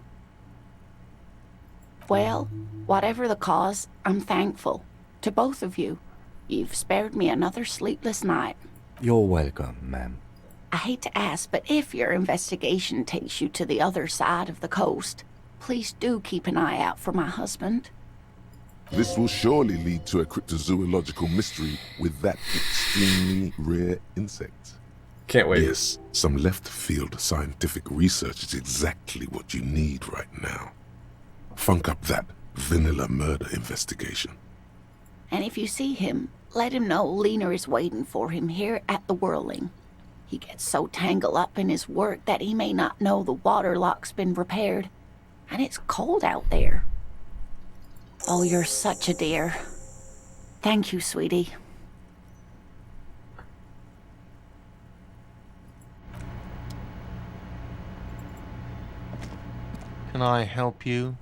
Well, whatever the cause, I'm thankful. To both of you. You've spared me another sleepless night. You're welcome, ma'am. I hate to ask, but if your investigation takes you to the other side of the coast, please do keep an eye out for my husband. This will surely lead to a cryptozoological mystery with that extremely rare insect. Can't wait. Yes, some left-field scientific research is exactly what you need right now. Funk up that vanilla murder investigation. And if you see him, let him know Lena is waiting for him here at the Whirling. He gets so tangled up in his work that he may not know the water lock's been repaired. And it's cold out there. Oh, you're such a dear. Thank you, sweetie. Can I help you?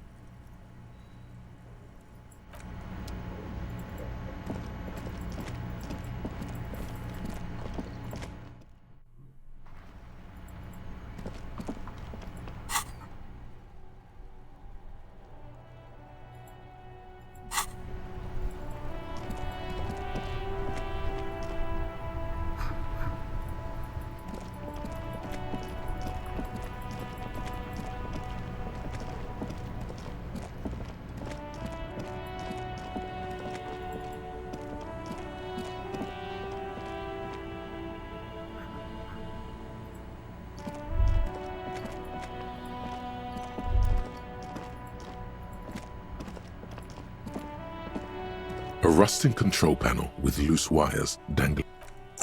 A rusting control panel with loose wires dangling.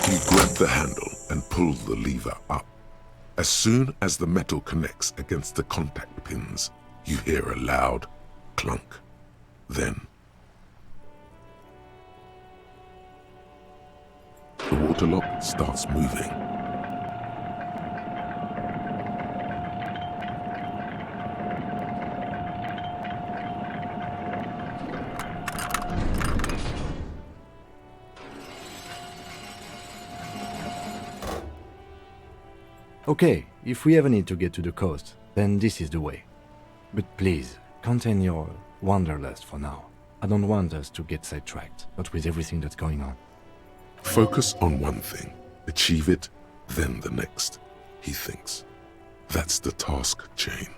You grab the handle and pull the lever up. As soon as the metal connects against the contact pins, you hear a loud clunk. Then, the water lock starts moving. Okay, if we ever need to get to the coast, then this is the way. But please, contain your wanderlust for now. I don't want us to get sidetracked, not with everything that's going on. Focus on one thing, achieve it, then the next, he thinks. That's the task chain.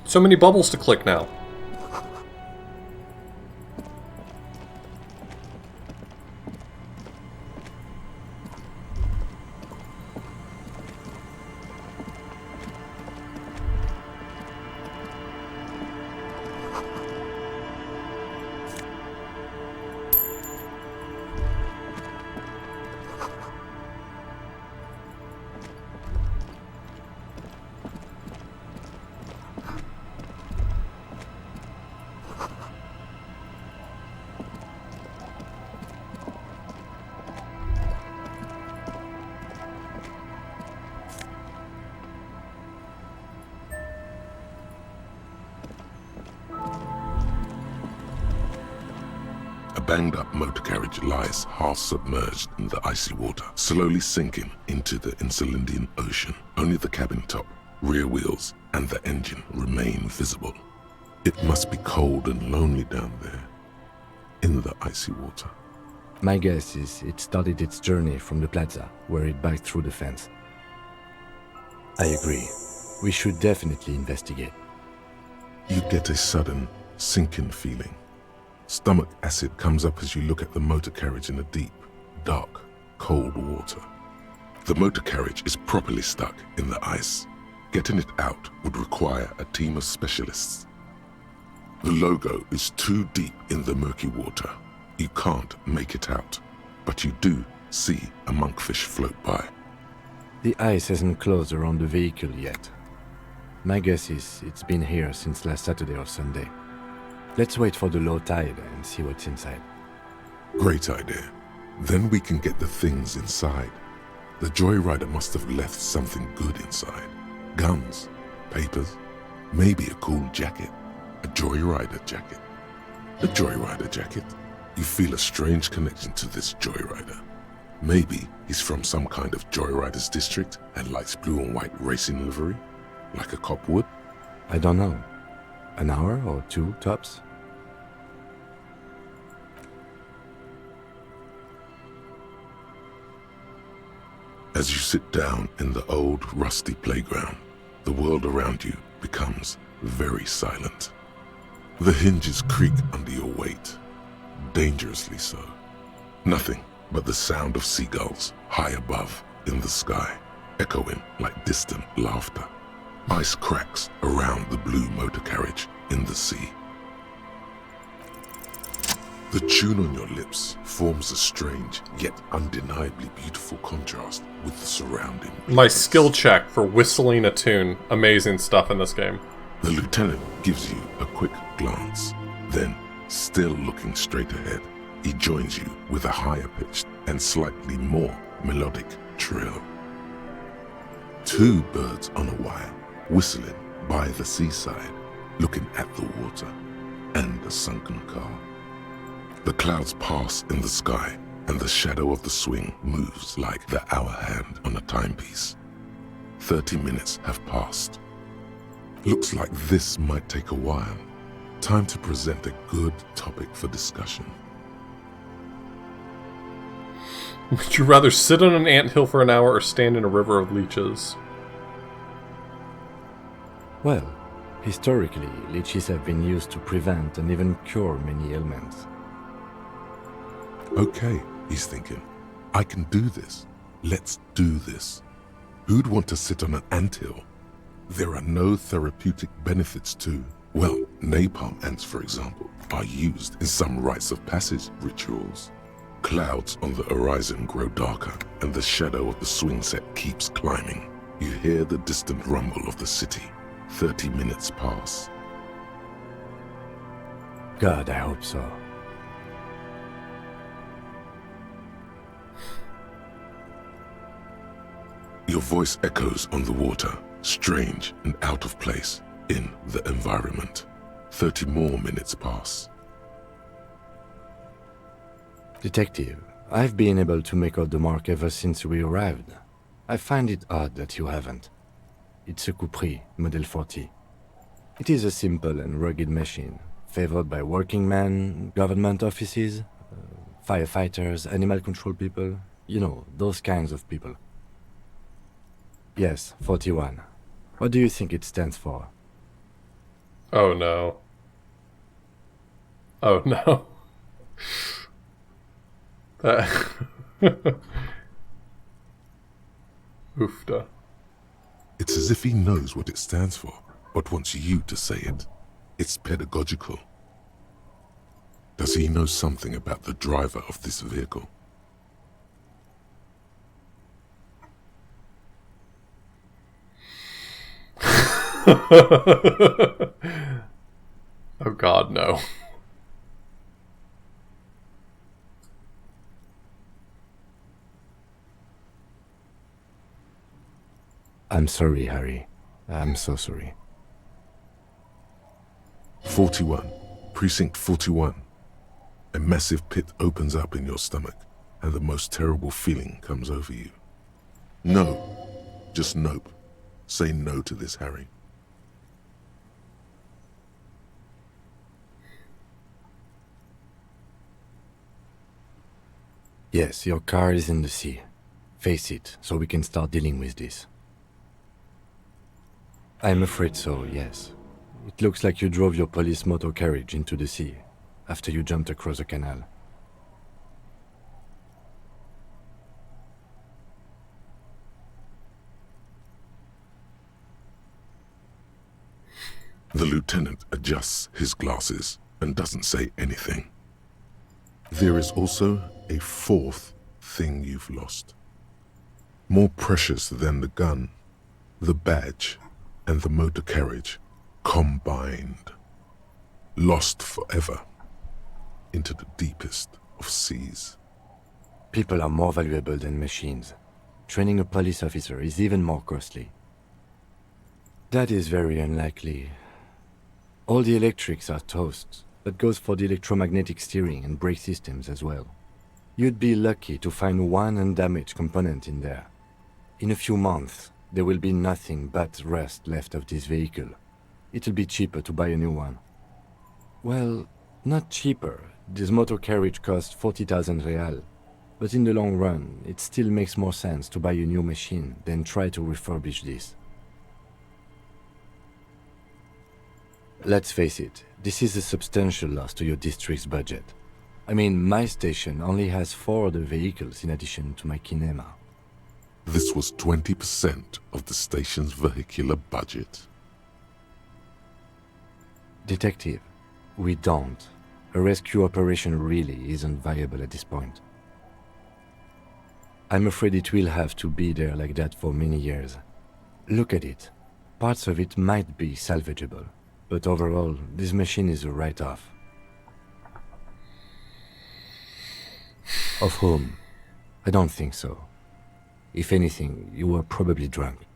So many bubbles to click now. A banged-up motor carriage lies half-submerged in the icy water, slowly sinking into the Insulindian Ocean. Only the cabin top, rear wheels, and the engine remain visible. It must be cold and lonely down there, in the icy water. My guess is it started its journey from the plaza, where it backed through the fence. I agree. We should definitely investigate. You get a sudden, sinking feeling. Stomach acid comes up as you look at the motor carriage in the deep, dark, cold water. The motor carriage is properly stuck in the ice. Getting it out would require a team of specialists. The logo is too deep in the murky water. You can't make it out, but you do see a monkfish float by. The ice hasn't closed around the vehicle yet. My guess is it's been here since last Saturday or Sunday. Let's wait for the low tide and see what's inside. Great idea. Then we can get the things inside. The joyrider must have left something good inside. Guns, papers, maybe a cool jacket. A joyrider jacket. A joyrider jacket. You feel a strange connection to this joyrider. Maybe he's from some kind of joyriders district and likes blue and white racing livery, like a cop would. I don't know. An hour or two, tops? As you sit down in the old rusty playground, the world around you becomes very silent. The hinges creak under your weight, dangerously so. Nothing but the sound of seagulls high above in the sky, echoing like distant laughter. Ice cracks around the blue motor carriage in the sea. The tune on your lips forms a strange yet undeniably beautiful contrast with the surrounding. My skill check for whistling a tune. Amazing stuff in this game. The lieutenant gives you a quick glance. Then, still looking straight ahead, he joins you with a higher pitched and slightly more melodic trill. Two birds on a wire, whistling by the seaside, looking at the water and the sunken car. The clouds pass in the sky, and the shadow of the swing moves like the hour hand on a timepiece. 30 minutes have passed. Looks like this might take a while. Time to present a good topic for discussion. Would you rather sit on an anthill for an hour or stand in a river of leeches? Well, historically, leeches have been used to prevent and even cure many ailments. Okay, he's thinking. I can do this. Let's do this. Who'd want to sit on an anthill? There are no therapeutic benefits to, well, napalm ants, for example, are used in some rites of passage rituals. Clouds on the horizon grow darker, and the shadow of the swing set keeps climbing. You hear the distant rumble of the city. 30 minutes pass. God, I hope so. Your voice echoes on the water, strange and out of place in the environment. 30 more minutes pass. Detective, I've been able to make out the mark ever since we arrived. I find it odd that you haven't. It's a Capri, Model 40. It is a simple and rugged machine, favored by working men, government offices, firefighters, animal control people, you know, those kinds of people. Yes, 41. What do you think it stands for? Oh no. Oh no. Oofda. It's as if he knows what it stands for, but wants you to say it. It's pedagogical. Does he know something about the driver of this vehicle? Oh God, no. I'm sorry, Harry. I'm so sorry. 41. Precinct 41. A massive pit opens up in your stomach, and the most terrible feeling comes over you. No. Just nope. Say no to this, Harry. Yes, your car is in the sea. Face it, so we can start dealing with this. I'm afraid so, yes. It looks like you drove your police motor carriage into the sea after you jumped across the canal. The lieutenant adjusts his glasses and doesn't say anything. There is also a fourth thing you've lost. More precious than the gun, the badge, and the motor carriage combined. Lost forever into the deepest of seas. People are more valuable than machines. Training a police officer is even more costly. That is very unlikely. All the electrics are toast. That goes for the electromagnetic steering and brake systems as well. You'd be lucky to find one undamaged component in there. In a few months, there will be nothing but rust left of this vehicle. It'll be cheaper to buy a new one. Well, not cheaper. This motor carriage costs 40,000 real. But in the long run, it still makes more sense to buy a new machine than try to refurbish this. Let's face it, this is a substantial loss to your district's budget. I mean, my station only has 4 other vehicles in addition to my kinema. This was 20% of the station's vehicular budget. Detective, we don't. A rescue operation really isn't viable at this point. I'm afraid it will have to be there like that for many years. Look at it. Parts of it might be salvageable, but overall, this machine is a write-off. Of whom? I don't think so. If anything, you were probably drunk.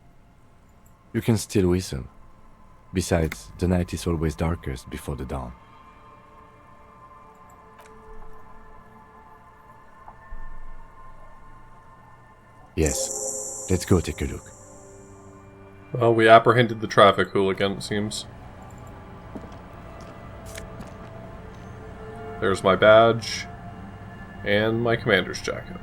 You can still whistle. Besides, the night is always darkest before the dawn. Yes, let's go take a look. Well, we apprehended the traffic hooligan, it seems. There's my badge and my commander's jacket.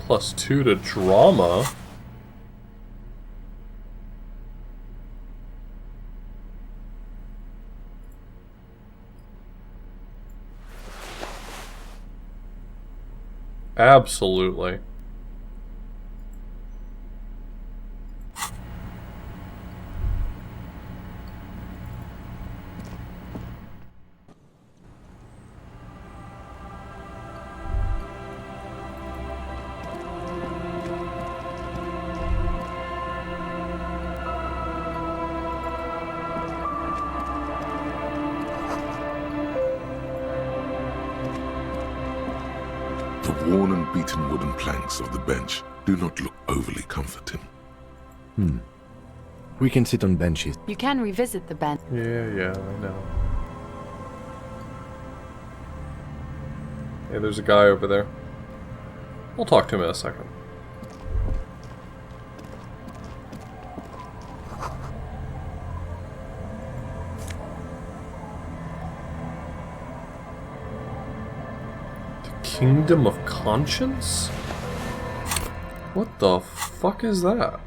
+2 to drama. Absolutely. The worn and beaten wooden planks of the bench do not look overly comforting. We can sit on benches. You can revisit the bench. Yeah, I know. Hey, there's a guy over there. We'll talk to him in a second. Kingdom of Conscience? What the fuck is that?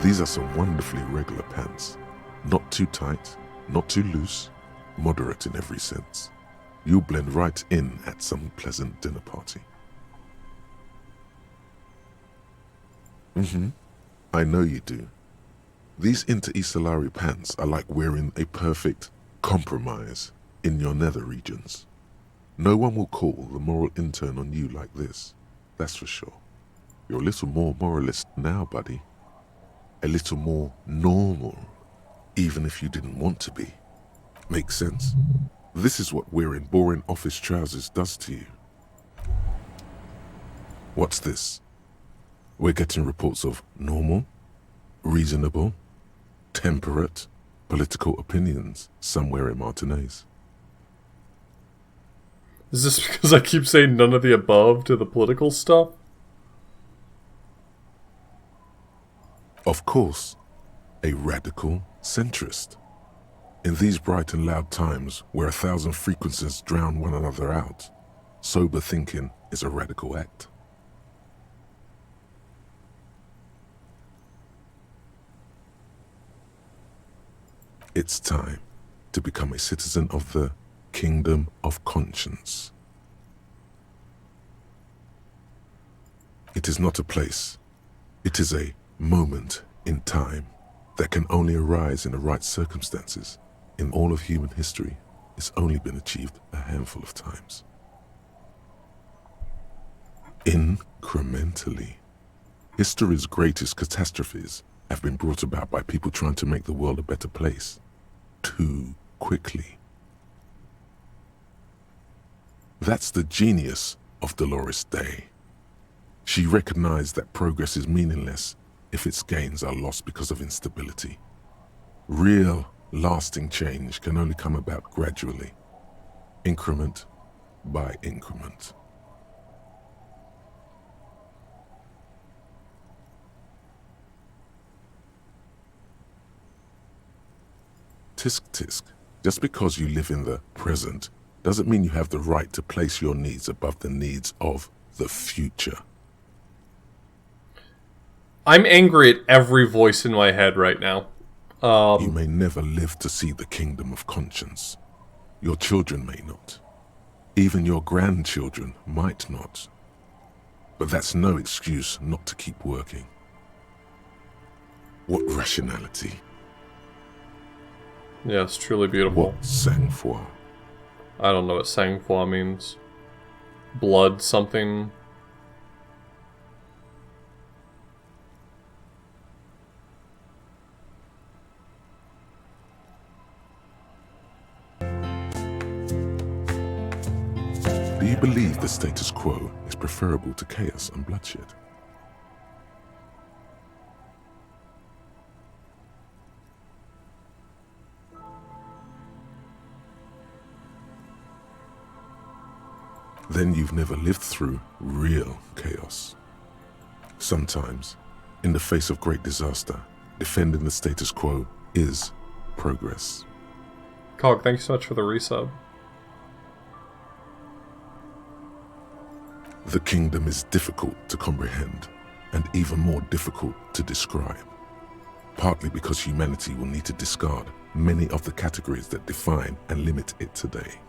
These are some wonderfully regular pants. Not too tight, not too loose, moderate in every sense. you'll blend right in at some pleasant dinner party. I know you do. These inter-Isolari pants are like wearing a perfect compromise in your nether regions. No one will call the moral intern on you like this, that's for sure. You're a little more moralist now, buddy. A little more normal, even if you didn't want to be. Makes sense? This is what wearing boring office trousers does to you. What's this? We're getting reports of normal, reasonable, temperate, political opinions somewhere in Martinez. Is this because I keep saying none of the above to the political stuff? Of course, a radical centrist. In these bright and loud times where 1,000 frequencies drown one another out, sober thinking is a radical act. It's time to become a citizen of the Kingdom of Conscience. It is not a place. It is a moment in time that can only arise in the right circumstances. In all of human history, it's only been achieved a handful of times. Incrementally. History's greatest catastrophes have been brought about by people trying to make the world a better place too quickly. That's the genius of Dolores Day. She recognized that progress is meaningless if its gains are lost because of instability. Real, lasting change can only come about gradually, increment by increment. Tisk tisk, just because you live in the present doesn't mean you have the right to place your needs above the needs of the future. I'm angry at every voice in my head right now. You may never live to see the Kingdom of Conscience. Your children may not. Even your grandchildren might not. But that's no excuse not to keep working. What rationality? Yeah, it's truly beautiful. What sang-froid? I don't know what sang-froid means. Blood something. Do you believe the status quo is preferable to chaos and bloodshed? Then you've never lived through real chaos. Sometimes, in the face of great disaster, defending the status quo is progress. Cog, thank you so much for the resub. The kingdom is difficult to comprehend, and even more difficult to describe. Partly because humanity will need to discard many of the categories that define and limit it today.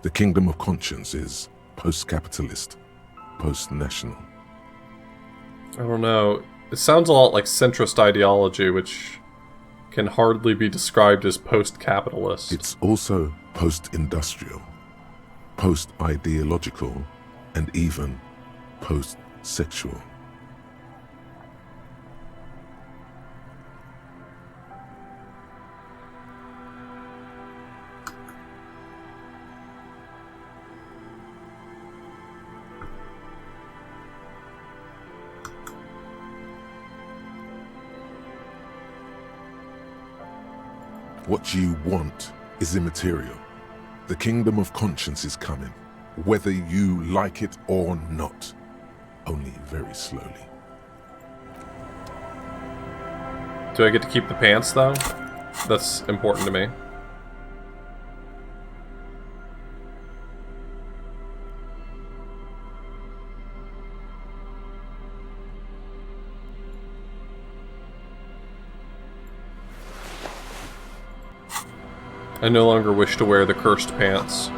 The Kingdom of Conscience is post-capitalist, post-national. I don't know. It sounds a lot like centrist ideology, which can hardly be described as post-capitalist. It's also post-industrial, post-ideological, and even post-sexual. What you want is immaterial. The Kingdom of Conscience is coming, whether you like it or not. Only very slowly. Do I get to keep the pants, though? That's important to me. I no longer wish to wear the cursed pants.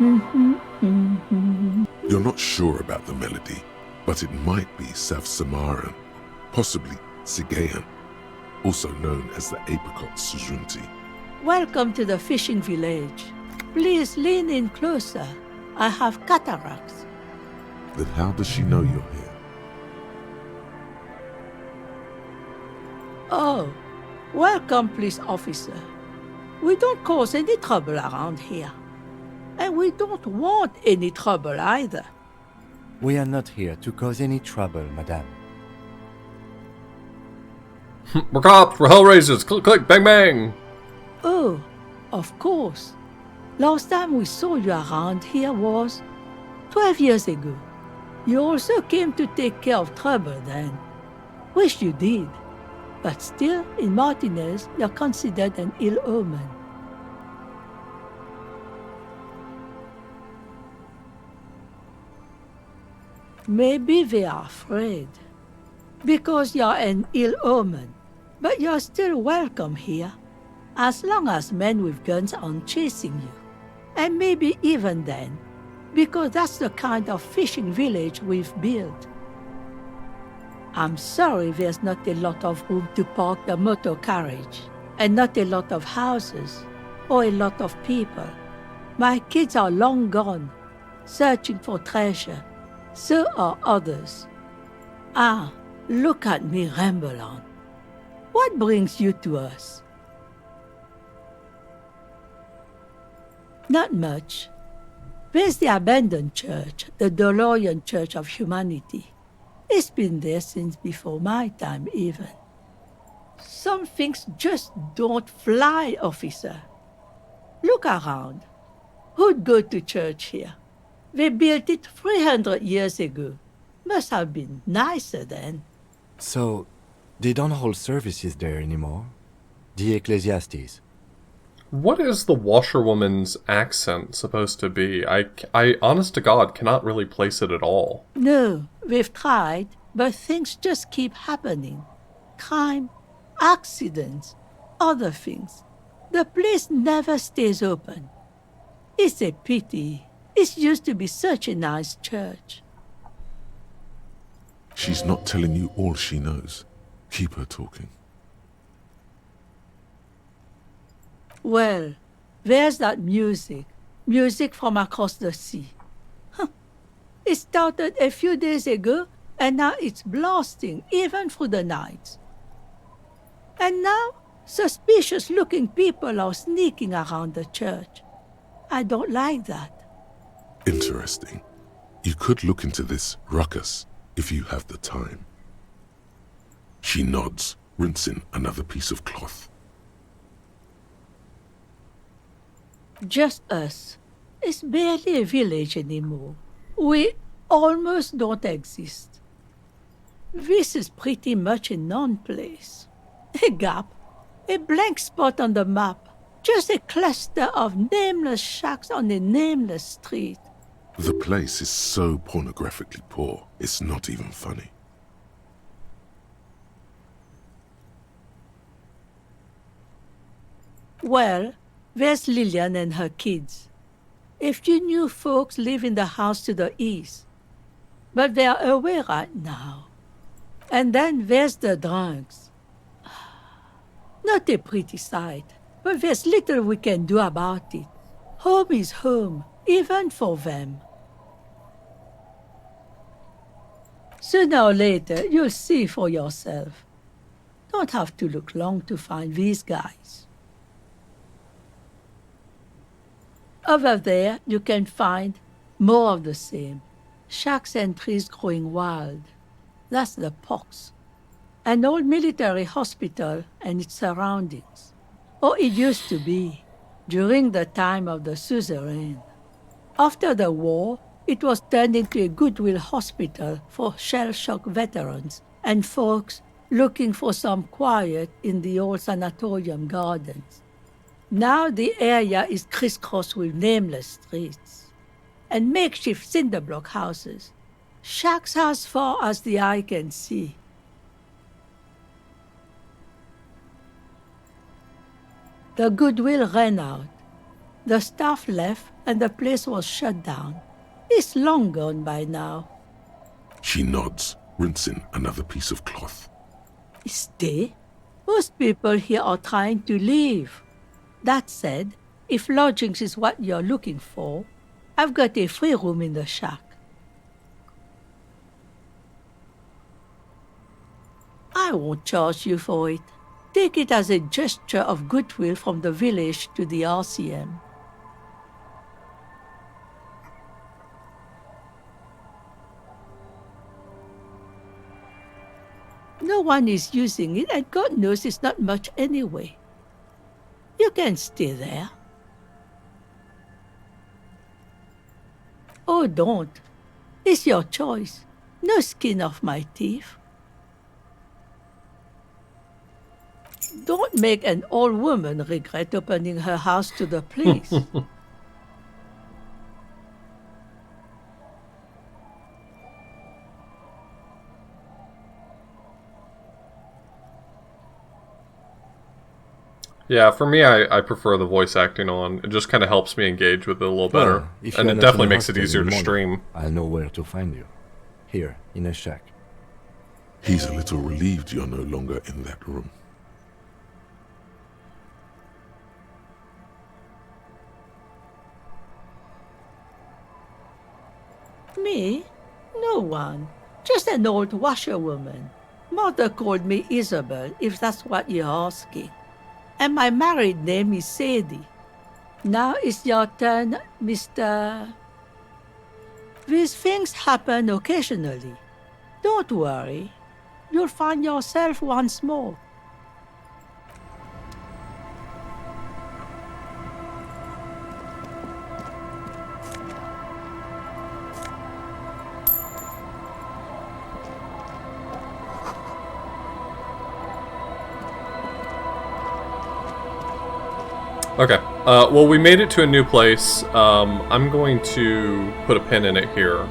You're not sure about the melody, but it might be South Samaran, possibly Sigayan, also known as the apricot Sujunti. Welcome to the fishing village. Please lean in closer. I have cataracts. Then how does she know you're here? Oh, welcome, police officer. We don't cause any trouble around here. And we don't want any trouble either. We are not here to cause any trouble, madame. We're cops, we're hellraisers, click, click, bang, bang! Oh, of course. Last time we saw you around here was 12 years ago. You also came to take care of trouble then. Wish you did. But still, in Martinez, you're considered an ill omen. Maybe they are afraid. Because you're an ill omen. But you're still welcome here. As long as men with guns aren't chasing you. And maybe even then. Because that's the kind of fishing village we've built. I'm sorry there's not a lot of room to park the motor carriage. And not a lot of houses. Or a lot of people. My kids are long gone. Searching for treasure. So are others. Ah, look at me ramble on. What brings you to us? Not much. There's the abandoned church, the DeLorean Church of Humanity. It's been there since before my time, even. Some things just don't fly, officer. Look around. Who'd go to church here? They built it 300 years ago. Must have been nicer then. So, they don't hold services there anymore? The Ecclesiastes? What is the washerwoman's accent supposed to be? I honest to God, cannot really place it at all. No, we've tried, but things just keep happening. Crime, accidents, other things. The place never stays open. It's a pity. It used to be such a nice church. She's not telling you all she knows. Keep her talking. Well, there's that music. Music from across the sea. Huh. It started a few days ago, and now it's blasting, even through the night. And now, suspicious-looking people are sneaking around the church. I don't like that. Interesting. You could look into this ruckus if you have the time. She nods, rinsing another piece of cloth. Just us. It's barely a village anymore. We almost don't exist. This is pretty much a non-place. A gap. A blank spot on the map. Just a cluster of nameless shacks on a nameless street. The place is so pornographically poor, it's not even funny. Well, there's Lillian and her kids. A few new folks live in the house to the east. But they're away right now. And then there's the drunks. Not a pretty sight, but there's little we can do about it. Home is home, even for them. Sooner or later, you'll see for yourself. Don't have to look long to find these guys. Over there, you can find more of the same. Shacks and trees growing wild. That's the Pox. An old military hospital and its surroundings. Or it used to be, during the time of the suzerain. After the war, it was turned into a goodwill hospital for shell-shock veterans and folks looking for some quiet in the old sanatorium gardens. Now the area is crisscrossed with nameless streets and makeshift cinder block houses, shacks as far as the eye can see. The goodwill ran out. The staff left and the place was shut down. It's long gone by now. She nods, rinsing another piece of cloth. Stay? Most people here are trying to leave. That said, if lodgings is what you're looking for, I've got a free room in the shack. I won't charge you for it. Take it as a gesture of goodwill from the village to the RCM. No one is using it, and God knows it's not much anyway. You can stay there. Oh, don't. It's your choice. No skin off my teeth. Don't make an old woman regret opening her house to the police. Yeah, for me, I prefer the voice acting on. It just kind of helps me engage with it a little better. Well, if And you're it not definitely in the makes it hospital easier in to the morning, stream. I'll know where to find you. Here, in a shack. He's a little relieved you're no longer in that room. Me? No one. Just an old washerwoman. Mother called me Isabel, if that's what you're asking. And my married name is Sadie. Now it's your turn, Mr. These things happen occasionally. Don't worry. You'll find yourself once more. Okay. Well, we made it to a new place. I'm going to put a pin in it here.